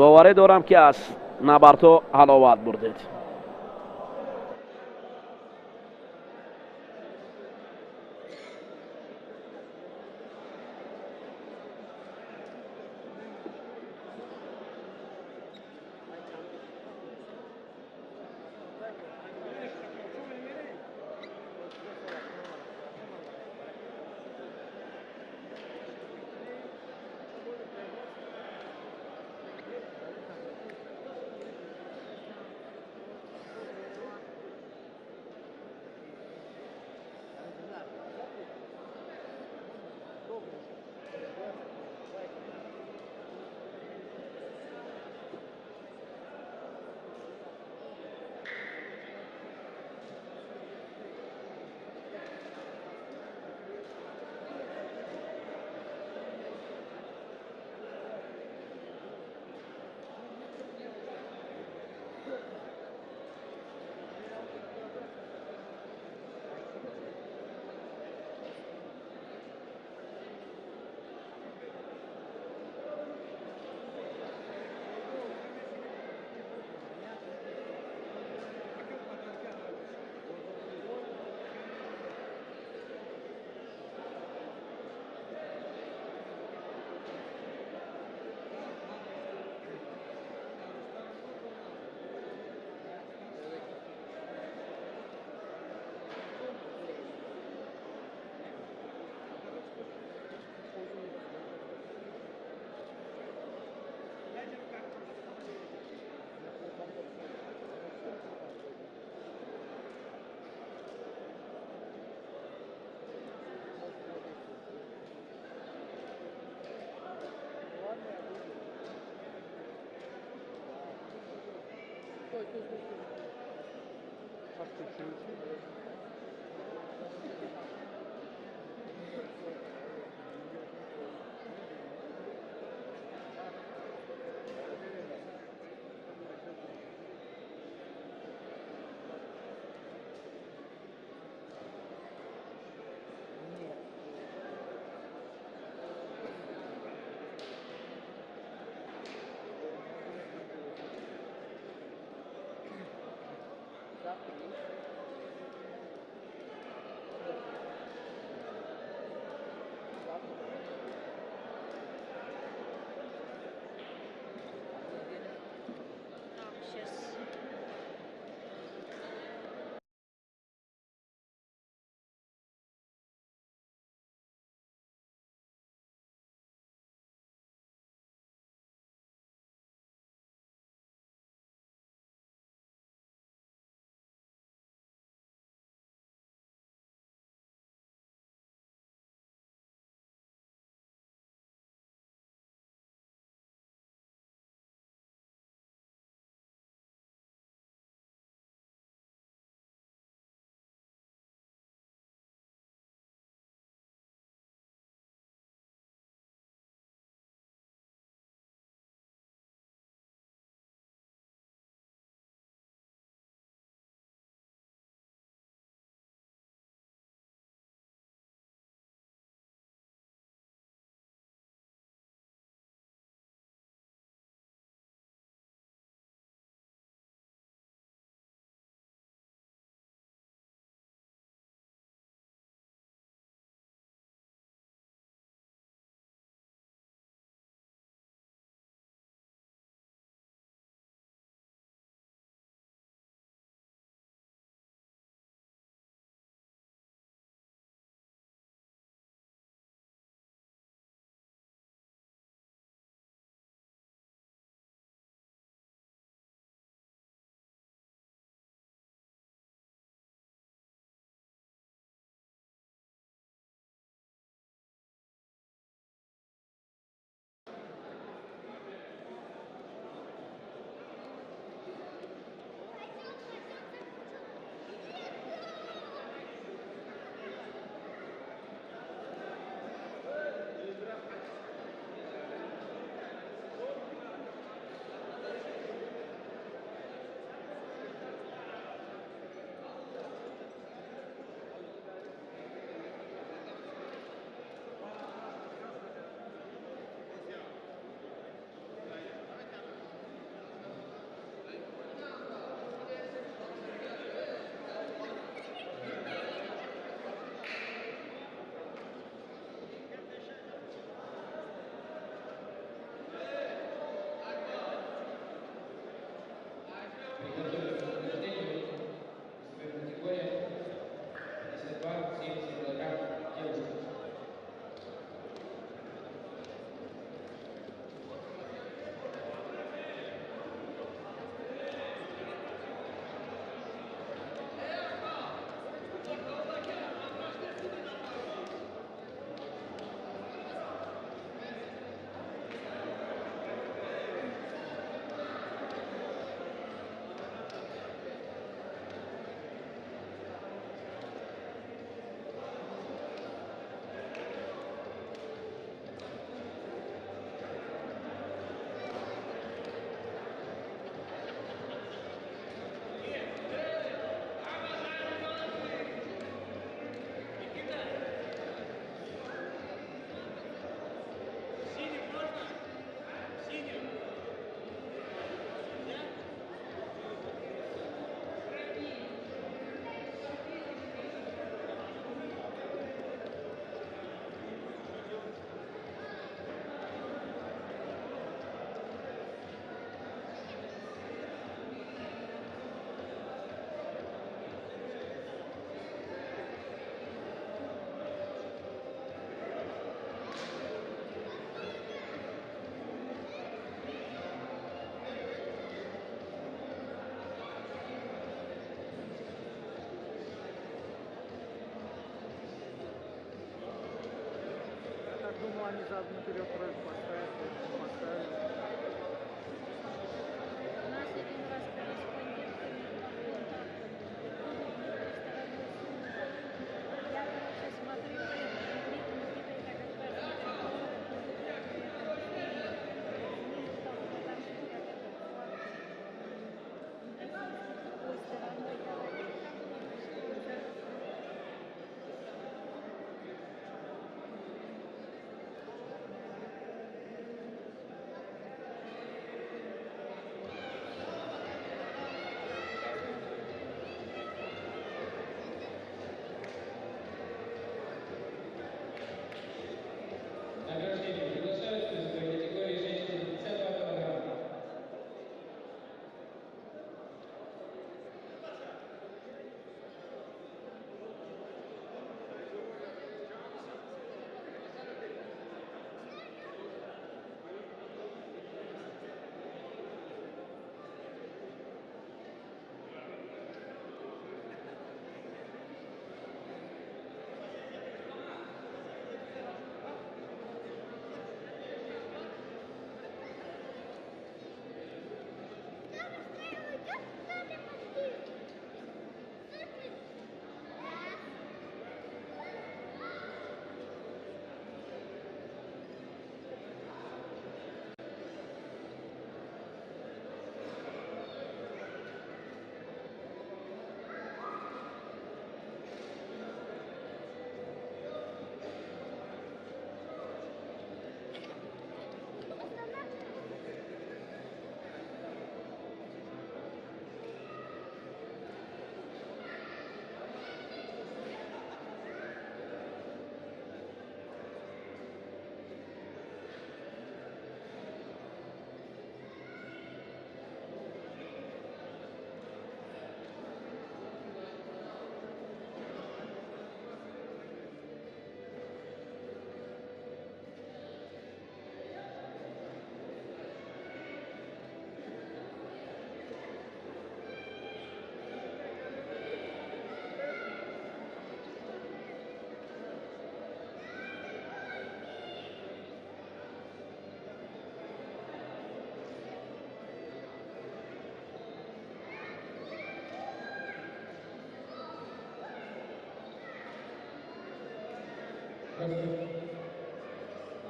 боварӣ дорам ки аз набардҳо ҳаловат бурдед. они задом наперед тройку поставят, поэтому поставили. У нас один раз корреспондентами по контактам я, короче, смотрю, Награждение приглашаются призовой категории женщин 52 килограмма.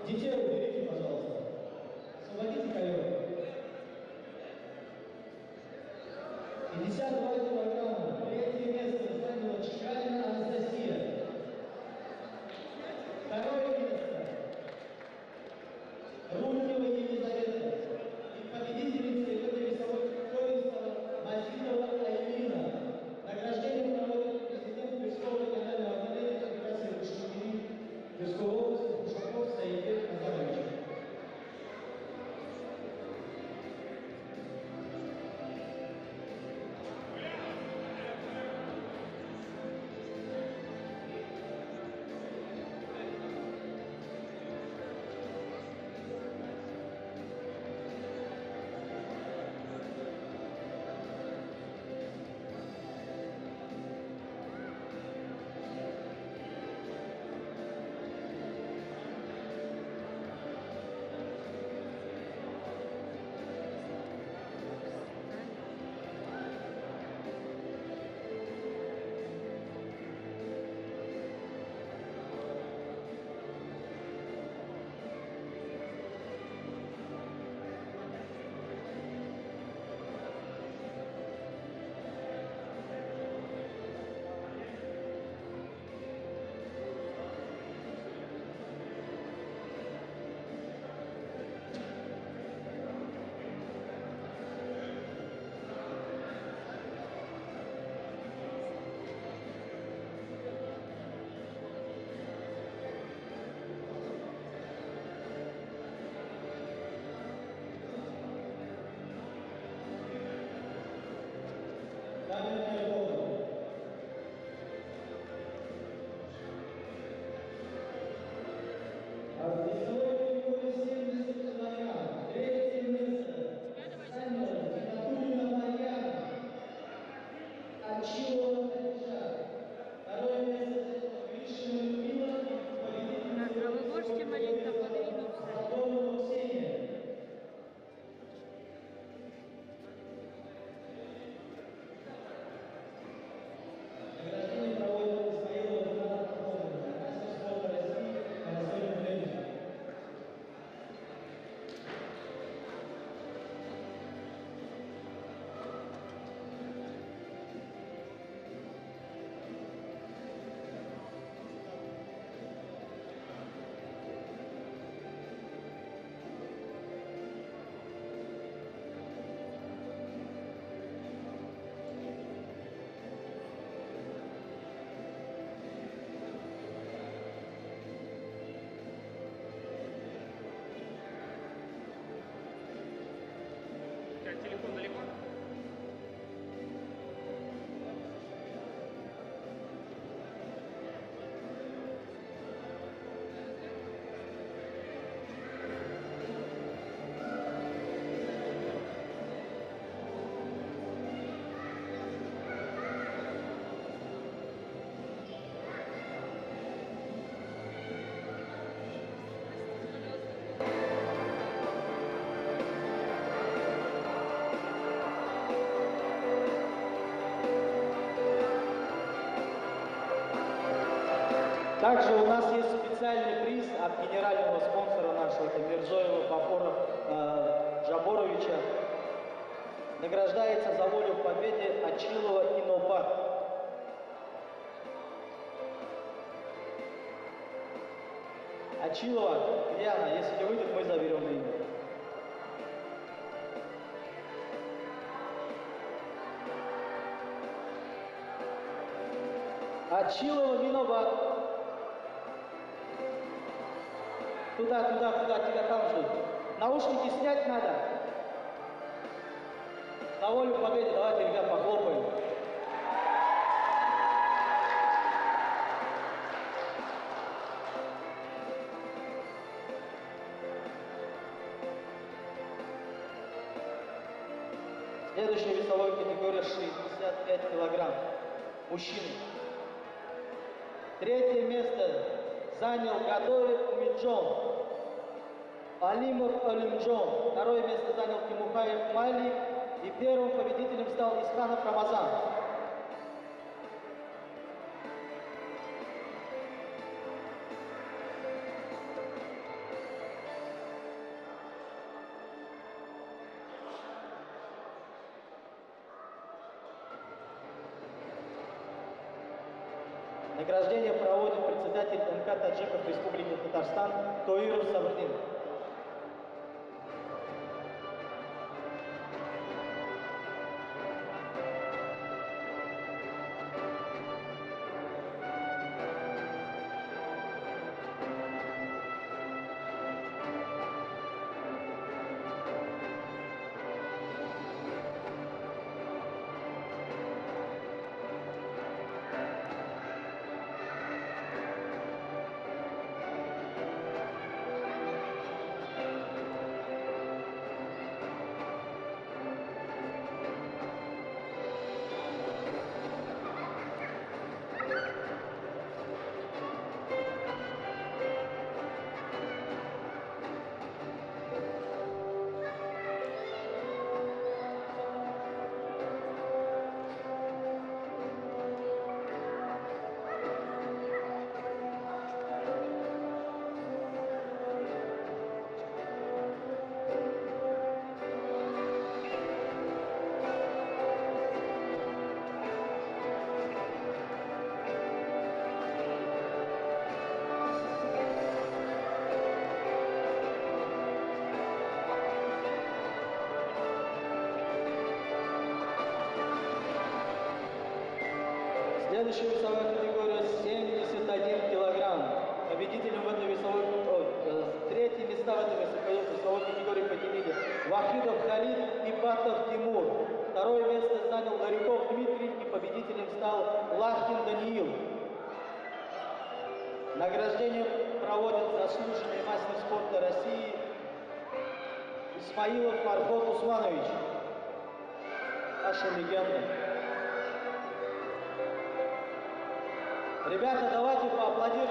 Детей уберите, пожалуйста. Освободите ковер. 52 килограмма. Третье место заняла Чекалина Анастасия. Второе место Руднева Елизавета. И победительницей в этой весовой категории стала Мазитова Айлина. Награждение проводит президент Тверского регионального отделения Федерации Башкирии Тверской области Бушаков Саидбек Назарович. А вы можете маленько подойти? Также у нас есть специальный приз от генерального спонсора нашего, это Мирзоева Бафора Жаборовича. Награждается за волю в победе Ачилова Инопа. Ачилова Яна, если не выйдет, мы заберем имя. Ачилова Миноба. Туда, тебя там ждут. Наушники снять надо. На волю к победе, давайте, ребят, похлопаем. Следующая весовая категория 65 килограмм. Мужчины. Третье место занял Гадоев Умиджон. Алимов Алимджон. Второе место занял Тимухаев Малик. И первым победителем стал Исханов Рамазан. Награждение проводит председатель МК Таджиков Республики Татарстан Тоиров Сабрдин. Следующая весовая категория 71 килограмм. Победителем в этой весовой третье места в этой весовой категории поделили Вахидов Халид и Батов Тимур. Второе место занял Ларюков Дмитрий и победителем стал Лахтин Даниил. Награждение проводит заслуженный мастер спорта России Исмаилов Фархот Усманович. Наша легенда. Ребята, давайте поаплодируем.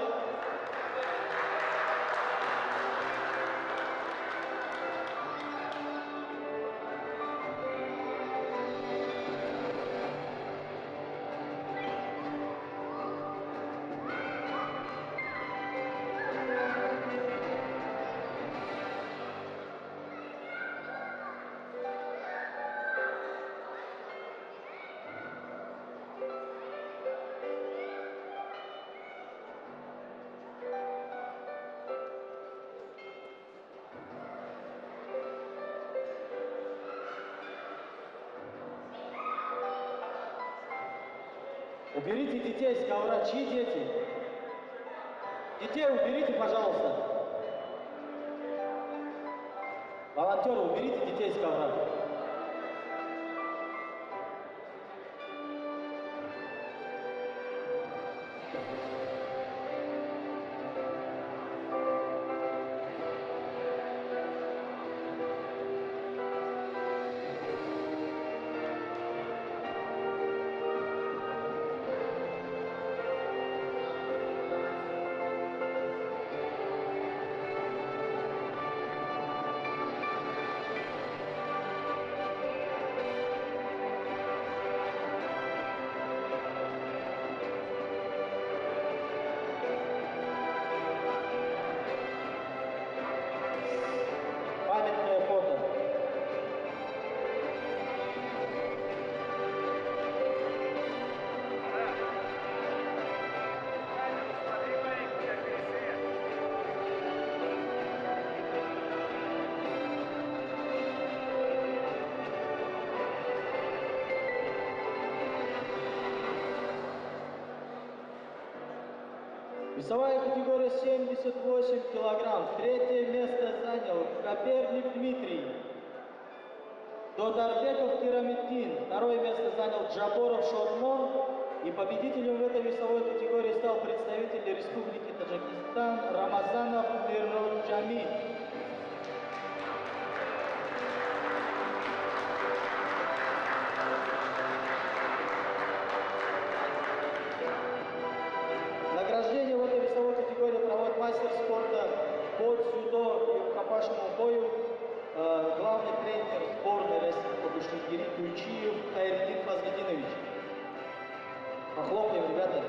Уберите детей с ковра. Чьи дети? Детей уберите, пожалуйста. Волонтеры, уберите детей с ковра. Весовая категория 78 килограмм. Третье место занял Коперник Дмитрий. Додарбеков Кирамиддин. Второе место занял Джаборов Шормон. И победителем в этой весовой категории стал представитель Республики Таджикистан Рамазанов Мирноджами. Награждение в этой весовой категории проводит мастер спорта по дзюдо и рукопашному бою, главный тренер сборной России по Бушкирии Туйчиев Хайриддин Фазлидинович. Похлопаем, ребята.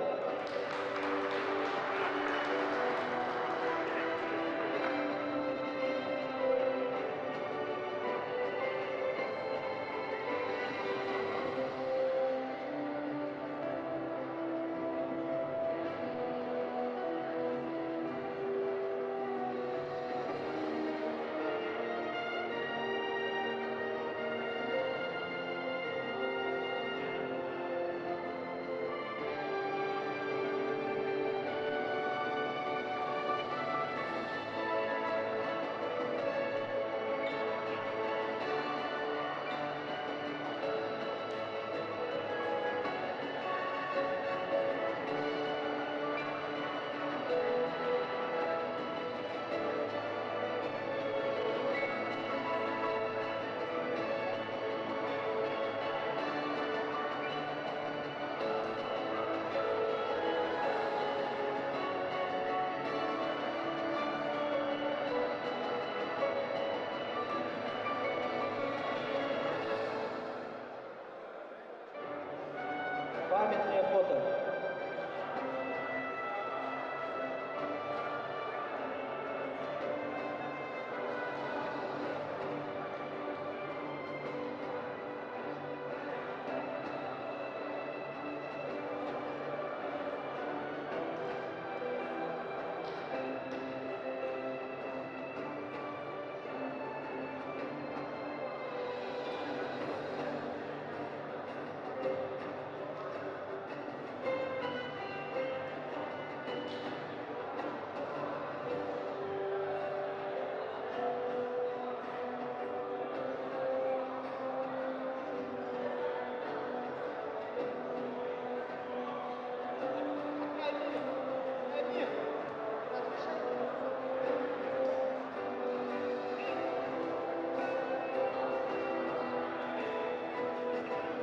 Памятное фото.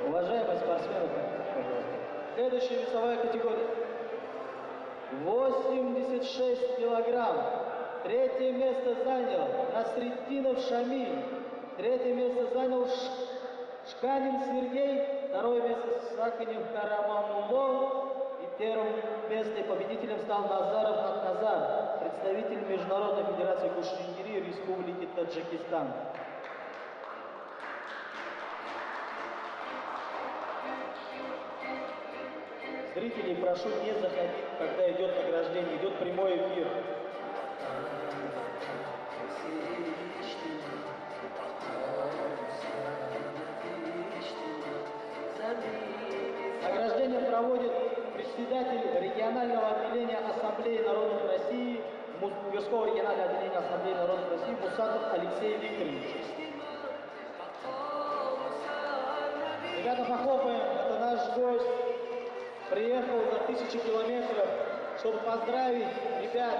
Уважаемые спортсмены, пожалуйста. Следующая весовая категория. 86 килограмм. Третье место занял Насреддинов Шамиль. Третье место занял Шканин Сергей. Второе место Саханев Карамамулов. И первым местом победителем стал Назаров Атназар, представитель Международной Федерации Кушингири Республики Таджикистан. Зрителей прошу не заходить, когда идет награждение, идет прямой эфир. Награждение проводит председатель регионального отделения Ассамблеи народов России, Тверского регионального отделения Ассамблеи народов России Мусатов Алексей Викторович. Ребята, похлопаем, это наш гость. Приехал за 1000 километров, чтобы поздравить ребят.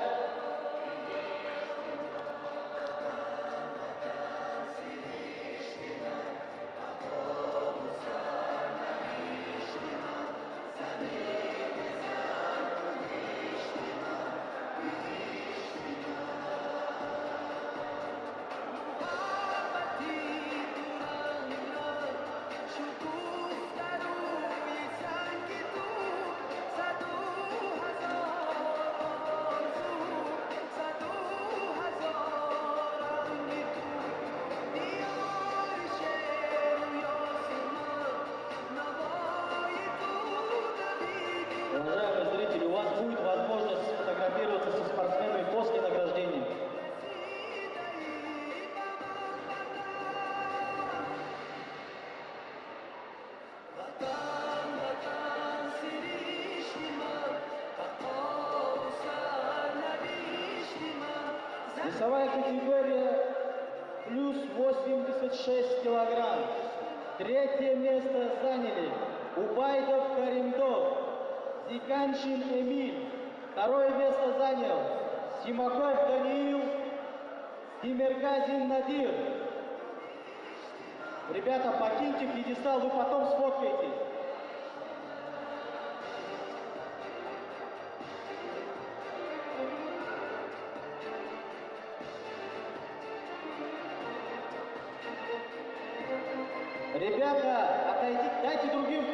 Весовая категория плюс 86 килограмм. Третье место заняли Убайдов Каримдов, Зиканшин Эмиль. Второе место занял Симаков Даниил, Тимиргазин Надир. Ребята, покиньте пьедестал, вы потом сфоткаетесь. Ребята, отойдите, дайте другим.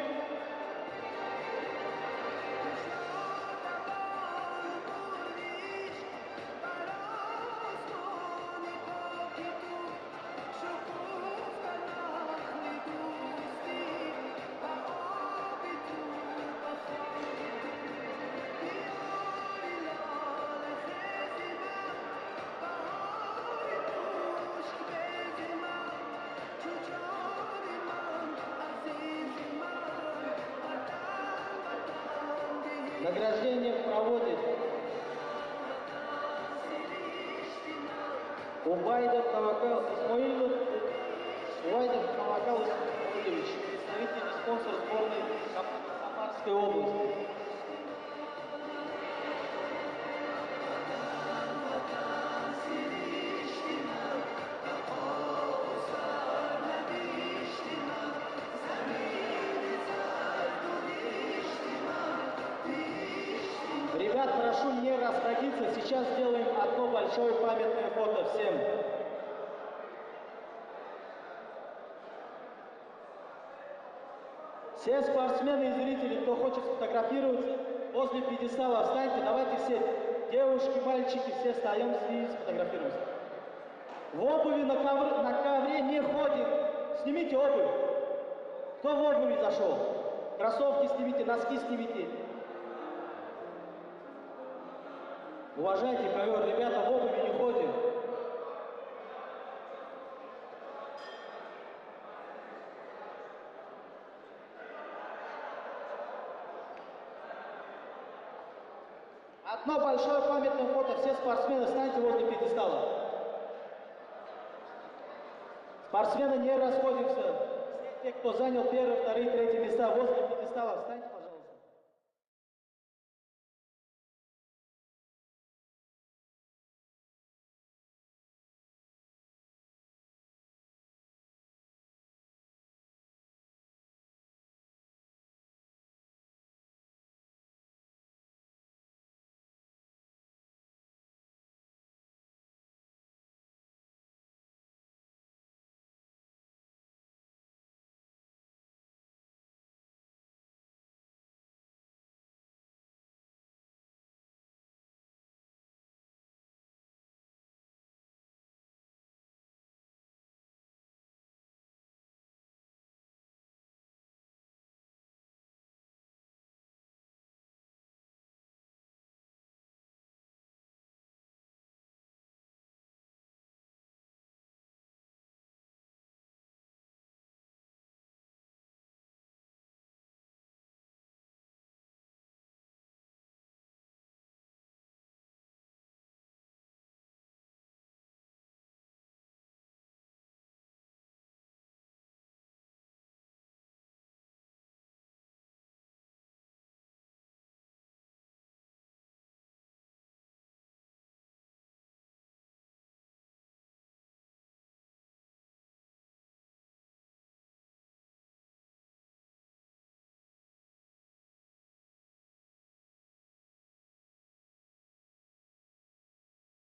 Награждение проводит Убайдов Тавакал Исмаилов, Убайдов Тавакал Исмаилович, представитель и спонсор сборной Самарской области. Ребят, прошу не расходиться, сейчас сделаем одно большое памятное фото всем. Все спортсмены и зрители, кто хочет сфотографироваться, возле пьедестала встаньте, давайте все, девушки, мальчики, все встаем и сфотографируемся. В обуви на ковре не ходим, снимите обувь. Кто в обуви зашел? Кроссовки снимите, носки снимите. Уважайте ковер, ребята, в обуви не ходим. Одно большое памятное фото, все спортсмены, встаньте возле пьедестала. Спортсмены, не расходимся. Все те, кто занял первые, вторые, третьи места, возле пьедестала, встаньте.